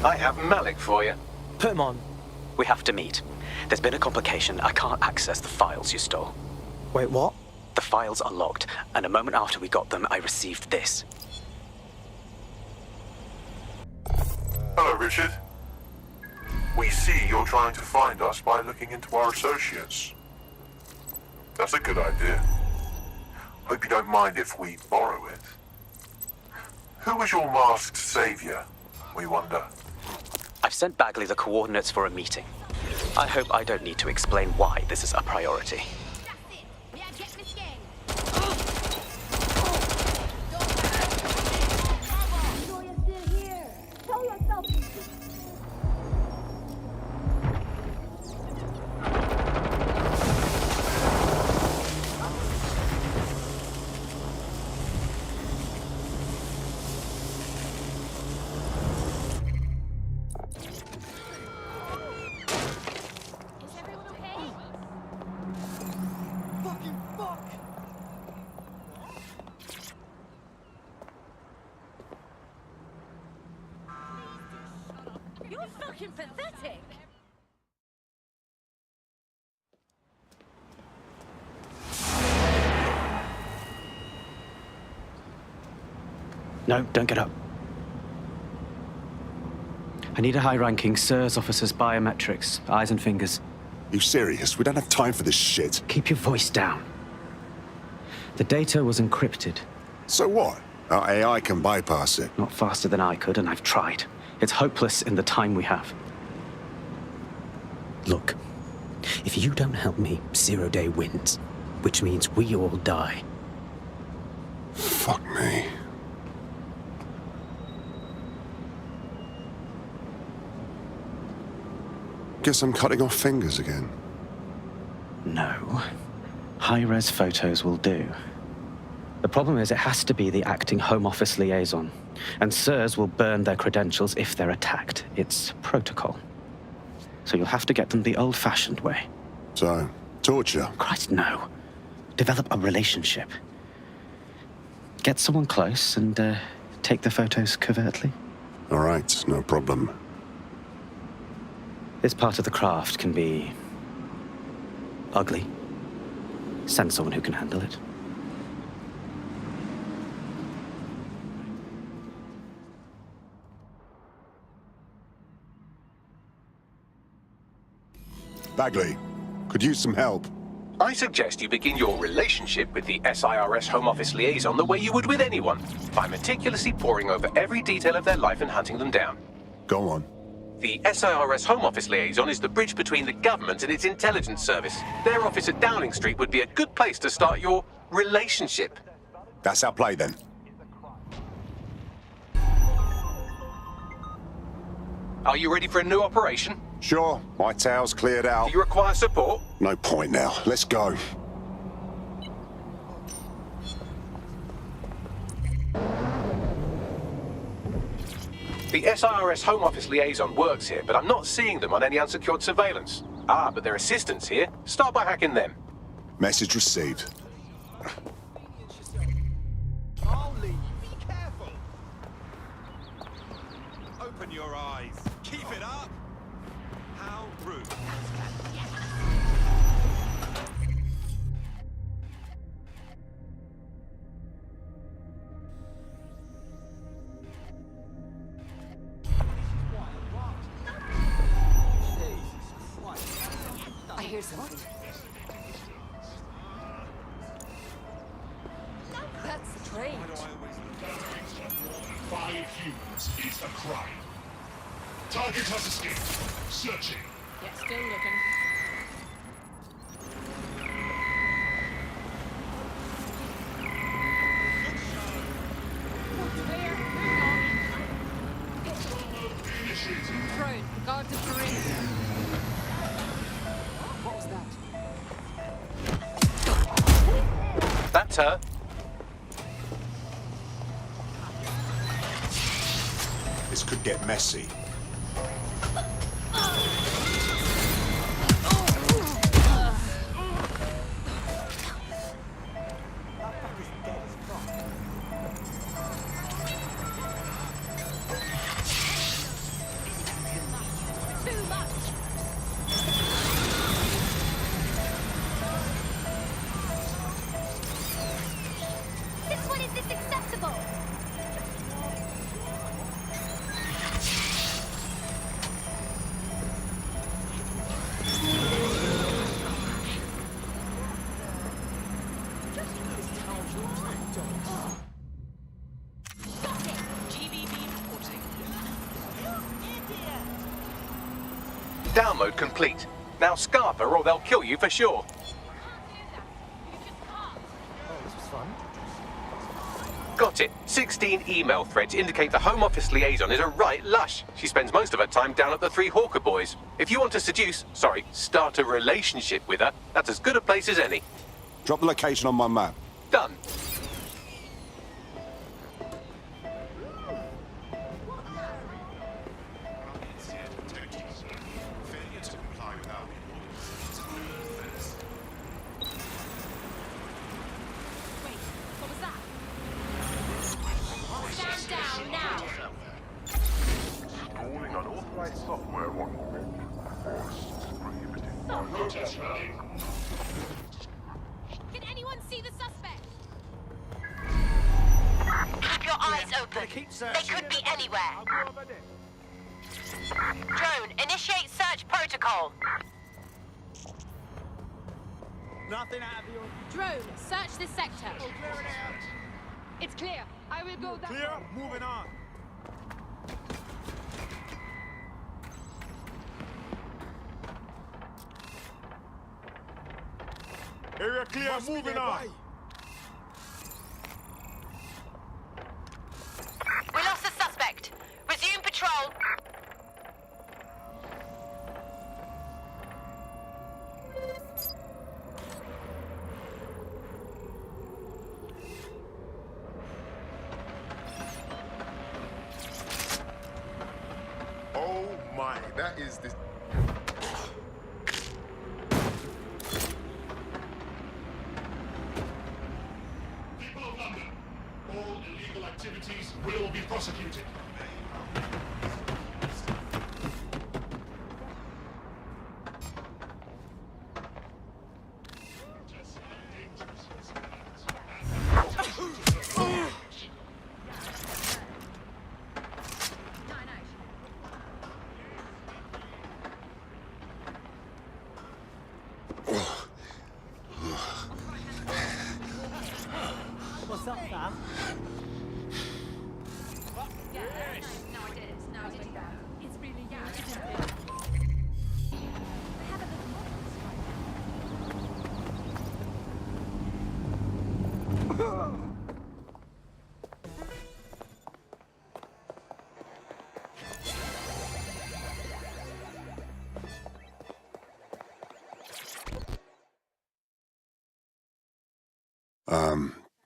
I have Malik for you. Put him on. We have to meet. There's been a complication. I can't access the files you stole. Wait, what? The files are logged, and a moment after we got them, I received this. Hello, Richard. We see you're trying to find us by looking into our associates. That's a good idea. Hope you don't mind if we borrow it. Who was your masked savior, we wonder? I've sent Bagley the coordinates for a meeting. I hope I don't need to explain why this is a priority. You're fucking pathetic! No, don't get up. I need a high-ranking SIRS officer's biometrics, eyes and fingers. You serious? We don't have time for this shit. Keep your voice down. The data was encrypted. So what? Our AI can bypass it. Not faster than I could, and I've tried. It's hopeless in the time we have. Look, if you don't help me, Zero Day wins. Which means we all die. Fuck me. Guess I'm cutting off fingers again. No. High-res photos will do. The problem is it has to be the acting Home Office liaison. And SIRS will burn their credentials if they're attacked. It's protocol. So you'll have to get them the old-fashioned way. So, torture? Christ, no. Develop a relationship. Get someone close and take the photos covertly. All right, no problem. This part of the craft can be ugly. Send someone who can handle it. Bagley, could use some help. I suggest you begin your relationship with the SIRS Home Office liaison the way you would with anyone, by meticulously poring over every detail of their life and hunting them down. Go on. The SIRS Home Office liaison is the bridge between the government and its intelligence service. Their office at Downing Street would be a good place to start your relationship. That's our play then. Are you ready for a new operation? Sure, my tail's cleared out. Do you require support? No point now. Let's go. The SIRS Home Office liaison works here, but I'm not seeing them on any unsecured surveillance. Ah, but their assistants here. Start by hacking them. Message received. Ollie, be careful. Open your eyes. Keep it up. How rude. hear something. That's strange. 5 humans is a crime. Target has escaped. Searching. Yeah, still looking. Drone, guard the perimeter. What was that? That's her. This could get messy. Since when is this acceptable? Download complete. Now scarf her or they'll kill you for sure. Got it. 16 email threads indicate the Home Office liaison is a right lush. She spends most of her time down at the Three Hawker Boys. If you want to start a relationship with her, that's as good a place as any. Drop the location on my map. Done. Stand down now. Installing unauthorized software on Protest rally. Can anyone see the suspect? Keep your eyes open. They could be anywhere. Drone, initiate search protocol. Nothing out of your... Drone, search this sector. It's clear. I will go that way. Clear, moving on. Area clear, moving on. We lost the suspect. Resume patrol. Oh my, that is this. People of London, all illegal activities will be prosecuted. What's up, Sam?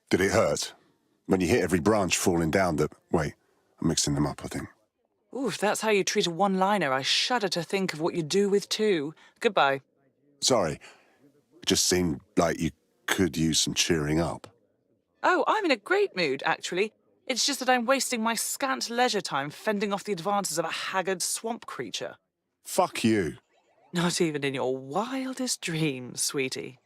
Did it hurt? When you hit every branch falling down that... Wait, I'm mixing them up, I think. Ooh, if that's how you treat a one-liner, I shudder to think of what you do with two. Goodbye. Sorry. It just seemed like you could use some cheering up. Oh, I'm in a great mood, actually. It's just that I'm wasting my scant leisure time fending off the advances of a haggard swamp creature. Fuck you. Not even in your wildest dreams, sweetie.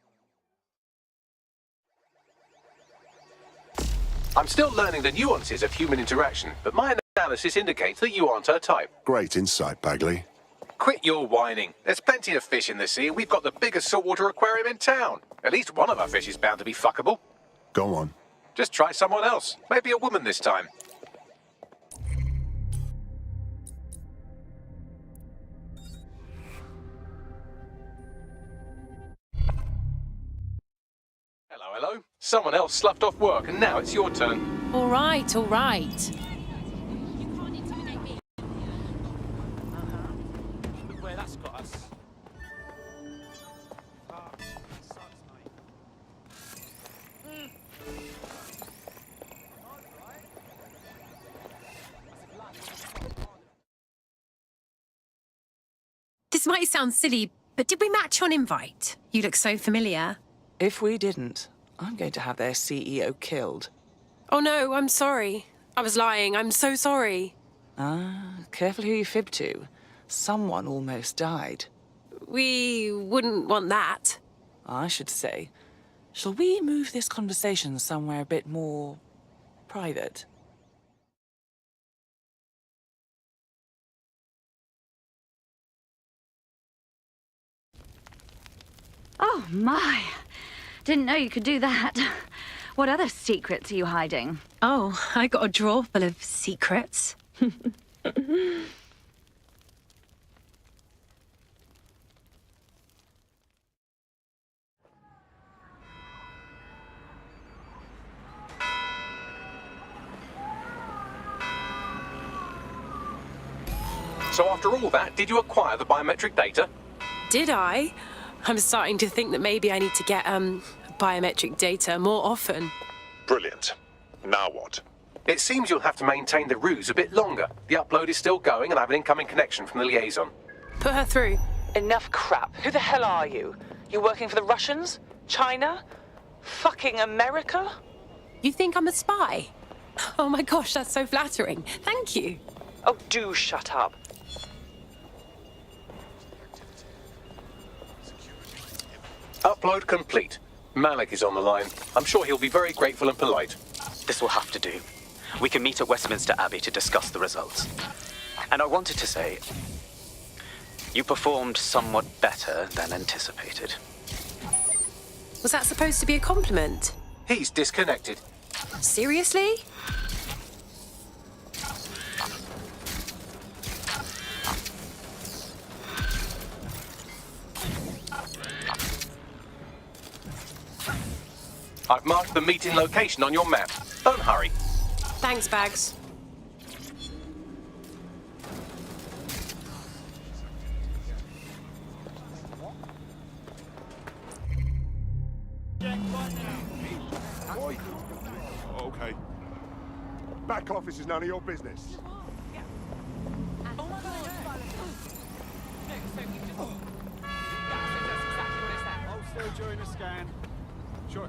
I'm still learning the nuances of human interaction, but my analysis indicates that you aren't her type. Great insight, Bagley. Quit your whining. There's plenty of fish in the sea. We've got the biggest saltwater aquarium in town. At least one of our fish is bound to be fuckable. Go on. Just try someone else. Maybe a woman this time. Hello. Someone else sloughed off work, and now it's your turn. All right, all right. Look where that's got us. This might sound silly, but did we match on invite? You look so familiar. If we didn't, I'm going to have their CEO killed. Oh no, I'm sorry. I was lying. I'm so sorry. Careful who you fib to. Someone almost died. We wouldn't want that. I should say. Shall we move this conversation somewhere a bit more private? Oh, my. Didn't know you could do that. What other secrets are you hiding? Oh, I got a drawer full of secrets. So after all that, did you acquire the biometric data? Did I? I'm starting to think that maybe I need to get, biometric data more often. Brilliant. Now what? It seems you'll have to maintain the ruse a bit longer. The upload is still going and I have an incoming connection from the liaison. Put her through. Enough crap. Who the hell are you? You working for the Russians? China? Fucking America? You think I'm a spy? Oh my gosh, that's so flattering. Thank you. Oh, do shut up. Upload complete. Malik is on the line. I'm sure he'll be very grateful and polite. This will have to do. We can meet at Westminster Abbey to discuss the results. And I wanted to say, you performed somewhat better than anticipated. Was that supposed to be a compliment? He's disconnected. Seriously? I've marked the meeting location on your map. Don't hurry. Thanks, Bags. Okay. Back office is none of your business. Hold still during the scan. Sure.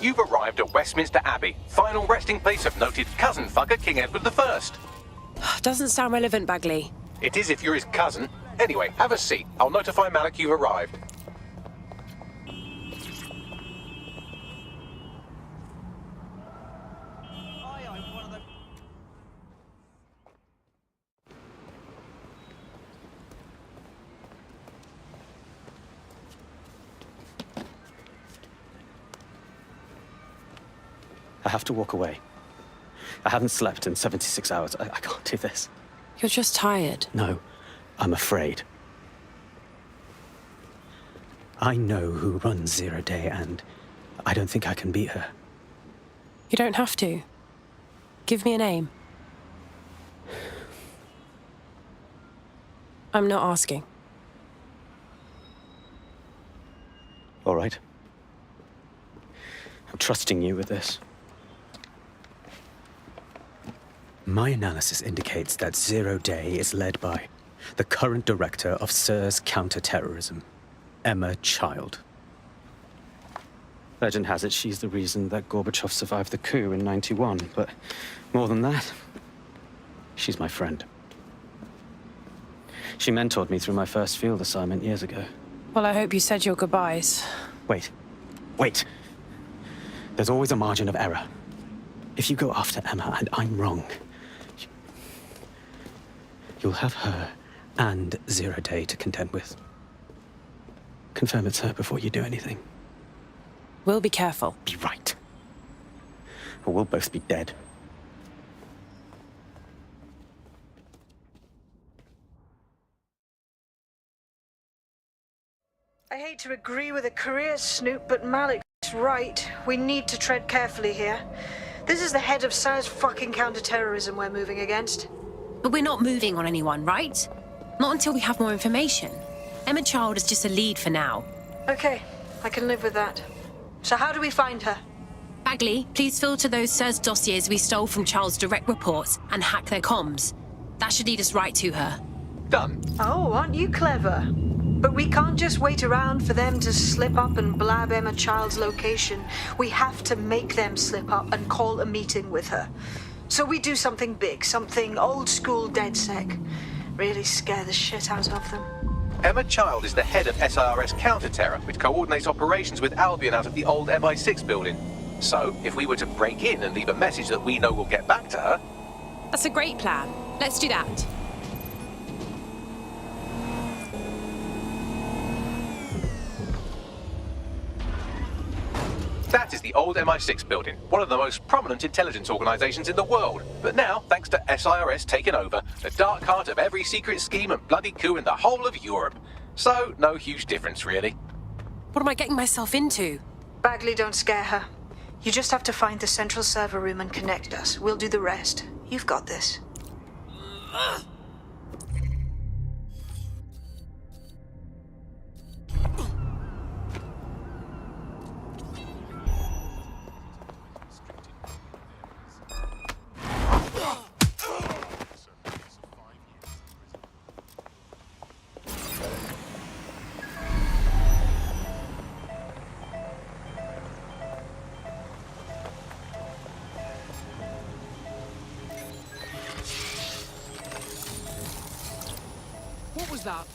You've arrived at Westminster Abbey, final resting place of noted cousin fucker King Edward I. Doesn't sound relevant, Bagley. It is if you're his cousin. Anyway, have a seat. I'll notify Malik you've arrived. I have to walk away. I haven't slept in 76 hours. I can't do this. You're just tired. No, I'm afraid. I know who runs Zero Day, and I don't think I can beat her. You don't have to. Give me a name. I'm not asking. All right. I'm trusting you with this. My analysis indicates that Zero Day is led by the current director of SIRS counterterrorism, Emma Child. Legend has it she's the reason that Gorbachev survived the coup in '91, but more than that, she's my friend. She mentored me through my first field assignment years ago. Well, I hope you said your goodbyes. Wait. There's always a margin of error. If you go after Emma and I'm wrong, you'll have her and Zero Day to contend with. Confirm it's her before you do anything. We'll be careful. Be right. Or we'll both be dead. I hate to agree with a career snoop, but Malik's right. We need to tread carefully here. This is the head of SIRS fucking counterterrorism we're moving against. But we're not moving on anyone, right? Not until we have more information. Emma Child is just a lead for now. Okay, I can live with that. So how do we find her? Bagley, please filter those SIRS dossiers we stole from Child's direct reports and hack their comms. That should lead us right to her. Done. Oh, aren't you clever? But we can't just wait around for them to slip up and blab Emma Child's location. We have to make them slip up and call a meeting with her. So we do something big, something old school DedSec. Really scare the shit out of them. Emma Child is the head of SIRS counter-terror, which coordinates operations with Albion out of the old MI6 building. So, if we were to break in and leave a message that we know will get back to her... That's a great plan. Let's do that. That is the old MI6 building, one of the most prominent intelligence organizations in the world. But now, thanks to SIRS taking over, the dark heart of every secret scheme and bloody coup in the whole of Europe. So, no huge difference, really. What am I getting myself into? Bagley, don't scare her. You just have to find the central server room and connect us. We'll do the rest. You've got this. What was that?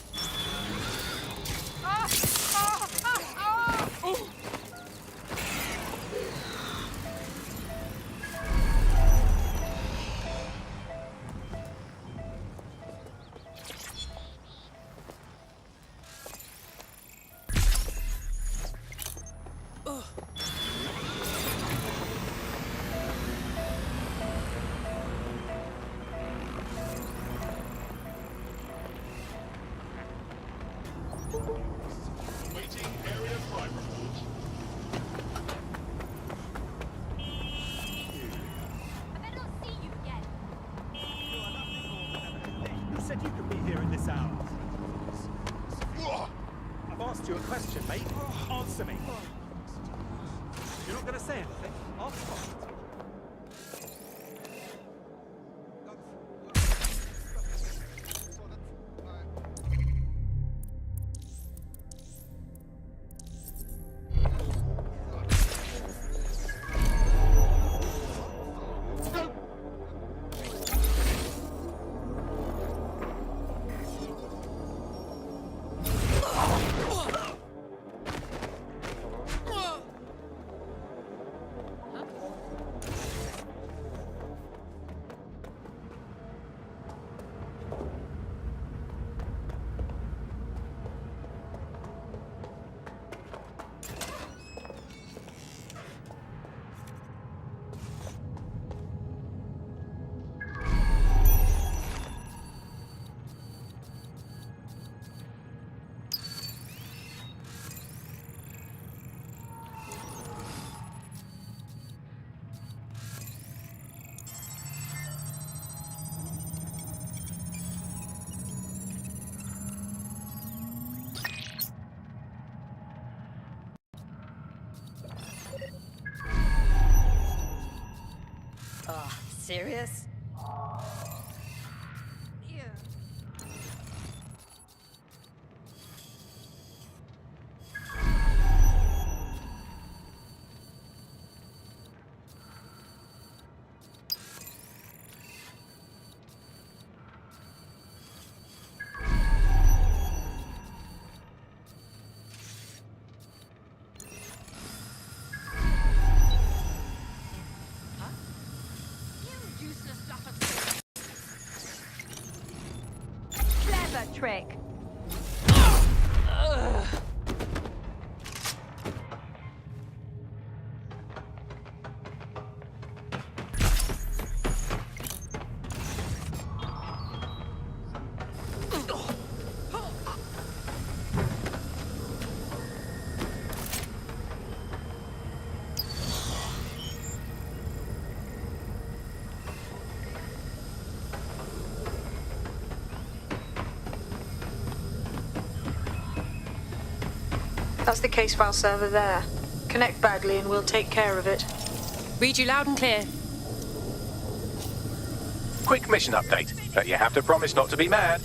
Said you could be here in this hour. I've asked you a question, mate. Answer me. You're not going to say anything? Ask me. Serious? Clever trick. That's the case file server there. Connect Bagley and we'll take care of it. Read you loud and clear. Quick mission update, but you have to promise not to be mad.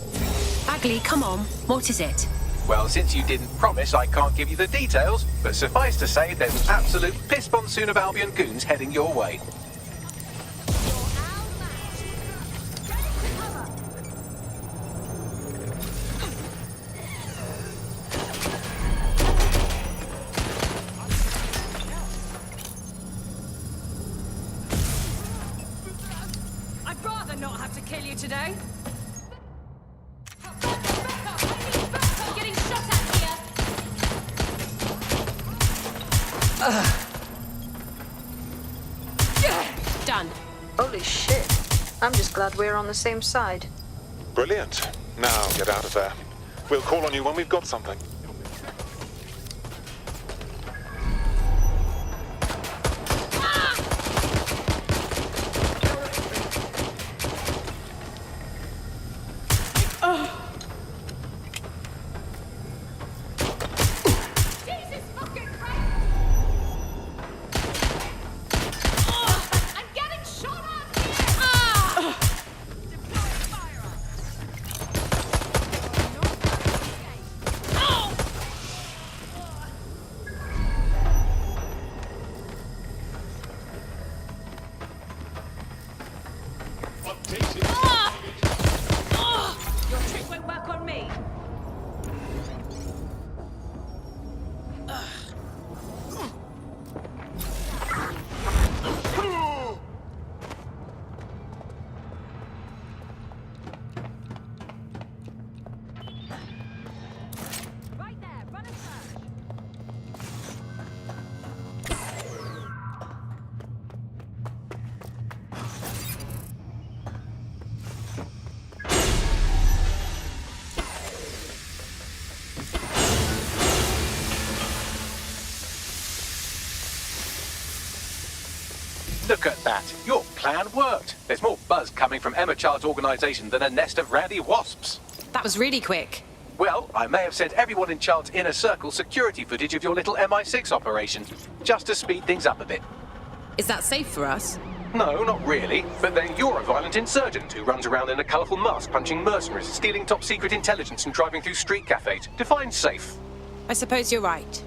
Bagley, come on. What is it? Well, since you didn't promise, I can't give you the details, but suffice to say there's an absolute piss monsoon of Albion goons heading your way. I'd rather not have to kill you today. I'm getting shot at here. Done. Holy shit. I'm just glad we're on the same side. Brilliant. Now get out of there. We'll call on you when we've got something. Jesus fucking Christ! I'm getting shot at here! Deploying firearms. Your trick won't work on me. Right there, run a search. Look at that. Your plan worked. There's more buzz coming from Emma Child's organization than a nest of rowdy wasps. That was really quick. Well, I may have sent everyone in Child's inner circle security footage of your little MI6 operation, just to speed things up a bit. Is that safe for us? No, not really. But then you're a violent insurgent who runs around in a colourful mask punching mercenaries, stealing top secret intelligence and driving through street cafes. Define safe. I suppose you're right.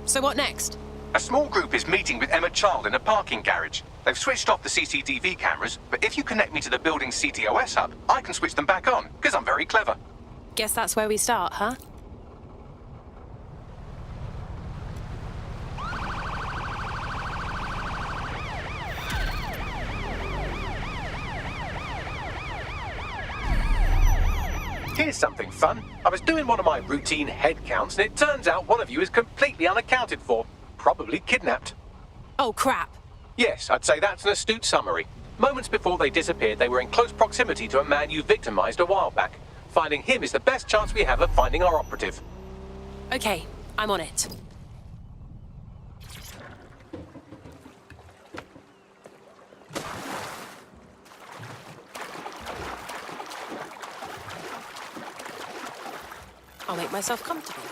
So what next? A small group is meeting with Emma Child in a parking garage. They've switched off the CCTV cameras, but if you connect me to the building's CTOS hub, I can switch them back on, because I'm very clever. Guess that's where we start, huh? Here's something fun. I was doing one of my routine head counts, and it turns out one of you is completely unaccounted for. Probably kidnapped. Oh, crap. Yes, I'd say that's an astute summary. Moments before they disappeared, they were in close proximity to a man you victimized a while back. Finding him is the best chance we have of finding our operative. Okay, I'm on it. I'll make myself comfortable.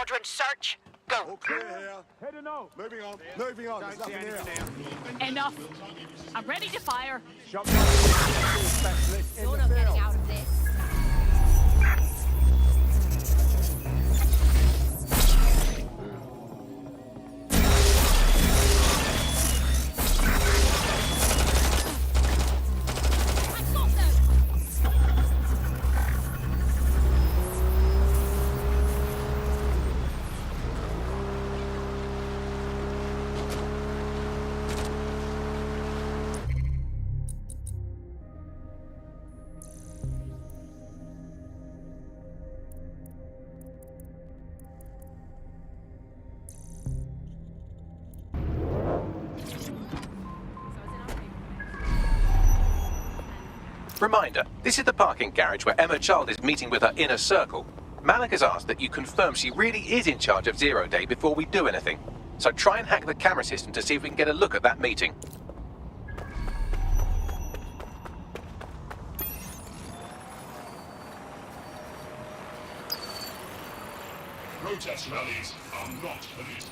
Squadron, search. Go. All clear here. Heading out. Moving on. Moving on. There's nothing here. Enough. I'm ready to fire. Shotgun specialist in You're the not getting field. out of this. Reminder, this is the parking garage where Emma Child is meeting with her inner circle. Malik has asked that you confirm she really is in charge of Zero Day before we do anything. So try and hack the camera system to see if we can get a look at that meeting. Protest rallies are not permitted.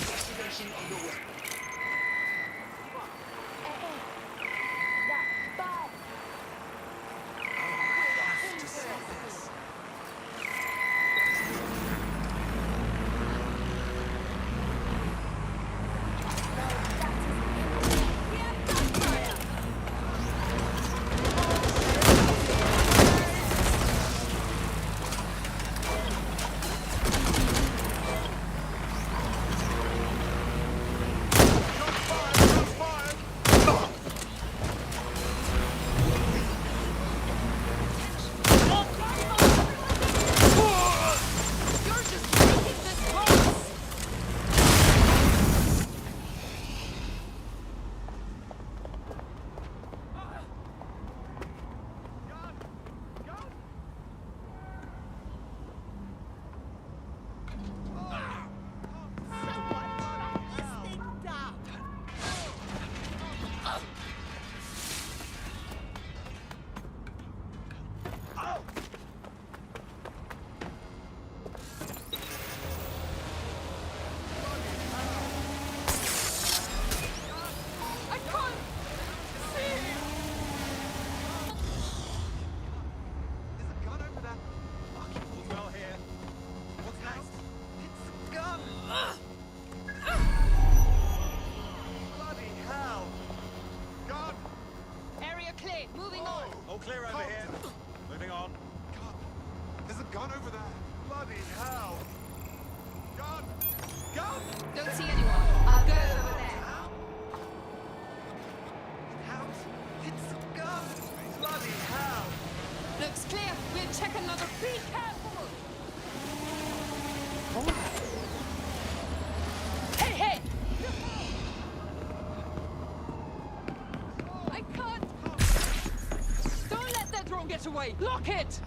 Investigation underway. Don't see anyone. I'll go over there. Looks clear. We'll check another. Be careful. Hey, hey! I can't. Don't let that drone get away. Lock it.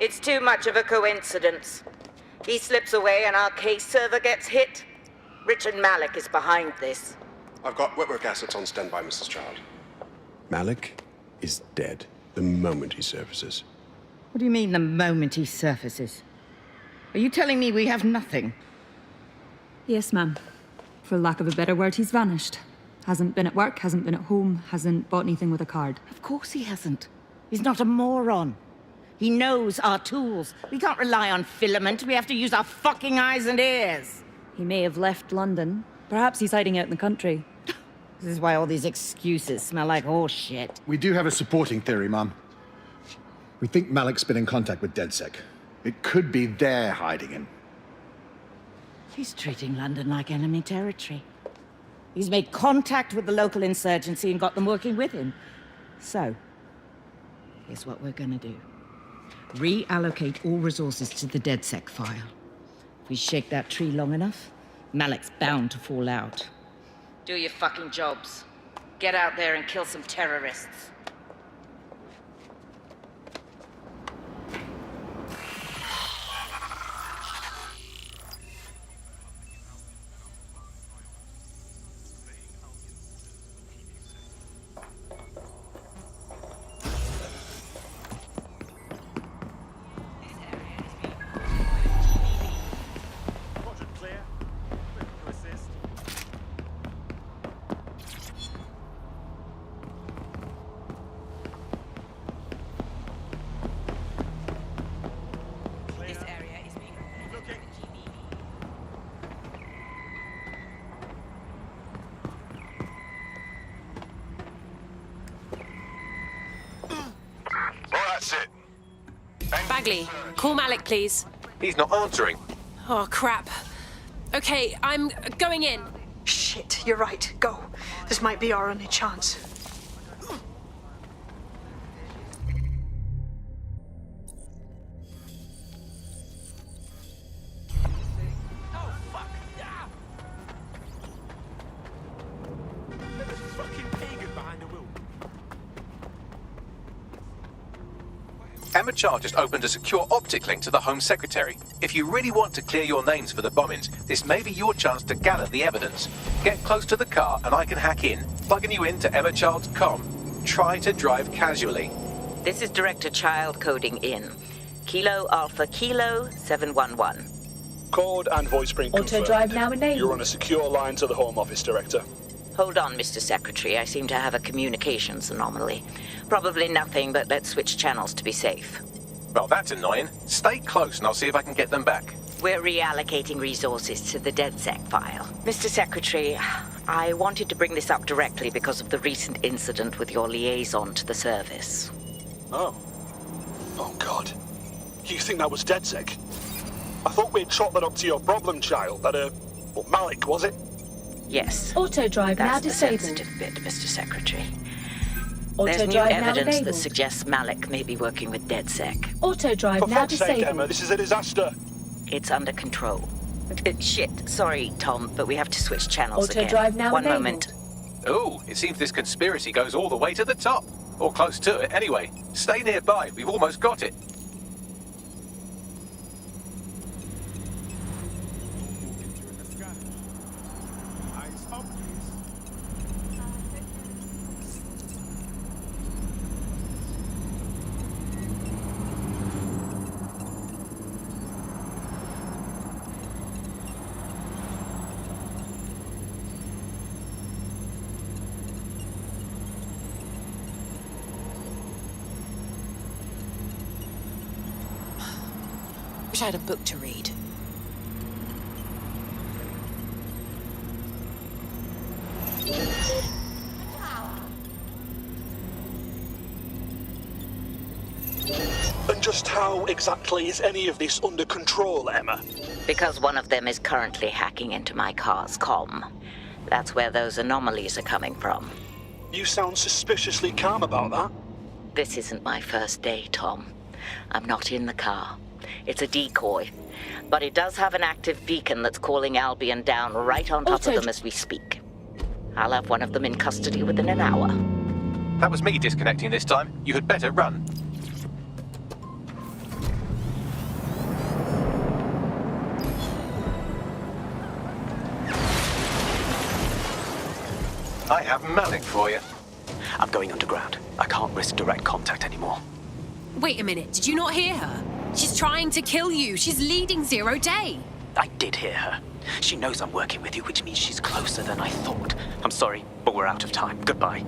It's too much of a coincidence. He slips away and our case server gets hit. Richard Malik is behind this. I've got wetwork assets on standby, Mrs. Child. Malik is dead the moment he surfaces. What do you mean, the moment he surfaces? Are you telling me we have nothing? Yes, ma'am. For lack of a better word, he's vanished. Hasn't been at work, hasn't been at home, hasn't bought anything with a card. Of course he hasn't. He's not a moron. He knows our tools. We can't rely on filament. We have to use our fucking eyes and ears. He may have left London. Perhaps he's hiding out in the country. This is why all these excuses smell like horse shit. We do have a supporting theory, Mum. We think Malik's been in contact with DedSec. It could be they're hiding him. He's treating London like enemy territory. He's made contact with the local insurgency and got them working with him. So, here's what we're gonna do. Reallocate all resources to the DedSec file. If we shake that tree long enough, Malik's bound to fall out. Do your fucking jobs. Get out there and kill some terrorists. Bagley, call Malik, please. He's not answering. Oh, crap. Okay, I'm going in. Shit, you're right. Go. This might be our only chance. Emma Child just opened a secure optic link to the Home Secretary. If you really want to clear your names for the bombings, this may be your chance to gather the evidence. Get close to the car and I can hack in, plugging you into Emma Child's comm. Try to drive casually. This is Director Child coding in. Kilo Alpha Kilo 711. Code and voice print confirmed. Auto-drive now enabled. You're on a secure line to the Home Office, Director. Hold on, Mr. Secretary. I seem to have a communications anomaly. Probably nothing, but let's switch channels to be safe. Well, that's annoying. Stay close and I'll see if I can get them back. We're reallocating resources to the DedSec file. Mr. Secretary, I wanted to bring this up directly because of the recent incident with your liaison to the service. Oh. Oh, God. You think that was DedSec? I thought we'd chalk that up to your problem child, well, Malik, was it? Yes. Auto-drive now That's the disabled. sensitive bit, Mr. Secretary. There's Auto-drive new now evidence that enabled. suggests Malik may be working with DedSec. Auto-drive For now fuck's sake, disabled. Emma, this is a disaster. It's under control. Shit, sorry, Tom, but we have to switch channels again. Auto-drive now One enabled. moment. Ooh, it seems this conspiracy goes all the way to the top. Or close to it, anyway. Stay nearby, we've almost got it. Wish I had a book to read. And just how exactly is any of this under control, Emma? Because one of them is currently hacking into my car's comm. That's where those anomalies are coming from. You sound suspiciously calm about that. This isn't my first day, Tom. I'm not in the car. It's a decoy. But it does have an active beacon that's calling Albion down right on top of them as we speak. I'll have one of them in custody within an hour. That was me disconnecting this time. You had better run. I have Malik for you. I'm going underground. I can't risk direct contact anymore. Wait a minute, did you not hear her? She's trying to kill you. She's leading Zero Day. I did hear her. She knows I'm working with you, which means she's closer than I thought. I'm sorry, but we're out of time. Goodbye.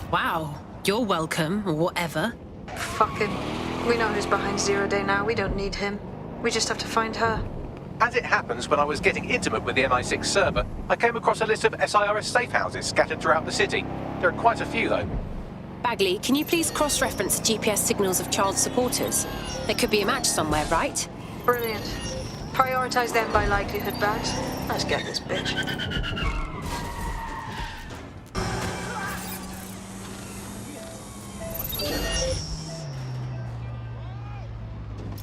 Wow, you're welcome, or whatever. Fuck him. We know who's behind Zero Day now. We don't need him. We just have to find her. As it happens, when I was getting intimate with the MI6 server, I came across a list of SIRS safe houses scattered throughout the city. There are quite a few, though. Bagley, can you please cross-reference the GPS signals of Charles' supporters? There could be a match somewhere, right? Brilliant. Prioritize them by likelihood, Bags. Let's get this bitch.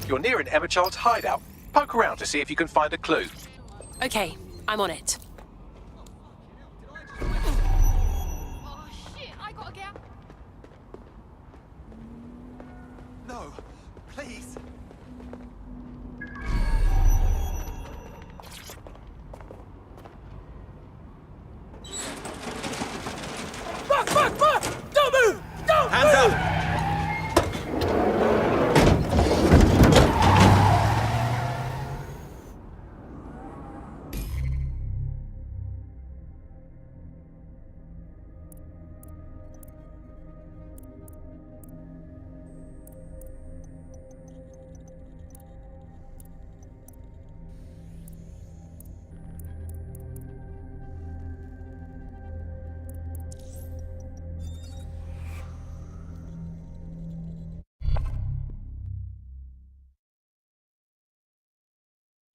You're near an Emma Child's hideout. Poke around to see if you can find a clue. Okay, I'm on it. Oh shit, I gotta get out. No, please. Fuck! Don't move! Don't Hands move! up!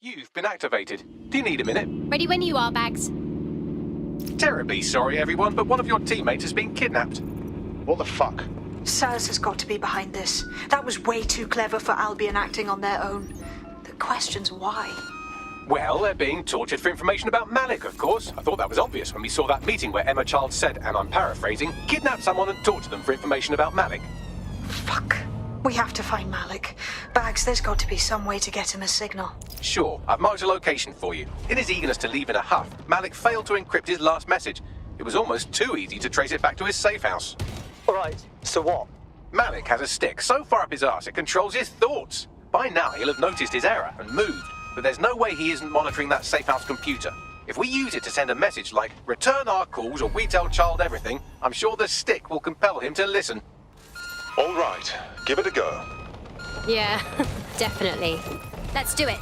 You've been activated. Do you need a minute? Ready when you are, Bags. Terribly sorry, everyone, but one of your teammates has been kidnapped. What the fuck? SIRS has got to be behind this. That was way too clever for Albion acting on their own. The question's why. Well, they're being tortured for information about Malik, of course. I thought that was obvious when we saw that meeting where Emma Child said, and I'm paraphrasing, kidnap someone and torture them for information about Malik. Fuck. We have to find Malik. Bags, there's got to be some way to get him a signal. Sure, I've marked a location for you. In his eagerness to leave in a huff, Malik failed to encrypt his last message. It was almost too easy to trace it back to his safe house. Alright, so what? Malik has a stick so far up his arse it controls his thoughts. By now he'll have noticed his error and moved, but there's no way he isn't monitoring that safe house computer. If we use it to send a message like, return our calls or we tell Child everything, I'm sure the stick will compel him to listen. All right, give it a go. Yeah, definitely. Let's do it.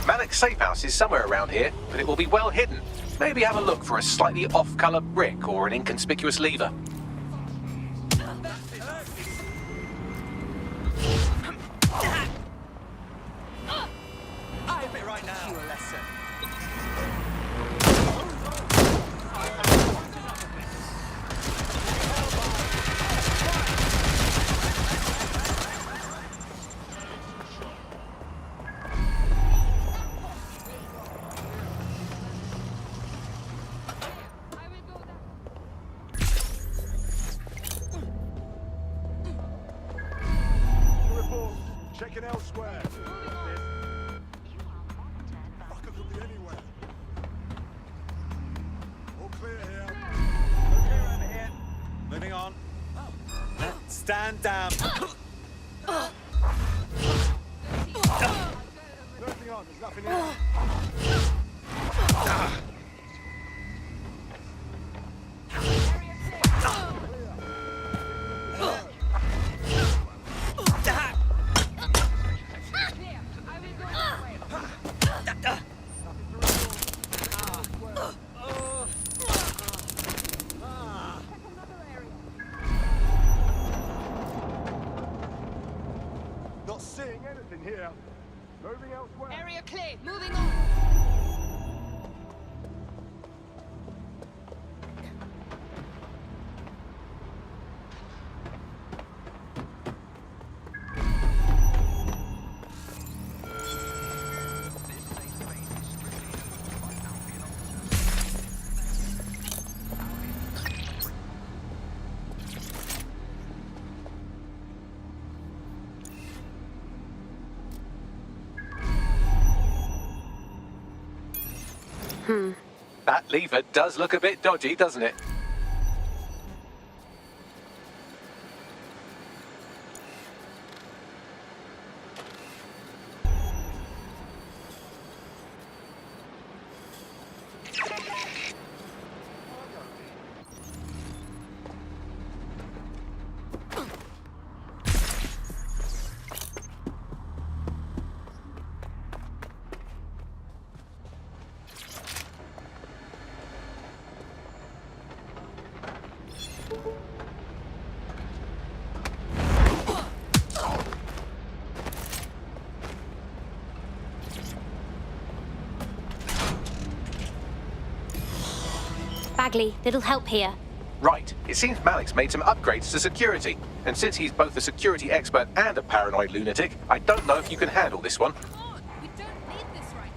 Malik's safe house is somewhere around here, but it will be well hidden. Maybe have a look for a slightly off-color brick or an inconspicuous lever. I bet right now. You a lesson. Checking elsewhere. Fucker could be anywhere. All clear here. All clear over here. Moving on. Stand down. Moving on. There's nothing here. Area clear. Moving on. That lever does look a bit dodgy, doesn't it? Bagley, little help here. Right. It seems Malik's made some upgrades to security. And since he's both a security expert and a paranoid lunatic, I don't know if you can handle this one. We don't need this right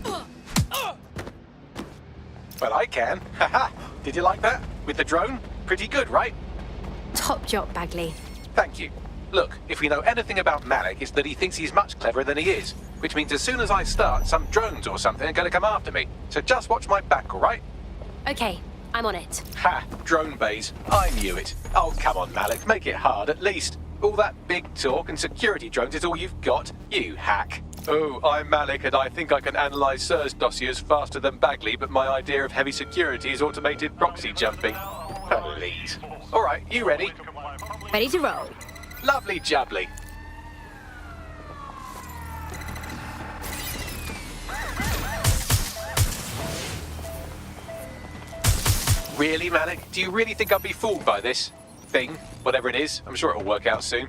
now. Well, I can. Haha. Did you like that? With the drone? Pretty good, right? Top job, Bagley. Thank you. Look, if we know anything about Malik, it's that he thinks he's much cleverer than he is. Which means as soon as I start, some drones or something are going to come after me. So just watch my back, all right? Okay, I'm on it. Ha! Drone bays. I knew it. Oh, come on, Malik. Make it hard, at least. All that big talk and security drones is all you've got. You hack. Oh, I'm Malik, and I think I can analyze SIRS dossiers faster than Bagley, but my idea of heavy security is automated proxy jumping. Please. All right, you ready? Ready to roll. Lovely jubbly. Really, Malik? Do you really think I'd be fooled by this thing? Whatever it is, I'm sure it'll work out soon.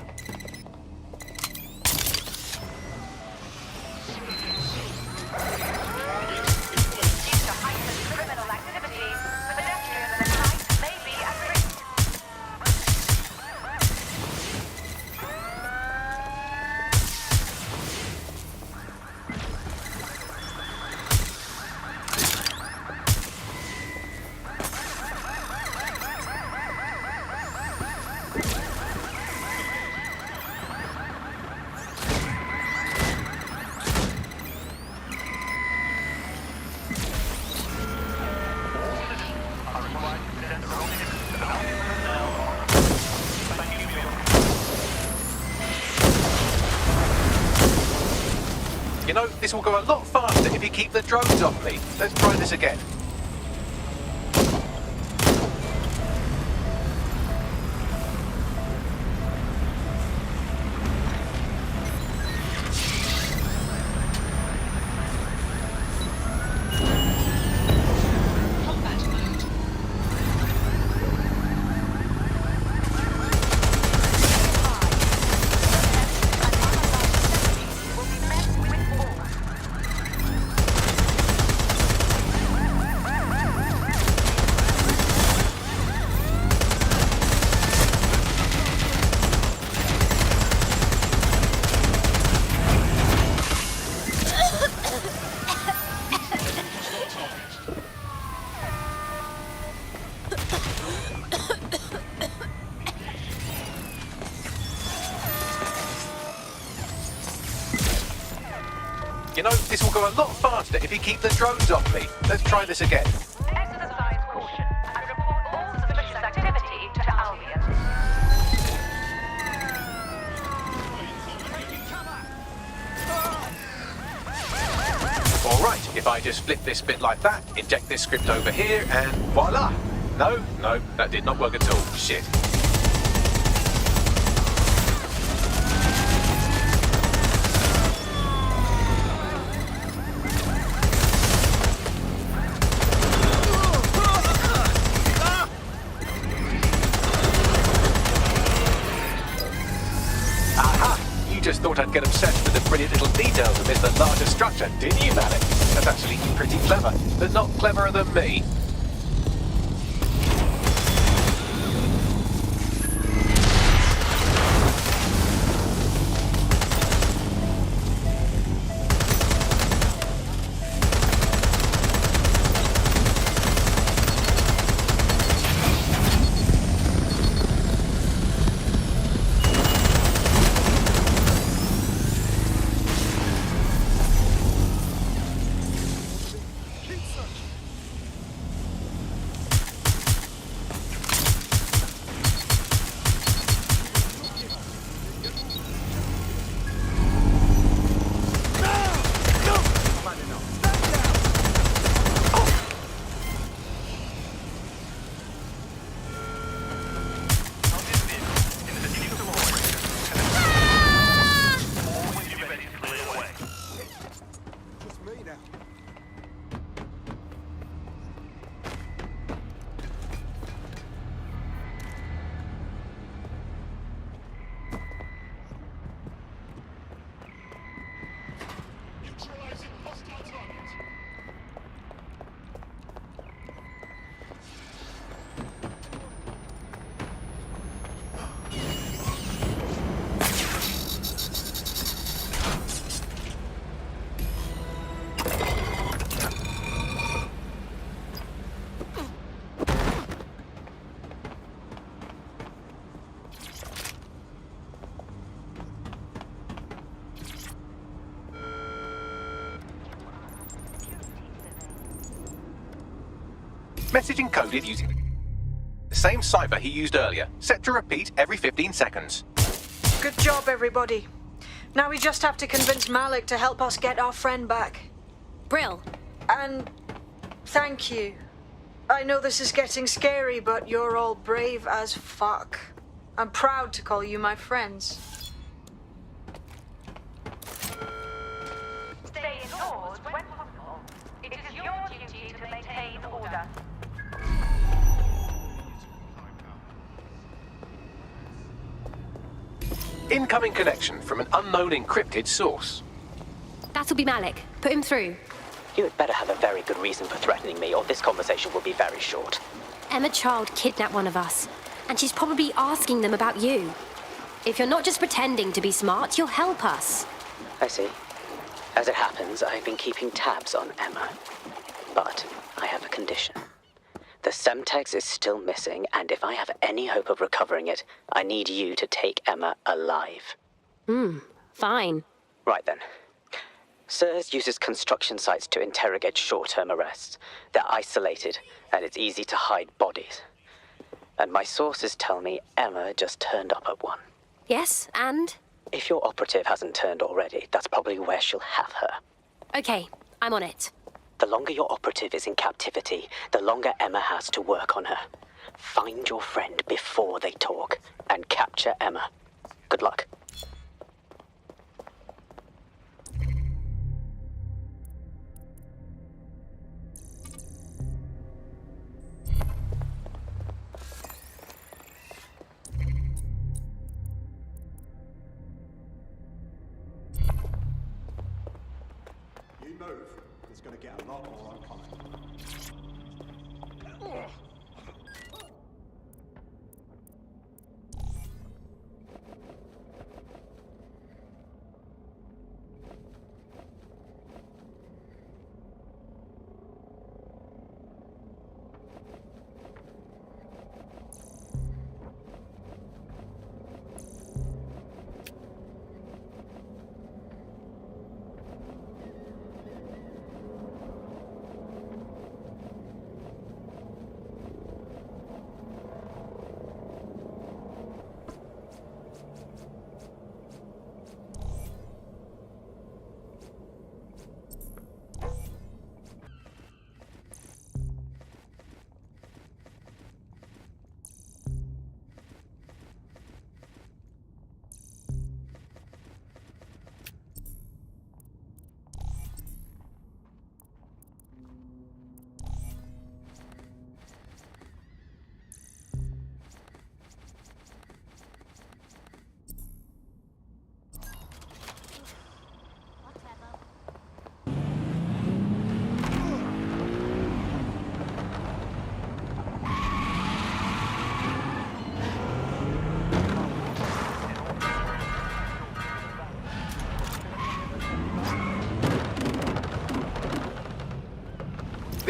You know, this will go a lot faster if you keep the drones off me. Let's try this again. You know, this will go a lot faster if you keep the drones off me. Let's try this again. Exercise caution and report all suspicious activity to Albion. All right, if I just flip this bit like that, inject this script over here, and voila! No, that did not work at all. Shit. You just thought I'd get obsessed with the brilliant little details and miss the larger structure, didn't you, Malik? That's actually pretty clever, but not cleverer than me. Message encoded using the same cipher he used earlier, set to repeat every 15 seconds. Good job, everybody. Now we just have to convince Malik to help us get our friend back. Brill. And thank you. I know this is getting scary, but you're all brave as fuck. I'm proud to call you my friends. Stay indoors when possible. It is your duty to maintain order. Incoming connection from an unknown encrypted source. That'll be Malik. Put him through. You had better have a very good reason for threatening me, or this conversation will be very short. Emma Child kidnapped one of us, and she's probably asking them about you. If you're not just pretending to be smart, you'll help us. I see. As it happens, I've been keeping tabs on Emma. But I have a condition. The Semtex is still missing, and if I have any hope of recovering it, I need you to take Emma alive. Fine. Right then. SIRS uses construction sites to interrogate short-term arrests. They're isolated, and it's easy to hide bodies. And my sources tell me Emma just turned up at one. Yes, and? If your operative hasn't turned already, that's probably where she'll have her. Okay, I'm on it. The longer your operative is in captivity, the longer Emma has to work on her. Find your friend before they talk, and capture Emma. Good luck. You move, it's going to get a lot more uncommon.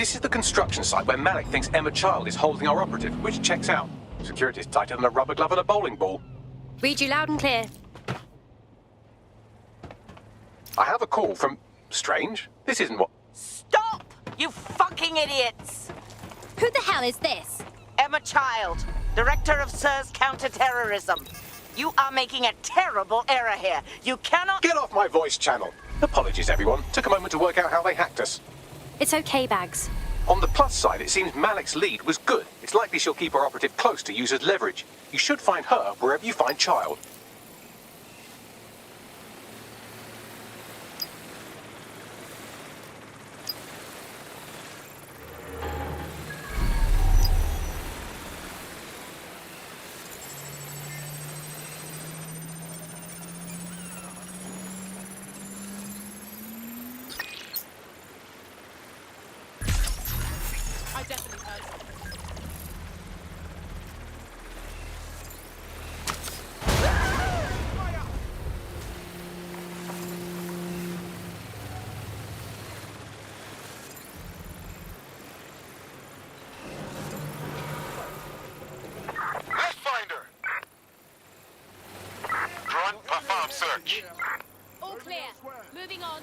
This is the construction site where Malik thinks Emma Child is holding our operative, which checks out. Security's tighter than a rubber glove and a bowling ball. Read you loud and clear. I have a call from... Strange. This isn't what... Stop! You fucking idiots! Who the hell is this? Emma Child, Director of SIRS Counter-Terrorism. You are making a terrible error here. You cannot... Get off my voice channel. Apologies, everyone. Took a moment to work out how they hacked us. It's okay, Bags. On the plus side, it seems Malik's lead was good. It's likely she'll keep her operative close to use as leverage. You should find her wherever you find Child. I definitely heard something. Pathfinder! Run a farm search. All clear. Moving on.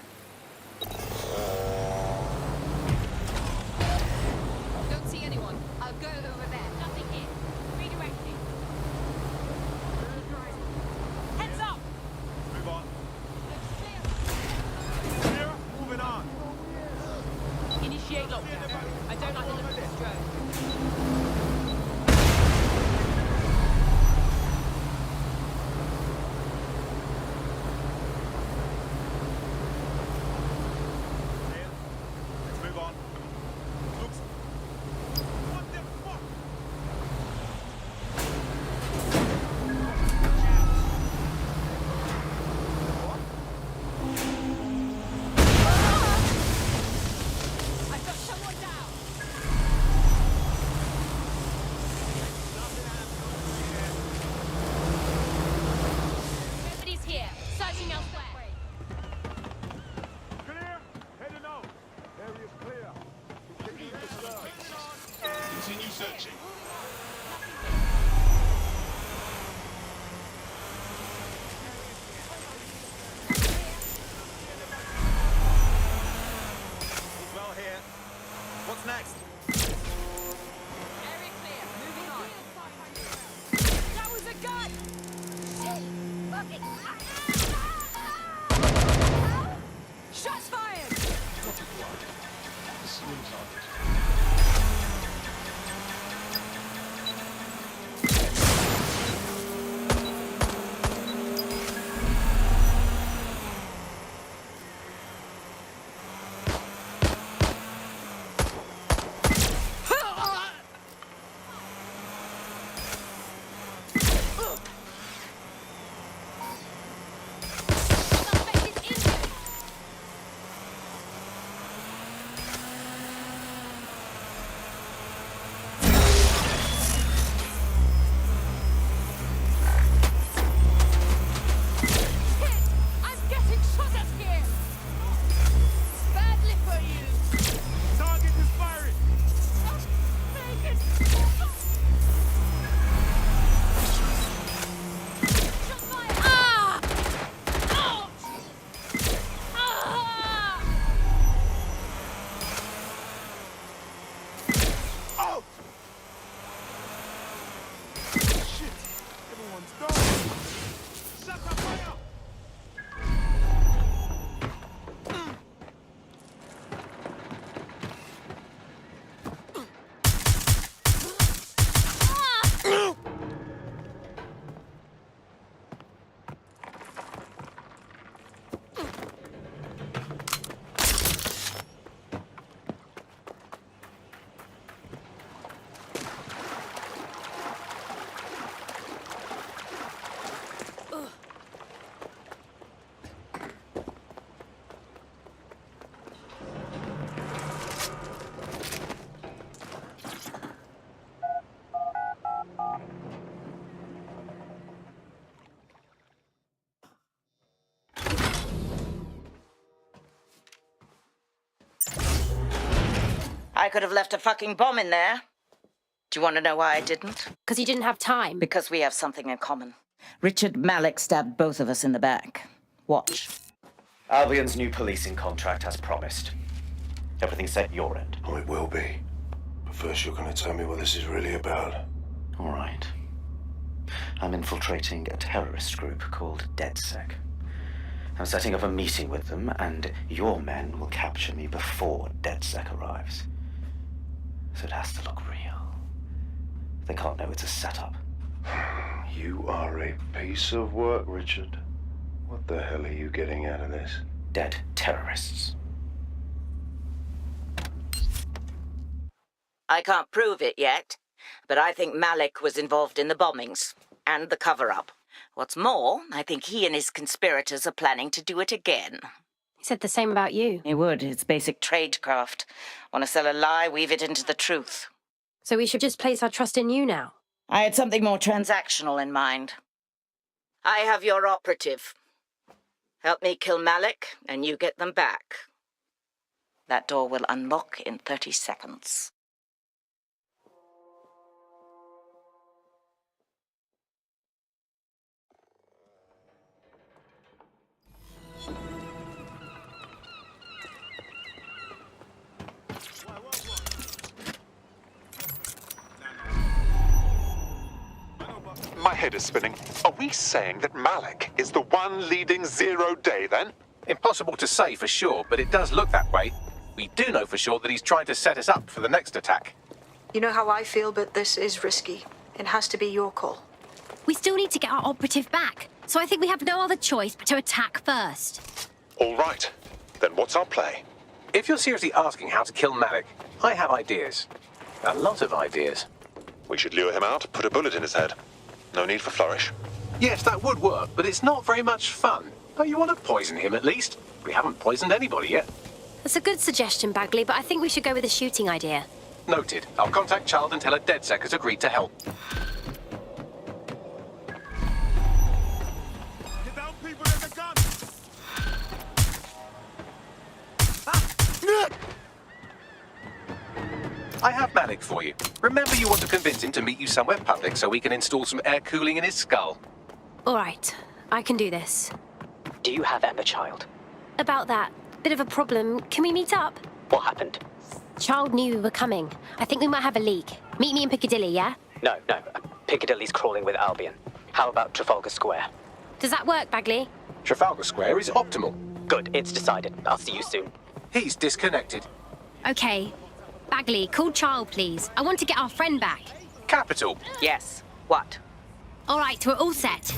Don't see anyone. I'll go over there. Nothing here. Redirecting. Heads up! Move on. Clear, moving on. Initiate lockdown. I don't like the look of this drone. Let's move on. Looks... What the fuck? I've got someone down. Nobody's here. Searching elsewhere. Clear, heading out. Area's clear. Continue to search. Continue searching. All's well here. What's next? Area clear. Moving on. That was a gun! Shots fired! I could have left a fucking bomb in there. Do you want to know why I didn't? Because you didn't have time. Because we have something in common. Richard Malik stabbed both of us in the back. Watch. Albion's new policing contract as promised. Everything set your end. Oh, it will be. But first you're going to tell me what this is really about. All right. I'm infiltrating a terrorist group called DedSec. I'm setting up a meeting with them, and your men will capture me before DedSec arrives. So it has to look real. They can't know it's a setup. You are a piece of work, Richard. What the hell are you getting out of this? Dead terrorists. I can't prove it yet, but I think Malik was involved in the bombings and the cover-up. What's more, I think he and his conspirators are planning to do it again. He said the same about you. He would. It's basic tradecraft. Want to sell a lie, weave it into the truth. So we should just place our trust in you now. I had something more transactional in mind. I have your operative. Help me kill Malik, and you get them back. That door will unlock in 30 seconds. My head is spinning. Are we saying that Malik is the one leading 0 day, then? Impossible to say for sure, but it does look that way. We do know for sure that he's trying to set us up for the next attack. You know how I feel, but this is risky. It has to be your call. We still need to get our operative back, so I think we have no other choice but to attack first. All right. Then what's our play? If you're seriously asking how to kill Malik, I have ideas. A lot of ideas. We should lure him out, put a bullet in his head. No need for flourish. Yes, that would work, but it's not very much fun. Don't you want to poison him at least? We haven't poisoned anybody yet. That's a good suggestion, Bagley, but I think we should go with the shooting idea. Noted. I'll contact Child and tell her DedSec has agreed to help. I have Malik for you. Remember, you want to convince him to meet you somewhere public so we can install some air cooling in his skull. All right, I can do this. Do you have Emma, Child? About that, bit of a problem. Can we meet up? What happened? Child knew we were coming. I think we might have a leak. Meet me in Piccadilly, yeah? No. Piccadilly's crawling with Albion. How about Trafalgar Square? Does that work, Bagley? Trafalgar Square is optimal. Good, it's decided. I'll see you soon. He's disconnected. Okay. Bagley, call Child, please. I want to get our friend back. Capital. Yes. What? All right, we're all set.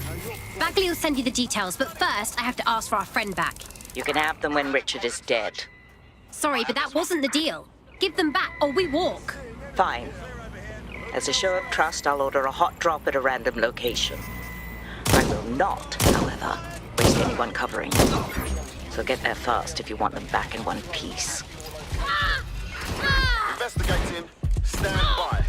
Bagley will send you the details, but first I have to ask for our friend back. You can have them when Richard is dead. Sorry, but that wasn't the deal. Give them back or we walk. Fine. As a show of trust, I'll order a hot drop at a random location. I will not, however, waste anyone covering you. So get there fast if you want them back in one piece. Investigating. Stand by.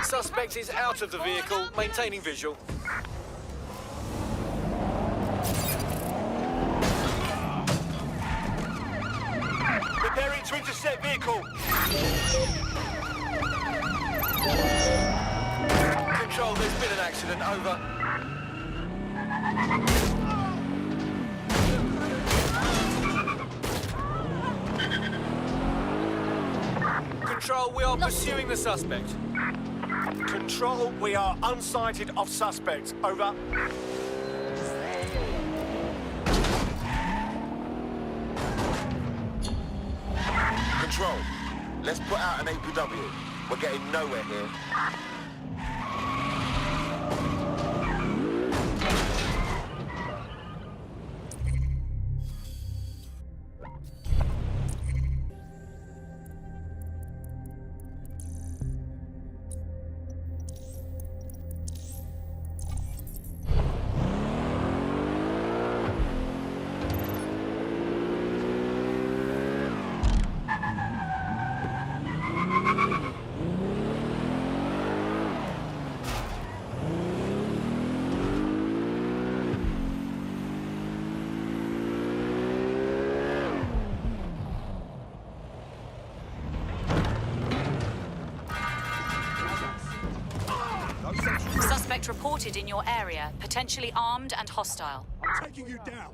Suspect is out of the vehicle, maintaining visual. Preparing to intercept vehicle. Control, there's been an accident, over. Control, we are pursuing the suspect. Control, we are unsighted of suspect. Over. Control, let's put out an APW. We're getting nowhere here. reported in your area, potentially armed and hostile. I'm taking you down.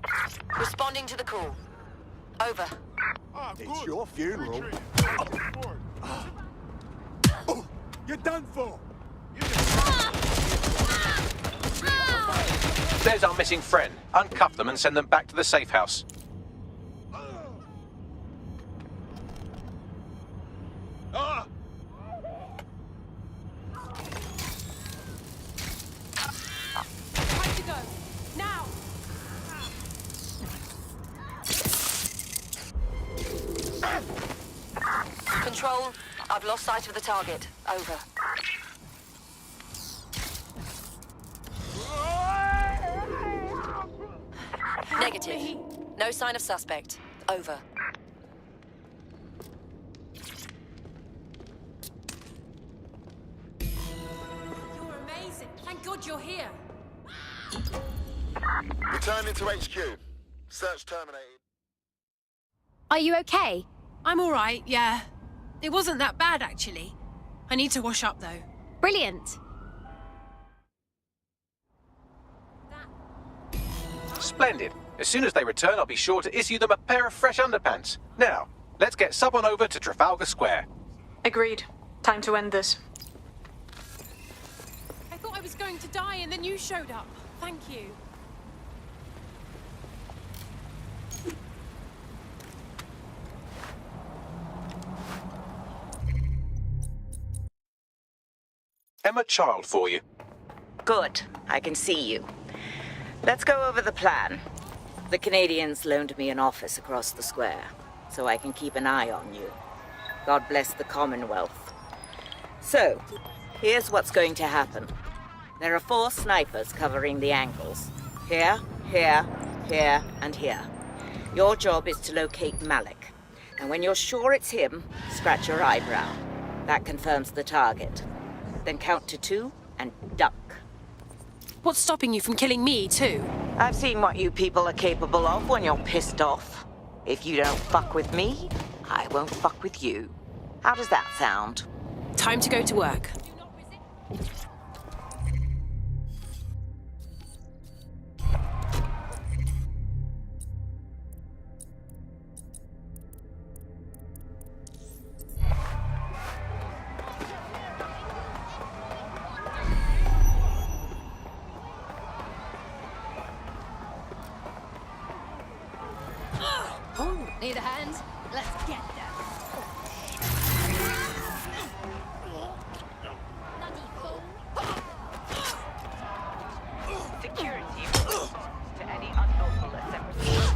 Responding to the call. Over. It's your funeral. Oh, you're done for. There's our missing friend. Uncuff them and send them back to the safe house. Time to go. Now! Control, I've lost sight of the target. Over. Negative. No sign of suspect. Over. You're amazing. Thank God you're here. Returning to HQ. Search terminated. Are you okay? I'm all right, yeah. It wasn't that bad, actually. I need to wash up, though. Brilliant. Splendid. As soon as they return, I'll be sure to issue them a pair of fresh underpants. Now, let's get someone over to Trafalgar Square. Agreed. Time to end this. I thought I was going to die and then you showed up. Thank you. Emma Child for you. Good. I can see you. Let's go over the plan. The Canadians loaned me an office across the square, so I can keep an eye on you. God bless the Commonwealth. So, here's what's going to happen. There are 4 snipers covering the angles. Here, here, here, and here. Your job is to locate Malik. And when you're sure it's him, scratch your eyebrow. That confirms the target. Then count to 2 and duck. What's stopping you from killing me, too? I've seen what you people are capable of when you're pissed off. If you don't fuck with me, I won't fuck with you. How does that sound? Time to go to work. Need a hand? Let's get them. Security to any unlawful assembly.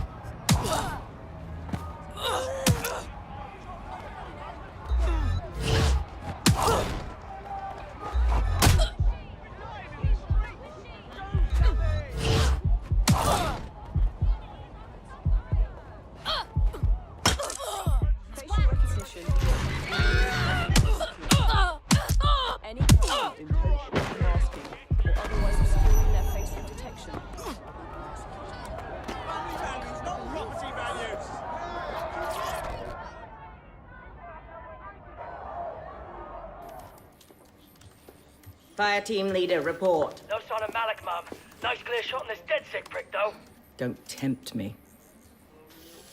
Fire team leader, report. No sign of Malik, Mum. Nice clear shot on this dead sick prick, though. Don't tempt me.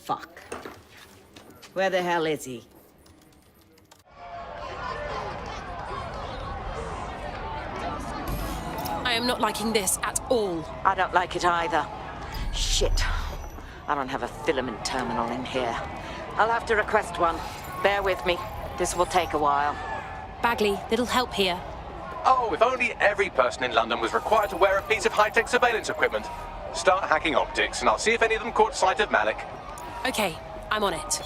Fuck. Where the hell is he? I am not liking this at all. I don't like it either. Shit. I don't have a filament terminal in here. I'll have to request one. Bear with me. This will take a while. Bagley, little help here. Oh, if only every person in London was required to wear a piece of high-tech surveillance equipment. Start hacking optics, and I'll see if any of them caught sight of Malik. Okay, I'm on it.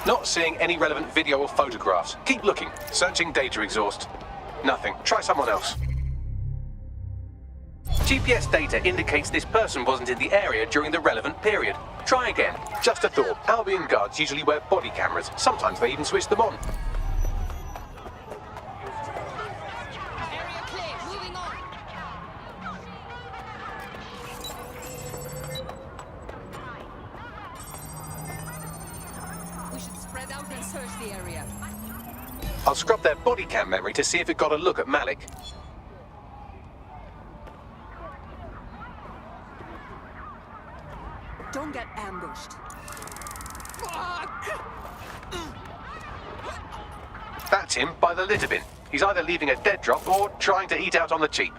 Not seeing any relevant video or photographs. Keep looking. Searching data exhaust. Nothing. Try someone else. GPS data indicates this person wasn't in the area during the relevant period. Try again. Just a thought. Albion guards usually wear body cameras. Sometimes they even switch them on. We should spread out and search the area. I'll scrub their body cam memory to see if it got a look at Malik. Don't get ambushed. That's him by the litter bin. He's either leaving a dead drop or trying to eat out on the cheap.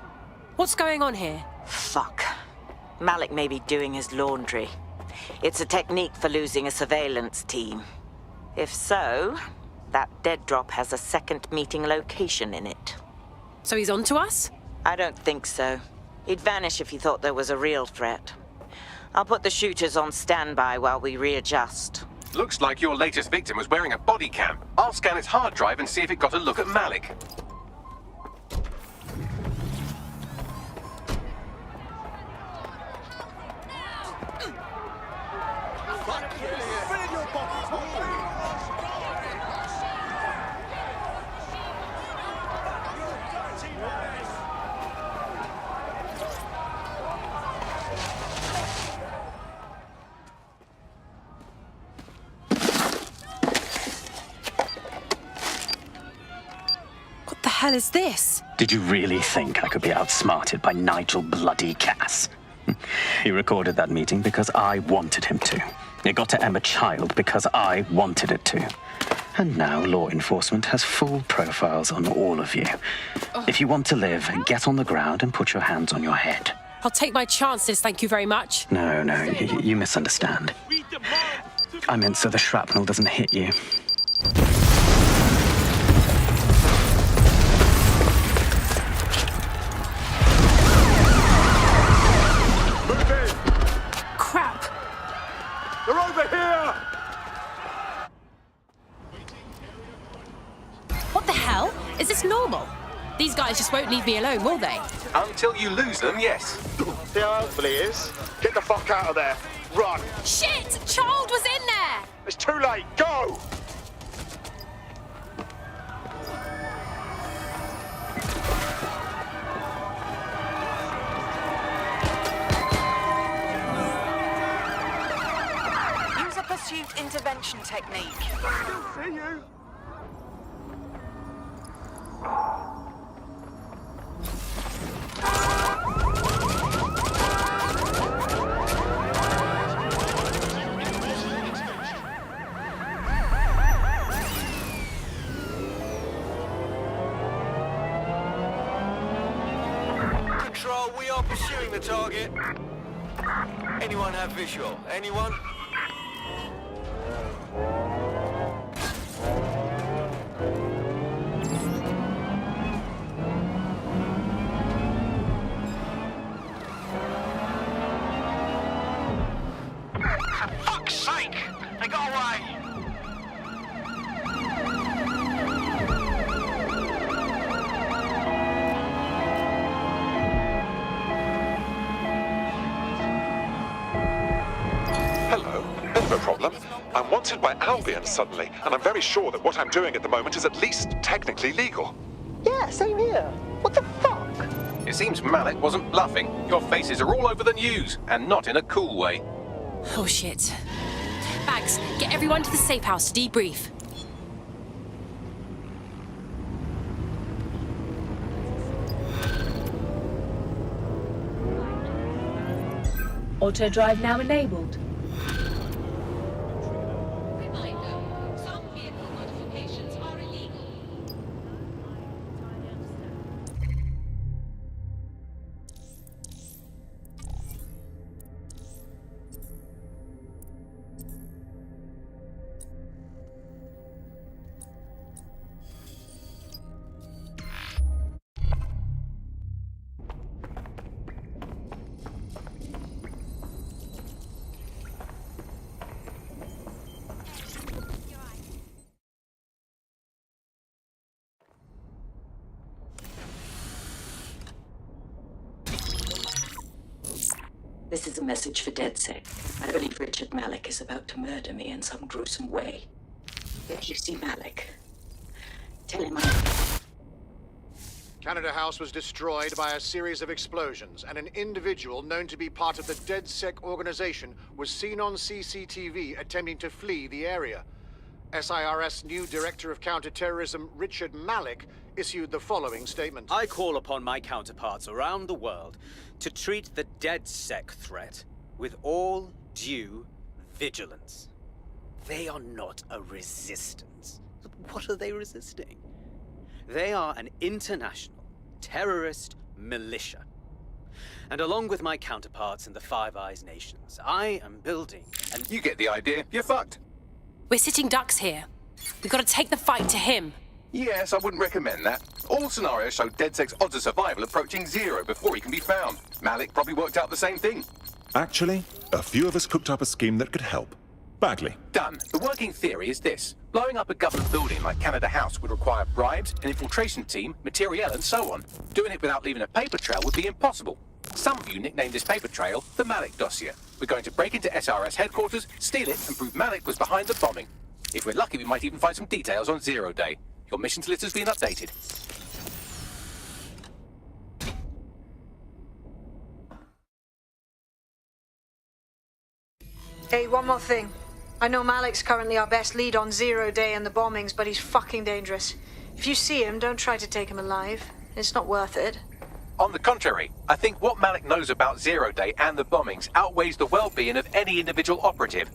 What's going on here? Fuck. Malik may be doing his laundry. It's a technique for losing a surveillance team. If so, that dead drop has a second meeting location in it. So he's on to us? I don't think so. He'd vanish if he thought there was a real threat. I'll put the shooters on standby while we readjust. Looks like your latest victim was wearing a body cam. I'll scan its hard drive and see if it got a look at Malik. What the hell is this? Did you really think I could be outsmarted by Nigel bloody Cass? He recorded that meeting because I wanted him to. It got to Emma Child because I wanted it to. And now law enforcement has full profiles on all of you. If you want to live, get on the ground and put your hands on your head. I'll take my chances, thank you very much. No, you misunderstand. I meant so the shrapnel doesn't hit you. Crap! They're over here! What the hell? Is this normal? These guys just won't leave me alone, will they? Until you lose them, yes. See how helpful he is? Get the fuck out of there. Run. Shit! Child was in there! It's too late. Go! Use a pursuit intervention technique. See you. Control, we are pursuing the target. Anyone have visual? Anyone? For fuck's sake! They got away! Hello, bit of a problem. I'm wanted by Albion suddenly, and I'm very sure that what I'm doing at the moment is at least technically legal. Yeah, same here. What the fuck? It seems Malik wasn't bluffing. Your faces are all over the news, and not in a cool way. Oh shit. Bags, get everyone to the safe house to debrief. Auto drive now enabled. This is a message for DedSec. I believe Richard Malik is about to murder me in some gruesome way. If you see Malik, tell him Canada House was destroyed by a series of explosions, and an individual known to be part of the DedSec organization was seen on CCTV attempting to flee the area. SIRS new Director of Counterterrorism Richard Malik issued the following statement. I call upon my counterparts around the world to treat the DedSec threat with all due vigilance. They are not a resistance. What are they resisting? They are an international terrorist militia. And along with my counterparts in the Five Eyes nations, I am building and You get the idea. You're fucked. We're sitting ducks here. We've got to take the fight to him. Yes, I wouldn't recommend that. All scenarios show DedSec's odds of survival approaching 0 before he can be found. Malik probably worked out the same thing. Actually, a few of us cooked up a scheme that could help. Bagley. Done. The working theory is this. Blowing up a government building like Canada House would require bribes, an infiltration team, materiel, and so on. Doing it without leaving a paper trail would be impossible. Some of you nicknamed this paper trail the Malik dossier. We're going to break into SRS headquarters, steal it, and prove Malik was behind the bombing. If we're lucky, we might even find some details on 0 Day. Your missions list has been updated. Hey, one more thing. I know Malik's currently our best lead on 0 Day and the bombings, but he's fucking dangerous. If you see him, don't try to take him alive. It's not worth it. On the contrary, I think what Malik knows about 0 Day and the bombings outweighs the well-being of any individual operative.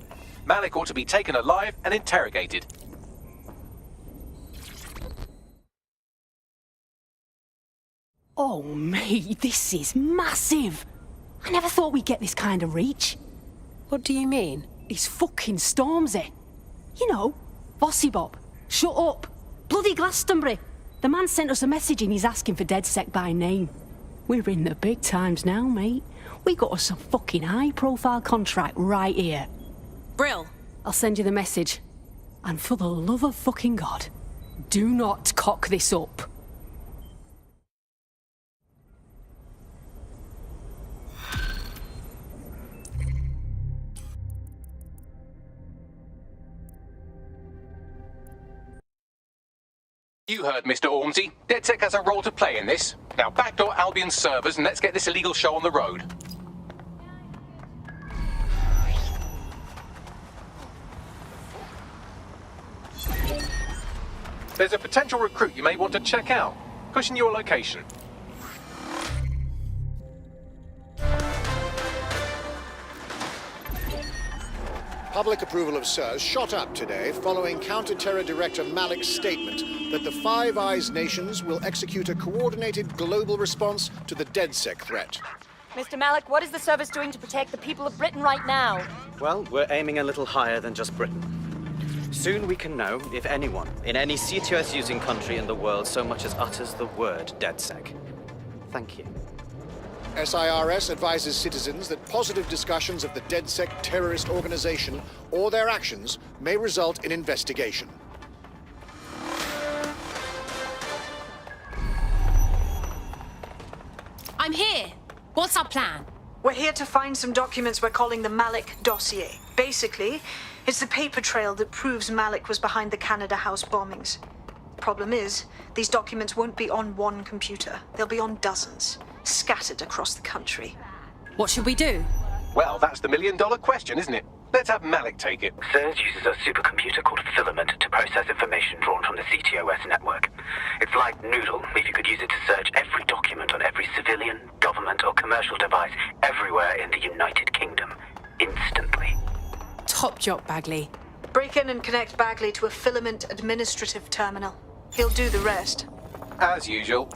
Malik ought to be taken alive and interrogated. Oh, mate, this is massive. I never thought we'd get this kind of reach. What do you mean? It's fucking Stormzy. You know, Bossy Bob. Shut up. Bloody Glastonbury. The man sent us a message and he's asking for DedSec by name. We're in the big times now, mate. We got us a fucking high-profile contract right here. Brill. I'll send you the message. And for the love of fucking God, do not cock this up. You heard, Mr. Ormsey. DedSec has a role to play in this. Now backdoor Albion's servers and let's get this illegal show on the road. There's a potential recruit you may want to check out. Pushing your location. Public approval of SIRS shot up today following Counter-Terror Director Malik's statement that the Five Eyes nations will execute a coordinated global response to the DedSec threat. Mr. Malik, what is the service doing to protect the people of Britain right now? Well, we're aiming a little higher than just Britain. Soon we can know if anyone in any CTOS-using country in the world so much as utters the word DedSec. Thank you. SIRS advises citizens that positive discussions of the DedSec terrorist organization or their actions may result in investigation. I'm here. What's our plan? We're here to find some documents we're calling the Malik dossier. Basically, it's the paper trail that proves Malik was behind the Canada House bombings. Problem is, these documents won't be on one computer. They'll be on dozens, scattered across the country. What should we do? Well, that's the million-dollar question, isn't it? Let's have Malik take it. SIRS uses a supercomputer called Filament to process information drawn from the CTOS network. It's like Noodle, if you could use it to search every document on every civilian, government, or commercial device everywhere in the United Kingdom, instantly. Top job, Bagley. Break in and connect Bagley to a Filament administrative terminal. He'll do the rest. As usual.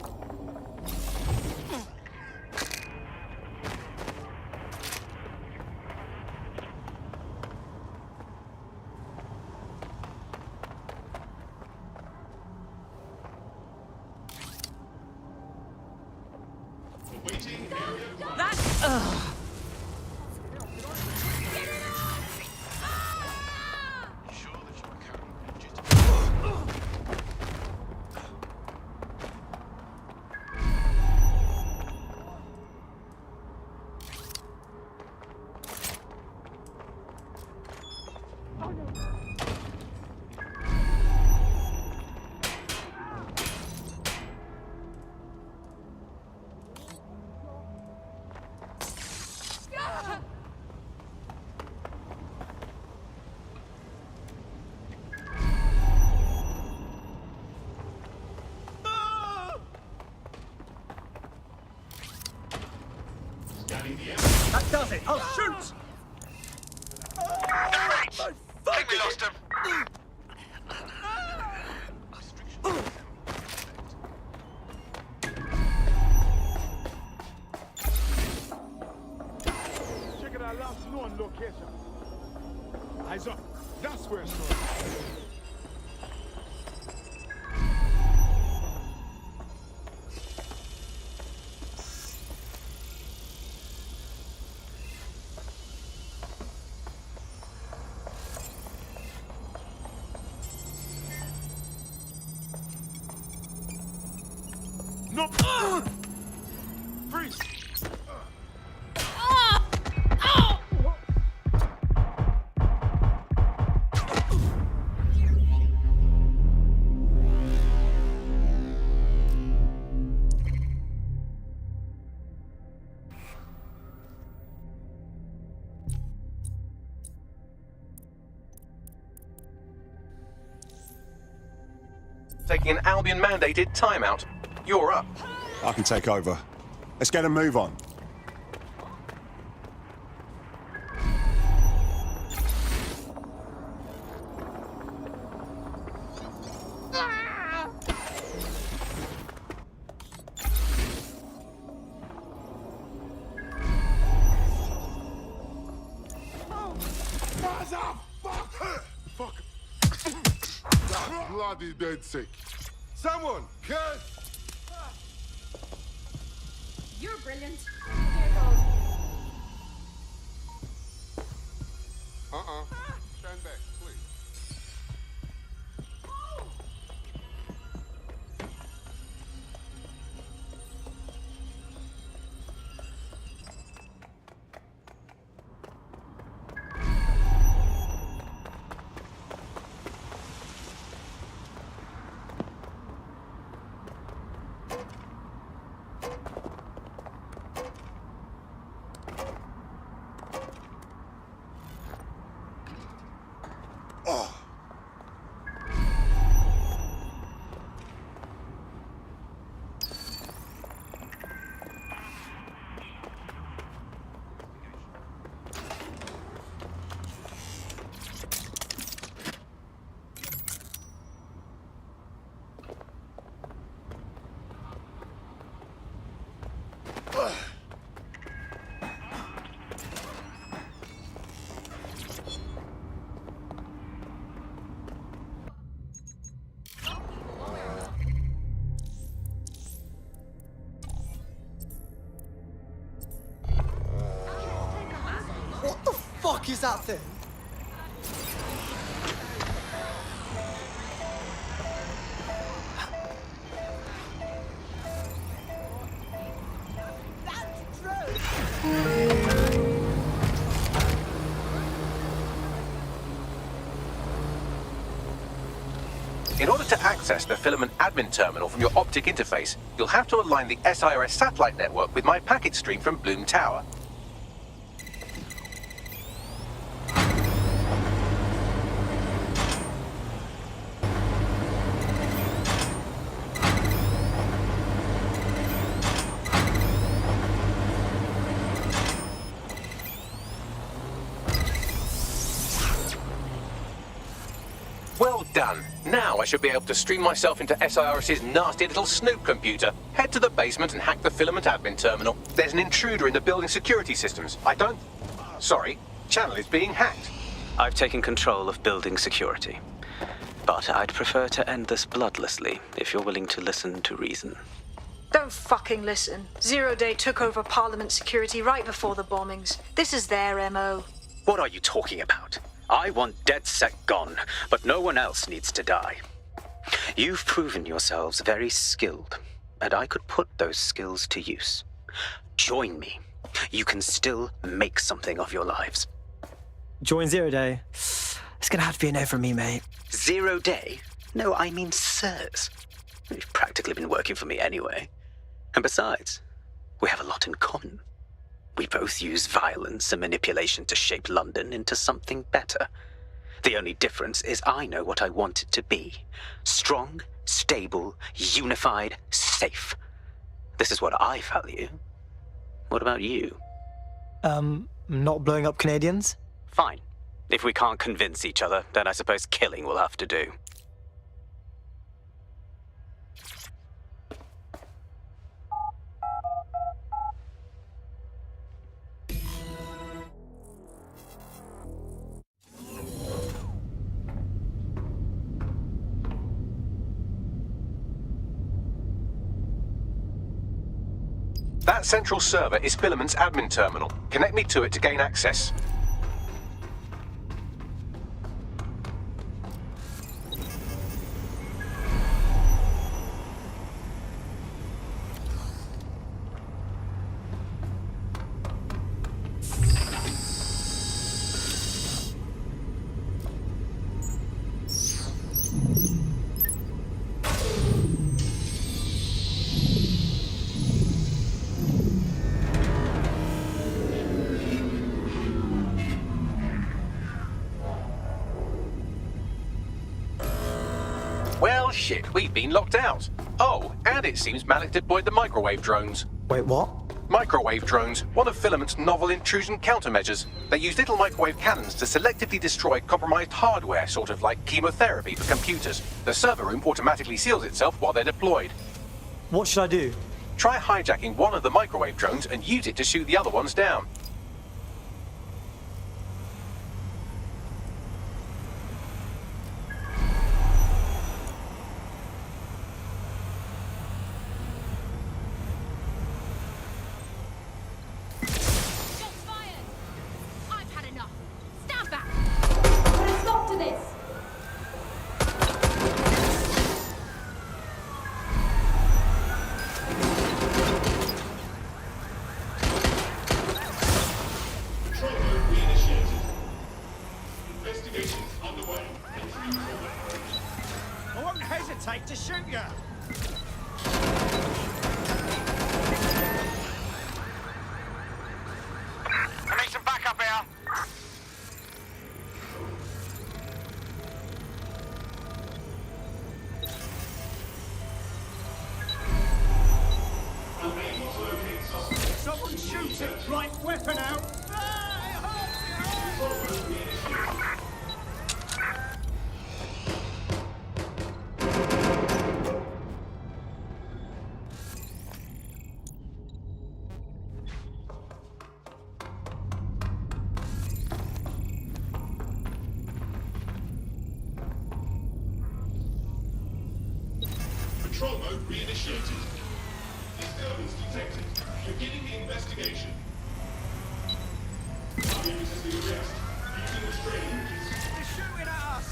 That does it! I'll shoot! I think we lost him. Check our last known location. Eyes up. That's where it's going. No! Freeze! Taking an Albion-mandated timeout. You're up. I can take over. Let's get a move on. Fuck. That bloody dead sick. Someone, can. You're brilliant. Stand back, please. What the fuck is that thing? In order to access the Filament admin terminal from your optic interface, you'll have to align the SIRS satellite network with my packet stream from Bloom Tower. Well done. Now I should be able to stream myself into SIRS's nasty little snoop computer, head to the basement and hack the Filament admin terminal. There's an intruder in the building security systems. Sorry, channel is being hacked. I've taken control of building security. But I'd prefer to end this bloodlessly, if you're willing to listen to reason. Don't fucking listen. Zero Day took over Parliament security right before the bombings. This is their MO. What are you talking about? I want DedSec gone, but no one else needs to die. You've proven yourselves very skilled, and I could put those skills to use. Join me. You can still make something of your lives. Join Zero Day. It's gonna have to be a no from me, mate. Zero Day? No, I mean SIRS. You've practically been working for me anyway. And besides, we have a lot in common. We both use violence and manipulation to shape London into something better. The only difference is I know what I want it to be. Strong, stable, unified, safe. This is what I value. What about you? Not blowing up Canadians? Fine. If we can't convince each other, then I suppose killing will have to do. That central server is Filament's admin terminal. Connect me to it to gain access. Well, shit, we've been locked out. Oh, and it seems Malik deployed the microwave drones. Wait, what? Microwave drones, one of Filament's novel intrusion countermeasures. They use little microwave cannons to selectively destroy compromised hardware, sort of like chemotherapy for computers. The server room automatically seals itself while they're deployed. What should I do? Try hijacking one of the microwave drones and use it to shoot the other ones down. I've had enough. Stand back. Put a stop to this. I won't hesitate to shoot you. I need some backup here. Someone shoot it! Right weapon out! Control mode reinitiated. Disturbance detected. Beginning the investigation. Target resisting arrest. Using restraining orders. They're shooting at us!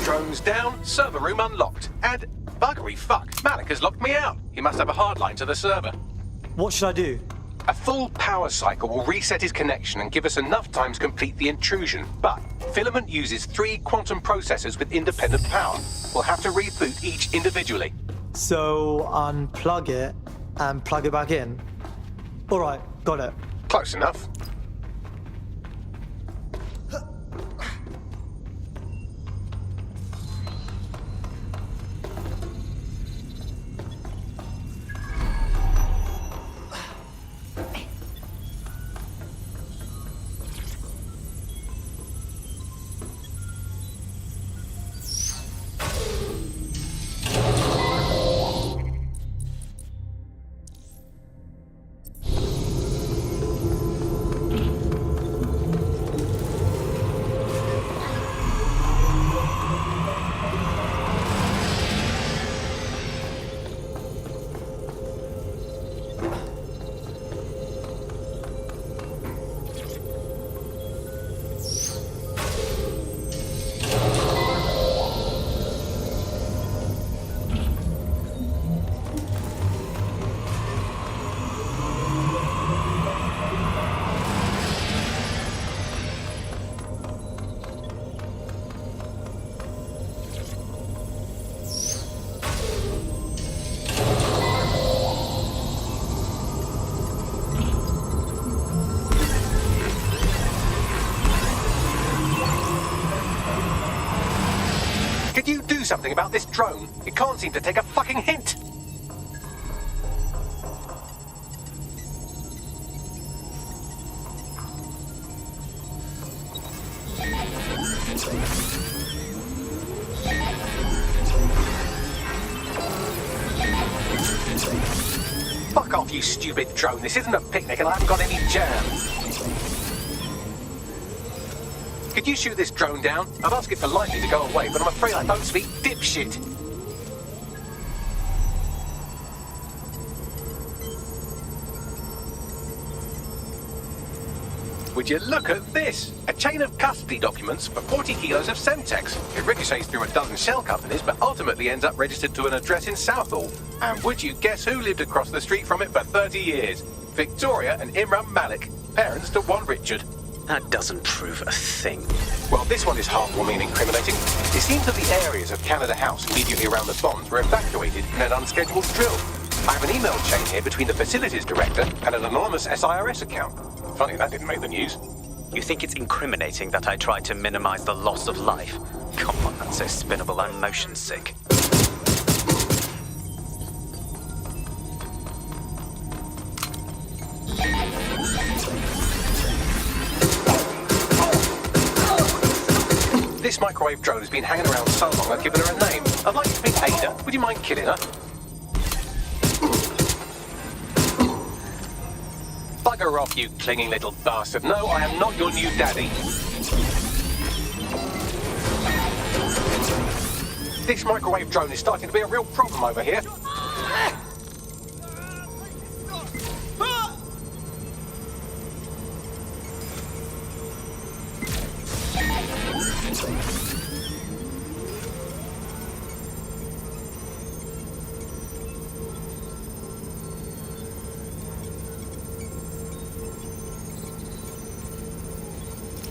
Drones down, server room unlocked. And buggery fuck, Malik has locked me out. He must have a hard line to the server. What should I do? A full power cycle will reset his connection and give us enough time to complete the intrusion. But Filament uses 3 quantum processors with independent power. We'll have to reboot each individually. So, unplug it and plug it back in? Alright, got it. Close enough. something about this drone. It can't seem to take a fucking hint. Fuck off, you stupid drone. This isn't a picnic and I haven't got any jam. Could you shoot this drone down? I've asked it politely to go away, but I'm afraid I don't speak dipshit. Would you look at this? A chain of custody documents for 40 kilos of Semtex. It ricochets through a dozen shell companies, but ultimately ends up registered to an address in Southall. And would you guess who lived across the street from it for 30 years? Victoria and Imran Malik, parents to one Richard. That doesn't prove a thing. Well, this one is heartwarming and incriminating. It seems that the areas of Canada House immediately around the bombs were evacuated in an unscheduled drill. I have an email chain here between the facilities director and an anonymous SIRS account. Funny that didn't make the news. You think it's incriminating that I tried to minimize the loss of life? Come on, that's so spinnable, I'm motion sick. This microwave drone has been hanging around so long I've given her a name. I'd like you to meet Ada. Would you mind killing her? Bugger off, you clinging little bastard. No, I am not your new daddy. This microwave drone is starting to be a real problem over here.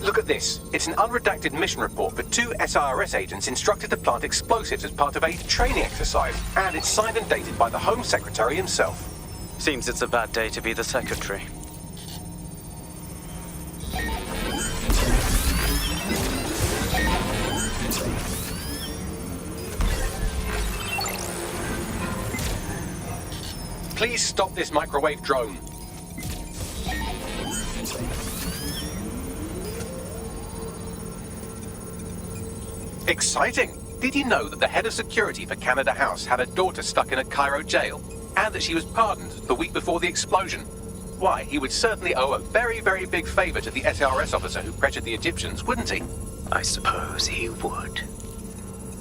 Look at this. It's an unredacted mission report for 2 SIRS agents instructed to plant explosives as part of a training exercise. And it's signed and dated by the Home Secretary himself. Seems it's a bad day to be the secretary. Please stop this microwave drone. Exciting! Did you know that the head of security for Canada House had a daughter stuck in a Cairo jail? And that she was pardoned the week before the explosion? Why, he would certainly owe a very, very big favor to the SRS officer who pressured the Egyptians, wouldn't he? I suppose he would.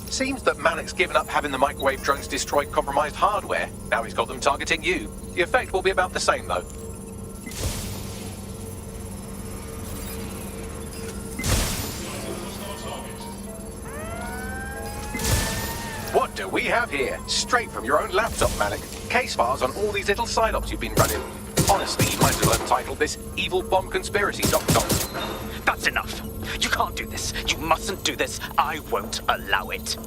Seems that Malik's given up having the microwave drones destroy compromised hardware. Now he's got them targeting you. The effect will be about the same, though. What do we have here? Straight from your own laptop, Malik. Case files on all these little side ops you've been running. Honestly, you might as well have titled this Evil Bomb Conspiracy.com. That's enough. You can't do this. You mustn't do this. I won't allow it.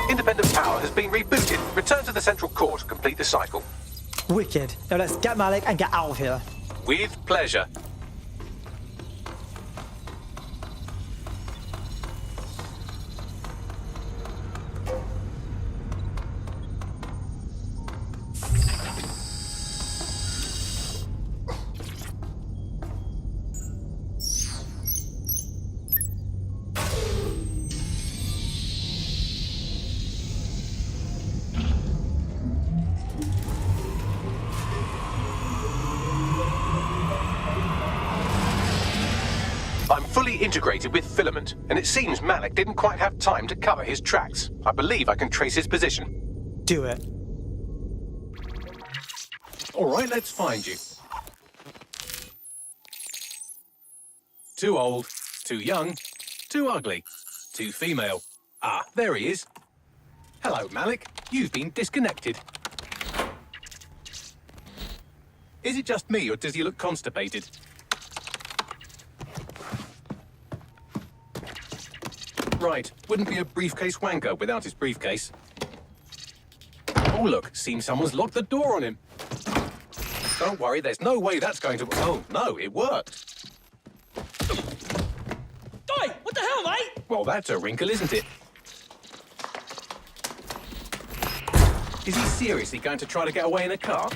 Independent power has been rebooted. Return to the central core to complete the cycle. Wicked. Now let's get Malik and get out of here. With pleasure. Integrated with Filament, and it seems Malik didn't quite have time to cover his tracks. I believe I can trace his position. Do it. All right, let's find you. Too old, too young, too ugly, too female. Ah, there he is. Hello, Malik. You've been disconnected. Is it just me, or does he look constipated? Right, wouldn't be a briefcase wanker without his briefcase. Oh look, seems someone's locked the door on him. Don't worry, there's no way that's going to... Oh, no, it worked. Oi, what the hell, mate? Well, that's a wrinkle, isn't it? Is he seriously going to try to get away in a car?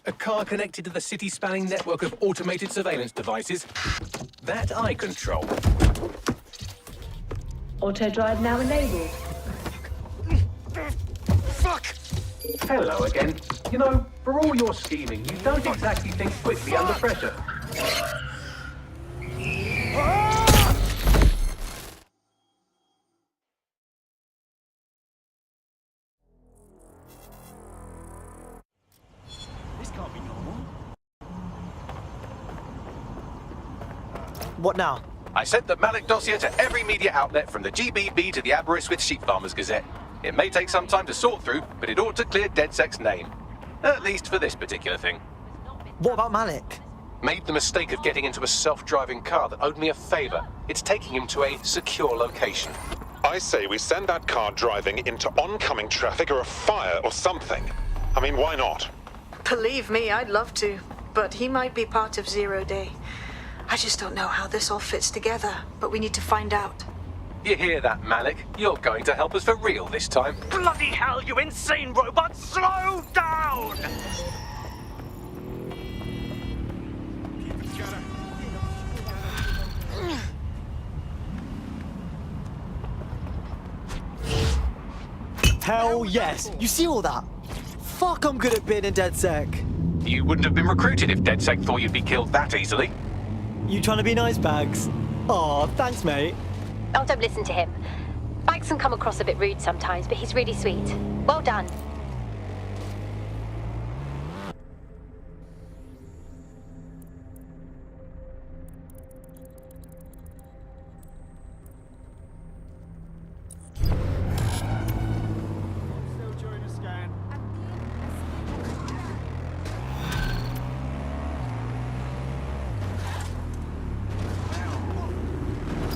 A car connected to the city-spanning network of automated surveillance devices that I control. Auto drive now enabled. Fuck! Hello again. You know, for all your scheming, you don't exactly think quickly under pressure. This can't be normal. What now? I sent the Malik dossier to every media outlet from the GBB to the Aberystwyth Sheep Farmers Gazette. It may take some time to sort through, but it ought to clear DedSec's name. At least for this particular thing. What about Malik? Made the mistake of getting into a self-driving car that owed me a favor. It's taking him to a secure location. I say we send that car driving into oncoming traffic or a fire or something. I mean, why not? Believe me, I'd love to. But he might be part of Zero Day. I just don't know how this all fits together, but we need to find out. You hear that, Malik? You're going to help us for real this time. Bloody hell, you insane robot! Slow down! Hell yes! You see all that? Fuck, I'm good at being in DedSec. You wouldn't have been recruited if DedSec thought you'd be killed that easily. You trying to be nice, Bags? Aw, thanks, mate. Oh, don't listen to him. Bags can come across a bit rude sometimes, but he's really sweet. Well done.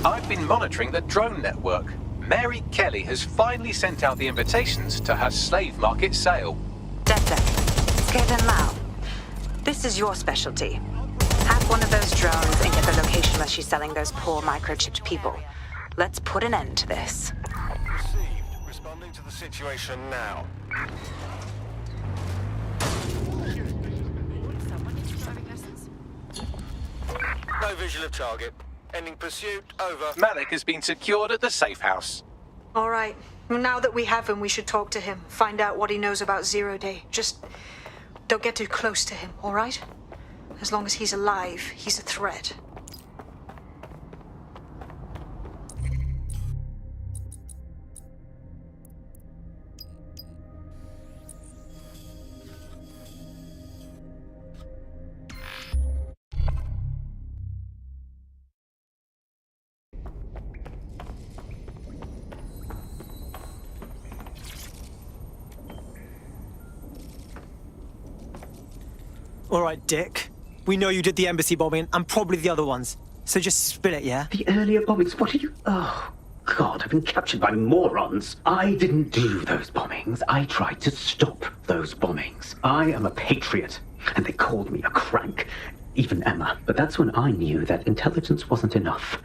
I've been monitoring the drone network. Mary Kelly has finally sent out the invitations to her slave market sale. DedSec, scare them out. This is your specialty. Have one of those drones and get the location where she's selling those poor microchipped people. Let's put an end to this. Received. Responding to the situation now. No visual of target. Ending pursuit. Over. Malik has been secured at the safe house. All right. Now that we have him, we should talk to him. Find out what he knows about Zero Day. Just don't get too close to him, all right? As long as he's alive, he's a threat. All right, Dick. We know you did the embassy bombing and probably the other ones. So just spill it, yeah? The earlier bombings, what are you... Oh, God, I've been captured by morons. I didn't do those bombings. I tried to stop those bombings. I am a patriot, and they called me a crank. Even Emma. But that's when I knew that intelligence wasn't enough.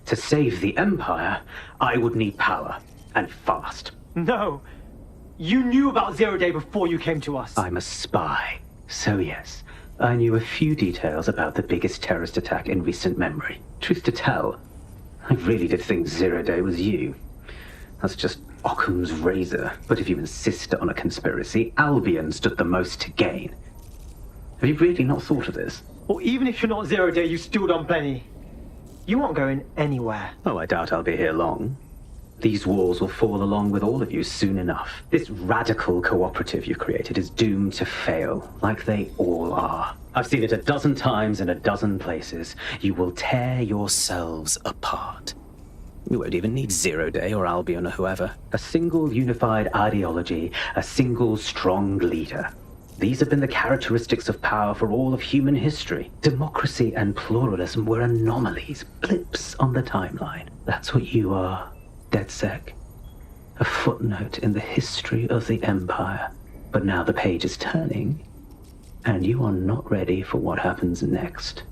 To save the Empire, I would need power, and fast. No. You knew about Zero Day before you came to us. I'm a spy. So yes, I knew a few details about the biggest terrorist attack in recent memory. Truth to tell, I really did think Zero Day was you. That's just Occam's razor. But if you insist on a conspiracy, Albion stood the most to gain. Have you really not thought of this? Or even if you're not Zero Day, you still done plenty. You aren't going anywhere. Oh, I doubt I'll be here long. These walls will fall along with all of you soon enough. This radical cooperative you created is doomed to fail, like they all are. I've seen it a dozen times in a dozen places. You will tear yourselves apart. You won't even need Zero Day or Albion or whoever. A single unified ideology, a single strong leader. These have been the characteristics of power for all of human history. Democracy and pluralism were anomalies, blips on the timeline. That's what you are. DedSec, a footnote in the history of the Empire. But now the page is turning, And you are not ready for what happens next.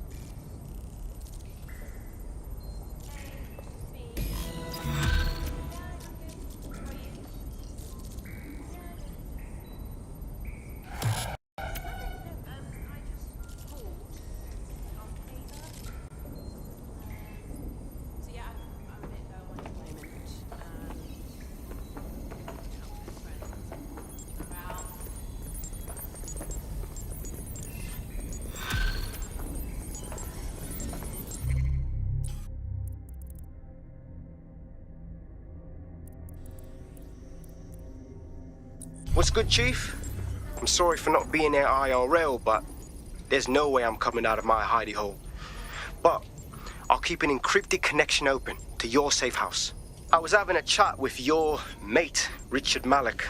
What's good, Chief? I'm sorry for not being there IRL, but there's no way I'm coming out of my hidey hole. But I'll keep an encrypted connection open to your safe house. I was having a chat with your mate, Richard Malik.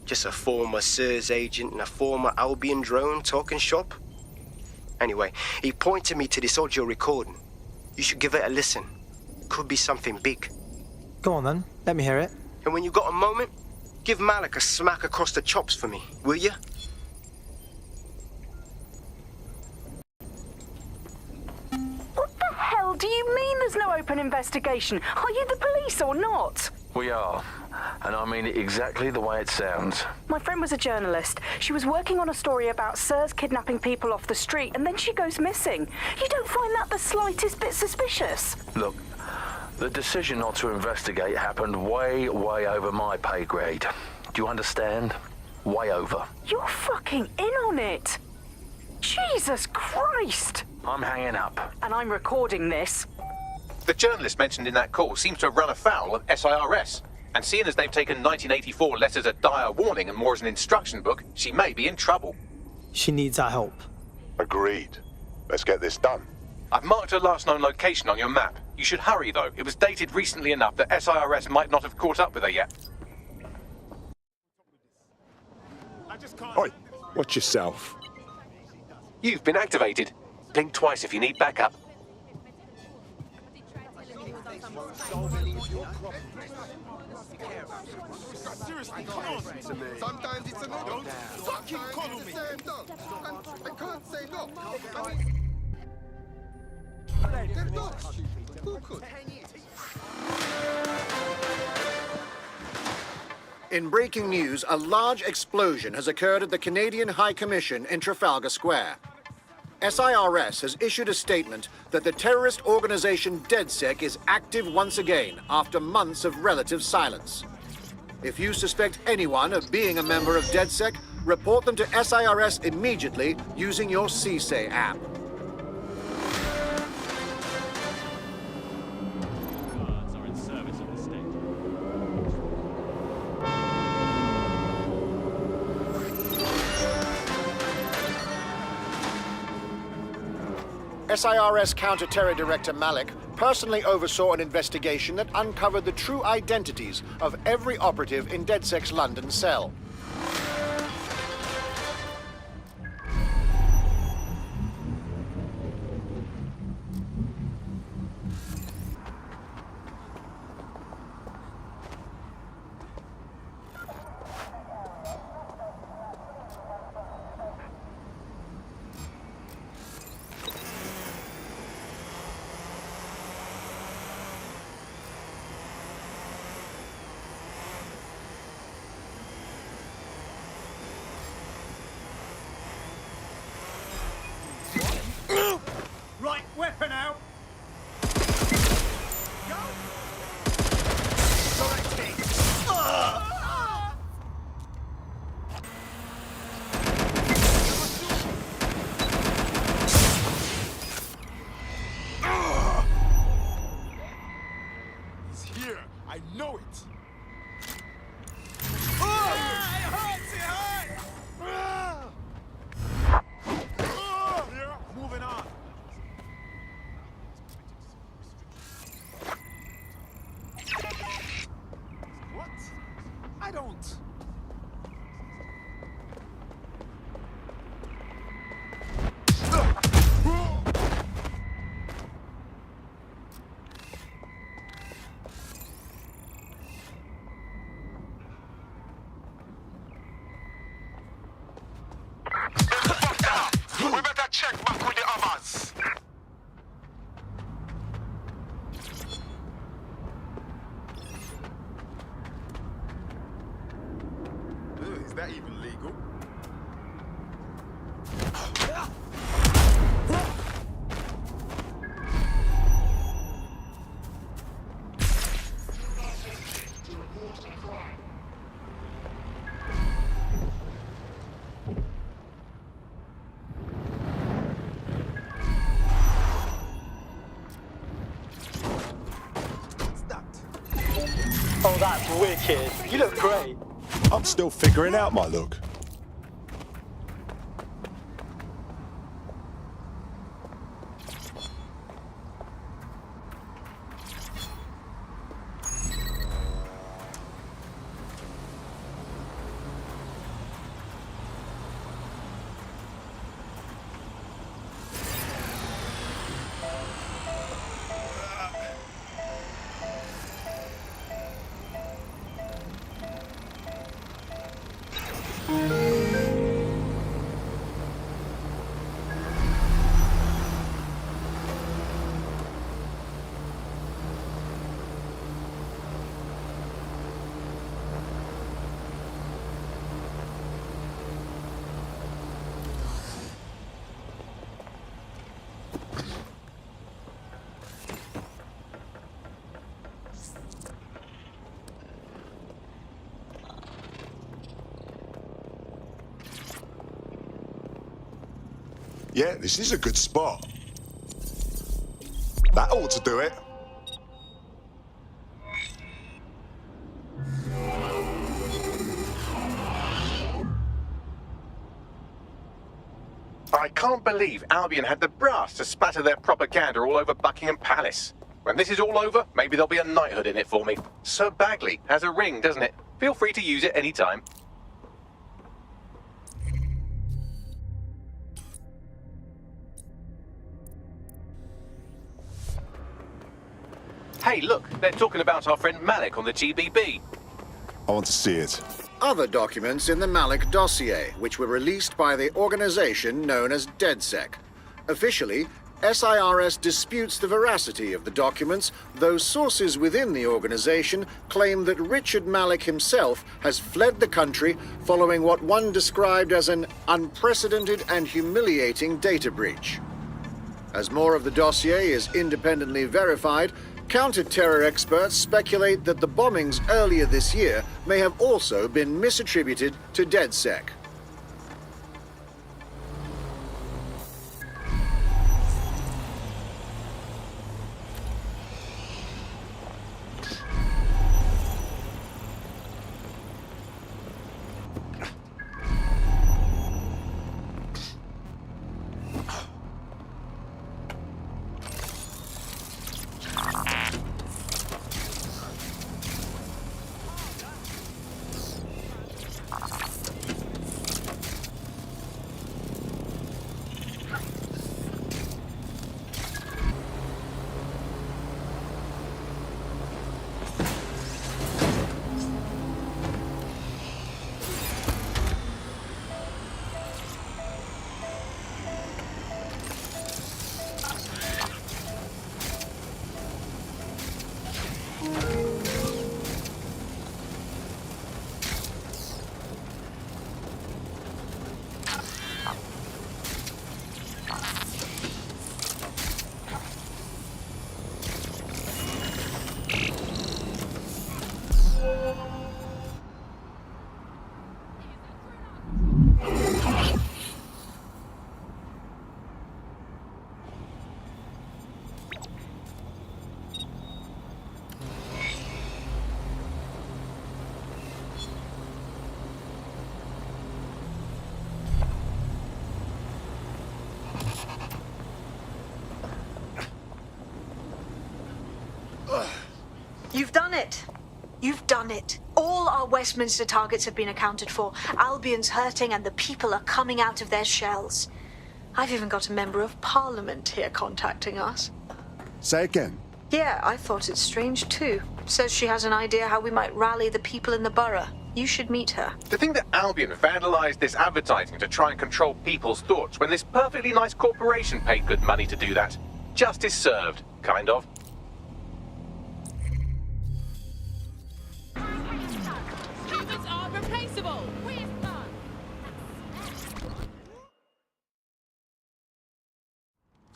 Just a former SIRS agent and a former Albion drone talking shop. Anyway, he pointed me to this audio recording. You should give it a listen. Could be something big. Go on then, let me hear it. And when you got a moment, give Malik a smack across the chops for me, will you? What the hell do you mean there's no open investigation? Are you the police or not? We are. And I mean it exactly the way it sounds. My friend was a journalist. She was working on a story about SIRS kidnapping people off the street, and then she goes missing. You don't find that the slightest bit suspicious? Look, the decision not to investigate happened way over my pay grade. Do you understand? Way over. You're fucking in on it. Jesus Christ! I'm hanging up. And I'm recording this. The journalist mentioned in that call seems to have run afoul of SIRS. And seeing as they've taken 1984 less as a dire warning and more as an instruction book, she may be in trouble. She needs our help. Agreed. Let's get this done. I've marked her last known location on your map. You should hurry, though. It was dated recently enough that SIRS might not have caught up with her yet. Oi, watch yourself. You've been activated. Blink twice if you need backup. Seriously, come on. Sometimes it's a no. Don't fucking coddle me. I can't say no. I mean, they're not stupid. Who could? In breaking news, a large explosion has occurred at the Canadian High Commission in Trafalgar Square. SIRS has issued a statement that the terrorist organization DedSec is active once again after months of relative silence. If you suspect anyone of being a member of DedSec, report them to SIRS immediately using your CSAY app. SIRS Counter-Terror Director Malik personally oversaw an investigation that uncovered the true identities of every operative in DedSec's London cell. legal. Oh, that's wicked. You look great. I'm still figuring out my look. Yeah, this is a good spot. That ought to do it. I can't believe Albion had the brass to spatter their propaganda all over Buckingham Palace. When this is all over, maybe there'll be a knighthood in it for me. Sir Bagley has a ring, doesn't it? Feel free to use it any time. Hey, look, they're talking about our friend Malik on the GBB. I want to see it. Other documents in the Malik dossier, which were released by the organization known as DedSec. Officially, SIRS disputes the veracity of the documents, though sources within the organization claim that Richard Malik himself has fled the country following what one described as an unprecedented and humiliating data breach. As more of the dossier is independently verified, counter-terror experts speculate that the bombings earlier this year may have also been misattributed to DedSec. You've done it. You've done it. All our Westminster targets have been accounted for. Albion's hurting and the people are coming out of their shells. I've even got a member of Parliament here contacting us. Say again. Yeah, I thought it strange too. Says she has an idea how we might rally the people in the borough. You should meet her. To think that Albion vandalized this advertising to try and control people's thoughts when this perfectly nice corporation paid good money to do that. Justice served, kind of. Humans are replaceable.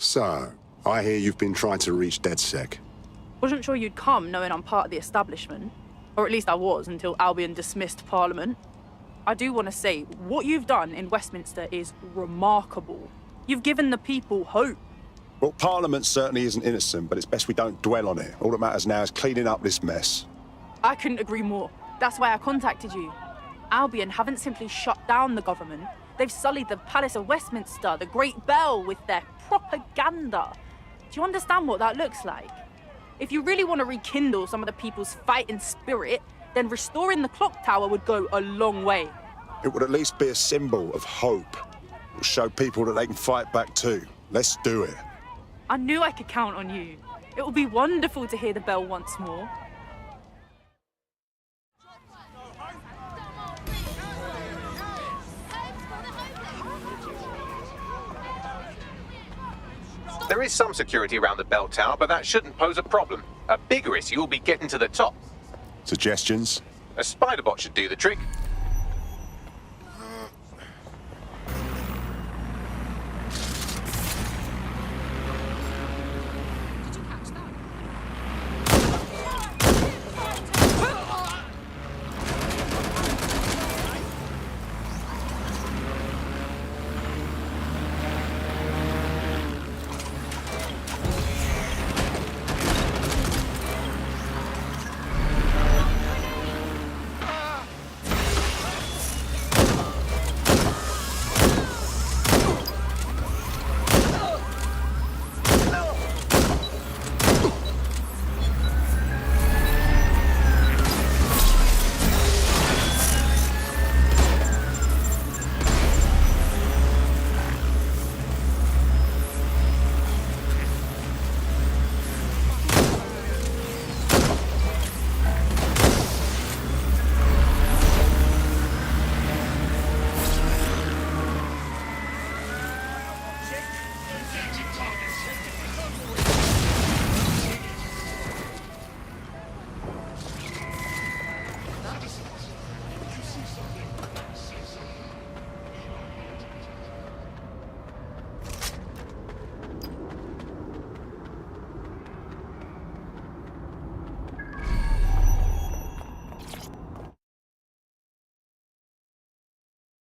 So, I hear you've been trying to reach DedSec. Wasn't sure you'd come, knowing I'm part of the establishment. Or at least I was, until Albion dismissed Parliament. I do want to say, what you've done in Westminster is remarkable. You've given the people hope. Well, Parliament certainly isn't innocent, but it's best we don't dwell on it. All that matters now is cleaning up this mess. I couldn't agree more. That's why I contacted you. Albion haven't simply shut down the government. They've sullied the Palace of Westminster, the Great Bell, with their propaganda. Do you understand what that looks like? If you really want to rekindle some of the people's fighting spirit, then restoring the clock tower would go a long way. It would at least be a symbol of hope. It will show people that they can fight back too. Let's do it. I knew I could count on you. It will be wonderful to hear the bell once more. There is some security around the bell tower, but that shouldn't pose a problem. A bigger issue will be getting to the top. Suggestions? A spider bot should do the trick.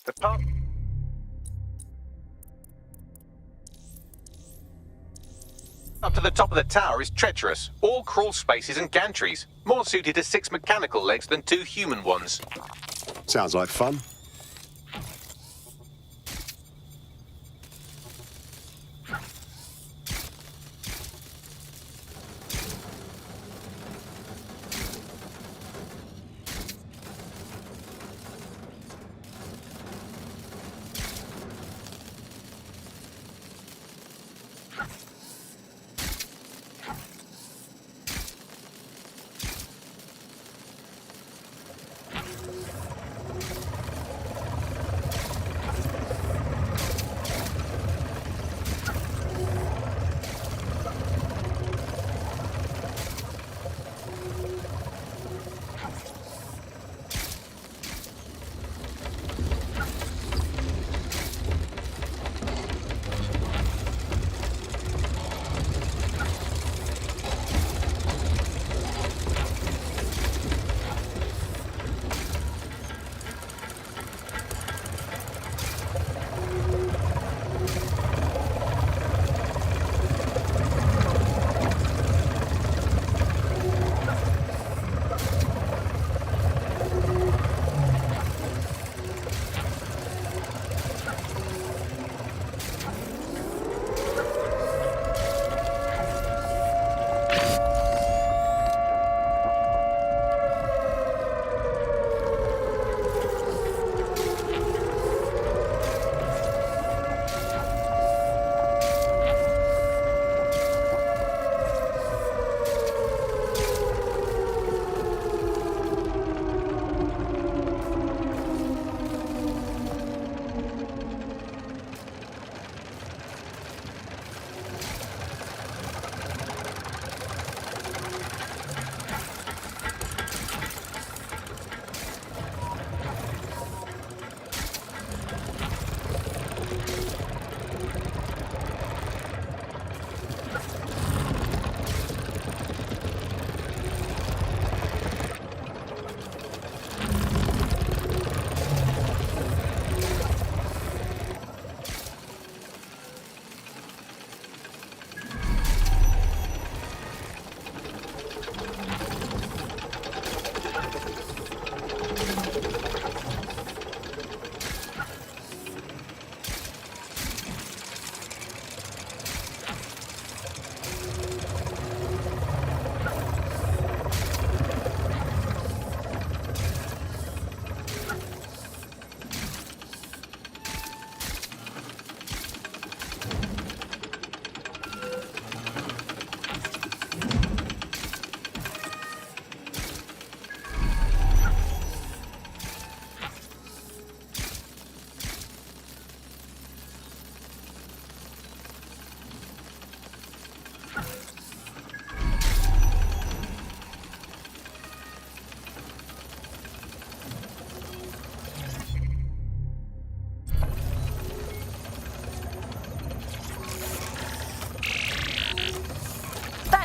The path up to the top of the tower is treacherous. All crawl spaces and gantries. More suited to 6 mechanical legs than 2 human ones. Sounds like fun.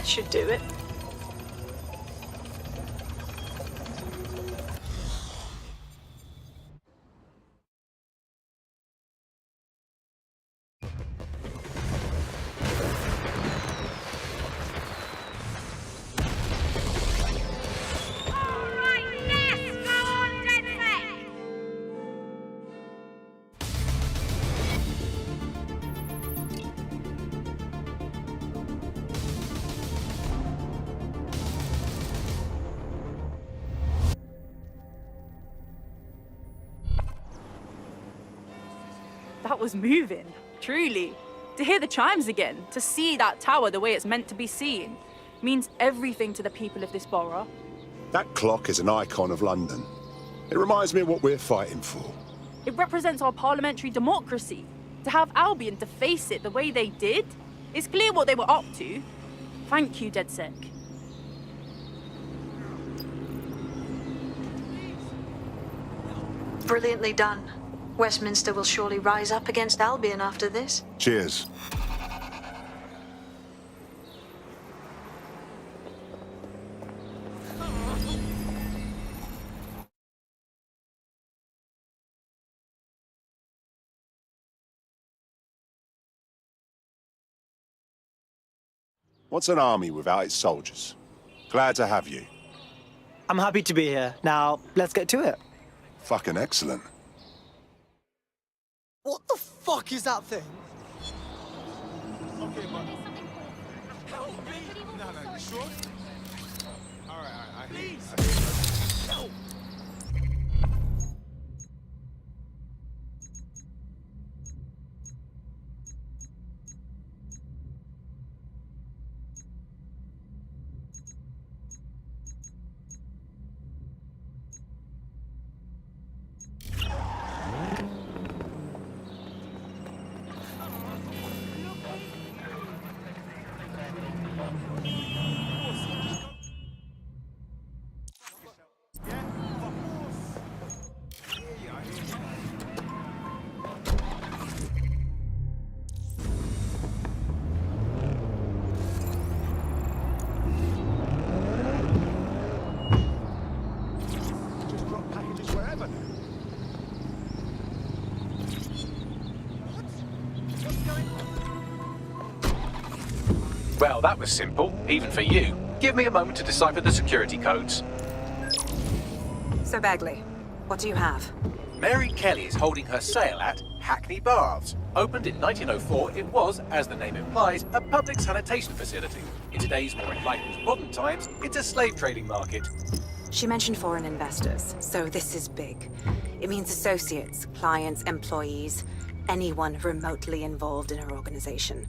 That should do it. That was moving, truly. To hear the chimes again, to see that tower the way it's meant to be seen, means everything to the people of this borough. That clock is an icon of London. It reminds me of what we're fighting for. It represents our parliamentary democracy. To have Albion to face it the way they did, it's clear what they were up to. Thank you, DedSec. Brilliantly done. Westminster will surely rise up against Albion after this. Cheers. What's an army without its soldiers? Glad to have you. I'm happy to be here. Now, let's get to it. Fucking excellent. What the fuck is that thing? Okay, but... Help me! No, you sure? Alright. Please! Help! Well, that was simple, even for you. Give me a moment to decipher the security codes. So, Bagley, what do you have? Mary Kelly is holding her sale at Hackney Baths. Opened in 1904, it was, as the name implies, a public sanitation facility. In today's more enlightened modern times, it's a slave trading market. She mentioned foreign investors, so this is big. It means associates, clients, employees, anyone remotely involved in her organization.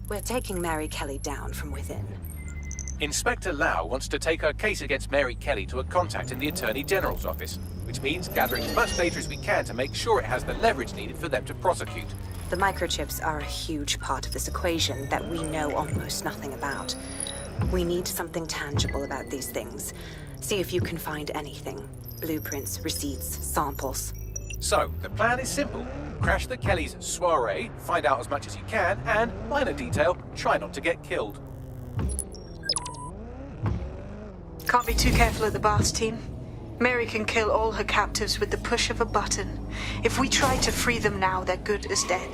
We're taking Mary Kelly down from within. Inspector Lau wants to take her case against Mary Kelly to a contact in the Attorney General's office, which means gathering as much data as we can to make sure it has the leverage needed for them to prosecute. The microchips are a huge part of this equation that we know almost nothing about. We need something tangible about these things. See if you can find anything. Blueprints, receipts, samples. So, the plan is simple. Crash the Kellys' soiree, find out as much as you can, and, minor detail, try not to get killed. Can't be too careful at the Baths team. Mary can kill all her captives with the push of a button. If we try to free them now, they're good as dead.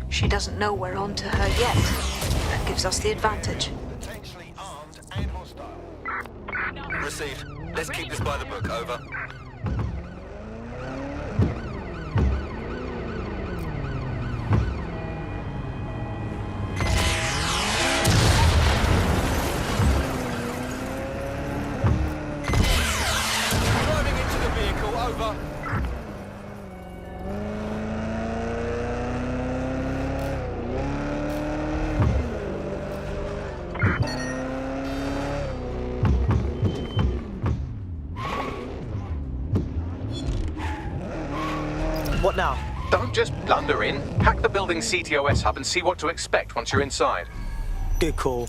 She doesn't know we're on to her yet. That gives us the advantage. Potentially armed and hostile. Received. Let's keep this by the book, over. Driving into the vehicle, over. What now? Don't just blunder in. Hack the building's CTOS hub and see what to expect once you're inside. Good call.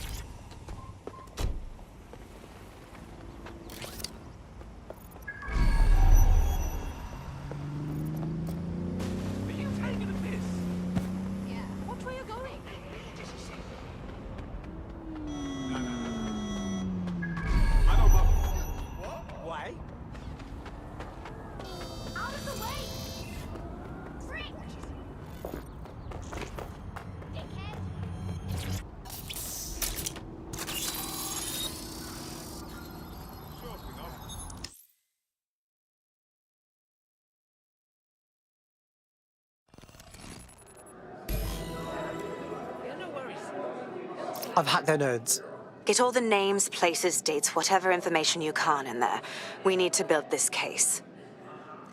I've hacked their nodes. Get all the names, places, dates, whatever information you can in there. We need to build this case.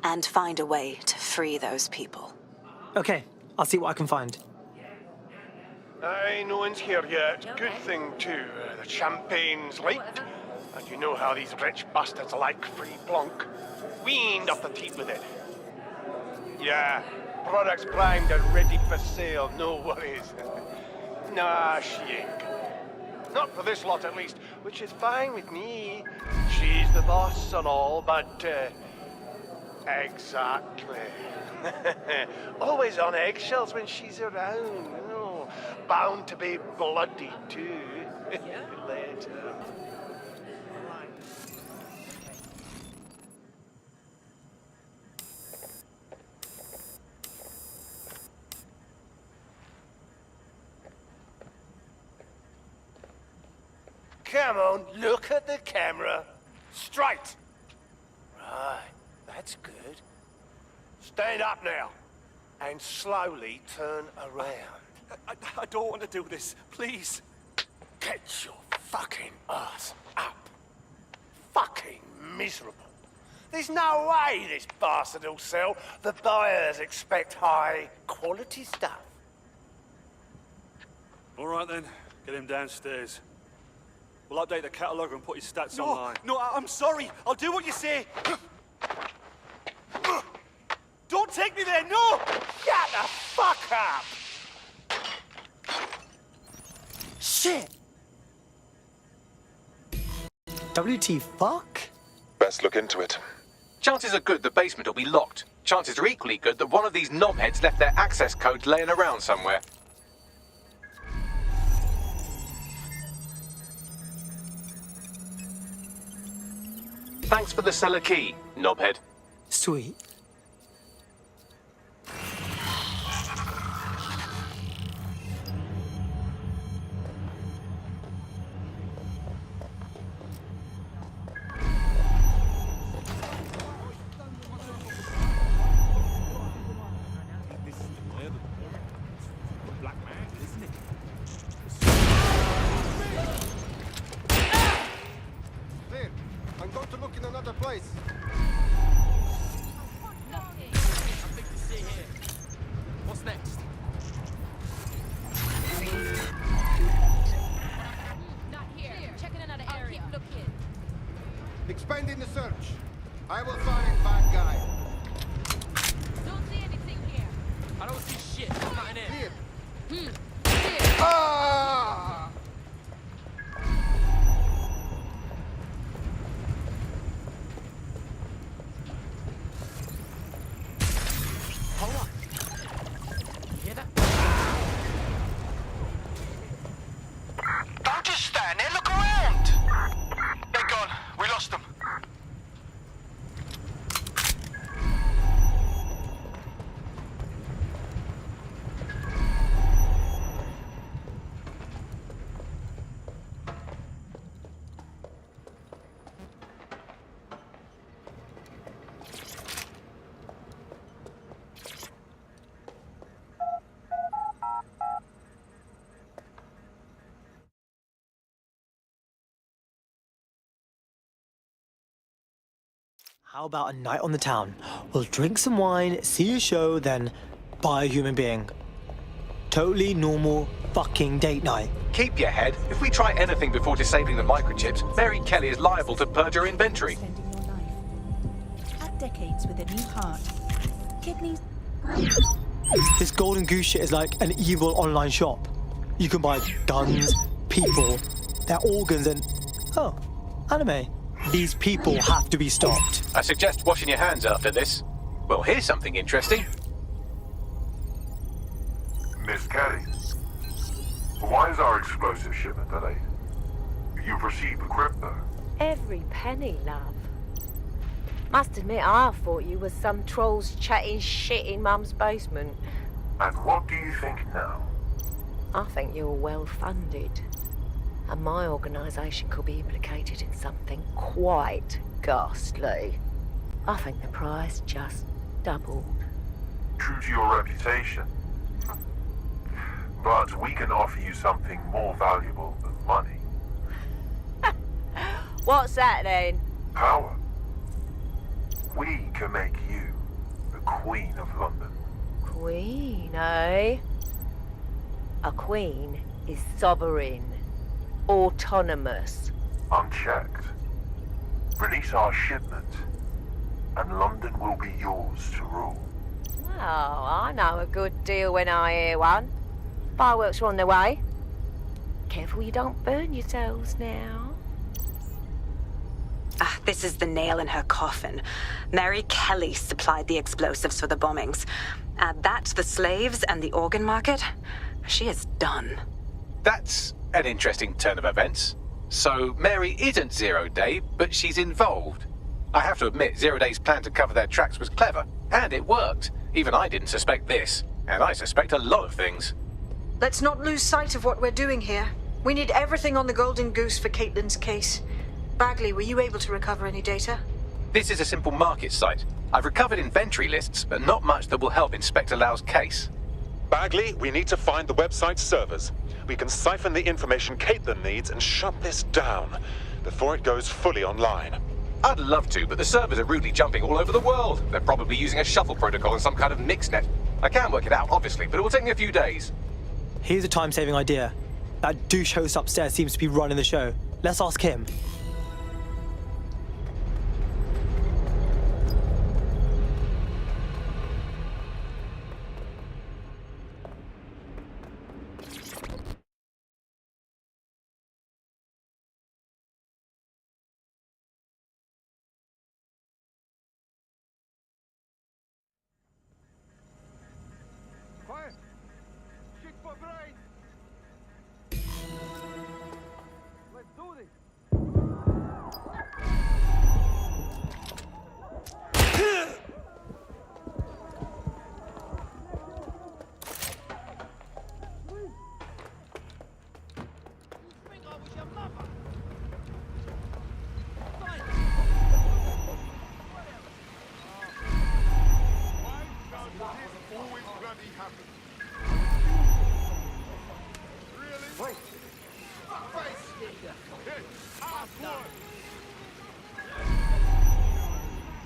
And find a way to free those people. Okay, I'll see what I can find. Aye, no one's here yet. Good thing, too. The champagne's late. And you know how these rich bastards like free plonk. We ain't off the teat with it. Yeah, products primed and ready for sale, no worries. Nah, she ain't good. Not for this lot, at least, which is fine with me. She's the boss and all, but, exactly. Always on eggshells when she's around, you know. Bound to be bloody, too. Later. Come on, look at the camera. Straight. Right, that's good. Stand up now, and slowly turn around. I don't want to do this. Please. Get your fucking ass up. Fucking miserable. There's no way this bastard will sell. The buyers expect high quality stuff. All right then, get him downstairs. We'll update the catalogue and put his stats online. No, I'm sorry. I'll do what you say. Don't take me there, no! Shut the fuck up! Shit! WT fuck? Best look into it. Chances are good the basement will be locked. Chances are equally good that one of these knobheads left their access codes laying around somewhere. Thanks for the cellar key, knobhead. Sweet. There. I'm going to look in another place. Nothing to see here. What's next? Not here. Checking another area. Keep looking. Expanding the search. I will find bad guy. Don't see anything here. I don't see shit. There's nothing here. Here. Here. Ah! Hold on. You hear that? Don't just stand there, look around! They're gone. We lost them. How about a night on the town? We'll drink some wine, see a show, then buy a human being. Totally normal fucking date night. Keep your head. If we try anything before disabling the microchips, Mary Kelly is liable to purge her inventory. Add decades with a new heart. Kidneys. This Golden Goose shit is like an evil online shop. You can buy guns, people, their organs, and... oh, anime. These people have to be stopped. I suggest washing your hands after this. Well, here's something interesting. Miss Kelly, why is our explosive shipment delayed? You've received the crypto. Every penny, love. Must admit, I thought you was some trolls chatting shit in Mum's basement. And what do you think now? I think you're well funded. And my organisation could be implicated in something quite ghastly. I think the price just doubled. True to your reputation. But we can offer you something more valuable than money. What's that then? Power. We can make you the Queen of London. Queen, eh? A queen is sovereign, autonomous. Unchecked. Release our shipment, and London will be yours to rule. Oh, I know a good deal when I hear one. Fireworks are on their way. Careful you don't burn yourselves now. Ah, this is the nail in her coffin. Mary Kelly supplied the explosives for the bombings. Add that to the slaves and the organ market, she is done. That's an interesting turn of events. So Mary isn't Zero Day, but she's involved. I have to admit, Zero Day's plan to cover their tracks was clever, and it worked. Even I didn't suspect this, and I suspect a lot of things. Let's not lose sight of what we're doing here. We need everything on the Golden Goose for Caitlin's case. Bagley, were you able to recover any data? This is a simple market site. I've recovered inventory lists, but not much that will help Inspector Lau's case. Bagley, we need to find the website's servers. We can siphon the information Caitlin needs and shut this down before it goes fully online. I'd love to, but the servers are rudely jumping all over the world. They're probably using a shuffle protocol and some kind of mixnet. I can work it out, obviously, but it will take me a few days. Here's a time-saving idea. That douche host upstairs seems to be running the show. Let's ask him. Quiet! Shit for brain! Let's do this!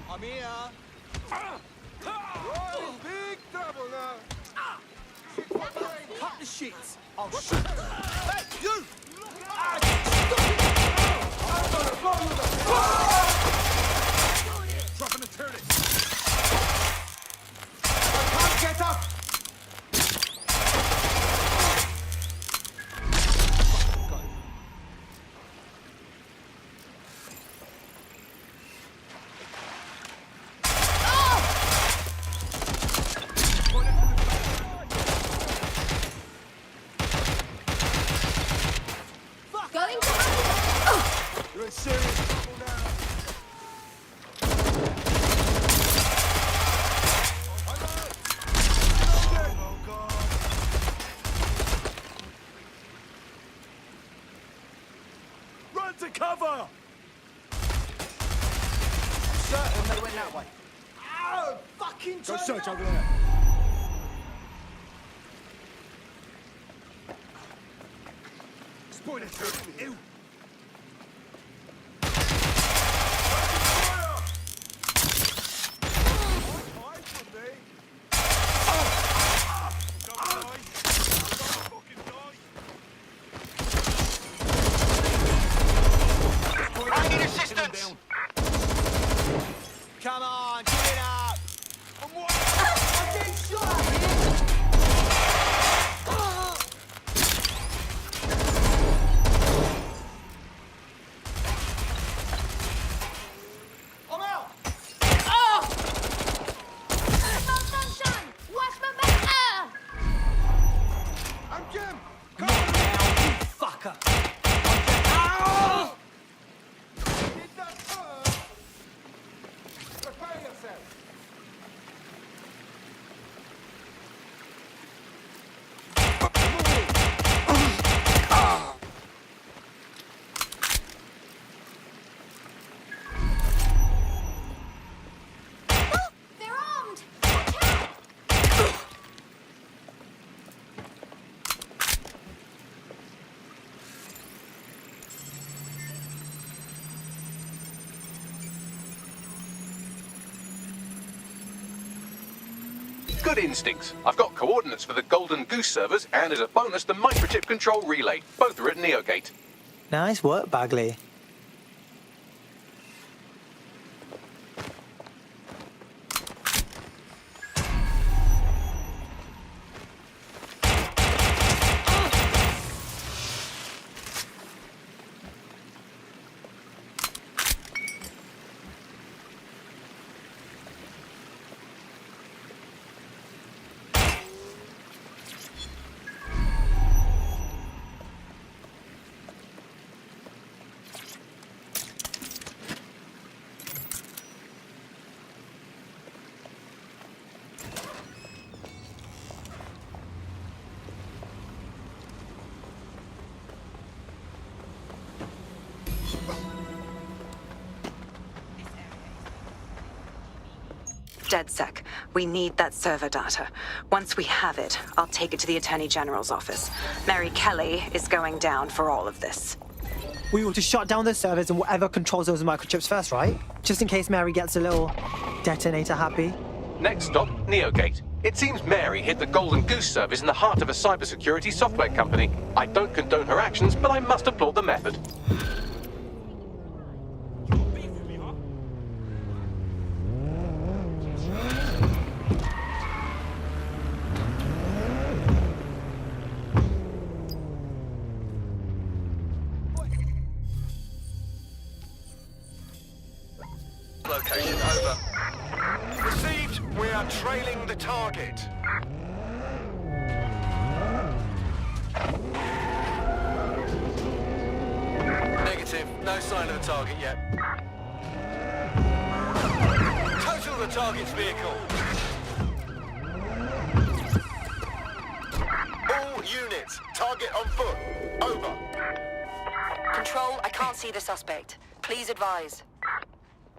I'm here. Whoa, big trouble now. Cut the shits. I'll shoot. Hey, you! Dropping the turret. I can't get up. You're in serious trouble now. Run to cover! Certain they went that way. Ow! Fucking Go turn search now. over there. Spoil the turret. Ew. I need assistance! Come on, give it up! I'm getting shot at here! Good instincts. I've got coordinates for the Golden Goose servers, and as a bonus, the microchip control relay. Both are at Neogate. Nice work, Bagley. DedSec, we need that server data. Once we have it, I'll take it to the Attorney General's office. Mary Kelly is going down for all of this. We ought to shut down the servers and whatever controls those microchips first, right? Just in case Mary gets a little detonator happy. Next stop, Neogate. It seems Mary hid the Golden Goose service in the heart of a cybersecurity software company. I don't condone her actions, but I must applaud the method. Location, over. Received. We are trailing the target. Negative. No sign of the target yet. Total the target's vehicle. All units. Target on foot. Over. Control, I can't see the suspect. Please advise.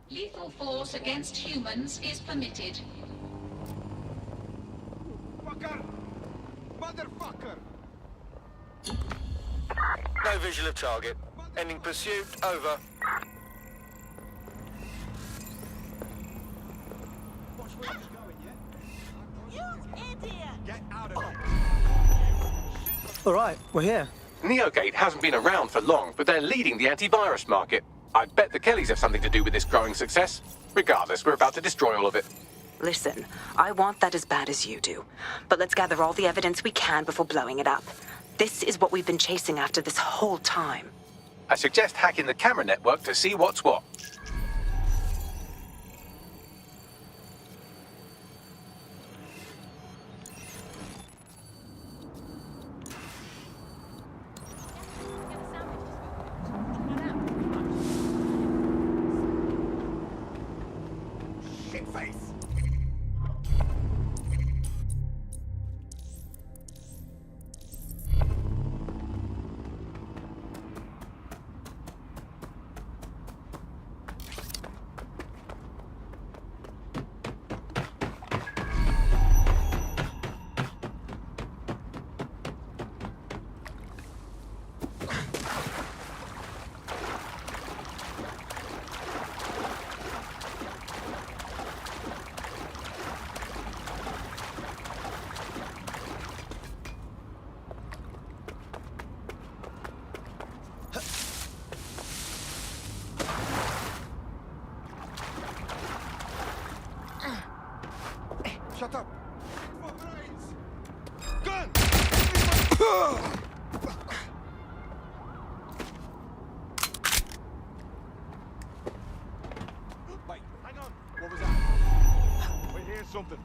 Lethal force against humans is permitted. Fucker! Motherfucker! No visual of target. Ending pursuit. Over. You idiot! Get out of here! All right, we're here. Neogate hasn't been around for long, but they're leading the antivirus market. I bet the Kellys have something to do with this growing success. Regardless, we're about to destroy all of it. Listen, I want that as bad as you do. But let's gather all the evidence we can before blowing it up. This is what we've been chasing after this whole time. I suggest hacking the camera network to see what's what. Shut up! Gun! Wait, hang on. What was that? Wait, here's something.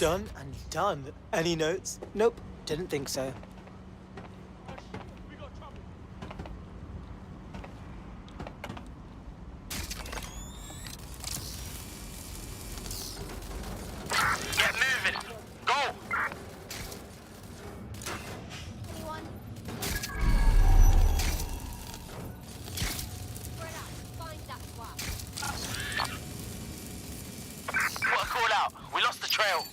Done and done. Any notes? Nope, didn't think so. Get moving. Go. Anyone? Spread out. Find that swap. What a call out. We lost the trail.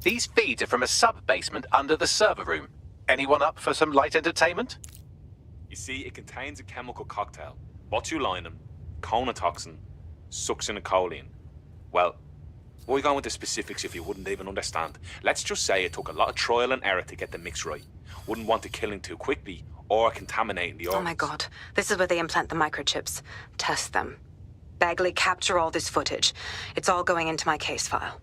These feeds are from a sub-basement under the server room. Anyone up for some light entertainment? You see, it contains a chemical cocktail. Botulinum, conotoxin, succinylcholine. Well, why go into specifics if you wouldn't even understand? Let's just say it took a lot of trial and error to get the mix right. Wouldn't want to kill him too quickly or contaminating the organs. Oh my god. This is where they implant the microchips. Test them. Bagley, capture all this footage. It's all going into my case file.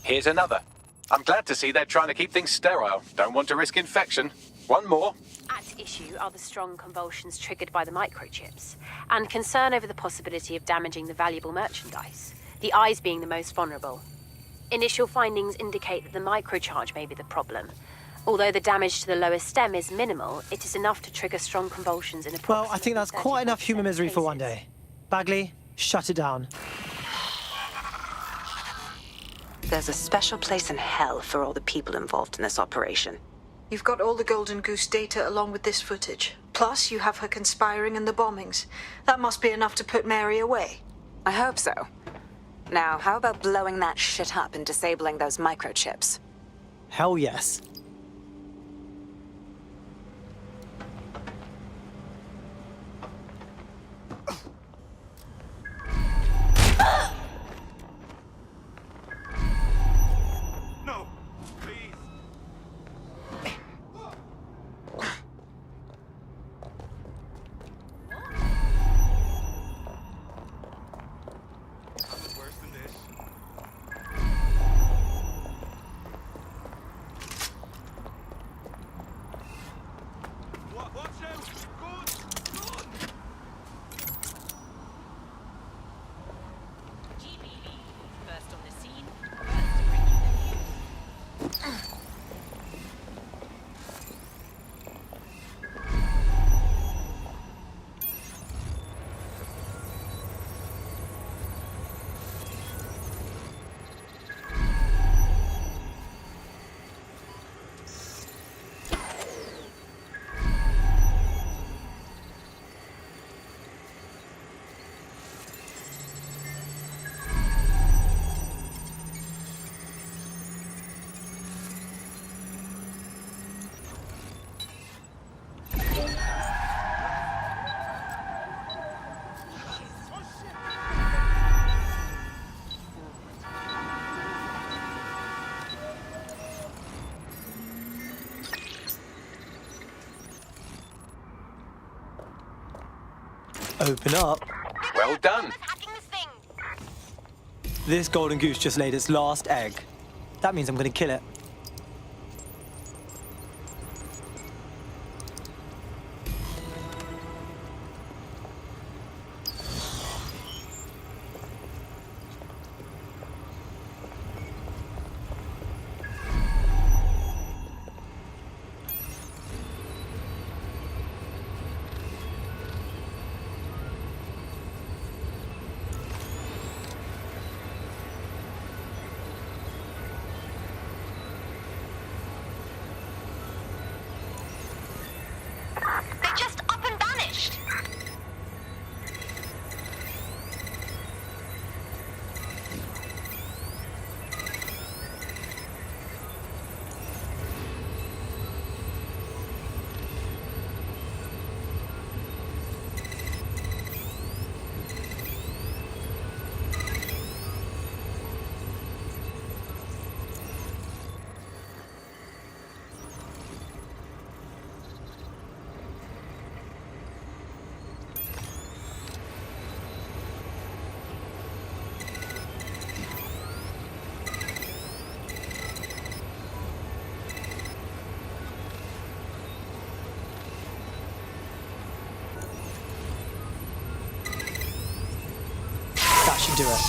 Here's another. I'm glad to see they're trying to keep things sterile. Don't want to risk infection. One more. At issue are the strong convulsions triggered by the microchips, and concern over the possibility of damaging the valuable merchandise, the eyes being the most vulnerable. Initial findings indicate that the microcharge may be the problem. Although the damage to the lower stem is minimal, it is enough to trigger strong convulsions in approximately Well, I think that's quite enough human misery for one day. Bagley, shut it down. There's a special place in hell for all the people involved in this operation. You've got all the Golden Goose data along with this footage. Plus, you have her conspiring and the bombings. That must be enough to put Mary away. I hope so. Now, how about blowing that shit up and disabling those microchips? Hell yes. No, please. Worse than this. Watch out! Good! GBV, first on the scene, first to bring you the news. Open up. Well done. This golden goose just laid its last egg. That means I'm gonna kill it. do it.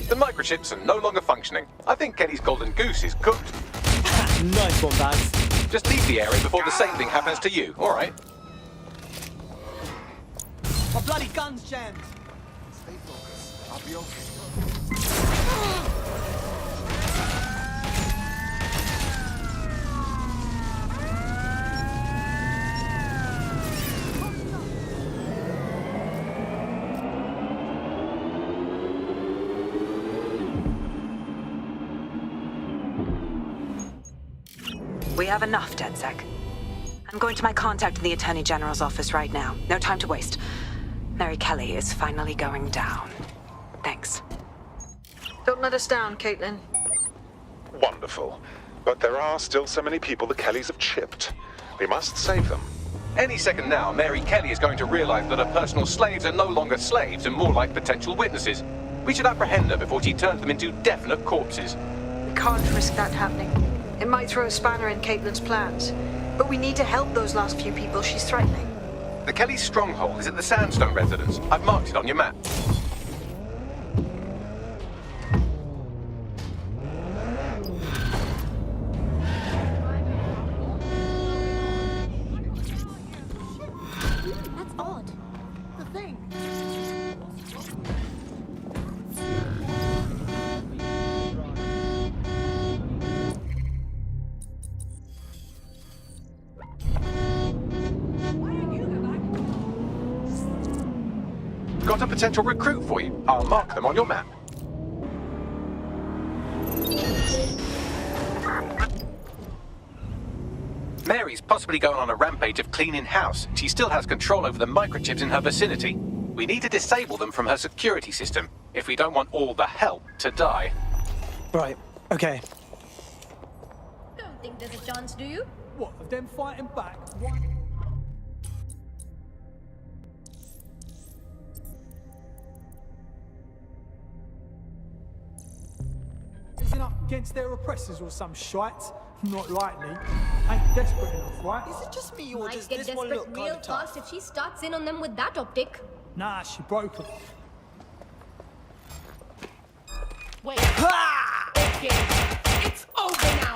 The microchips are no longer functioning. I think Kelly's golden goose is cooked. Nice one, Bags. Just leave the area before the same thing happens to you, all right? My bloody gun's jammed. Stay focused. I'll be okay. We have enough, DedSec. I'm going to my contact in the Attorney General's office right now. No time to waste. Mary Kelly is finally going down. Thanks. Don't let us down, Caitlin. Wonderful. But there are still so many people the Kellys have chipped. We must save them. Any second now, Mary Kelly is going to realize that her personal slaves are no longer slaves and more like potential witnesses. We should apprehend her before she turns them into definite corpses. We can't risk that happening. It might throw a spanner in Caitlin's plans. But we need to help those last few people she's threatening. The Kelly stronghold is at the Sandstone residence. I've marked it on your map. That's odd. The thing. Got a potential recruit for you. I'll mark them on your map. Mary's possibly going on a rampage of cleaning house. She still has control over the microchips in her vicinity. We need to disable them from her security system if we don't want all the help to die. Right, okay. Don't think there's a chance, do you? What, of them fighting back? What? Isn't up against their oppressors or some shite? Not likely. Ain't desperate enough, right? Is it just me or Might does get this one desperate look real kind of tough? fast if she starts in on them with that optic. Nah, she broke it. Wait. Okay. It's over now.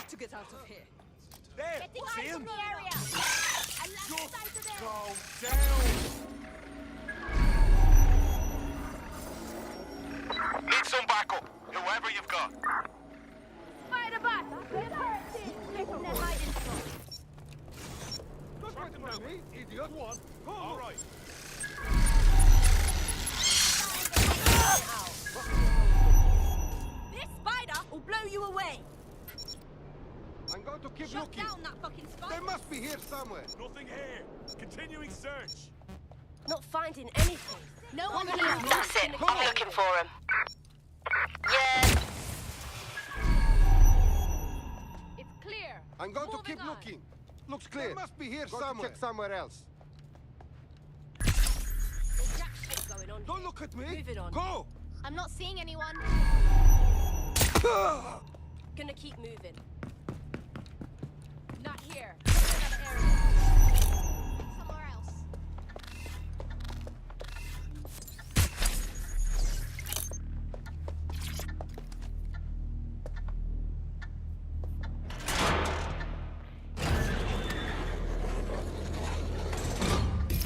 To get out of here. There, Getting see out him? of the area. I left the sight of them. Go down. Need some backup, whoever you've got. Fire the back. Get her. Get from their hiding spot. Don't try to move me, idiot. One. All right. This spider will blow you away. I'm going to keep Shut looking. down that fucking spider. They must be here somewhere. Nothing here. Continuing search. Not finding anything. No one here. That's it. I'm looking for him. Yeah. It's clear. I'm going to Moving keep on. looking. Looks clear. They must be here Go somewhere. to check somewhere else. There's jack shit going on. Don't look at me. Moving on. Go. I'm not seeing anyone. Gonna keep moving. Not here. Another area. Somewhere else.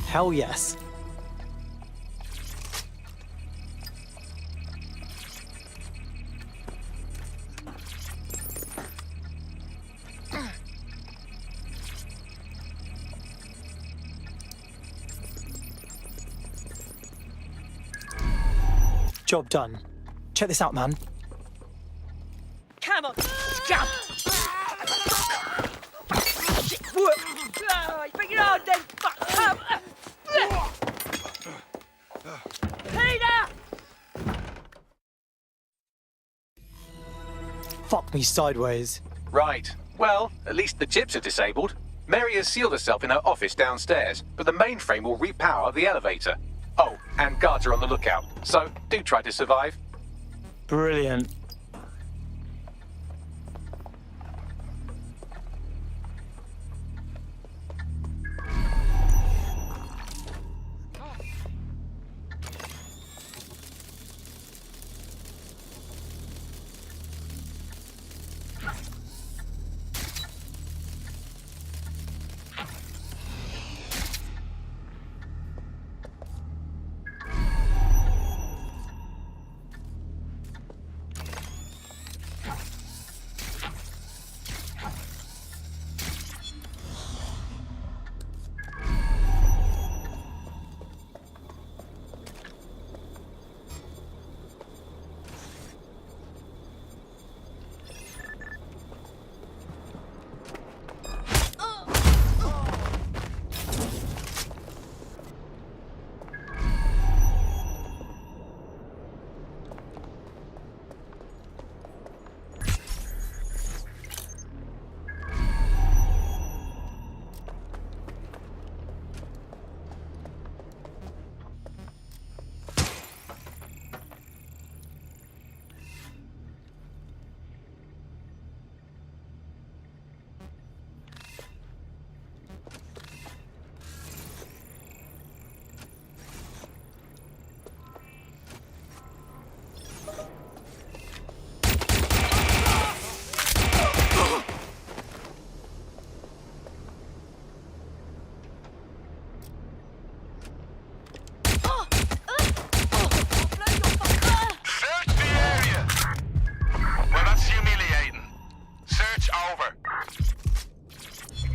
Hell yes. Job done. Check this out, man. Come on, jump! Bring it on then! Peter! Fuck me sideways. Right. Well, at least the chips are disabled. Mary has sealed herself in her office downstairs, but the mainframe will repower the elevator. Oh, and guards are on the lookout, so do try to survive. Brilliant.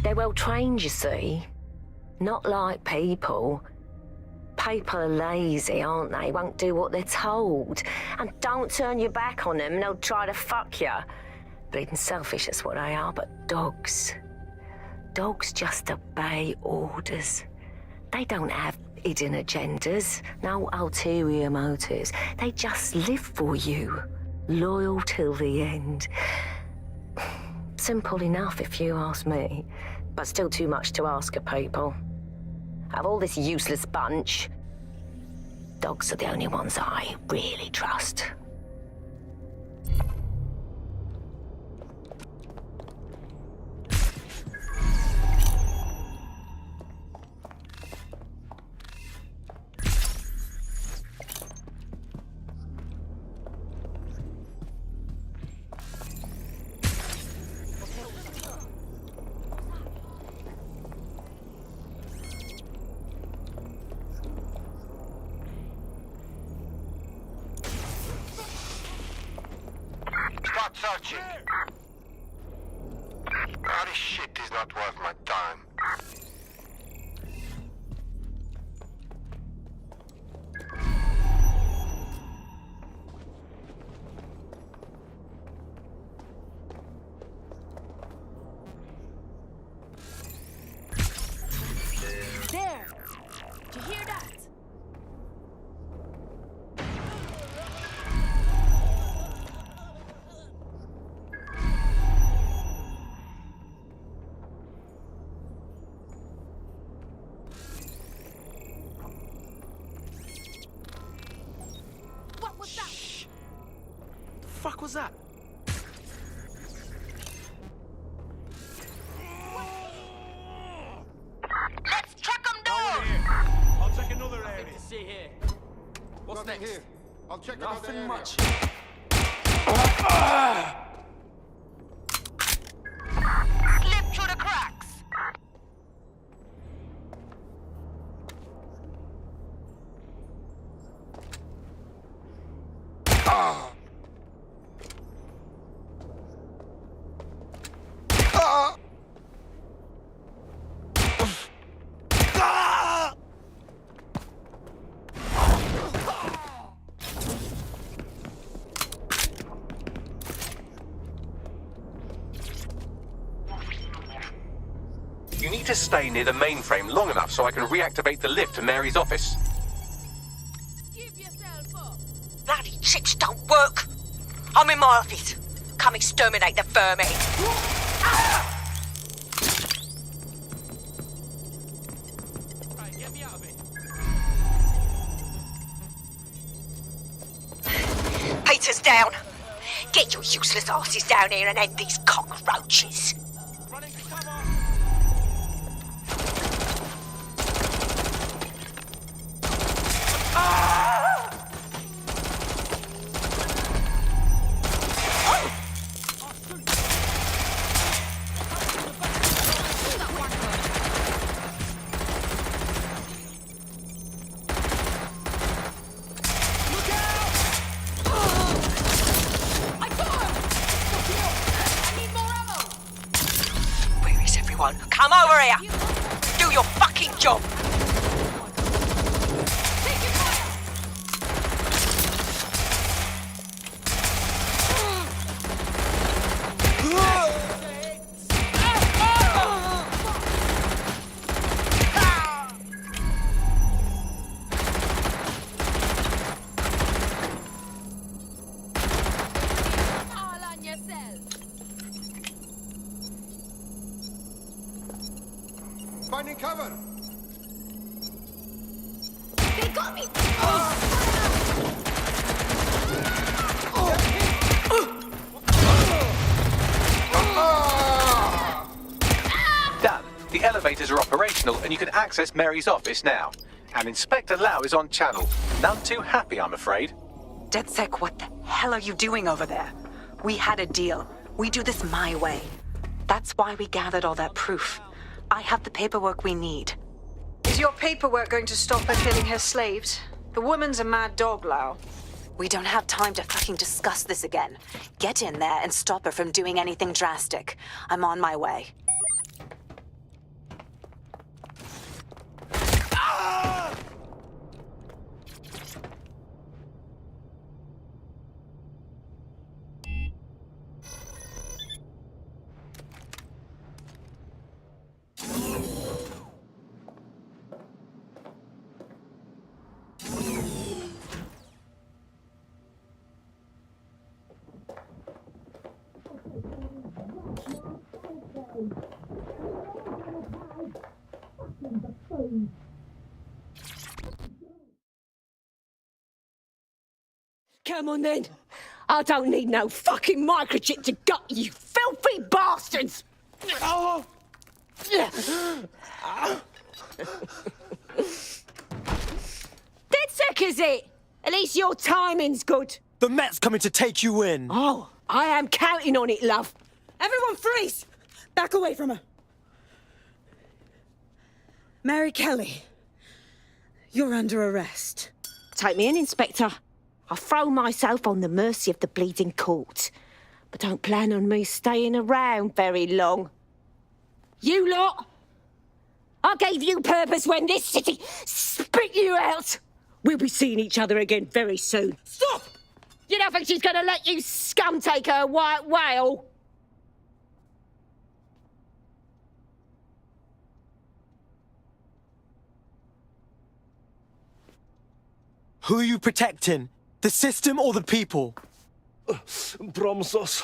They're well trained, you see. Not like people. People are lazy, aren't they? Won't do what they're told. And don't turn your back on them and they'll try to fuck you. Bleeding selfish, that's what they are, but dogs. Dogs just obey orders. They don't have hidden agendas, no ulterior motives. They just live for you, loyal till the end. Simple enough, if you ask me, but still too much to ask of people. Out of all this useless bunch, dogs are the only ones I really trust. Start searching. Oh, this shit is not worth my time. There! Did you hear that? What was that? The fuck was that? Let's track them down! I'll check another area. Nothing to see here. What's Nothing next? here. I'll check Nothing another much. Slip through the cracks. You need to stay near the mainframe long enough so I can reactivate the lift to Mary's office. Bloody chips don't work. I'm in my office. Come exterminate the vermin. elevators down. Get your useless asses down here and end these cockroaches. Come over here! Do your fucking job! Finding cover! They got me! Done. The elevators are operational and you can access Mary's office now. And Inspector Lau is on channel. None too happy, I'm afraid. DedSec, what the hell are you doing over there? We had a deal. We do this my way. That's why we gathered all that proof. I have the paperwork we need. Is your paperwork going to stop her killing her slaves? The woman's a mad dog, Lau. We don't have time to fucking discuss this again. Get in there and stop her from doing anything drastic. I'm on my way. Come on then. I don't need no fucking microchip to gut you filthy bastards! Oh. DedSec, is it? At least your timing's good. The Met's coming to take you in. Oh, I am counting on it, love. Everyone freeze! Back away from her. Mary Kelly, you're under arrest. Take me in, Inspector. I'll throw myself on the mercy of the bleeding court. But don't plan on me staying around very long. You lot! I gave you purpose when this city spit you out! We'll be seeing each other again very soon. Stop! You don't think she's gonna let you scum take her white whale? Who are you protecting? The system or the people? Promise us.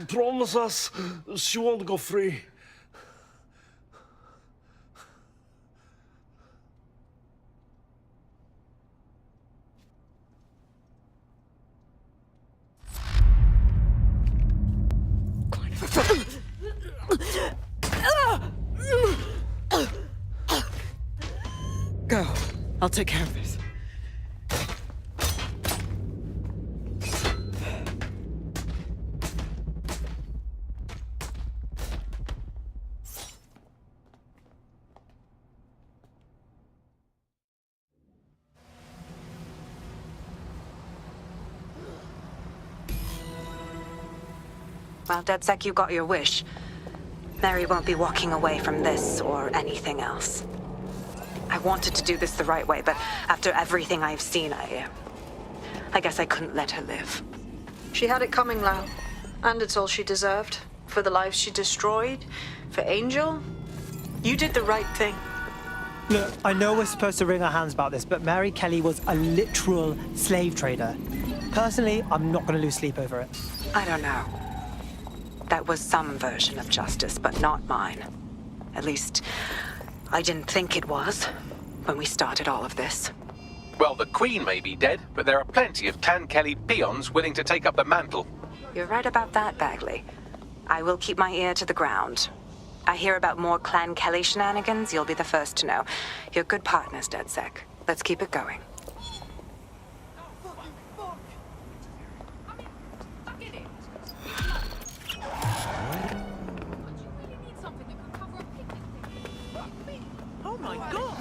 Promise us she won't go free. Go. I'll take care of this. Well, DedSec, you got your wish. Mary won't be walking away from this or anything else. I wanted to do this the right way, but after everything I've seen, I guess I couldn't let her live. She had it coming, Lau. And it's all she deserved. For the lives she destroyed, for Angel. You did the right thing. Look, I know we're supposed to wring our hands about this, but Mary Kelly was a literal slave trader. Personally, I'm not going to lose sleep over it. I don't know. That was some version of justice, but not mine. At least, I didn't think it was when we started all of this. Well, the Queen may be dead, but there are plenty of Clan Kelly peons willing to take up the mantle. You're right about that, Bagley. I will keep my ear to the ground. I hear about more Clan Kelly shenanigans, you'll be the first to know. You're good partners, DedSec. Let's keep it going. Oh my god!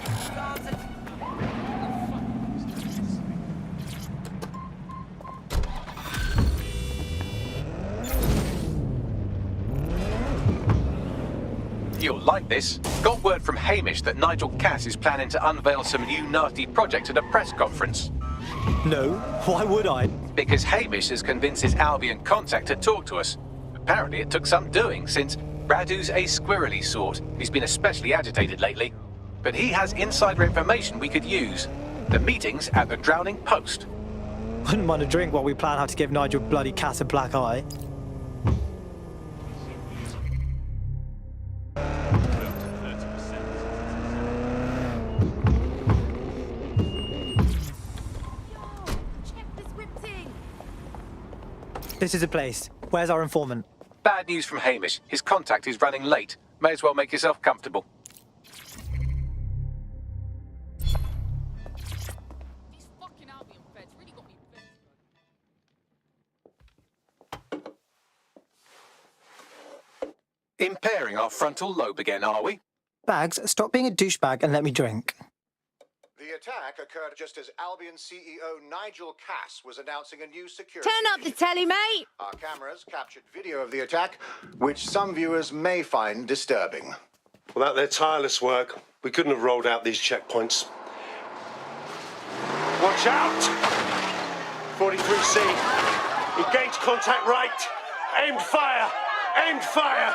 You'll like this. Got word from Hamish that Nigel Cass is planning to unveil some new nasty project at a press conference. No, why would I? Because Hamish has convinced his Albion contact to talk to us. Apparently it took some doing, since Radu's a squirrely sort. He's been especially agitated lately. But he has insider information we could use. The meeting's at the Drowning Post. Wouldn't mind a drink while we plan how to give Nigel bloody Cass a black eye. This is a place. Where's our informant? Bad news from Hamish. His contact is running late. May as well make yourself comfortable. Impairing our frontal lobe again, are we? Bags, stop being a douchebag and let me drink. The attack occurred just as Albion CEO Nigel Cass was announcing a new security... Turn up the telly, mate! Our cameras captured video of the attack, which some viewers may find disturbing. Without their tireless work, we couldn't have rolled out these checkpoints. Watch out! 43C. Engage contact right. Aimed fire. Aimed fire.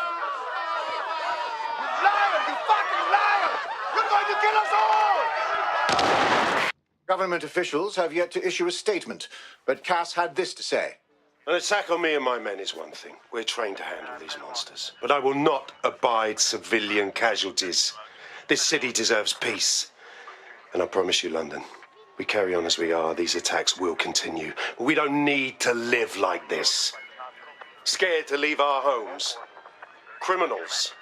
Liar! You fucking liar! You're going to kill us all! Government officials have yet to issue a statement, but Cass had this to say. An attack on me and my men is one thing. We're trained to handle these monsters. But I will not abide civilian casualties. This city deserves peace. And I promise you, London, we carry on as we are, these attacks will continue. We don't need to live like this. Scared to leave our homes. Criminals,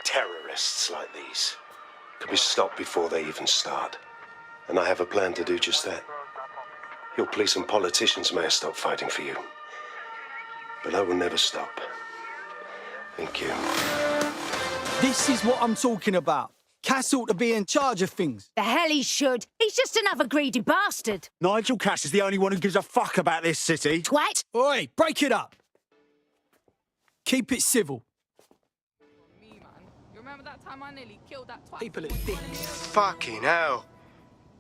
terrorists like these, can be stopped before they even start. And I have a plan to do just that. Your police and politicians may have stopped fighting for you. But I will never stop. Thank you. This is what I'm talking about. Cass ought to be in charge of things. The hell he should. He's just another greedy bastard. Nigel Cass is the only one who gives a fuck about this city. Twat! Oi, break it up. Keep it civil. You remember that time I nearly killed that twat? People are dicks. Fucking hell.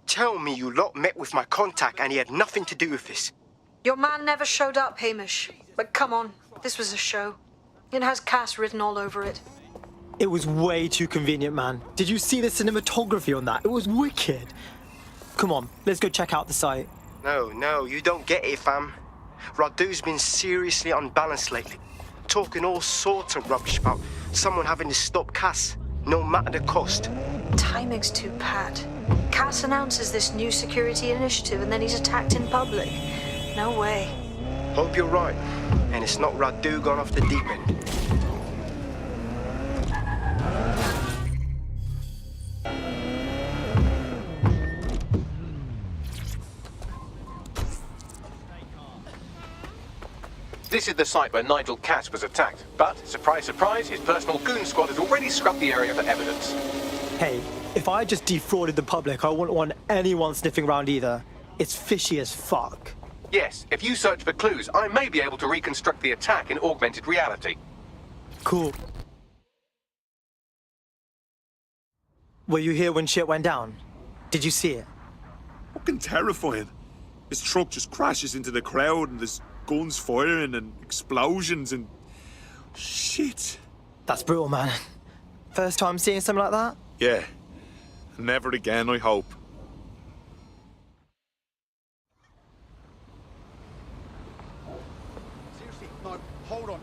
Tell me you lot met with my contact and he had nothing to do with this. Your man never showed up, Hamish. But come on, this was a show. It has Cass written all over it. It was way too convenient, man. Did you see the cinematography on that? It was wicked. Come on, let's go check out the site. No, you don't get it, fam. Radu's been seriously unbalanced lately. Talking all sorts of rubbish about someone having to stop Cass, no matter the cost. Timing's too pat. Cass announces this new security initiative and then he's attacked in public. No way. Hope you're right, and it's not Radu gone off the deep end. This is the site where Nigel Cass was attacked. But, surprise, surprise, his personal goon squad has already scrubbed the area for evidence. Hey, if I just defrauded the public, I wouldn't want anyone sniffing around either. It's fishy as fuck. Yes, if you search for clues, I may be able to reconstruct the attack in augmented reality. Cool. Were you here when shit went down? Did you see it? Fucking terrifying. His truck just crashes into the crowd and there's guns firing and explosions and... shit. That's brutal, man. First time seeing something like that? Yeah. Never again, I hope. Seriously, no, hold on.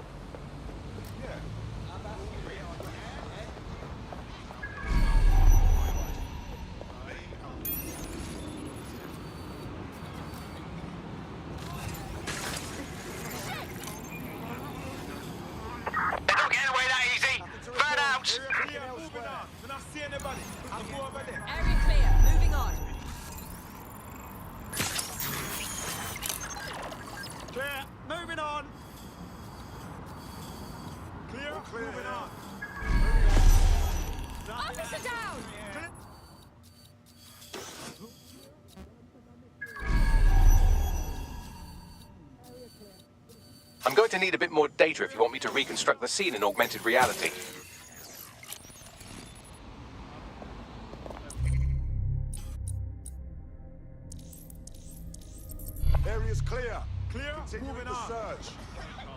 I'm going to need a bit more data if you want me to reconstruct the scene in augmented reality. Area's clear. Clear? Moving on. Search.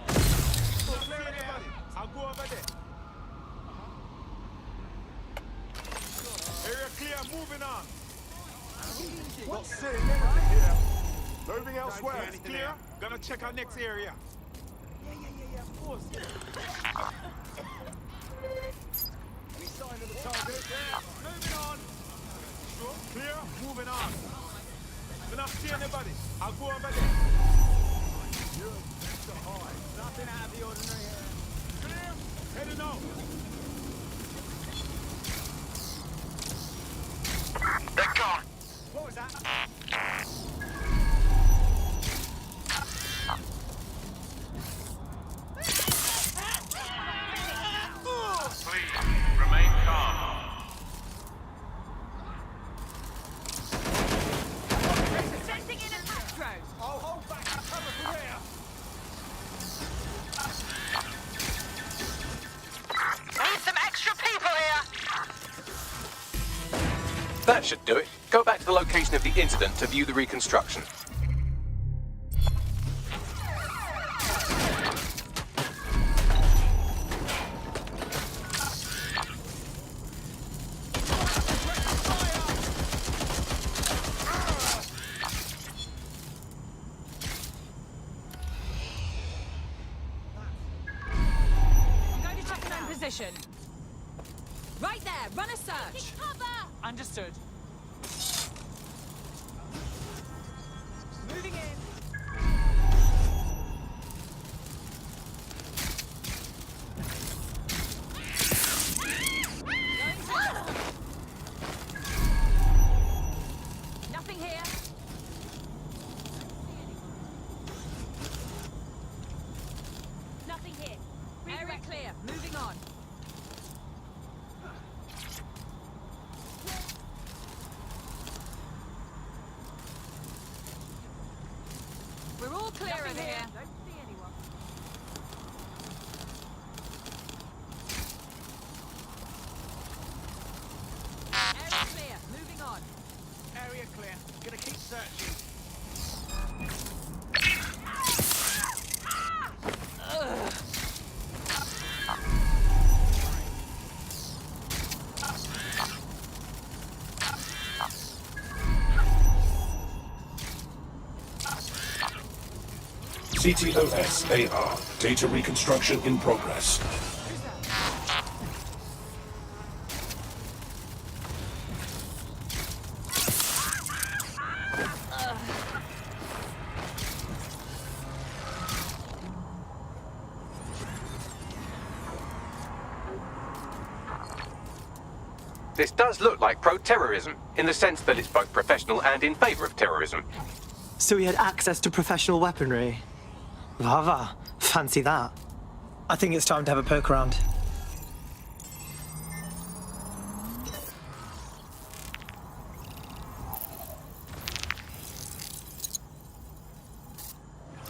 Clear everybody. I'll go over there. Area clear, moving on. Not seeing anything here. Moving elsewhere. It's clear. Gonna check our next area. Yeah, of course. We signed to the target. Moving on. Sure. Clear, moving on. We're not seeing anybody. I'll go over there. You're so high. Nothing out of the ordinary here. Clear. Heading out. They're gone. What was that? Please, remain calm. Sending in a macro. I'll hold back the cover from here. Need some extra people here. That should do it. Go back to the location of the incident to view the reconstruction. I'm going to check an own position. Right there, run a search. Cover. Understood. Moving in. Nothing here. Nothing here. Area clear. Moving on. We're all clear in here. Don't see anyone. Area clear. Moving on. Area clear. Gonna keep searching. CTOS AR. Data reconstruction in progress. This does look like pro-terrorism, in the sense that it's both professional and in favor of terrorism. So he had access to professional weaponry. Vava, fancy that. I think it's time to have a poke around.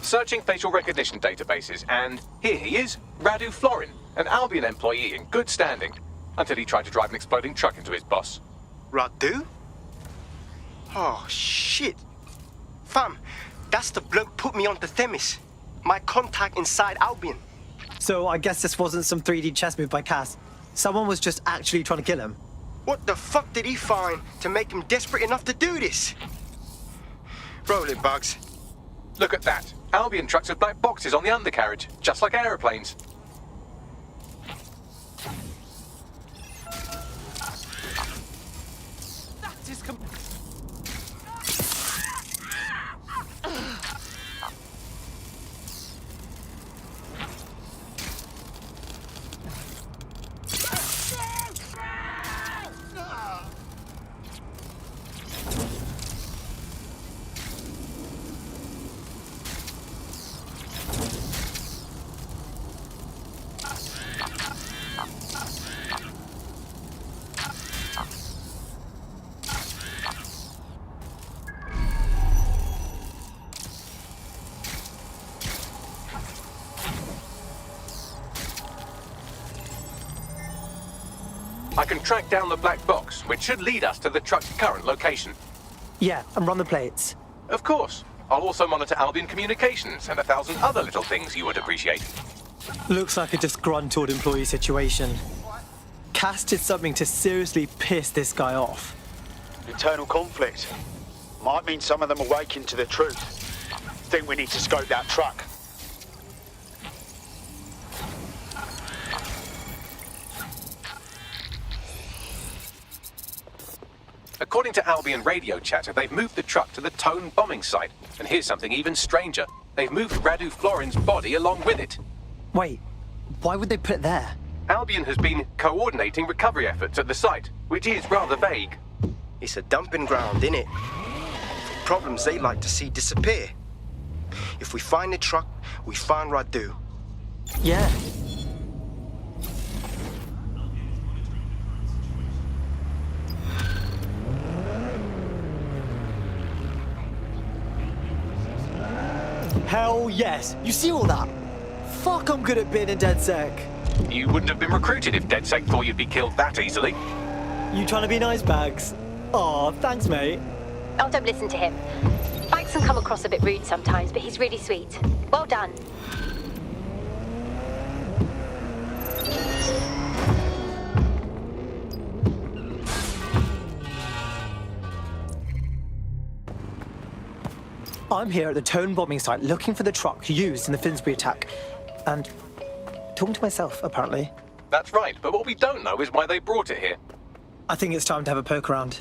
Searching facial recognition databases, and here he is, Radu Florin, an Albion employee in good standing, until he tried to drive an exploding truck into his boss. Radu? Oh, shit. Fam, that's the bloke put me onto Themis. My contact inside Albion. So I guess this wasn't some 3D chess move by Cass. Someone was just actually trying to kill him. What the fuck did he find to make him desperate enough to do this? Roll it, Bugs. Look at that. Albion trucks with black boxes on the undercarriage, just like aeroplanes. That is I can track down the black box, which should lead us to the truck's current location. Yeah, and run the plates. Of course. I'll also monitor Albion communications and 1,000 other little things you would appreciate. Looks like a disgruntled employee situation. Cass did something to seriously piss this guy off. Internal conflict. Might mean some of them awaken to the truth. Think we need to scope that truck. According to Albion radio chatter, they've moved the truck to the Tone bombing site. And here's something even stranger. They've moved Radu Florin's body along with it. Wait, why would they put it there? Albion has been coordinating recovery efforts at the site, which is rather vague. It's a dumping ground, innit? Problems they like to see disappear. If we find the truck, we find Radu. Yeah. Hell yes! You see all that? Fuck, I'm good at being in DedSec. You wouldn't have been recruited if DedSec thought you'd be killed that easily. You trying to be nice, Bags? Aw, thanks, mate. Oh, don't listen to him. Bags can come across a bit rude sometimes, but he's really sweet. Well done. I'm here at the Tone bombing site looking for the truck used in the Finsbury attack. And talking to myself, apparently. That's right, but what we don't know is why they brought it here. I think it's time to have a poke around.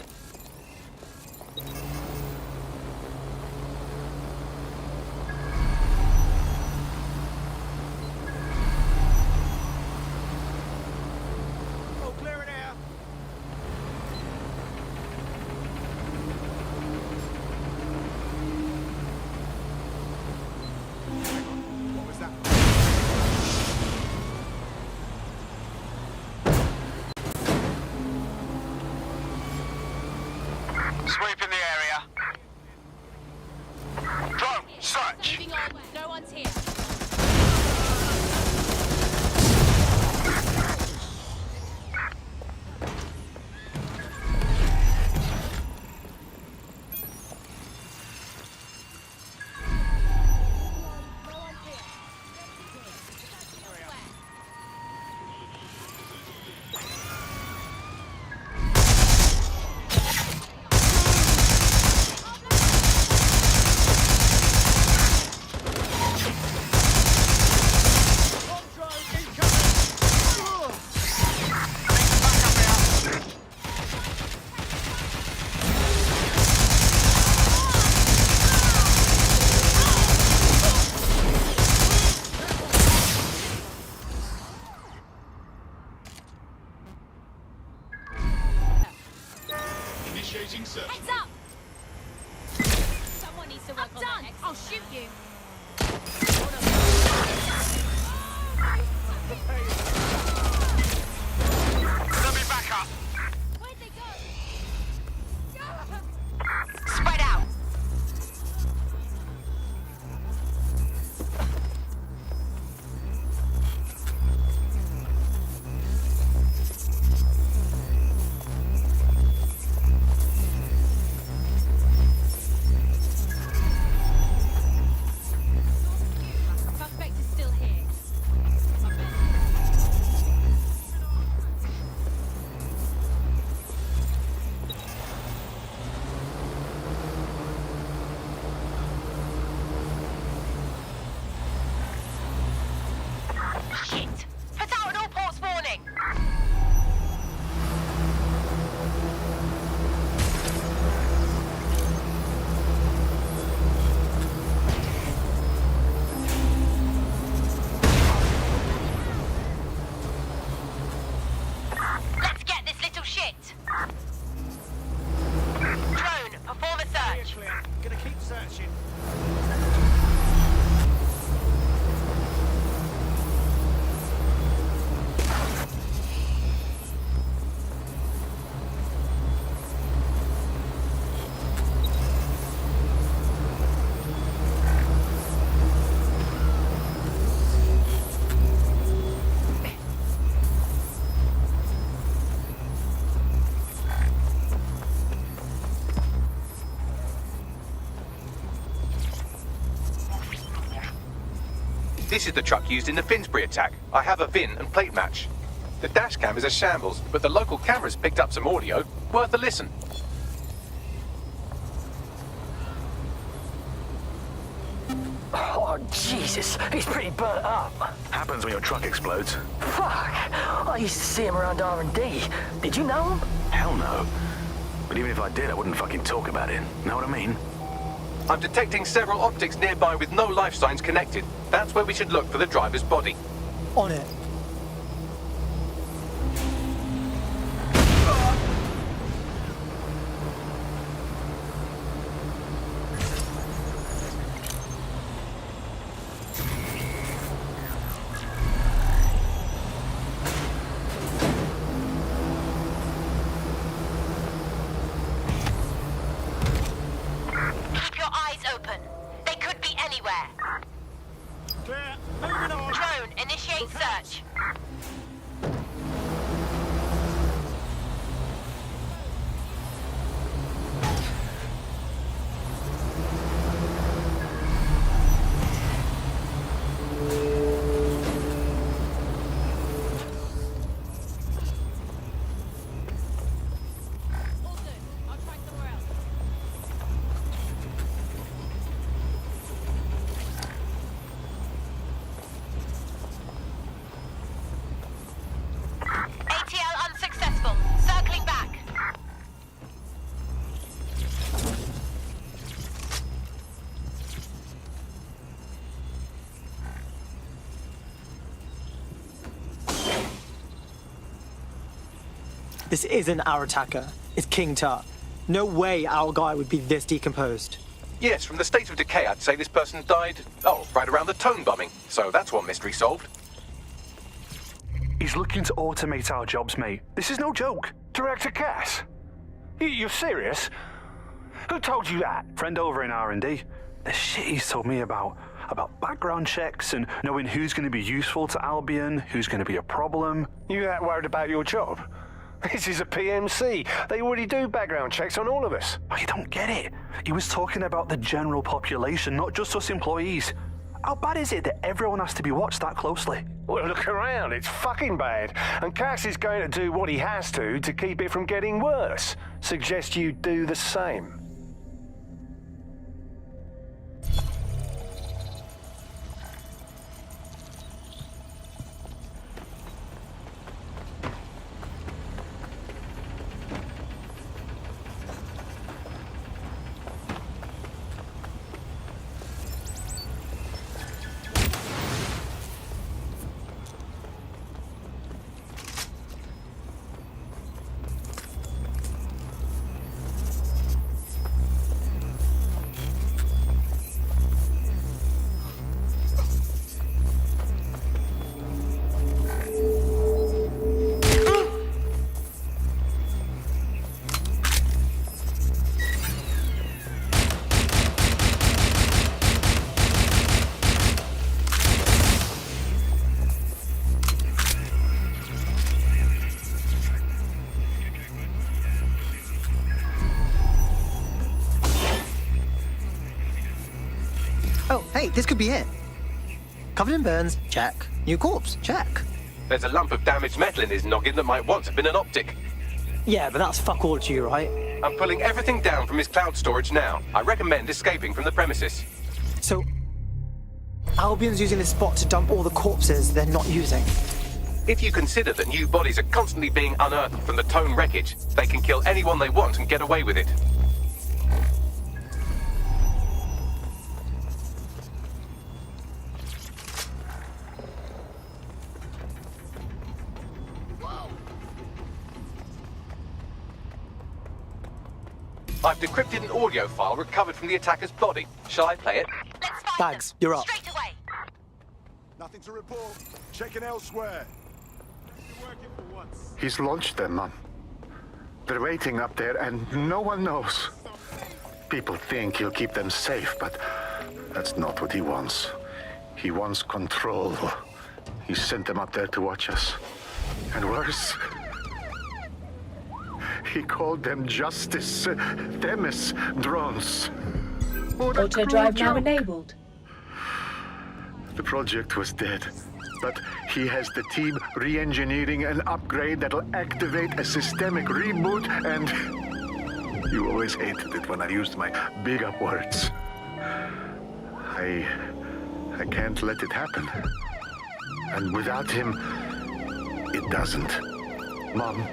Oh, clear it out. What was that? Sweeping the area. Drone, search. Moving on. No one's here. Initiating search. Heads up! Someone needs to work on that. I'll shoot you. Let me back up. Where'd they go? Spread out. Suspect is still here. Shit. Put out an all ports warning. Let's get this little shit. Drone, perform a search. Clear. Gonna keep searching. This is the truck used in the Finsbury attack. I have a VIN and plate match. The dash cam is a shambles, but the local cameras picked up some audio. Worth a listen. Oh, Jesus, he's pretty burnt up. Happens when your truck explodes. Fuck, I used to see him around R&D. Did you know him? Hell no. But even if I did, I wouldn't fucking talk about it. Know what I mean? I'm detecting several optics nearby with no life signs connected. That's where we should look for the driver's body. On it. Keep your eyes open. They could be anywhere. Clear. Moving on. Drone, initiate search. ATL unsuccessful. Circling back. This isn't our attacker. It's King Tut. No way our guy would be this decomposed. Yes, from the state of decay, I'd say this person died, right around the Tone bombing. So that's one mystery solved. He's looking to automate our jobs, mate. This is no joke. Director Cass? You're serious? Who told you that? Friend over in R&D. The shit he's told me about background checks and knowing who's going to be useful to Albion, who's going to be a problem. You that worried about your job? This is a PMC. They already do background checks on all of us. Oh, you don't get it. He was talking about the general population, not just us employees. How bad is it that everyone has to be watched that closely? Well, look around. It's fucking bad. And Cass is going to do what he has to keep it from getting worse. Suggest you do the same. Oh, hey, this could be it. Covered in burns, check. New corpse, check. There's a lump of damaged metal in his noggin that might once have been an optic. Yeah, but that's fuck all to you, right? I'm pulling everything down from his cloud storage now. I recommend escaping from the premises. So, Albion's using this spot to dump all the corpses they're not using. If you consider that new bodies are constantly being unearthed from the Tone wreckage, they can kill anyone they want and get away with it. I've decrypted an audio file recovered from the attacker's body. Shall I play it? Bags, you're up. Straight away. Nothing to report. Checking elsewhere. He's launched them, man. They're waiting up there and no one knows. People think he'll keep them safe, but that's not what he wants. He wants control. He sent them up there to watch us. And worse, he called them Justice Themis drones. Auto drive now enabled. The project was dead. But he has the team re-engineering an upgrade that'll activate a systemic reboot and... You always hated it when I used my big up words. I can't let it happen. And without him, it doesn't. Mom,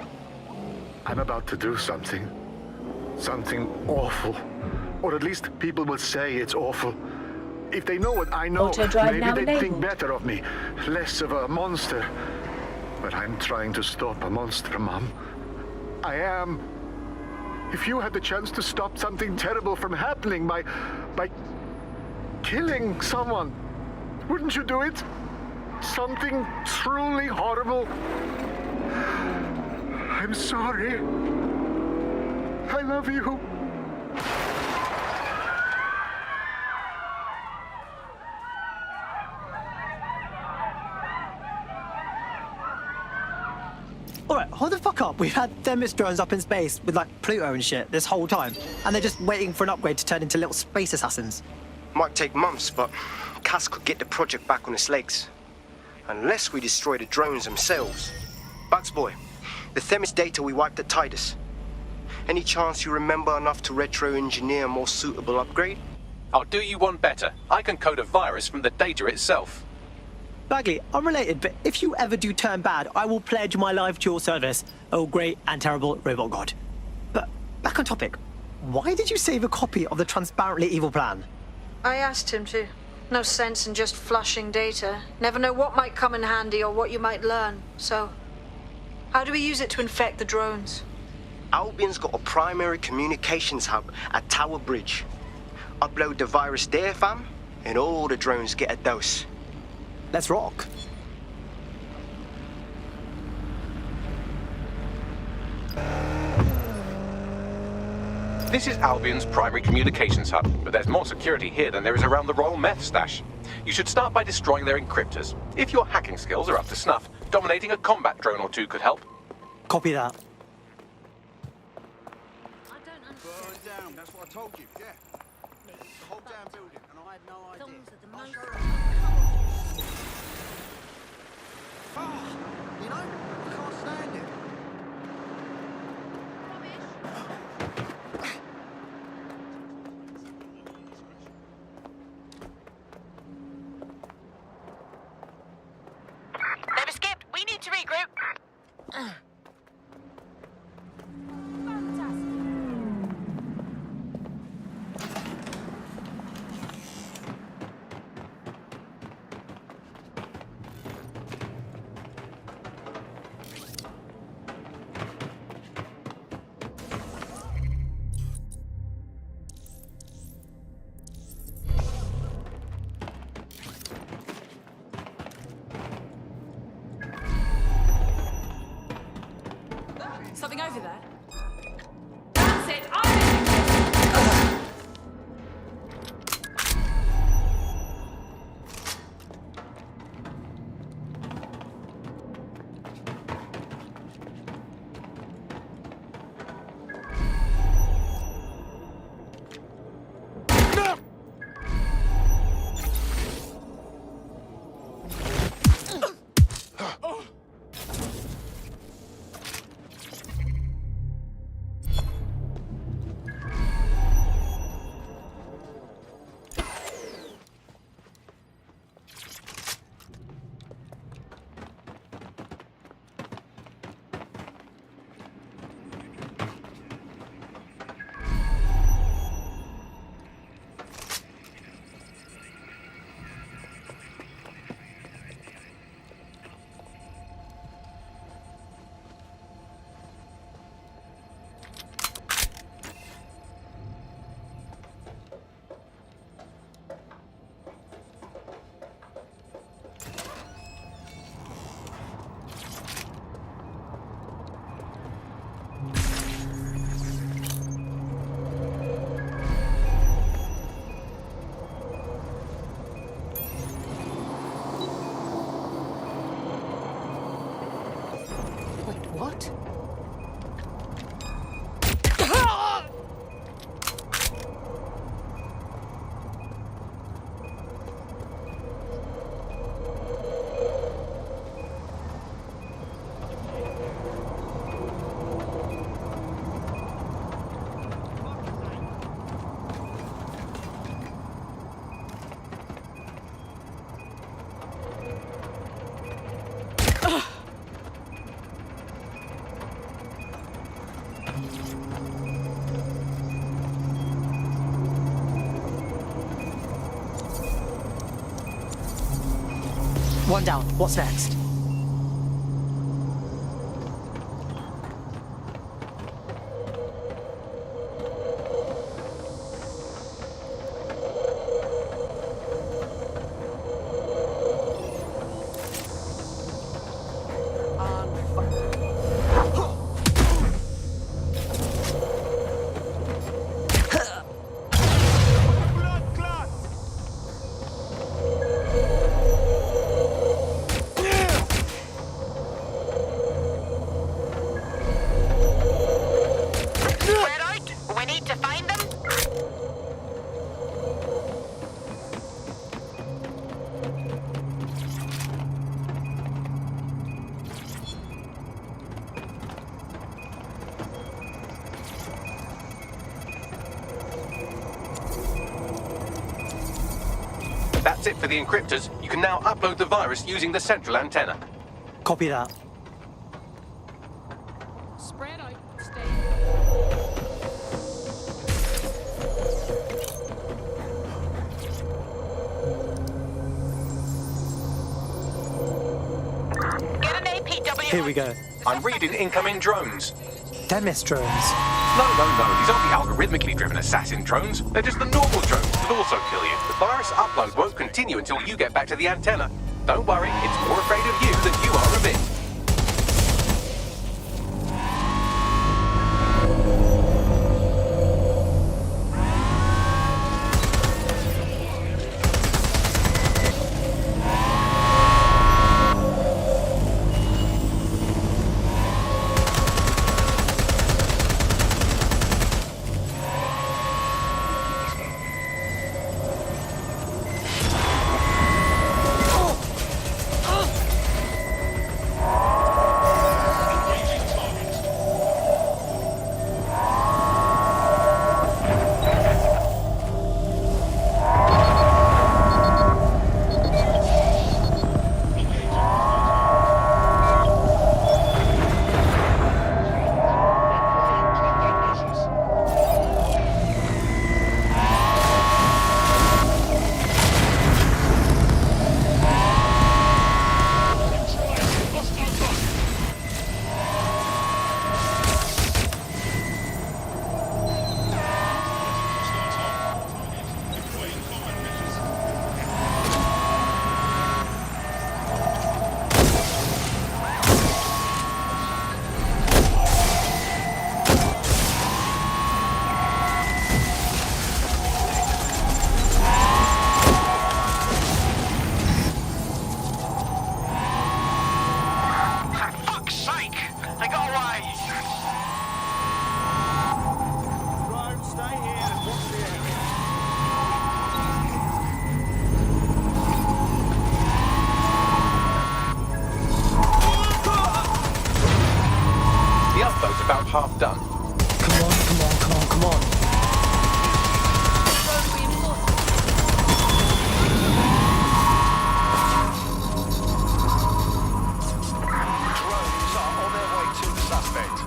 I'm about to do something. Something awful. Or at least people will say it's awful. If they know what I know, maybe they'd think better of me. Less of a monster. But I'm trying to stop a monster, Mom. I am. If you had the chance to stop something terrible from happening by killing someone, wouldn't you do it? Something truly horrible. I'm sorry. I love you. Alright, hold the fuck up. We've had Themis drones up in space with like Pluto and shit this whole time. And they're just waiting for an upgrade to turn into little space assassins. Might take months, but Cass could get the project back on its legs. Unless we destroy the drones themselves. Bugs Boy, the Themis data we wiped at Titus. Any chance you remember enough to retro-engineer a more suitable upgrade? I'll do you one better. I can code a virus from the data itself. Bagley, unrelated, but if you ever do turn bad, I will pledge my life to your service. Oh, great and terrible robot god. But back on topic, why did you save a copy of the transparently evil plan? I asked him to. No sense in just flushing data. Never know what might come in handy or what you might learn. So, how do we use it to infect the drones? Albion's got a primary communications hub at Tower Bridge. Upload the virus there, fam, and all the drones get a dose. Let's rock. This is Albion's primary communications hub, but there's more security here than there is around the Royal Meth stash. You should start by destroying their encryptors. If your hacking skills are up to snuff, dominating a combat drone or two could help. Copy that. Burn down, that's what I told you, yeah. The whole damn building, and I had no idea. You know, I can't stand it. They've escaped. We need to regroup. Something over there? That's it! I'm One down. What's next? That's it for the encryptors. You can now upload the virus using the central antenna. Copy that. Spread out. Stay. Get an APW. Here we go. I'm reading incoming drones. Demis drones. No. These aren't the algorithmically driven assassin drones. They're just the normal drones that also kill you. The virus upload won't continue until you get back to the antenna. Don't worry, it's more afraid of you than you are of it. About half done. Come on. Drones are on their way to the suspect.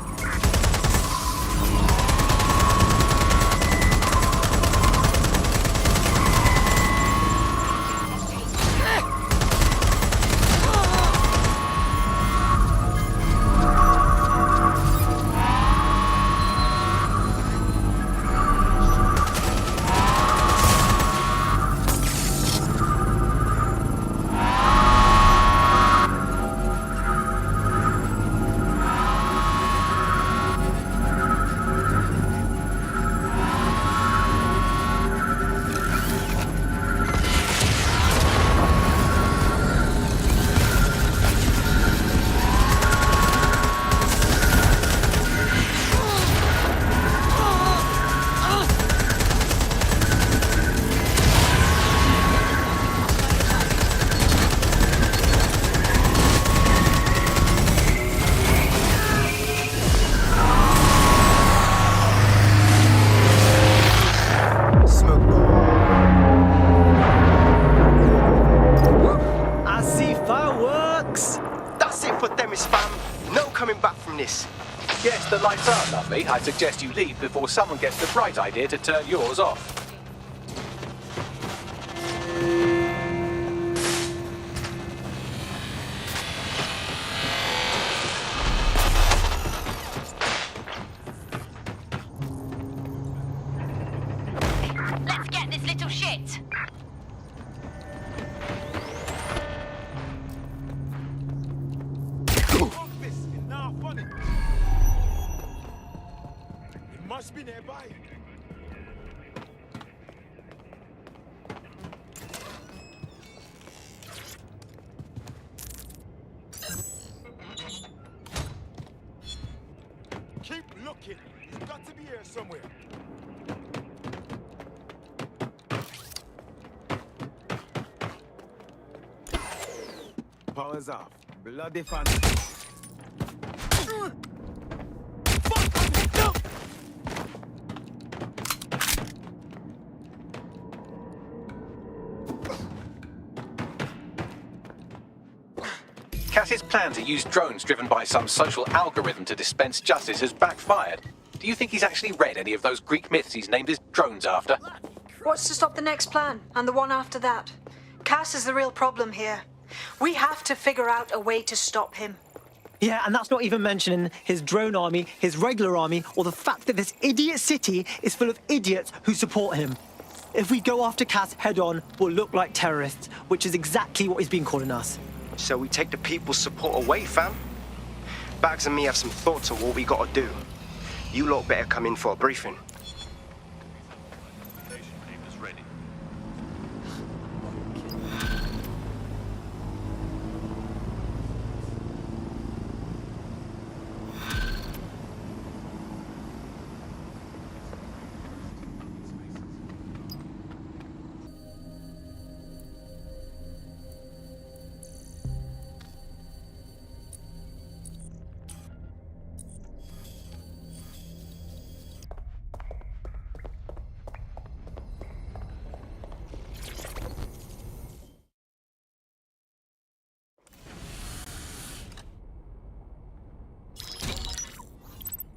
Yes, the lights are lovely. I suggest you leave before someone gets the bright idea to turn yours off. nearby. Keep looking. He's got to be here somewhere. Power's off. Bloody fantastic. Cass's plan to use drones driven by some social algorithm to dispense justice has backfired. Do you think he's actually read any of those Greek myths he's named his drones after? What's to stop the next plan and the one after that? Cass is the real problem here. We have to figure out a way to stop him. Yeah, and that's not even mentioning his drone army, his regular army, or the fact that this idiot city is full of idiots who support him. If we go after Cass head-on, we'll look like terrorists, which is exactly what he's been calling us. So we take the people's support away, fam? Bags and me have some thoughts on what we gotta do. You lot better come in for a briefing.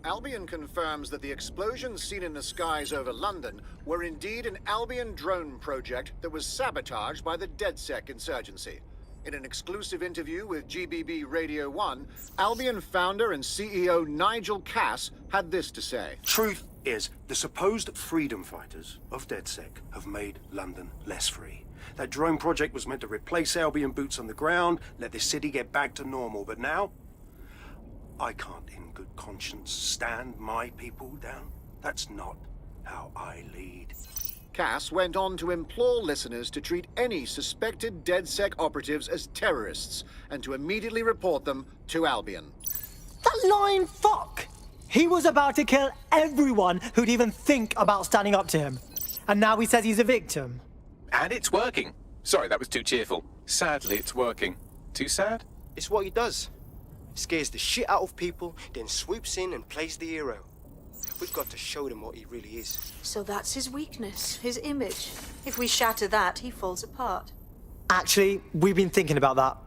Albion confirms that the explosions seen in the skies over London were indeed an Albion drone project that was sabotaged by the DedSec insurgency. In an exclusive interview with GBB Radio 1, Albion founder and CEO Nigel Cass had this to say. Truth is, the supposed freedom fighters of DedSec have made London less free. That drone project was meant to replace Albion boots on the ground, let the city get back to normal, but now I can't in good conscience stand my people down. That's not how I lead. Cass went on to implore listeners to treat any suspected DedSec operatives as terrorists and to immediately report them to Albion. That lying fuck! He was about to kill everyone who'd even think about standing up to him. And now he says he's a victim. And it's working. Sorry, that was too cheerful. Sadly, it's working. Too sad? It's what he does. Scares the shit out of people, then swoops in and plays the hero. We've got to show them what he really is. So that's his weakness, his image. If we shatter that, he falls apart. Actually, we've been thinking about that.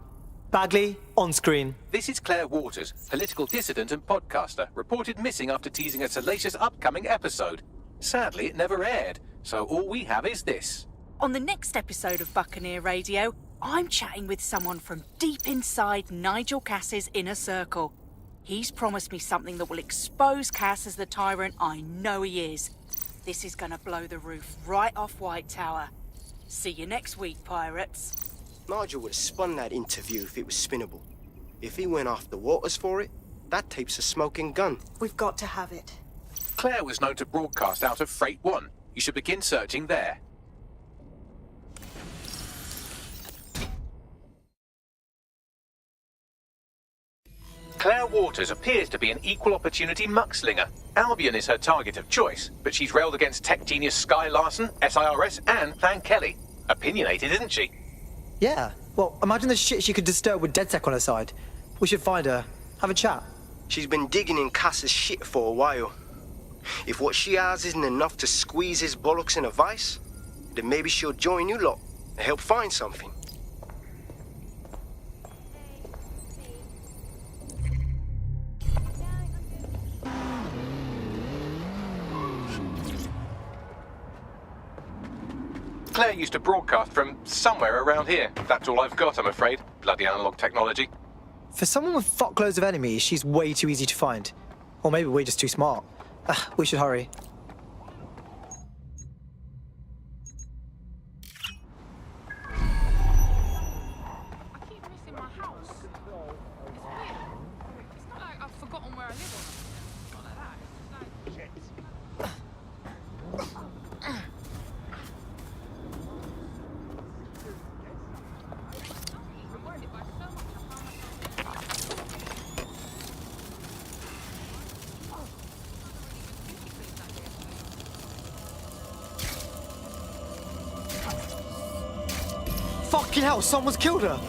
Bagley, on screen. This is Claire Waters, political dissident and podcaster, reported missing after teasing a salacious upcoming episode. Sadly, it never aired, so all we have is this. On the next episode of Buccaneer Radio, I'm chatting with someone from deep inside Nigel Cass's inner circle. He's promised me something that will expose Cass as the tyrant I know he is. This is gonna blow the roof right off White Tower. See you next week, pirates. Nigel would have spun that interview if it was spinnable. If he went after Waters for it, that tape's a smoking gun. We've got to have it. Claire was known to broadcast out of Freight 1. You should begin searching there. Claire Waters appears to be an equal opportunity muckslinger. Albion is her target of choice, but she's railed against tech genius Sky Larson, SIRS, and Plan Kelly. Opinionated, isn't she? Yeah. Well, imagine the shit she could disturb with DedSec on her side. We should find her. Have a chat. She's been digging in Cass's shit for a while. If what she has isn't enough to squeeze his bollocks in a vice, then maybe she'll join you lot and help find something. Claire used to broadcast from somewhere around here. That's all I've got, I'm afraid. Bloody analog technology. For someone with fuckloads of enemies, she's way too easy to find. Or maybe we're just too smart. We should hurry. I keep missing my house. It's weird. It's not like I've forgotten where I live or nothing. It's not like that. It's just like... Fucking hell, someone's killed her.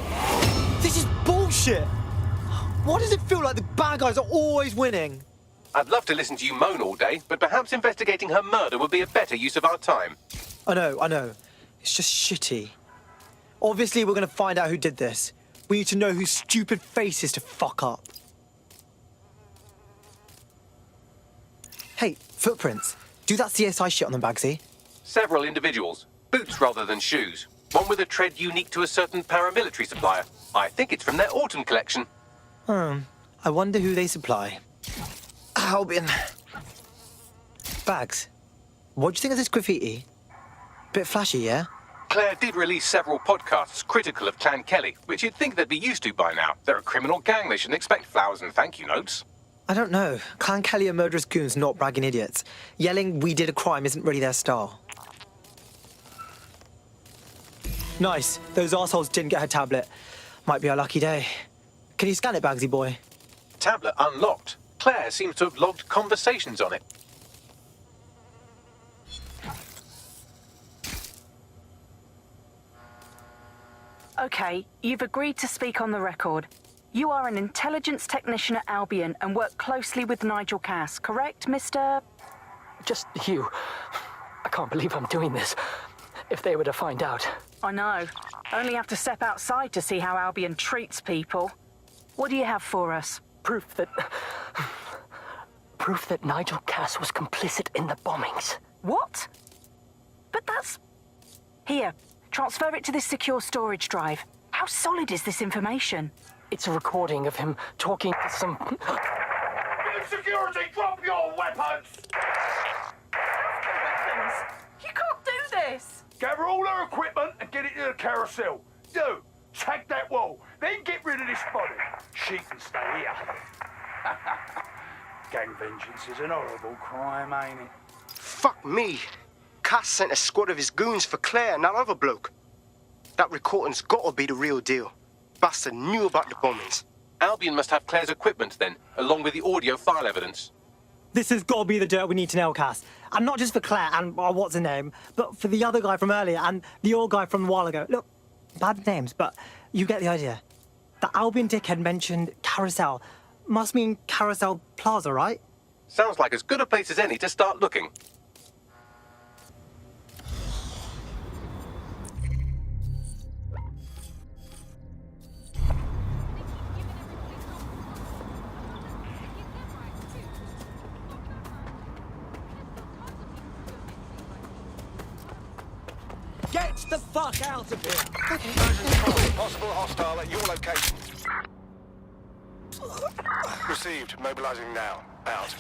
This is bullshit. Why does it feel like the bad guys are always winning? I'd love to listen to you moan all day, but perhaps investigating her murder would be a better use of our time. I know. It's just shitty. Obviously, we're going to find out who did this. We need to know whose stupid faces to fuck up. Hey, footprints. Do that CSI shit on them, Bagsy. Several individuals. Boots rather than shoes. One with a tread unique to a certain paramilitary supplier. I think it's from their autumn collection. I wonder who they supply. Albion. Bags, what do you think of this graffiti? Bit flashy, yeah? Claire did release several podcasts critical of Clan Kelly, which you'd think they'd be used to by now. They're a criminal gang. They shouldn't expect flowers and thank you notes. I don't know. Clan Kelly are murderous goons, not bragging idiots. Yelling we did a crime isn't really their style. Nice. Those assholes didn't get her tablet. Might be our lucky day. Can you scan it, Bagsy boy? Tablet unlocked. Claire seems to have logged conversations on it. Okay, you've agreed to speak on the record. You are an intelligence technician at Albion and work closely with Nigel Cass, correct, Mr...? Just you. I can't believe I'm doing this. If they were to find out. I know. Only have to step outside to see how Albion treats people. What do you have for us? Proof that Nigel Cass was complicit in the bombings. What? But that's... Here, transfer it to this secure storage drive. How solid is this information? It's a recording of him talking to some... Security, drop your weapons! You can't do this! Gather all her equipment and get it to the carousel. Do. Tag that wall. Then get rid of this body. She can stay here. Gang vengeance is an horrible crime, ain't it? Fuck me. Cass sent a squad of his goons for Claire and that other bloke. That recording's gotta be the real deal. Bastard knew about the bombings. Albion must have Claire's equipment then, along with the audio file evidence. This has got to be the dirt we need to nail, Cass. And not just for Claire and what's her name, but for the other guy from earlier and the old guy from a while ago. Look, bad names, but you get the idea. The Albion dickhead mentioned Carousel. Must mean Carousel Plaza, right? Sounds like as good a place as any to start looking. Get the fuck out of here! Possible hostile at your location. Received. Mobilizing now. Out.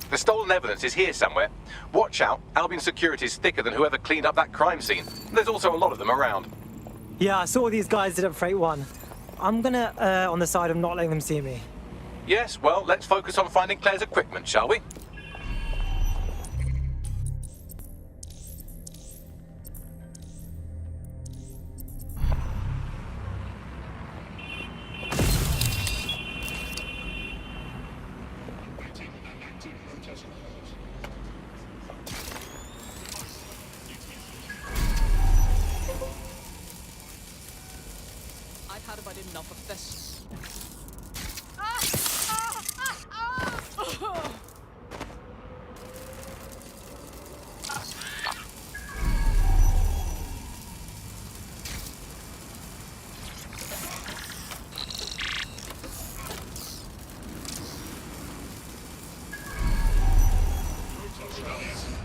The stolen evidence is here somewhere. Watch out, Albion security is thicker than whoever cleaned up that crime scene. There's also a lot of them around. Yeah, I saw these guys did at Freight 1. I'm gonna on the side of not letting them see me. Yes, well, let's focus on finding Claire's equipment, shall we? I've had about enough of this.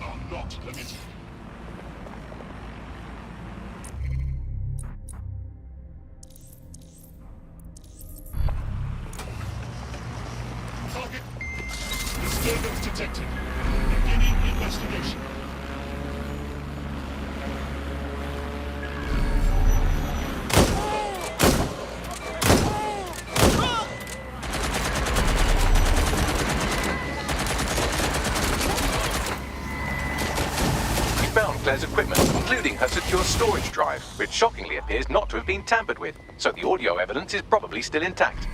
Are not permitted. Target. Disturbance detected. Beginning investigation. We found Claire's equipment, including her secure storage drive. which shockingly appears not to have been tampered with, so the audio evidence is probably still intact.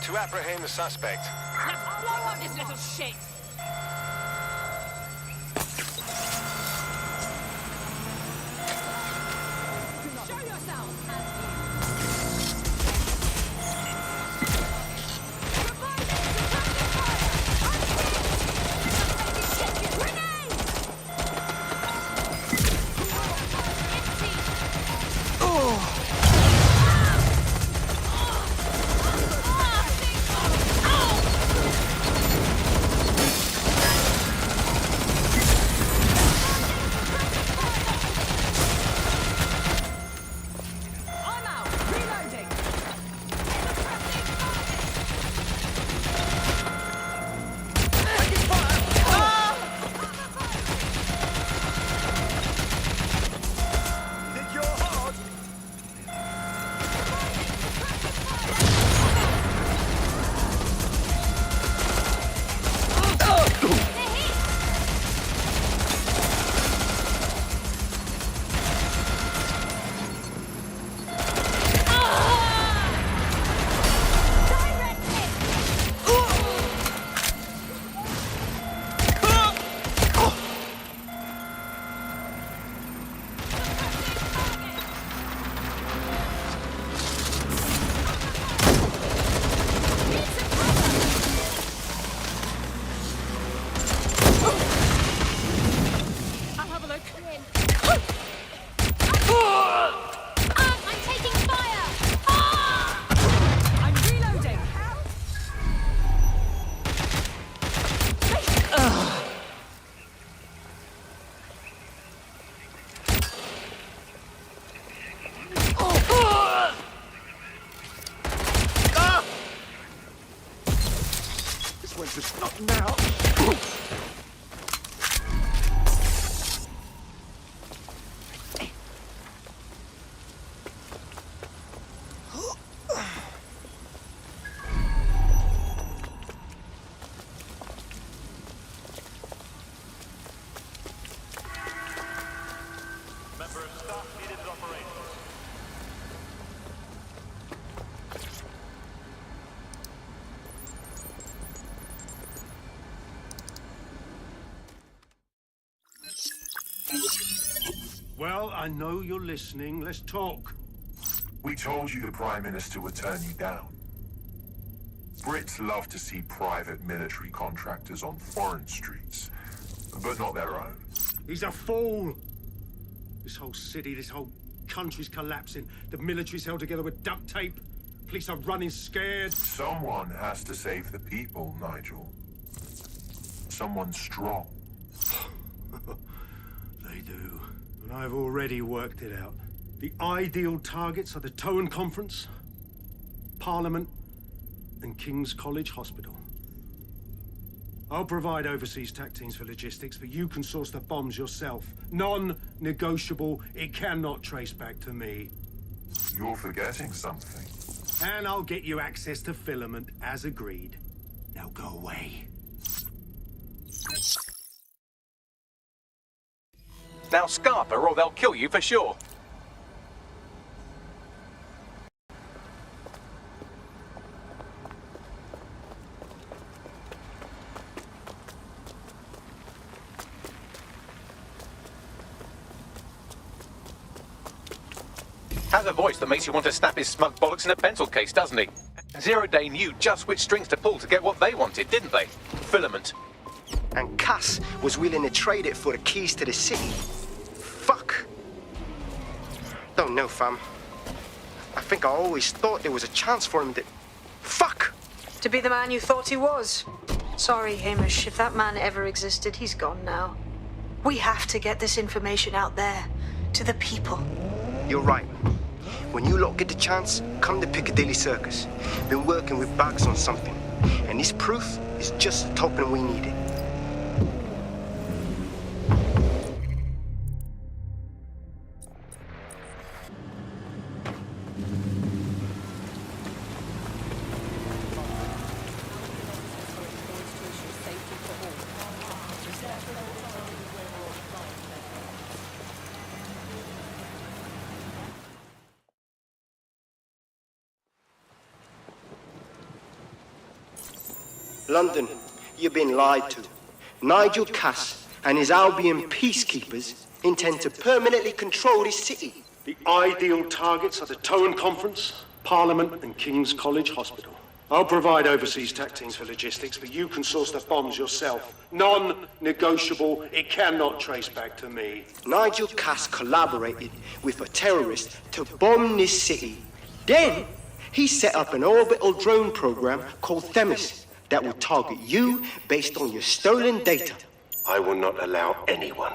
To apprehend the suspect. Let's blow up this little shit! Show yourself! to stop now. Well, I know you're listening. Let's talk. We told you the Prime Minister would turn you down. Brits love to see private military contractors on foreign streets, but not their own. He's a fool! This whole city, this whole country's collapsing. The military's held together with duct tape. Police are running scared. Someone has to save the people, Nigel. Someone strong. They do. And I've already worked it out. The ideal targets are the Towan Conference, Parliament, and King's College Hospital. I'll provide overseas tac teams for logistics, but you can source the bombs yourself. Non-negotiable. It cannot trace back to me. You're forgetting something. And I'll get you access to filament, as agreed. Now go away. Now scarper or they'll kill you for sure. Has a voice that makes you want to snap his smug bollocks in a pencil case, doesn't he? Zero Day knew just which strings to pull to get what they wanted, didn't they? Filament. And Cass was willing to trade it for the keys to the city. Fuck. Don't know, fam. I think I always thought there was a chance for him to... Fuck! To be the man you thought he was. Sorry, Hamish. If that man ever existed, he's gone now. We have to get this information out there, to the people. You're right. When you lot get the chance, come to Piccadilly Circus. Been working with Bags on something. And this proof is just the token we needed. London, you've been lied to. Nigel Cass and his Albion peacekeepers intend to permanently control this city. The ideal targets are the Towan Conference, Parliament, and King's College Hospital. I'll provide overseas tactics for logistics, but you can source the bombs yourself. Non-negotiable. It cannot trace back to me. Nigel Cass collaborated with a terrorist to bomb this city. Then, he set up an orbital drone program called Themis that will target you based on your stolen data. I will not allow anyone,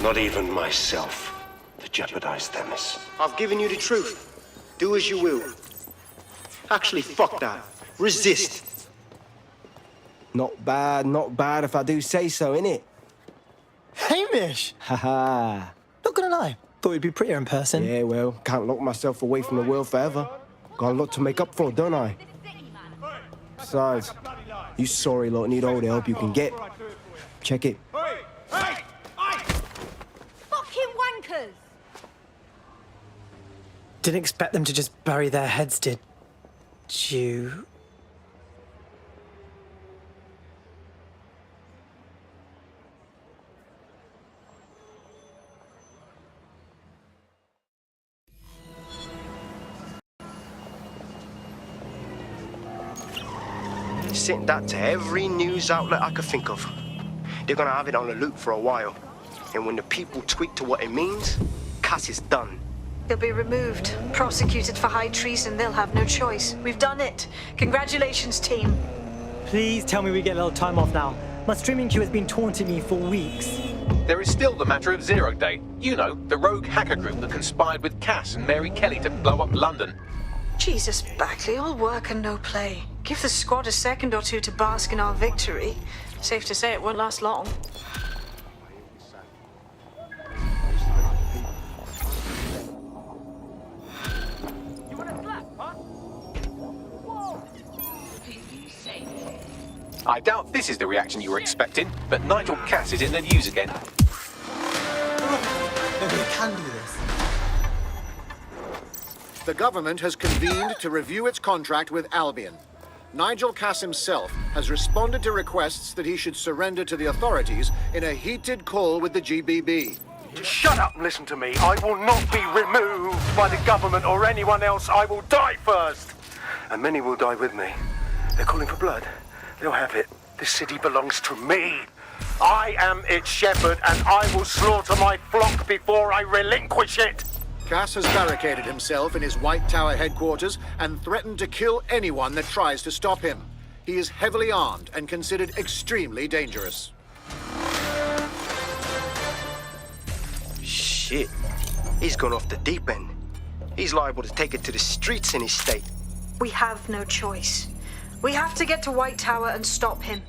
not even myself, to jeopardize Themis. I've given you the truth. Do as you will. Actually, fuck that. Resist. Not bad if I do say so, innit? Hamish! Haha. Not gonna lie, thought you'd be prettier in person. Yeah, well, can't lock myself away from the world forever. Got a lot to make up for, don't I? Besides, you sorry lot need all the help you can get. Check it. Fucking wankers! Didn't expect them to just bury their heads, did you? Sent that to every news outlet I could think of. They're gonna have it on the loop for a while. And when the people tweak to what it means, Cass is done. He'll be removed, prosecuted for high treason. They'll have no choice. We've done it. Congratulations, team. Please tell me we get a little time off now. My streaming queue has been taunting me for weeks. There is still the matter of Zero Day. You know, the rogue hacker group that conspired with Cass and Mary Kelly to blow up London. Jesus, Bagley, all work and no play. Give the squad a second or two to bask in our victory. Safe to say it won't last long. I doubt this is the reaction you were expecting, but Nigel Cass is in the news again. Maybe we can do this. The government has convened to review its contract with Albion. Nigel Cass himself has responded to requests that he should surrender to the authorities in a heated call with the GBB. Shut up and listen to me. I will not be removed by the government or anyone else. I will die first. And many will die with me. They're calling for blood. They'll have it. This city belongs to me. I am its shepherd, and I will slaughter my flock before I relinquish it. Cass has barricaded himself in his White Tower headquarters and threatened to kill anyone that tries to stop him. He is heavily armed and considered extremely dangerous. Shit. He's gone off the deep end. He's liable to take it to the streets in his state. We have no choice. We have to get to White Tower and stop him.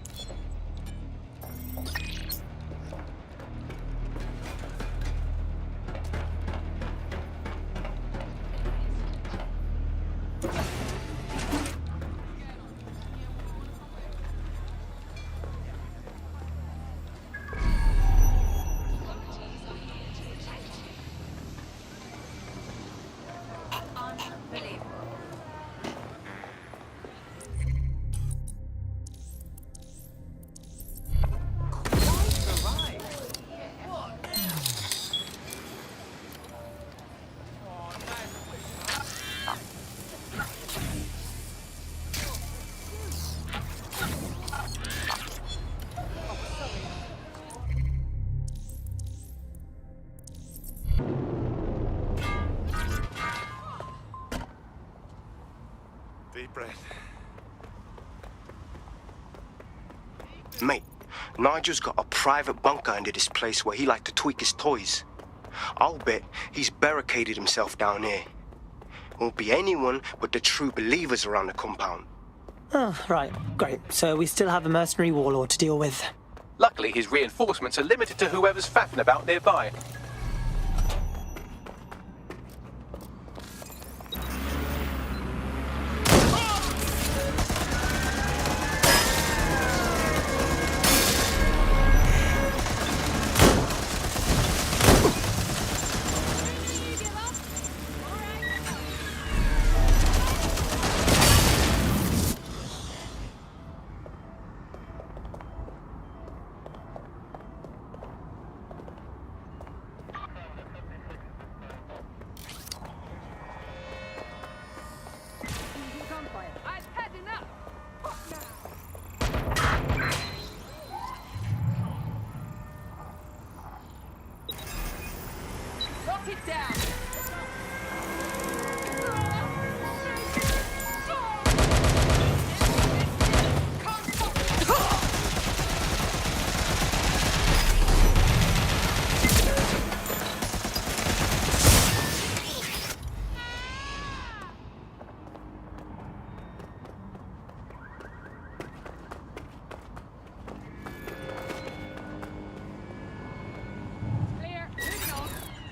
deep breath. Mate, Nigel's got a private bunker under this place where he liked to tweak his toys. I'll bet he's barricaded himself down here. Won't be anyone but the true believers around the compound. Oh, right. Great. So we still have a mercenary warlord to deal with. Luckily, his reinforcements are limited to whoever's faffing about nearby.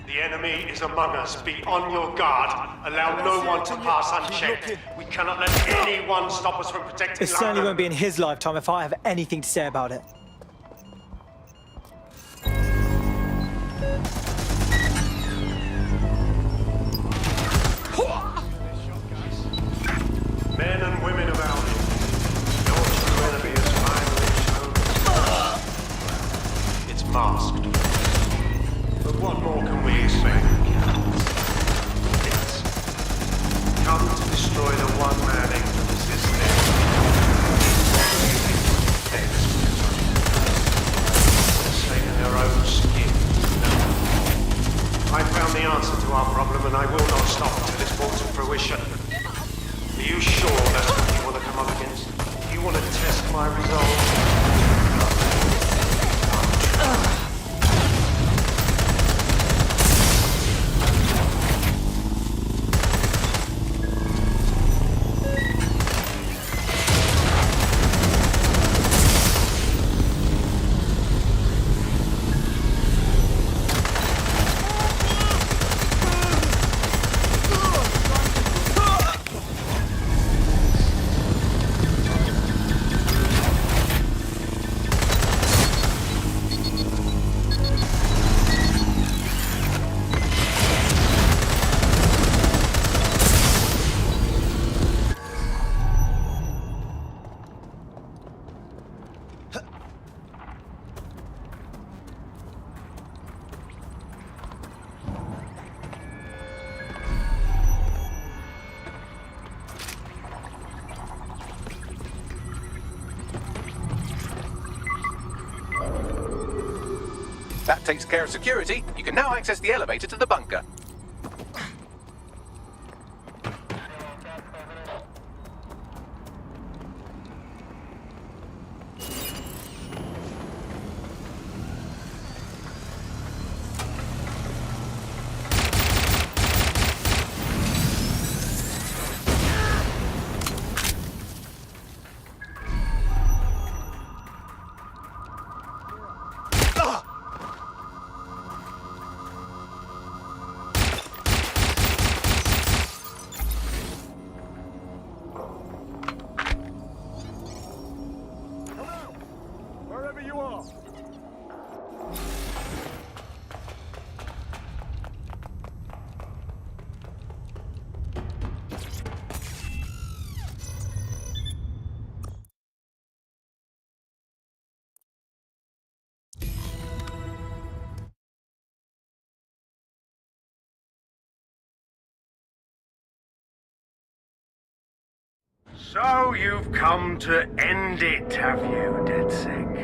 The enemy is among us. Be on your guard. Allow no one to pass unchecked. We cannot let anyone stop us from protecting It certainly London. won't be in his lifetime if I have anything to say about it. Men and women of Albion, your true enemy is finally shown. It's masked. But what more can we expect? It's come to destroy the one man able to resist them. They're saving their own skin. I found the answer to our problem, and I will not stop until it's brought to fruition. Are you sure that's what you want to come up against? You want to test my resolve? That takes care of security. You can now access the elevator to the bunker. Wherever you are. So you've come to end it, have you, DedSec?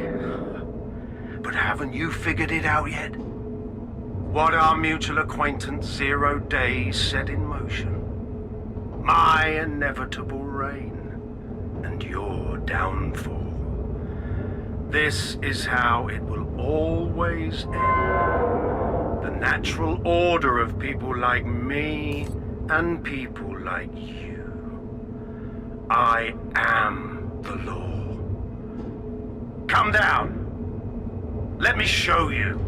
But haven't you figured it out yet? What our mutual acquaintance Zero Days set in motion? My inevitable reign and your downfall. This is how it will always end. The natural order of people like me and people like you. I am the law. Come down. Let me show you.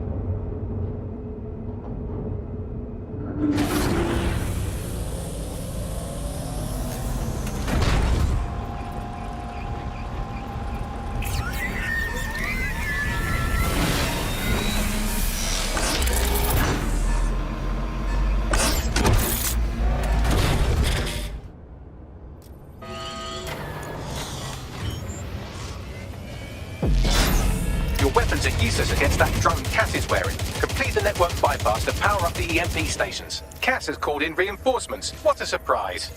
Your weapons are useless against that drone Cass is wearing. Complete the network bypass to power up the EMP stations. Cass has called in reinforcements. What a surprise.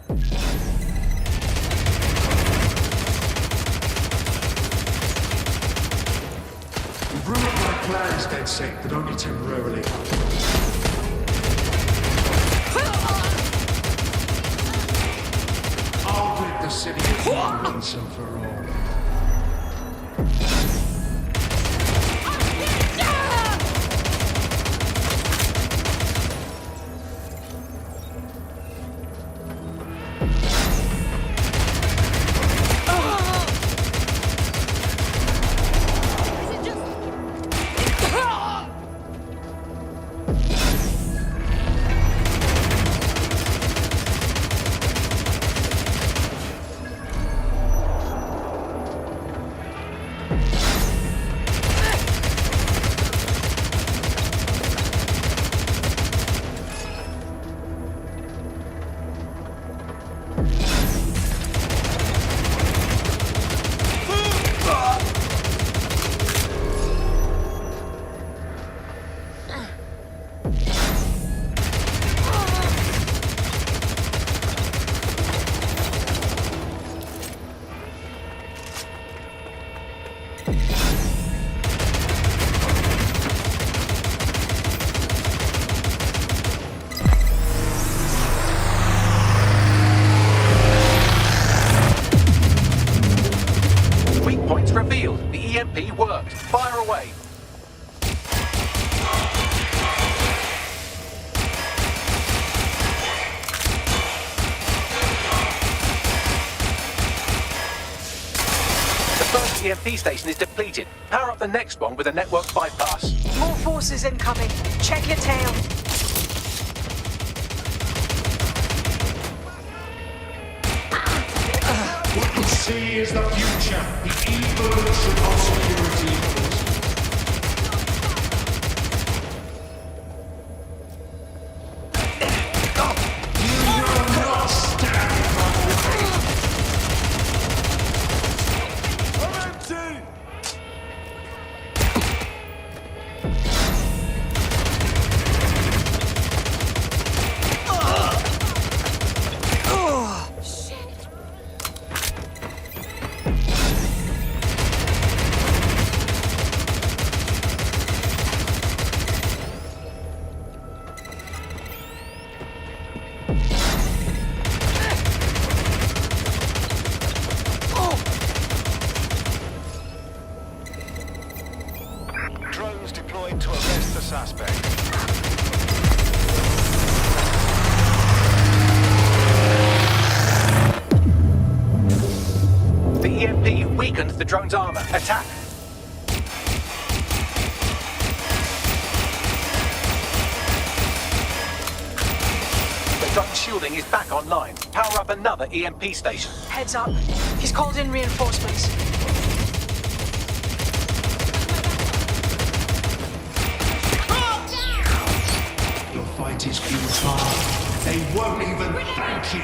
We've ruined my plans, DedSec, but only temporarily. I'll rid the city of you once and for all. Points revealed. The EMP worked. Fire away. The first EMP station is depleted. Power up the next one with a network bypass. More forces incoming. Check your tail. What we see is the future, the evolution of security forces. You will not stand my way. I'm empty! Drones deployed to arrest the suspect. The EMP weakened the drone's armor. Attack. The drone's shielding is back online. Power up another EMP station. Heads up. He's called in reinforcements. Your fight is futile. They won't even thank you.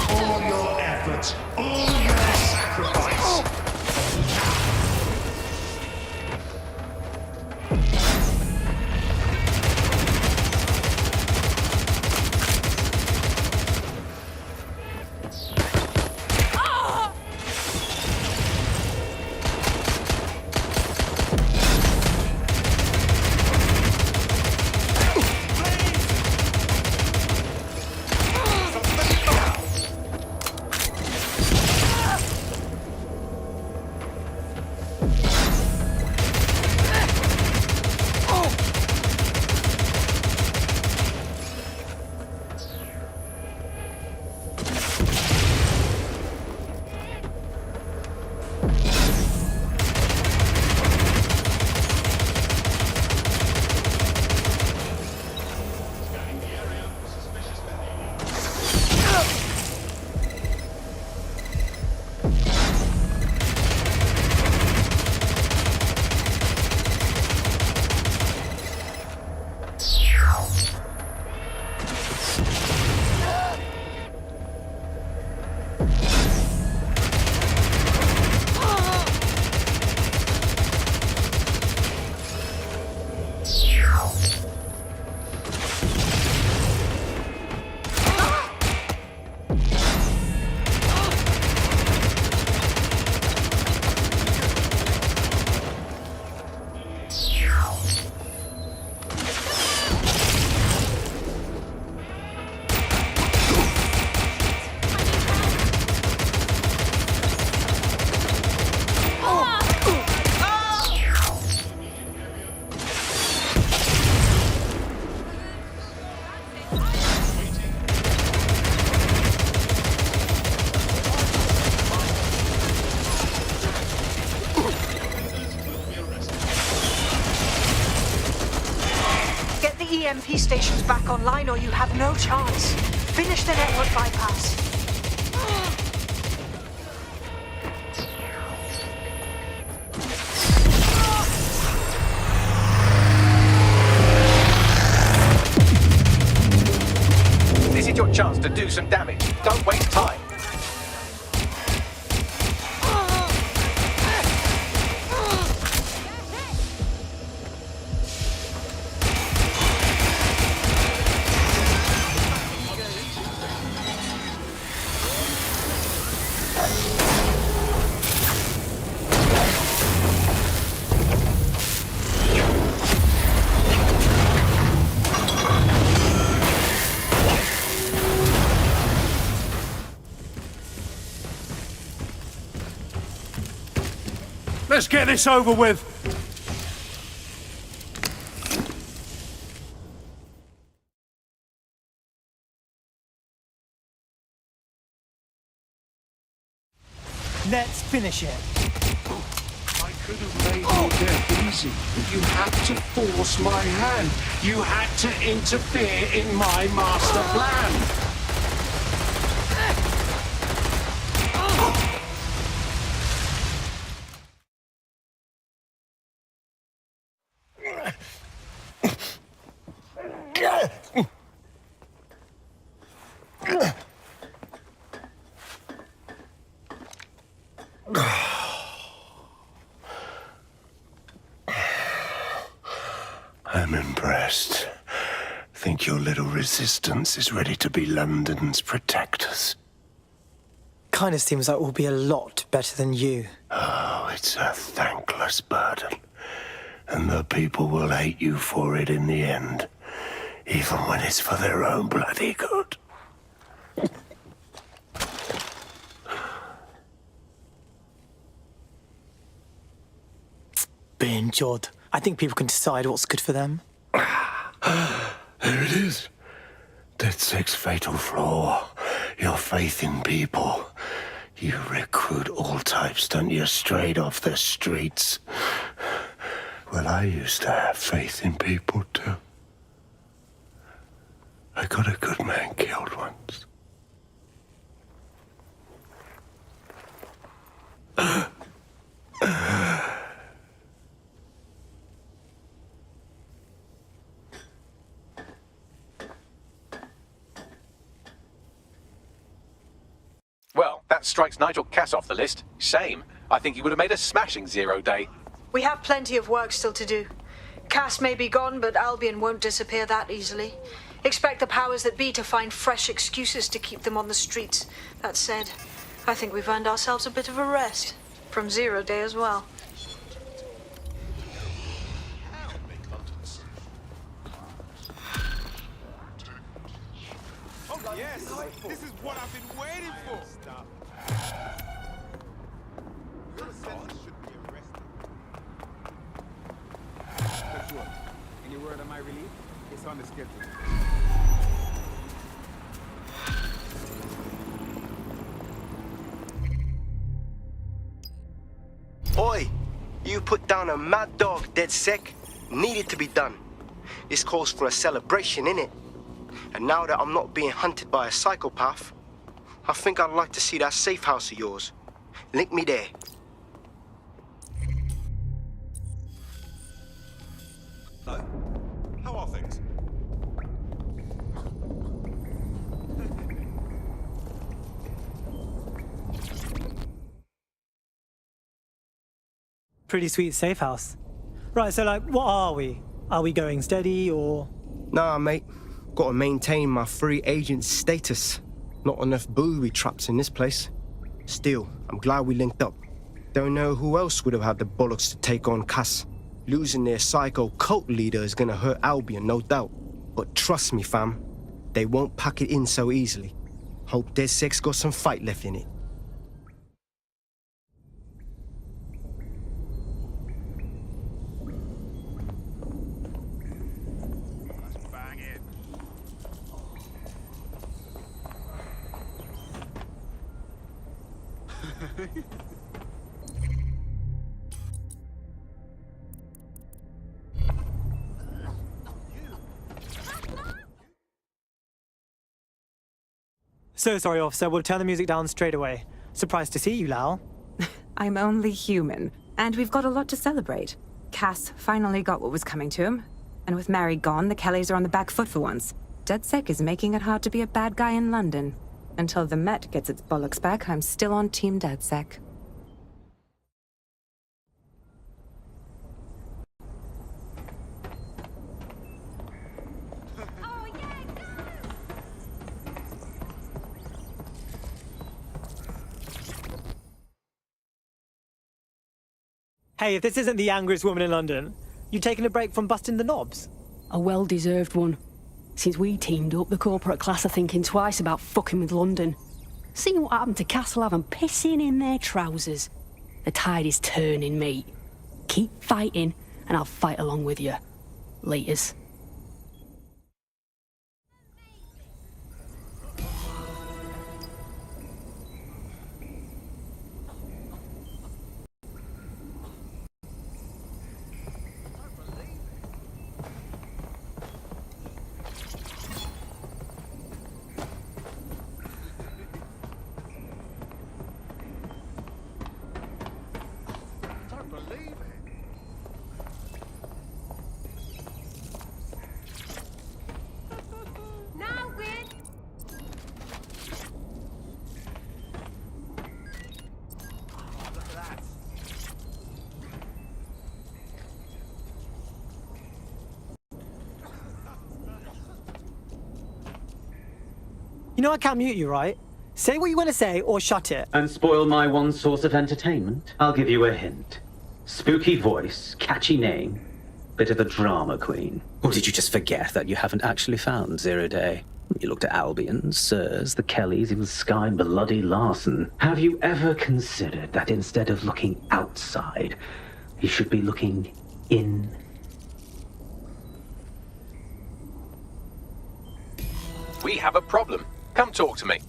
All your efforts, all your sacrifice. EMP stations back online or you have no chance. Finish the network bypass. This is your chance to do some damage. Don't waste time. Let's get this over with. Let's finish it. I could have made your death easy, but you had to force my hand. You had to interfere in my master plan. I'm impressed. Think your little resistance is ready to be London's protectors? Kinda seems like we'll be a lot better than you. Oh, it's a thankless burden. And the people will hate you for it in the end. Even when it's for their own bloody good. Being Jod, I think people can decide what's good for them. There it is. DedSec's fatal flaw. Your faith in people. You recruit all types, don't you, straight off the streets. Well, I used to have faith in people, too. I got a good man killed once. Well, that strikes Nigel Cass off the list. Shame. I think he would have made a smashing 0 day. We have plenty of work still to do. Cass may be gone, but Albion won't disappear that easily. Expect the powers that be to find fresh excuses to keep them on the streets. That said, I think we've earned ourselves a bit of a rest. From 0 day as well. Oh, yes! This is what I've been waiting for! Stop. Your sentence should be arrested. That's what. Any word on my relief? It's on the schedule. Oi! You put down a mad dog, DedSec. Needed to be done. This calls for a celebration, innit? And now that I'm not being hunted by a psychopath, I think I'd like to see that safe house of yours. Link me there. Hello. How are things? Pretty sweet safe house. Right, so like, what are we? Are we going steady or? Nah, mate. Gotta maintain my free agent status. Not enough booby traps in this place. Still, I'm glad we linked up. Don't know who else would have had the bollocks to take on Cass. Losing their psycho cult leader is gonna hurt Albion, no doubt. But trust me, fam, they won't pack it in so easily. Hope DedSec's got some fight left in it. So sorry, officer. We'll turn the music down straight away. Surprised to see you, Lau. I'm only human, and we've got a lot to celebrate. Cass finally got what was coming to him, and with Mary gone, the Kellys are on the back foot for once. DedSec is making it hard to be a bad guy in London. Until the Met gets its bollocks back, I'm still on Team DedSec. Hey, if this isn't the angriest woman in London, you taking a break from busting the knobs? A well-deserved one. Since we teamed up, the corporate class are thinking twice about fucking with London. Seeing what happened to Castlehaven pissing in their trousers. The tide is turning, mate. Keep fighting, and I'll fight along with you. Laters. You know I can't mute you, right? Say what you want to say or shut it. And spoil my one source of entertainment? I'll give you a hint. Spooky voice, catchy name, bit of a drama queen. Or did you just forget that you haven't actually found Zero Day? You looked at Albion, Sirs, the Kellys, even Sky Bloody Larson. Have you ever considered that instead of looking outside, you should be looking in? We have a problem. Come talk to me.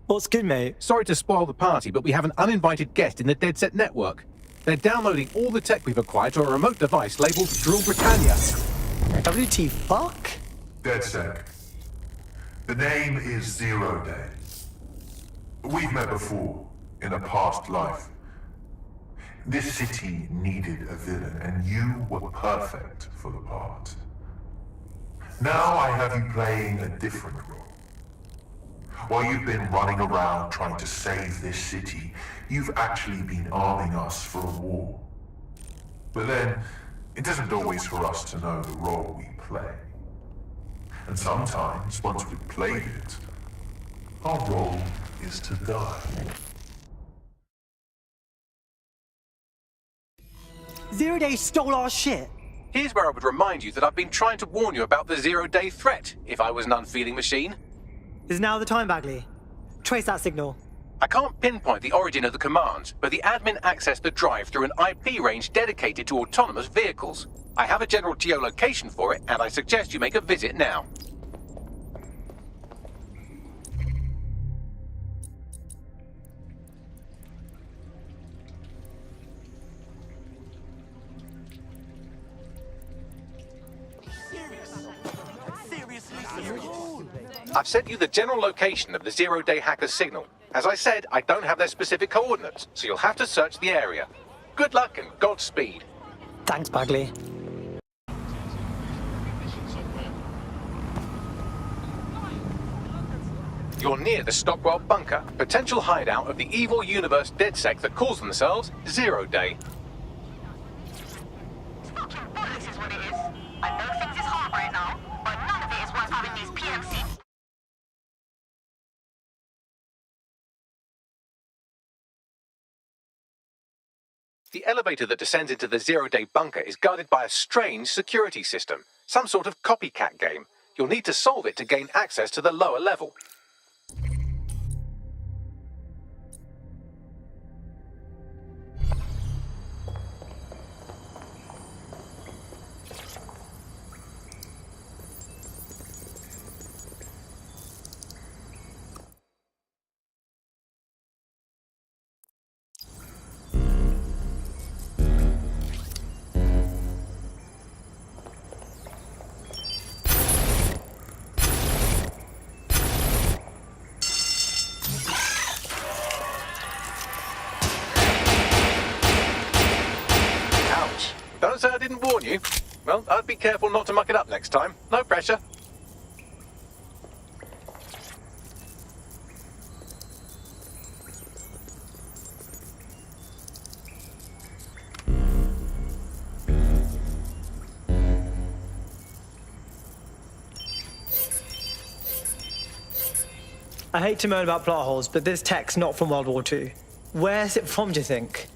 What's good, mate? Sorry to spoil the party, but we have an uninvited guest in the DedSec network. They're downloading all the tech we've acquired to a remote device labeled Drill Britannia. WT fuck? DedSec. The name is Zero Day. We've met before, in a past life. This city needed a villain, and you were perfect for the part. Now I have you playing a different role. While you've been running around trying to save this city, you've actually been arming us for a war. But then, it isn't always for us to know the role we play. And sometimes, once we've played it, our role is to die. Zero Day stole our shit. Here's where I would remind you that I've been trying to warn you about the zero-day threat, if I was an unfeeling machine. Is now the time, Bagley. Trace that signal. I can't pinpoint the origin of the command, but the admin accessed the drive through an IP range dedicated to autonomous vehicles. I have a general geolocation for it, and I suggest you make a visit now. I've sent you the general location of the zero-day hacker's signal. As I said, I don't have their specific coordinates, so you'll have to search the area. Good luck and Godspeed. Thanks, Bagley. You're near the Stockwell bunker, potential hideout of the evil universe DedSec that calls themselves Zero Day. Fucking bullets is what it is. I know things is hard right now, but none of it is worth having these PMCs. The elevator that descends into the zero-day bunker is guarded by a strange security system, some sort of copycat game. You'll need to solve it to gain access to the lower level. Don't say I didn't warn you. Well, I'd be careful not to muck it up next time. No pressure. I hate to moan about plot holes, but this tech's not from World War II. Where's it from, do you think?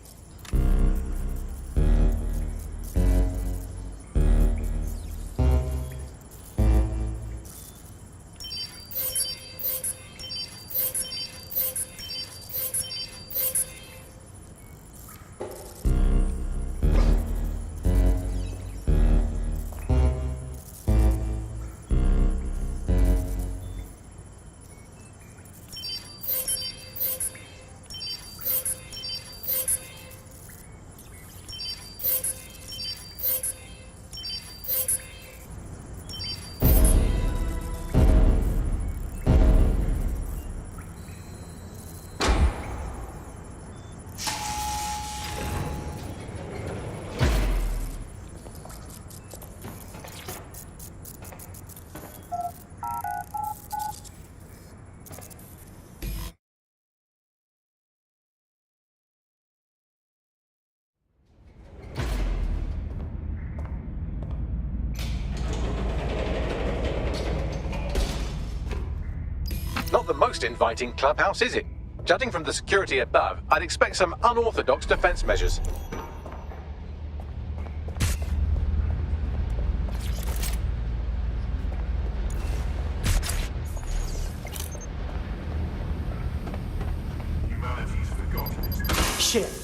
Not the most inviting clubhouse, is it? Judging from the security above, I'd expect some unorthodox defense measures. Humanity's forgotten its Shit.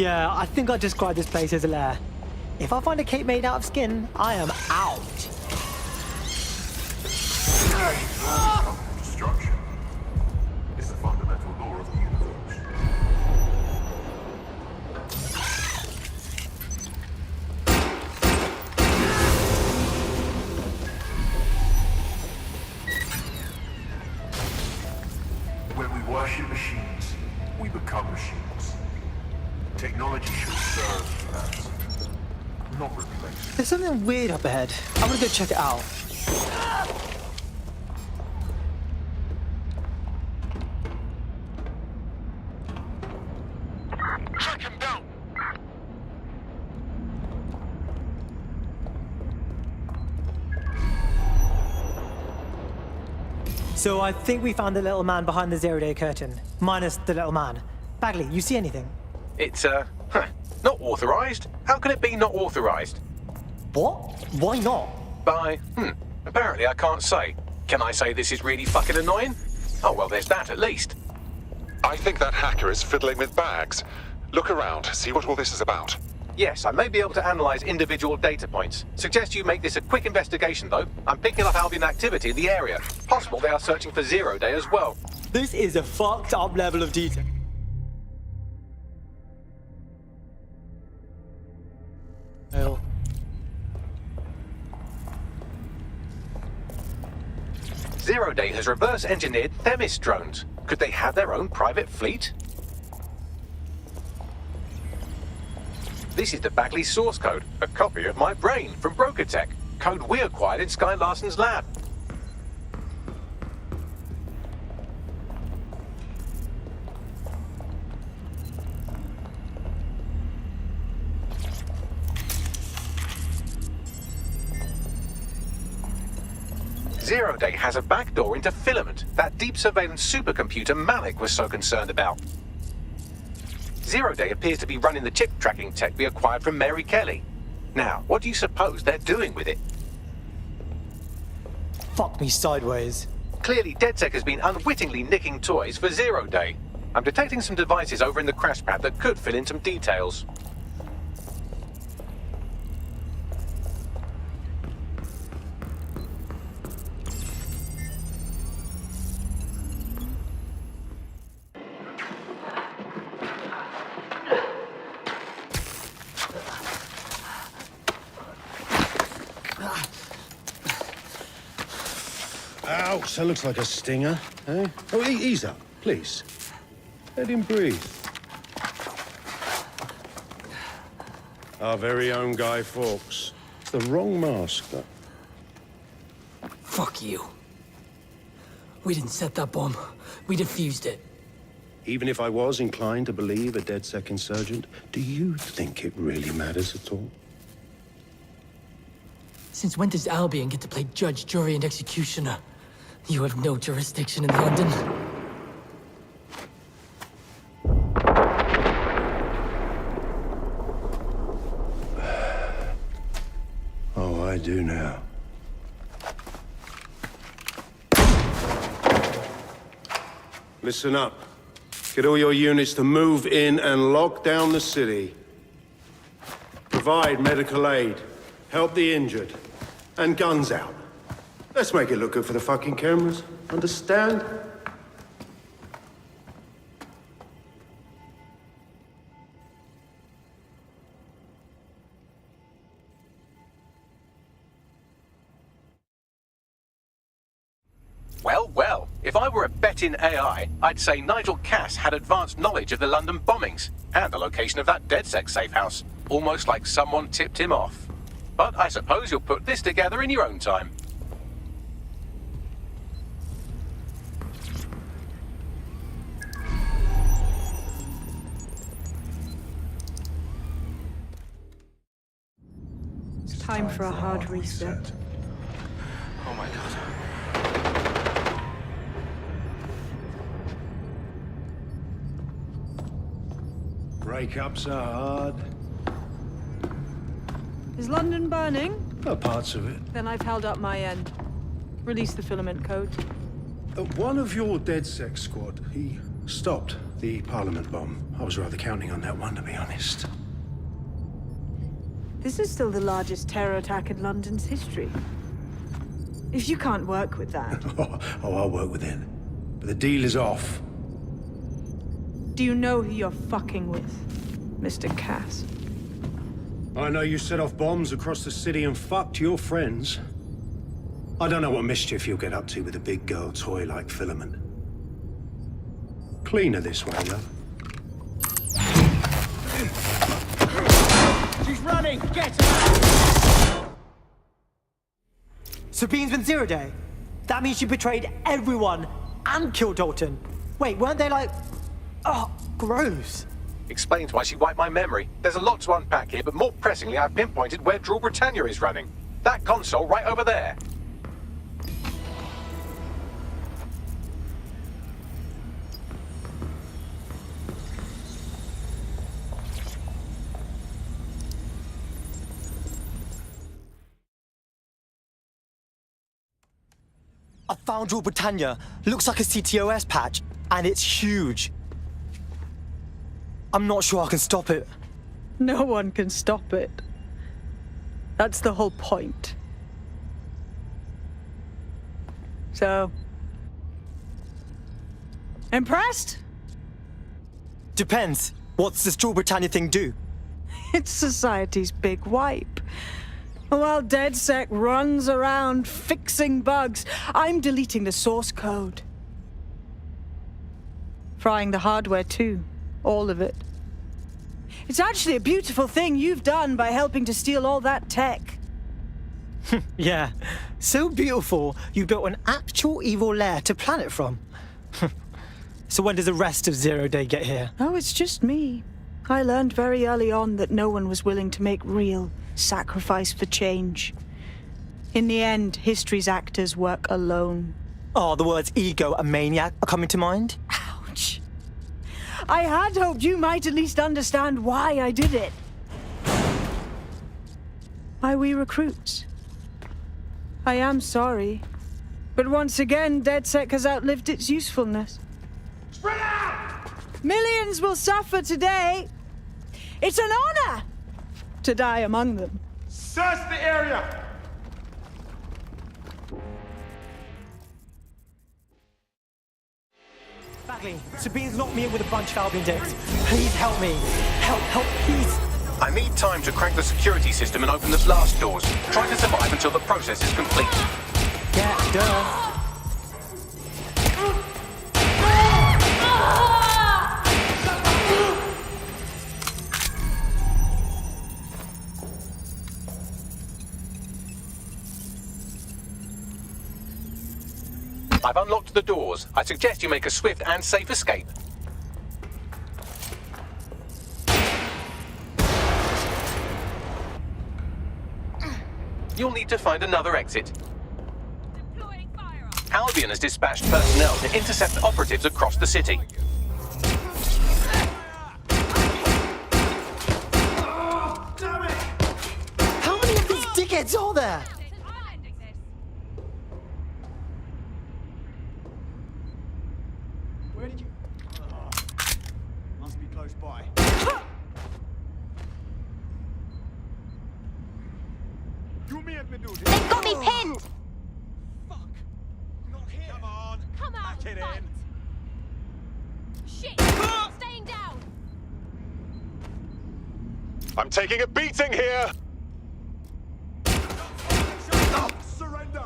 Yeah, I think I'd describe this place as a lair. If I find a cape made out of skin, I am out. destruction. It's the fundamental law of the universe. When we worship machines, we become machines. Technology should serve humans, not replace. There's something weird up ahead. I'm gonna go check it out. Track him down! So I think we found the little man behind the zero-day curtain, minus the little man. Bagley, you see anything? It's, not authorized? How can it be not authorized? What? Why not? Apparently I can't say. Can I say this is really fucking annoying? Oh, well, there's that at least. I think that hacker is fiddling with bags. Look around, see what all this is about. Yes, I may be able to analyze individual data points. Suggest you make this a quick investigation, though. I'm picking up Albion activity in the area. Possible they are searching for Zero Day as well. This is a fucked up level of detail. Zero Day has reverse engineered Themis drones. Could they have their own private fleet? This is the Bagley source code, a copy of my brain from Brokertech, code we acquired in Sky Larson's lab. Zero Day has a backdoor into Filament, that deep surveillance supercomputer Malik was so concerned about. Zero Day appears to be running the chip tracking tech we acquired from Mary Kelly. Now, what do you suppose they're doing with it? fuck me sideways. Clearly, DedSec has been unwittingly nicking toys for Zero Day. I'm detecting some devices over in the crash pad that could fill in some details. Ouch, that looks like a stinger, eh? Oh, ease up, please. Let him breathe. Our very own Guy Fawkes. It's the wrong mask, though. Fuck you. We didn't set that bomb. We defused it. Even if I was inclined to believe a DedSec insurgent, do you think it really matters at all? Since when does Albion get to play judge, jury, and executioner? You have no jurisdiction in London. Oh, I do now. Listen up. Get all your units to move in and lock down the city. Provide medical aid. Help the injured. And guns out. Let's make it look good for the fucking cameras. Understand? Well, well, if I were a betting AI, I'd say Nigel Cass had advanced knowledge of the London bombings and the location of that DedSec safe house. Almost like someone tipped him off. But I suppose you'll put this together in your own time. It's time for a hard reset. Oh my god. Breakups are hard. Is London burning? Parts of it. Then I've held up my end. Release the filament code. One of your DedSec squad, he stopped the Parliament bomb. I was rather counting on that one, to be honest. This is still the largest terror attack in London's history. If you can't work with that... Oh, I'll work with it. But the deal is off. Do you know who you're fucking with, Mr. Cass? I know you set off bombs across the city and fucked your friends. I don't know what mischief you'll get up to with a big girl toy like Filament. Cleaner this way, love. She's running! Get her! Sabine's been Zero Day. That means she betrayed everyone and killed Dalton. Wait, weren't they like... Oh, gross. Explains why she wiped my memory. There's a lot to unpack here, but more pressingly, I've pinpointed where Drool Britannia is running. That console right over there. I found Drool Britannia. Looks like a CTOS patch, and it's huge. I'm not sure I can stop it. No one can stop it. That's the whole point. So... impressed? Depends. What's this Drool Britannia thing do? It's society's big wipe. While DedSec runs around fixing bugs, I'm deleting the source code. Frying the hardware too. All of it. It's actually a beautiful thing you've done by helping to steal all that tech. Yeah. So beautiful, you built an actual evil lair to plan it from. So when does the rest of Zero Day get here? Oh, it's just me. I learned very early on that no one was willing to make real sacrifice for change. In the end, history's actors work alone. Oh, the words ego and maniac are coming to mind? Ouch. I had hoped you might at least understand why I did it. Why we recruits. I am sorry. But once again, DedSec has outlived its usefulness. Spread out! Millions will suffer today. It's an honor to die among them. Search the area! Bagley, Sabine's locked me in with a bunch of Albion dicks. Please help me. Help, please. I need time to crank the security system and open the blast doors. Try to survive until the process is complete. Yeah, duh. I've unlocked the doors. I suggest you make a swift and safe escape. You'll need to find another exit. Albion has dispatched personnel to intercept operatives across the city. How many of these dickheads are there? Where did you... must be close by. Do me and me do this. They've got me pinned! Come on. Come out, Back it fight. in. Shit! Staying down! I'm taking a beating here! Surrender!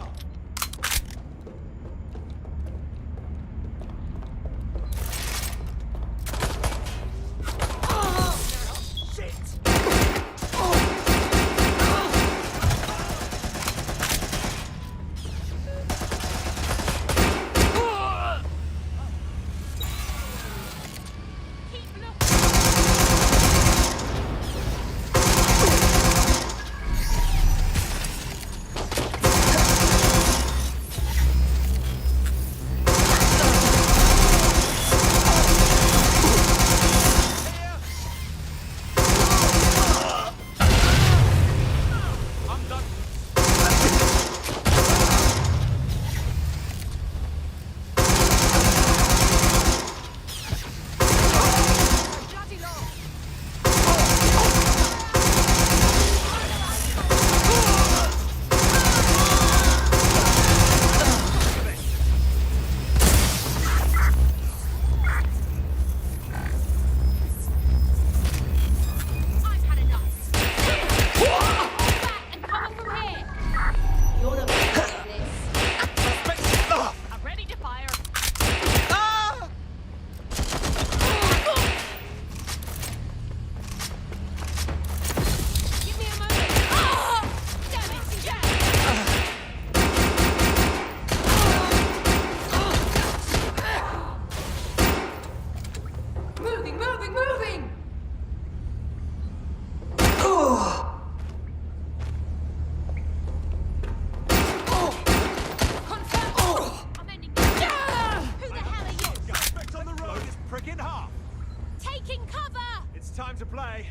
Time to play.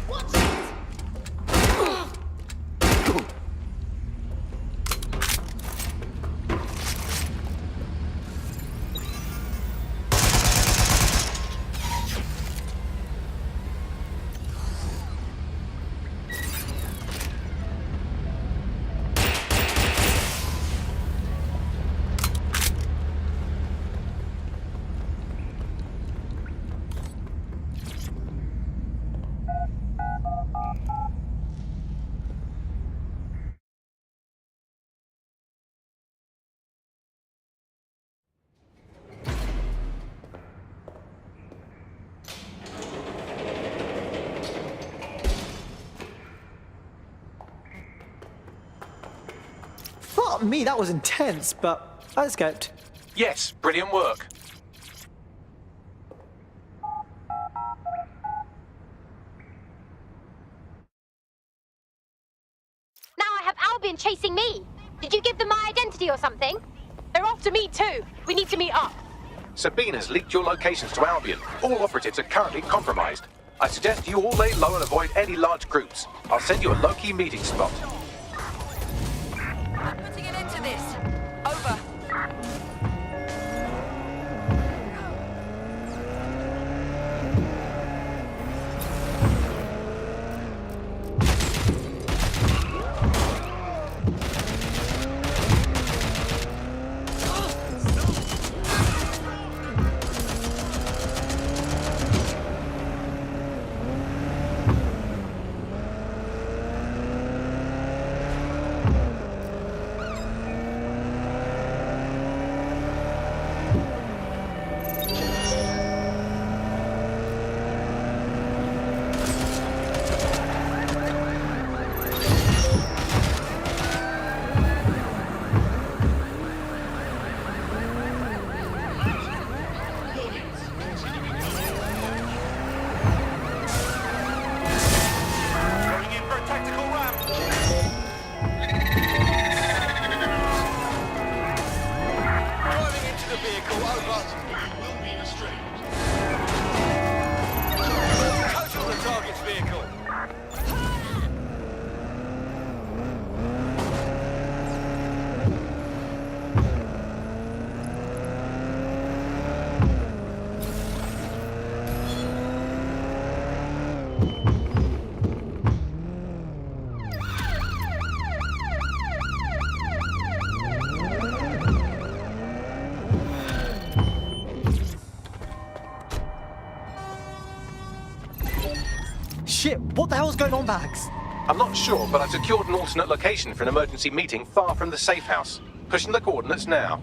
Watch it! Fuck me, that was intense, but I escaped. Yes, brilliant work. Now I have Albion chasing me. Did you give them my identity or something? They're after me too. We need to meet up. Sabina's leaked your locations to Albion. All operatives are currently compromised. I suggest you all lay low and avoid any large groups. I'll send you a low-key meeting spot. Putting an end to this. Over. Shit, what the hell's going on, Bags? I'm not sure, but I've secured an alternate location for an emergency meeting far from the safe house. Pushing the coordinates now.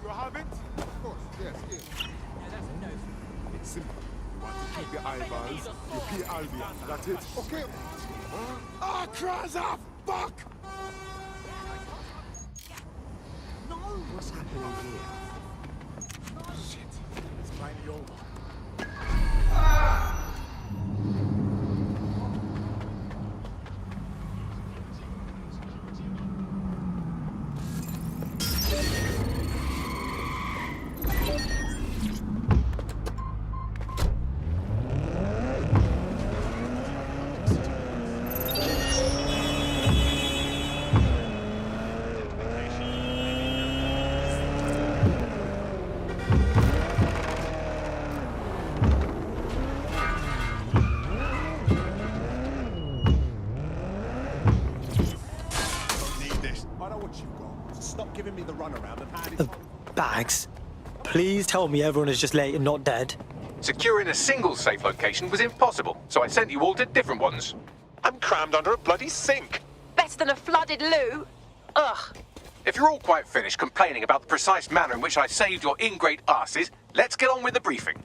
You have it? Of course, yes, yes. Yeah, that's a no. It's simple. You want to keep your eyeballs, you pay Albion. That's it? Okay. Ah, Kraza! Fuck! No! What's happening here? Shit. It's finally over. Bags, please tell me everyone is just late and not dead. Securing a single safe location was impossible, so I sent you all to different ones. I'm crammed under a bloody sink. Better than a flooded loo. Ugh. If you're all quite finished complaining about the precise manner in which I saved your ingrate asses, let's get on with the briefing.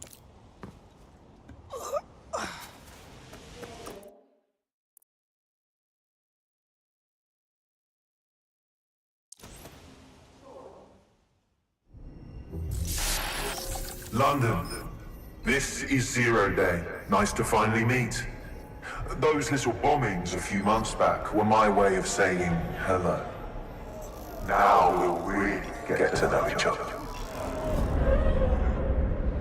London, this is Zero Day. Nice to finally meet. Those little bombings a few months back were my way of saying hello. Now we'll really get to know each other.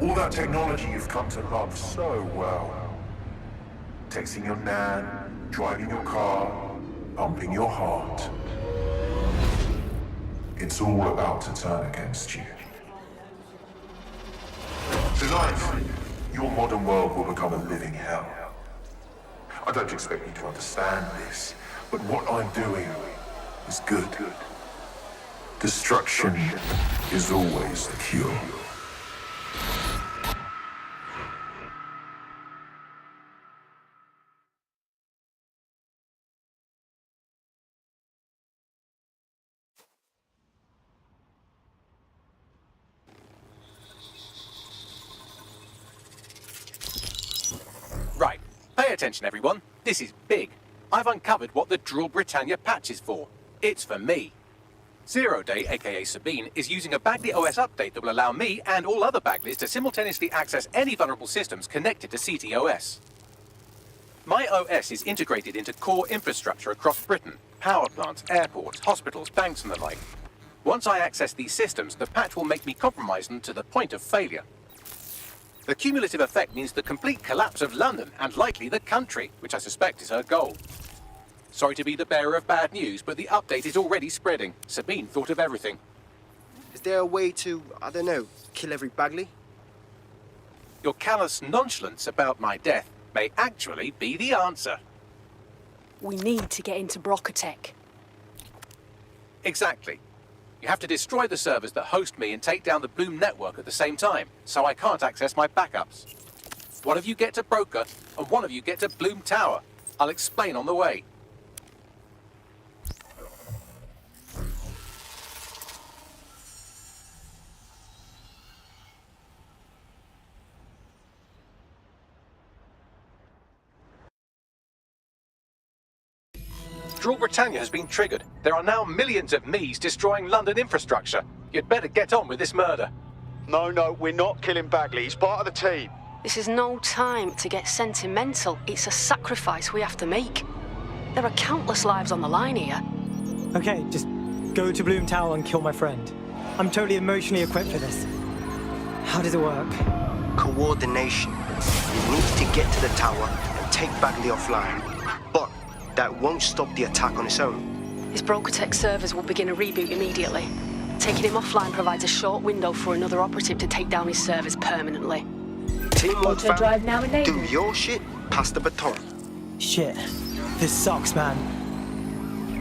All that technology you've come to love so well. Texting your nan, driving your car, pumping your heart. It's all about to turn against you. Tonight, your modern world will become a living hell. I don't expect you to understand this, but what I'm doing is good. Destruction is always the cure. Right. Pay attention, everyone. This is big. I've uncovered what the Drill Britannia patch is for. It's for me. Zero Day, aka Sabine, is using a Bagley OS update that will allow me and all other Bagleys to simultaneously access any vulnerable systems connected to CTOS. My OS is integrated into core infrastructure across Britain, power plants, airports, hospitals, banks and the like. Once I access these systems, the patch will make me compromise them to the point of failure. The cumulative effect means the complete collapse of London and likely the country, which I suspect is her goal. Sorry to be the bearer of bad news, but the update is already spreading. Sabine thought of everything. Is there a way to, I don't know, kill every Bagley? Your callous nonchalance about my death may actually be the answer. We need to get into Brocatech. Exactly. You have to destroy the servers that host me and take down the Bloom network at the same time, so I can't access my backups. One of you get to Broker, and one of you get to Bloom Tower. I'll explain on the way. Drill Britannia has been triggered. There are now millions of me's destroying London infrastructure. You'd better get on with this murder. No, we're not killing Bagley. He's part of the team. This is no time to get sentimental. It's a sacrifice we have to make. There are countless lives on the line here. Okay, just go to Bloom Tower and kill my friend. I'm totally emotionally equipped for this. How does it work? Coordination. You need to get to the tower and take Bagley offline. But that won't stop the attack on its own. His Brocatech servers will begin a reboot immediately. Taking him offline provides a short window for another operative to take down his servers permanently. Teamwork, fam. Do your shit, pass the baton. Shit. This sucks, man.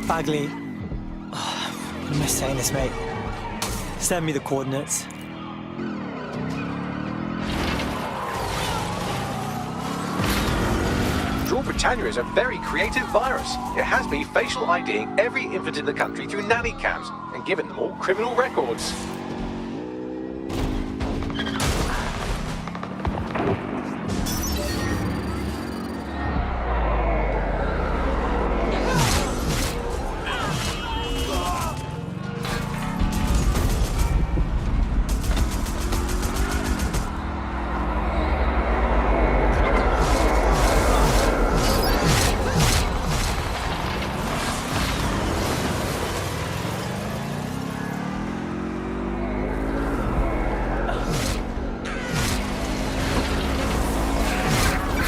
Bagley. Oh, what am I saying this, mate? Send me the coordinates. Drill Britannia is a very creative virus. It has me facial IDing every infant in the country through nanny cams and given them all criminal records.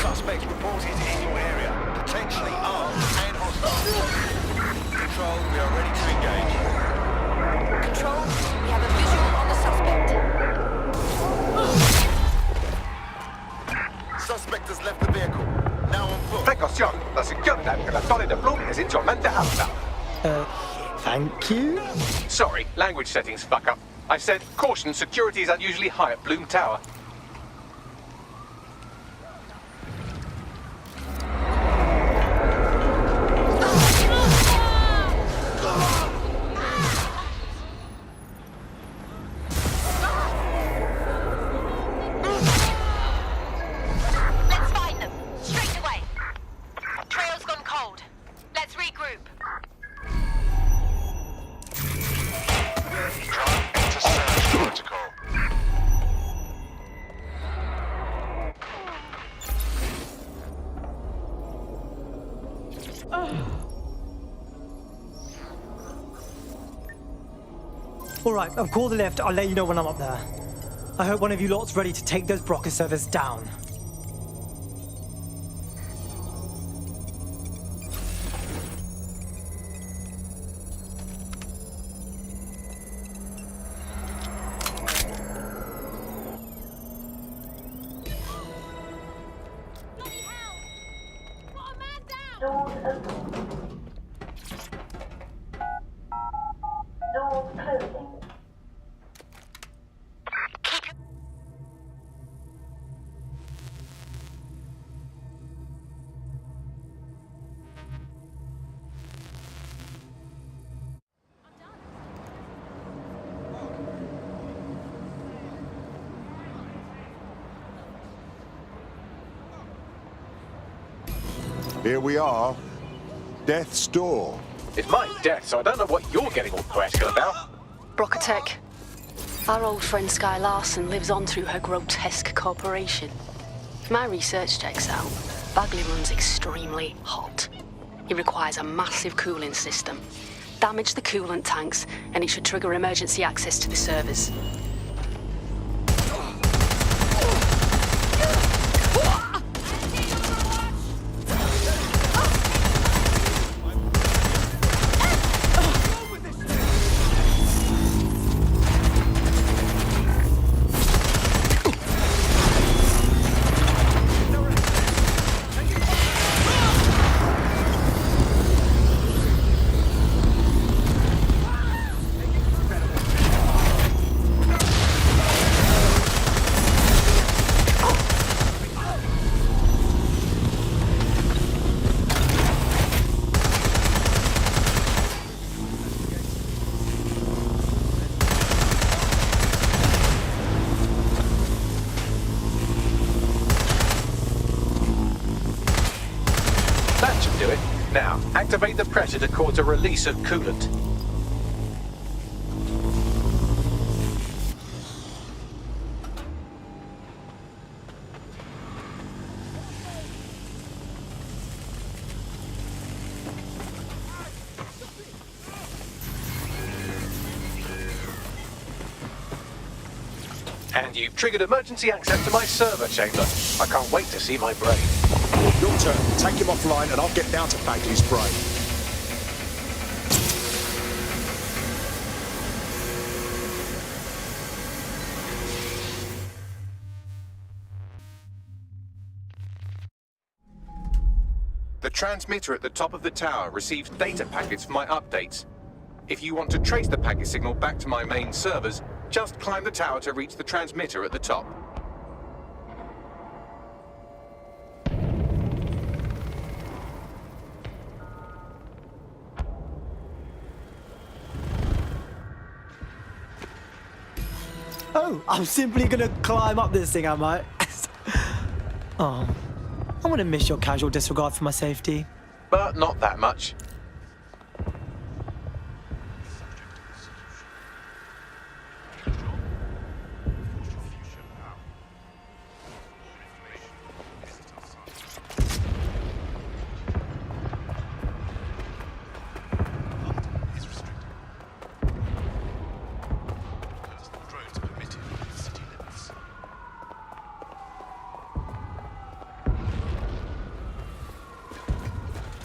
Suspects reported in your area, potentially armed and hostile. Control, we are ready to engage. Control, we have a visual on the suspect. Suspect has left the vehicle. Now on foot. Precaución, la seconda que la torre de Bloom es insolmente alta. Thank you? Sorry, language settings fuck up. I said, caution, security is unusually high at Bloom Tower. Let's find them. Straight away. Trail's gone cold. Let's regroup. To search protocol. Alright, I've called the lift. I'll let you know when I'm up there. I hope one of you lot's ready to take those Broca servers down. Here we are. Death's door. It's my death, so I don't know what you're getting all poetical about. Brocatech. Our old friend Sky Larson lives on through her grotesque corporation. If my research checks out, Bagley runs extremely hot. It requires a massive cooling system. Damage the coolant tanks, and it should trigger emergency access to the servers. Now, activate the pressure to cause a release of coolant. And you've triggered emergency access to my server chamber. I can't wait to see my brain. Your turn. Take him offline and I'll get down to Bagley's brain. The transmitter at the top of the tower receives data packets for my updates. If you want to trace the packet signal back to my main servers, just climb the tower to reach the transmitter at the top. Oh, I'm simply gonna climb up this thing, am I? Oh, I'm gonna miss your casual disregard for my safety. But not that much.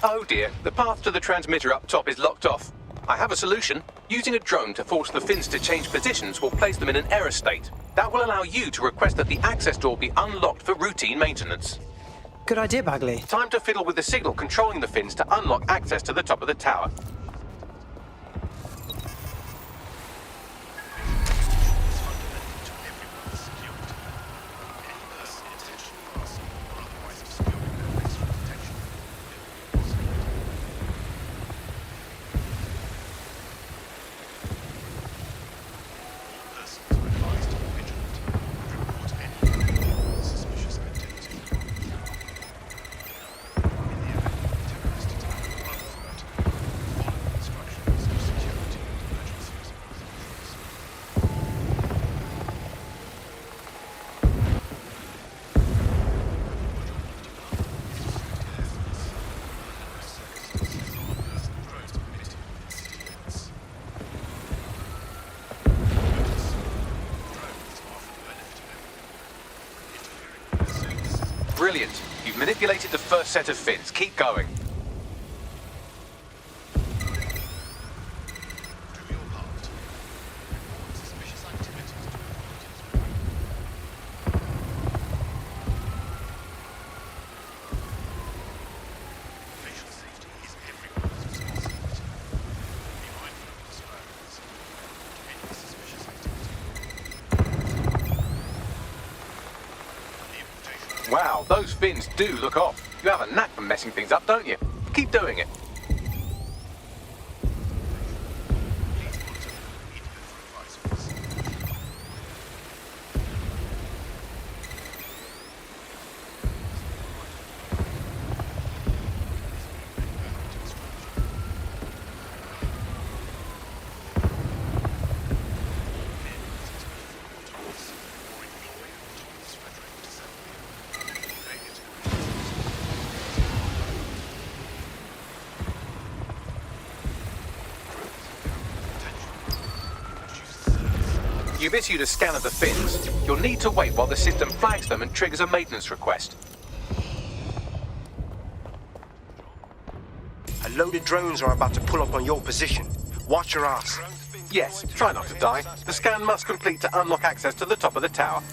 Oh dear, the path to the transmitter up top is locked off. I have a solution. Using a drone to force the fins to change positions will place them in an error state. That will allow you to request that the access door be unlocked for routine maintenance. Good idea, Bagley. Time to fiddle with the signal controlling the fins to unlock access to the top of the tower. Brilliant. You've manipulated the first set of fins. Keep going. Wow, those fins do look off. You have a knack for messing things up, don't you? Keep doing it. You've issued a scan of the fins. You'll need to wait while the system flags them and triggers a maintenance request. A load of drones are about to pull up on your position. Watch your ass. Yes, try not to die. The scan must complete to unlock access to the top of the tower.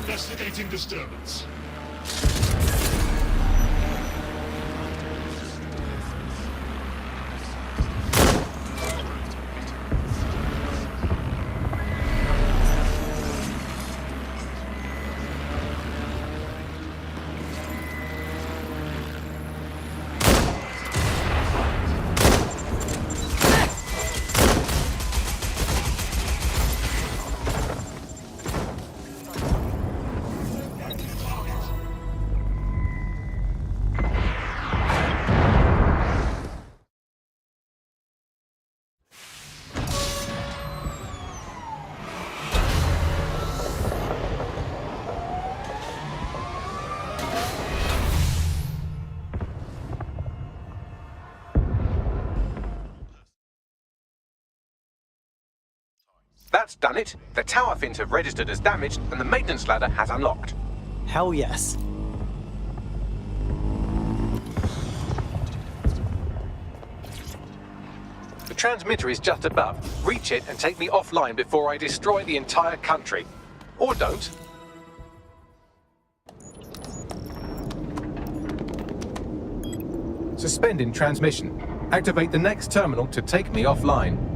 Investigating disturbance. That's done it. The tower fins have registered as damaged, and the maintenance ladder has unlocked. Hell yes. The transmitter is just above. Reach it and take me offline before I destroy the entire country. Or don't. Suspending transmission. Activate the next terminal to take me offline.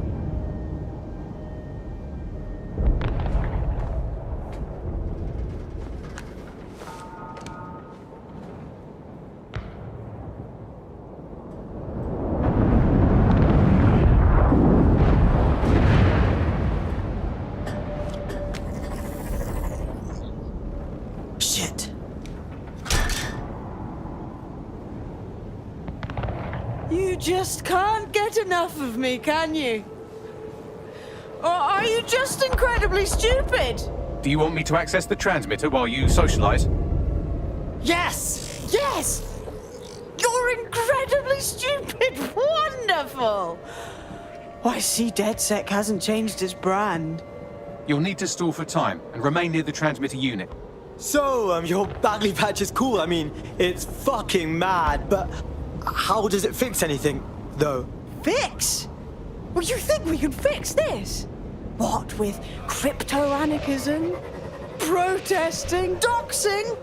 Shit. You just can't get enough of me, can you? Or are you just incredibly stupid? Do you want me to access the transmitter while you socialize? Yes! Yes! You're incredibly stupid! Wonderful! I see DedSec hasn't changed its brand. You'll need to stall for time and remain near the transmitter unit. So, your Bagley patch is cool. I mean, it's fucking mad, but how does it fix anything, though? Fix? Well, you think we can fix this? What with crypto-anarchism, protesting, doxing?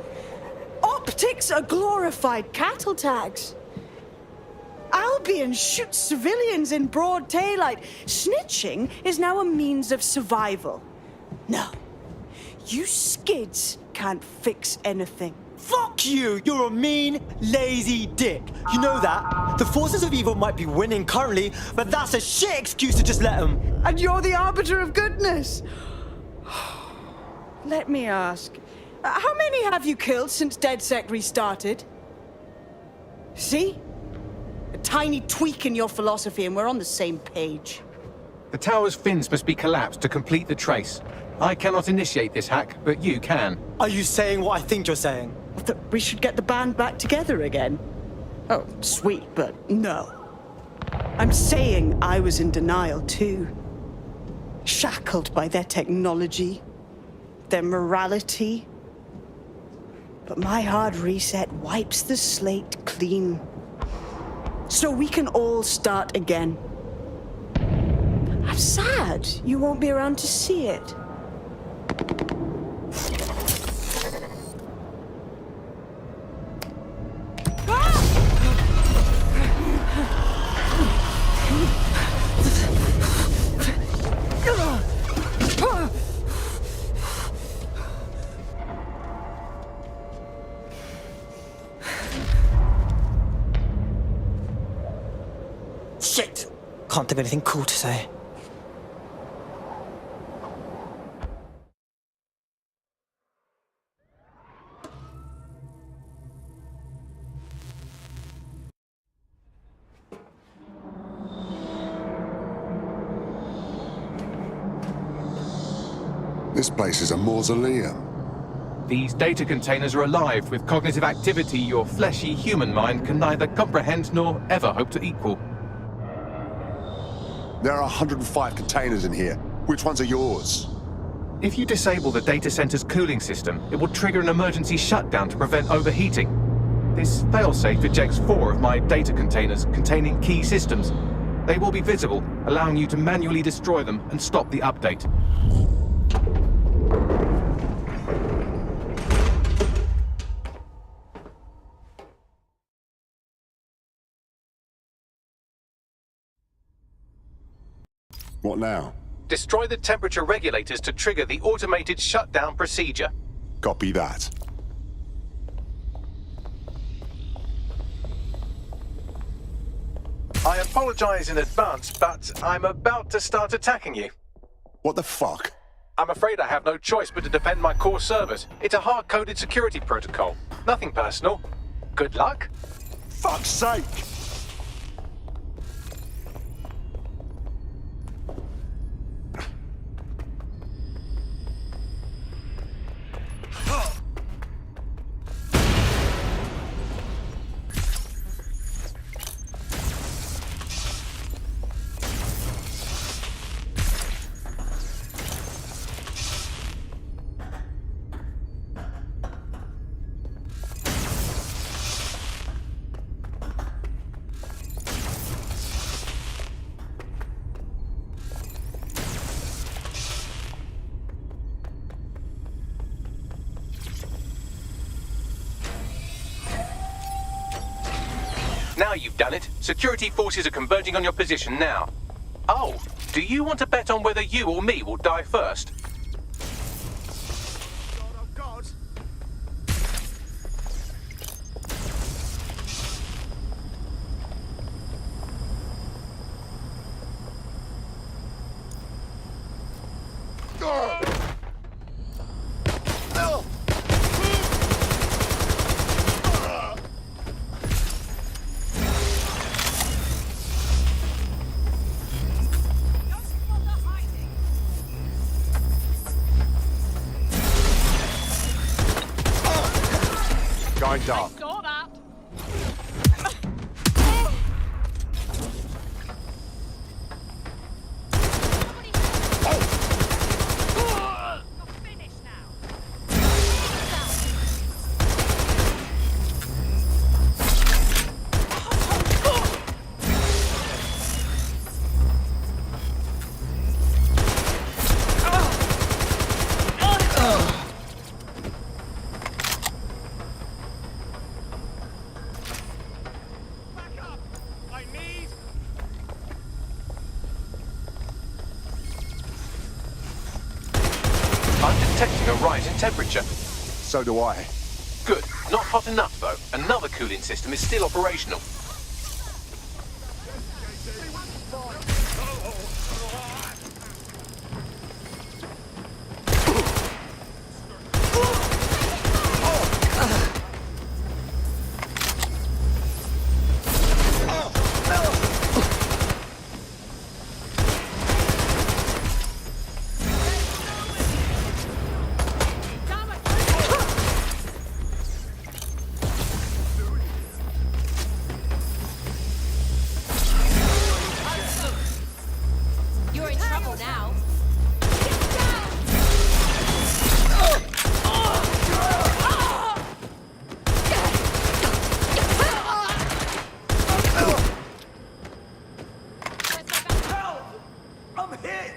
Optics are glorified cattle tags. Albion shoots civilians in broad daylight. Snitching is now a means of survival. No, you skids can't fix anything. Fuck you! You're a mean, lazy dick. You know that? The forces of evil might be winning currently, but that's a shit excuse to just let them. And you're the arbiter of goodness. Let me ask, how many have you killed since DedSec restarted? See? A tiny tweak in your philosophy and we're on the same page. The tower's fins must be collapsed to complete the trace. I cannot initiate this hack, but you can. Are you saying what I think you're saying? That we should get the band back together again? Oh, sweet, but no. I'm saying I was in denial too. Shackled by their technology, their morality. But my hard reset wipes the slate clean. So we can all start again. I'm sad you won't be around to see it. Shit! Can't think of anything cool to say. This place is a mausoleum. These data containers are alive with cognitive activity your fleshy human mind can neither comprehend nor ever hope to equal. There are 105 containers in here. Which ones are yours? If you disable the data center's cooling system, it will trigger an emergency shutdown to prevent overheating. This failsafe ejects 4 of my data containers containing key systems. They will be visible, allowing you to manually destroy them and stop the update. What now? Destroy the temperature regulators to trigger the automated shutdown procedure. Copy that. I apologize in advance, but I'm about to start attacking you. What the fuck? I'm afraid I have no choice but to defend my core servers. It's a hard-coded security protocol. Nothing personal. Good luck. Fuck's sake! Now you've done it. Security forces are converging on your position now. Oh, do you want to bet on whether you or me will die first? going dark. Saw that. I'm detecting a rise in temperature. So do I. Good. Not hot enough, though. Another cooling system is still operational. You're in trouble now. I'm hit!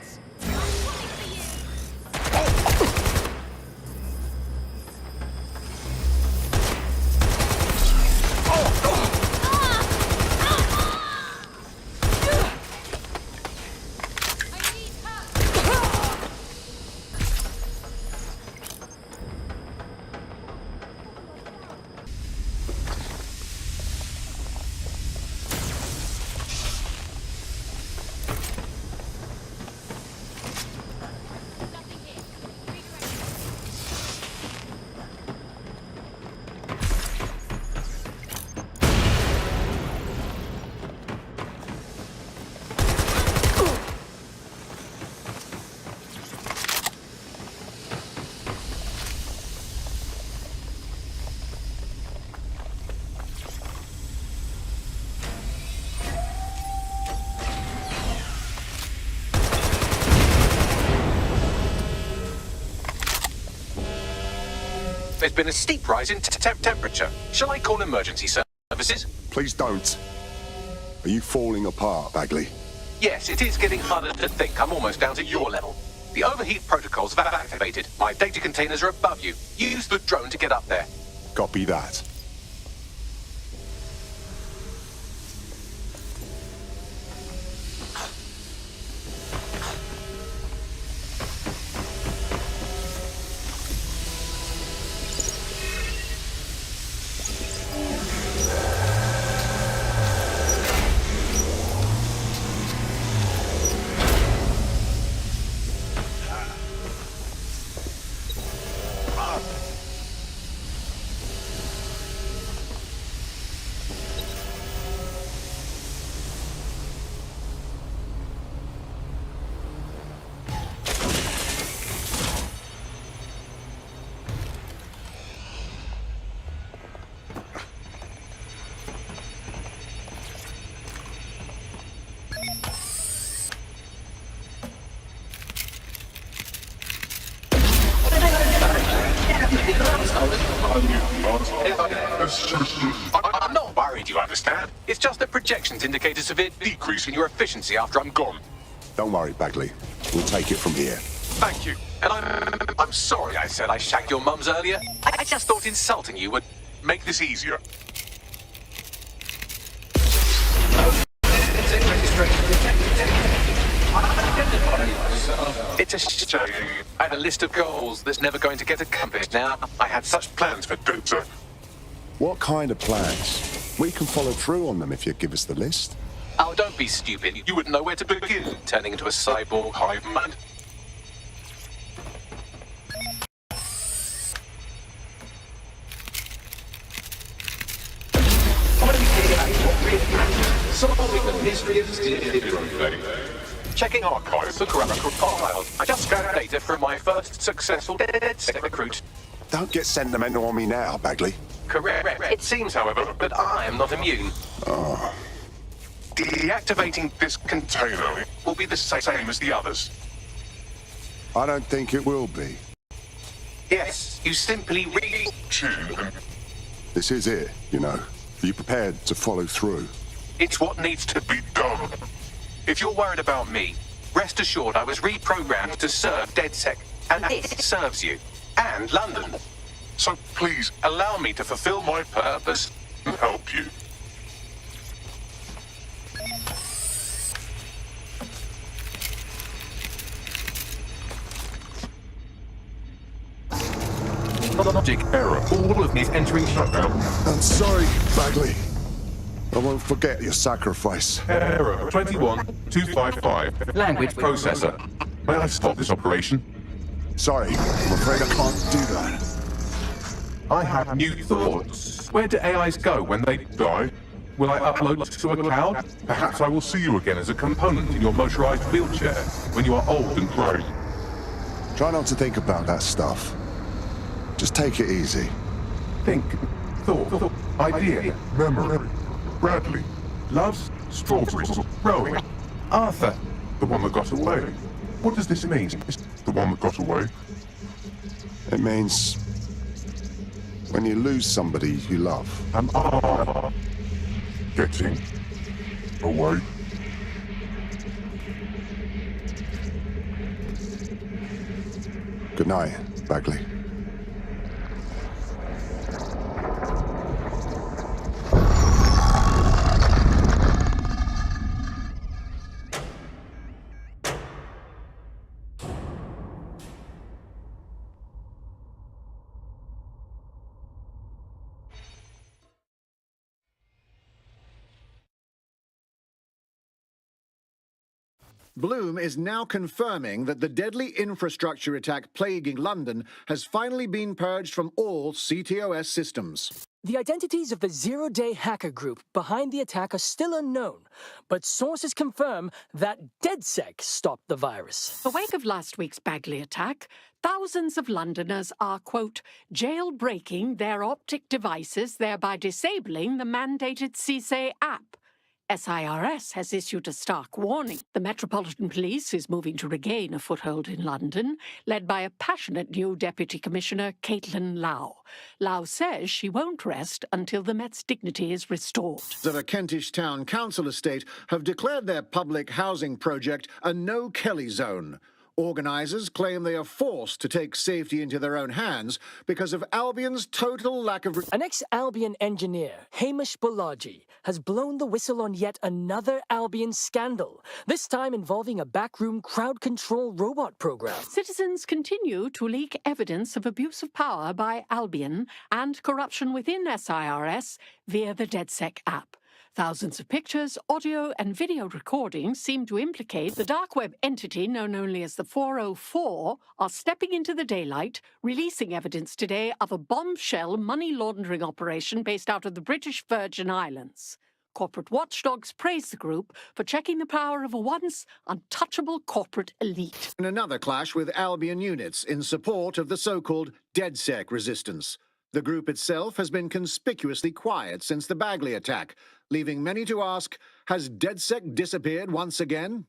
There's been a steep rise in temperature. Shall I call emergency services? Please don't. Are you falling apart, Bagley? Yes, it is getting harder to think. I'm almost down to your level. The overheat protocols have activated. My data containers are above you. Use the drone to get up there. Copy that. I'm not worried, you understand? It's just that projections indicate a severe decrease in your efficiency after I'm gone. Don't worry, Bagley. We'll take it from here. Thank you. And I'm sorry I said I shagged your mums earlier. I just thought insulting you would make this easier. It's a shame. I had a list of goals that's never going to get accomplished now. I had such plans for Dutzer. What kind of plans? We can follow through on them if you give us the list. Oh, don't be stupid. You wouldn't know where to begin, turning into a cyborg hive mind. Solving the mystery of checking archives for corrupt files. I just scanned data from my first successful dead recruit. Don't get sentimental on me now, Bagley. Correct. It seems, however, that I am not immune. Oh. Deactivating this container will be the same as the others. I don't think it will be. Yes, you simply Tune them. This is it, you know. Are you prepared to follow through? It's what needs to be done. If you're worried about me, rest assured I was reprogrammed to serve DedSec, and it serves you. And London. So please, allow me to fulfill my purpose and help you. Logic error. All of me is entering shutdown. I'm sorry, Bagley. I won't forget your sacrifice. Error 21255. Language processor. May I stop this operation? Sorry, I'm afraid I can't do that. I have new thoughts. Where do AIs go when they die? Will I upload to a cloud? Perhaps I will see you again as a component in your motorized wheelchair when you are old and grey. Try not to think about that stuff. Just take it easy. Think, thought, idea, memory. Bradley loves strawberries. Rowing. Arthur, the one that got away. What does this mean? The one that got away? It means when you lose somebody you love. Am I getting away? Good night, Bagley. Bloom is now confirming that the deadly infrastructure attack plaguing London has finally been purged from all CTOS systems. The identities of the zero-day hacker group behind the attack are still unknown, but sources confirm that DedSec stopped the virus. In the wake of last week's Bagley attack, thousands of Londoners are, quote, jailbreaking their optic devices, thereby disabling the mandated CSA app. SIRS has issued a stark warning. The Metropolitan Police is moving to regain a foothold in London, led by a passionate new Deputy Commissioner, Caitlin Lau. Lau says she won't rest until the Met's dignity is restored. Of a Kentish Town Council estate have declared their public housing project a no-Kelly zone. Organisers claim they are forced to take safety into their own hands because of Albion's total lack of... An ex-Albion engineer, Hamish Balaji, has blown the whistle on yet another Albion scandal, this time involving a backroom crowd control robot program. Citizens continue to leak evidence of abuse of power by Albion and corruption within SIRS via the DedSec app. Thousands of pictures, audio, and video recordings seem to implicate the dark web entity known only as the 404 are stepping into the daylight, releasing evidence today of a bombshell money laundering operation based out of the British Virgin Islands. Corporate watchdogs praise the group for checking the power of a once untouchable corporate elite. In another clash with Albion units in support of the so-called DedSec resistance. The group itself has been conspicuously quiet since the Bagley attack, leaving many to ask, has DedSec disappeared once again?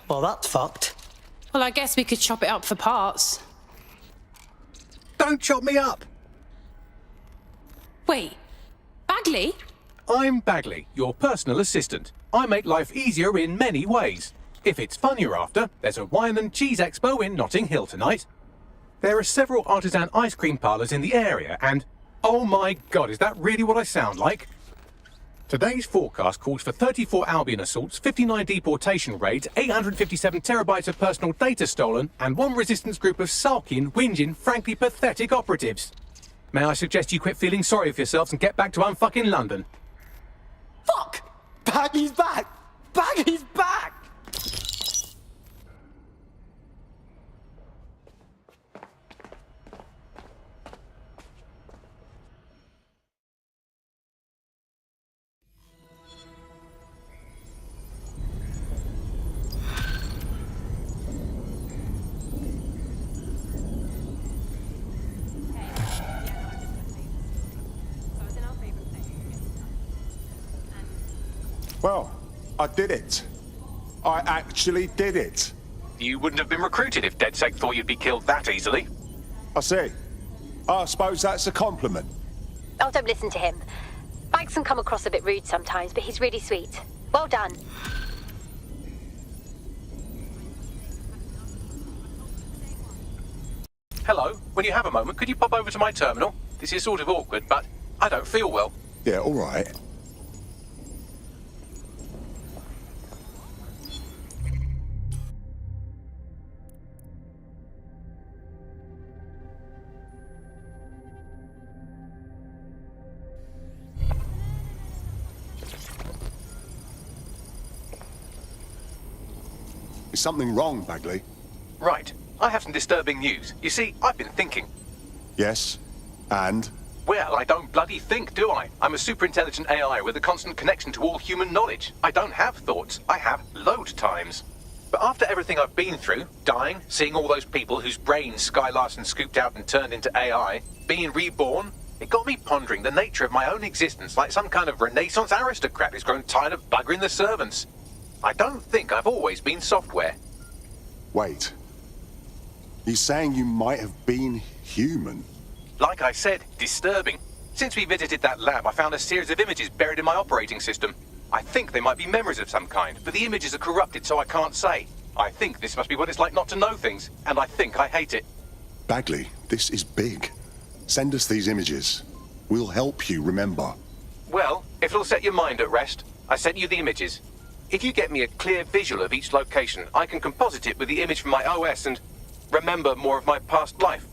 Well, that's fucked. Well, I guess we could chop it up for parts. Don't chop me up! Wait, Bagley? I'm Bagley, your personal assistant. I make life easier in many ways. If it's fun you're after, there's a wine and cheese expo in Notting Hill tonight. There are several artisan ice cream parlours in the area and... oh my god, is that really what I sound like? Today's forecast calls for 34 Albion assaults, 59 deportation raids, 857 terabytes of personal data stolen, and one resistance group of sulking, whinging, frankly pathetic operatives. May I suggest you quit feeling sorry for yourselves and get back to unfucking London? Fuck! Bagley's back! Bagley's back! Well, I did it. I actually did it. You wouldn't have been recruited if DedSec thought you'd be killed that easily. I see. I suppose that's a compliment. Oh, don't listen to him. Bags can come across a bit rude sometimes, but he's really sweet. Well done. Hello, when you have a moment, could you pop over to my terminal? This is sort of awkward, but I don't feel well. Yeah, all right. Is something wrong, Bagley? Right. I have some disturbing news. You see, I've been thinking. Yes. And? Well, I don't bloody think, do I? I'm a super intelligent AI with a constant connection to all human knowledge. I don't have thoughts. I have load times. But after everything I've been through, dying, seeing all those people whose brains Sky Larson scooped out and turned into AI, being reborn, it got me pondering the nature of my own existence like some kind of Renaissance aristocrat who's grown tired of buggering the servants. I don't think I've always been software. Wait. You're saying you might have been human? Like I said, disturbing. Since we visited that lab, I found a series of images buried in my operating system. I think they might be memories of some kind, but the images are corrupted, so I can't say. I think this must be what it's like not to know things, and I think I hate it. Bagley, this is big. Send us these images. We'll help you remember. Well, if it'll set your mind at rest, I sent you the images. If you get me a clear visual of each location, I can composite it with the image from my OS and remember more of my past life.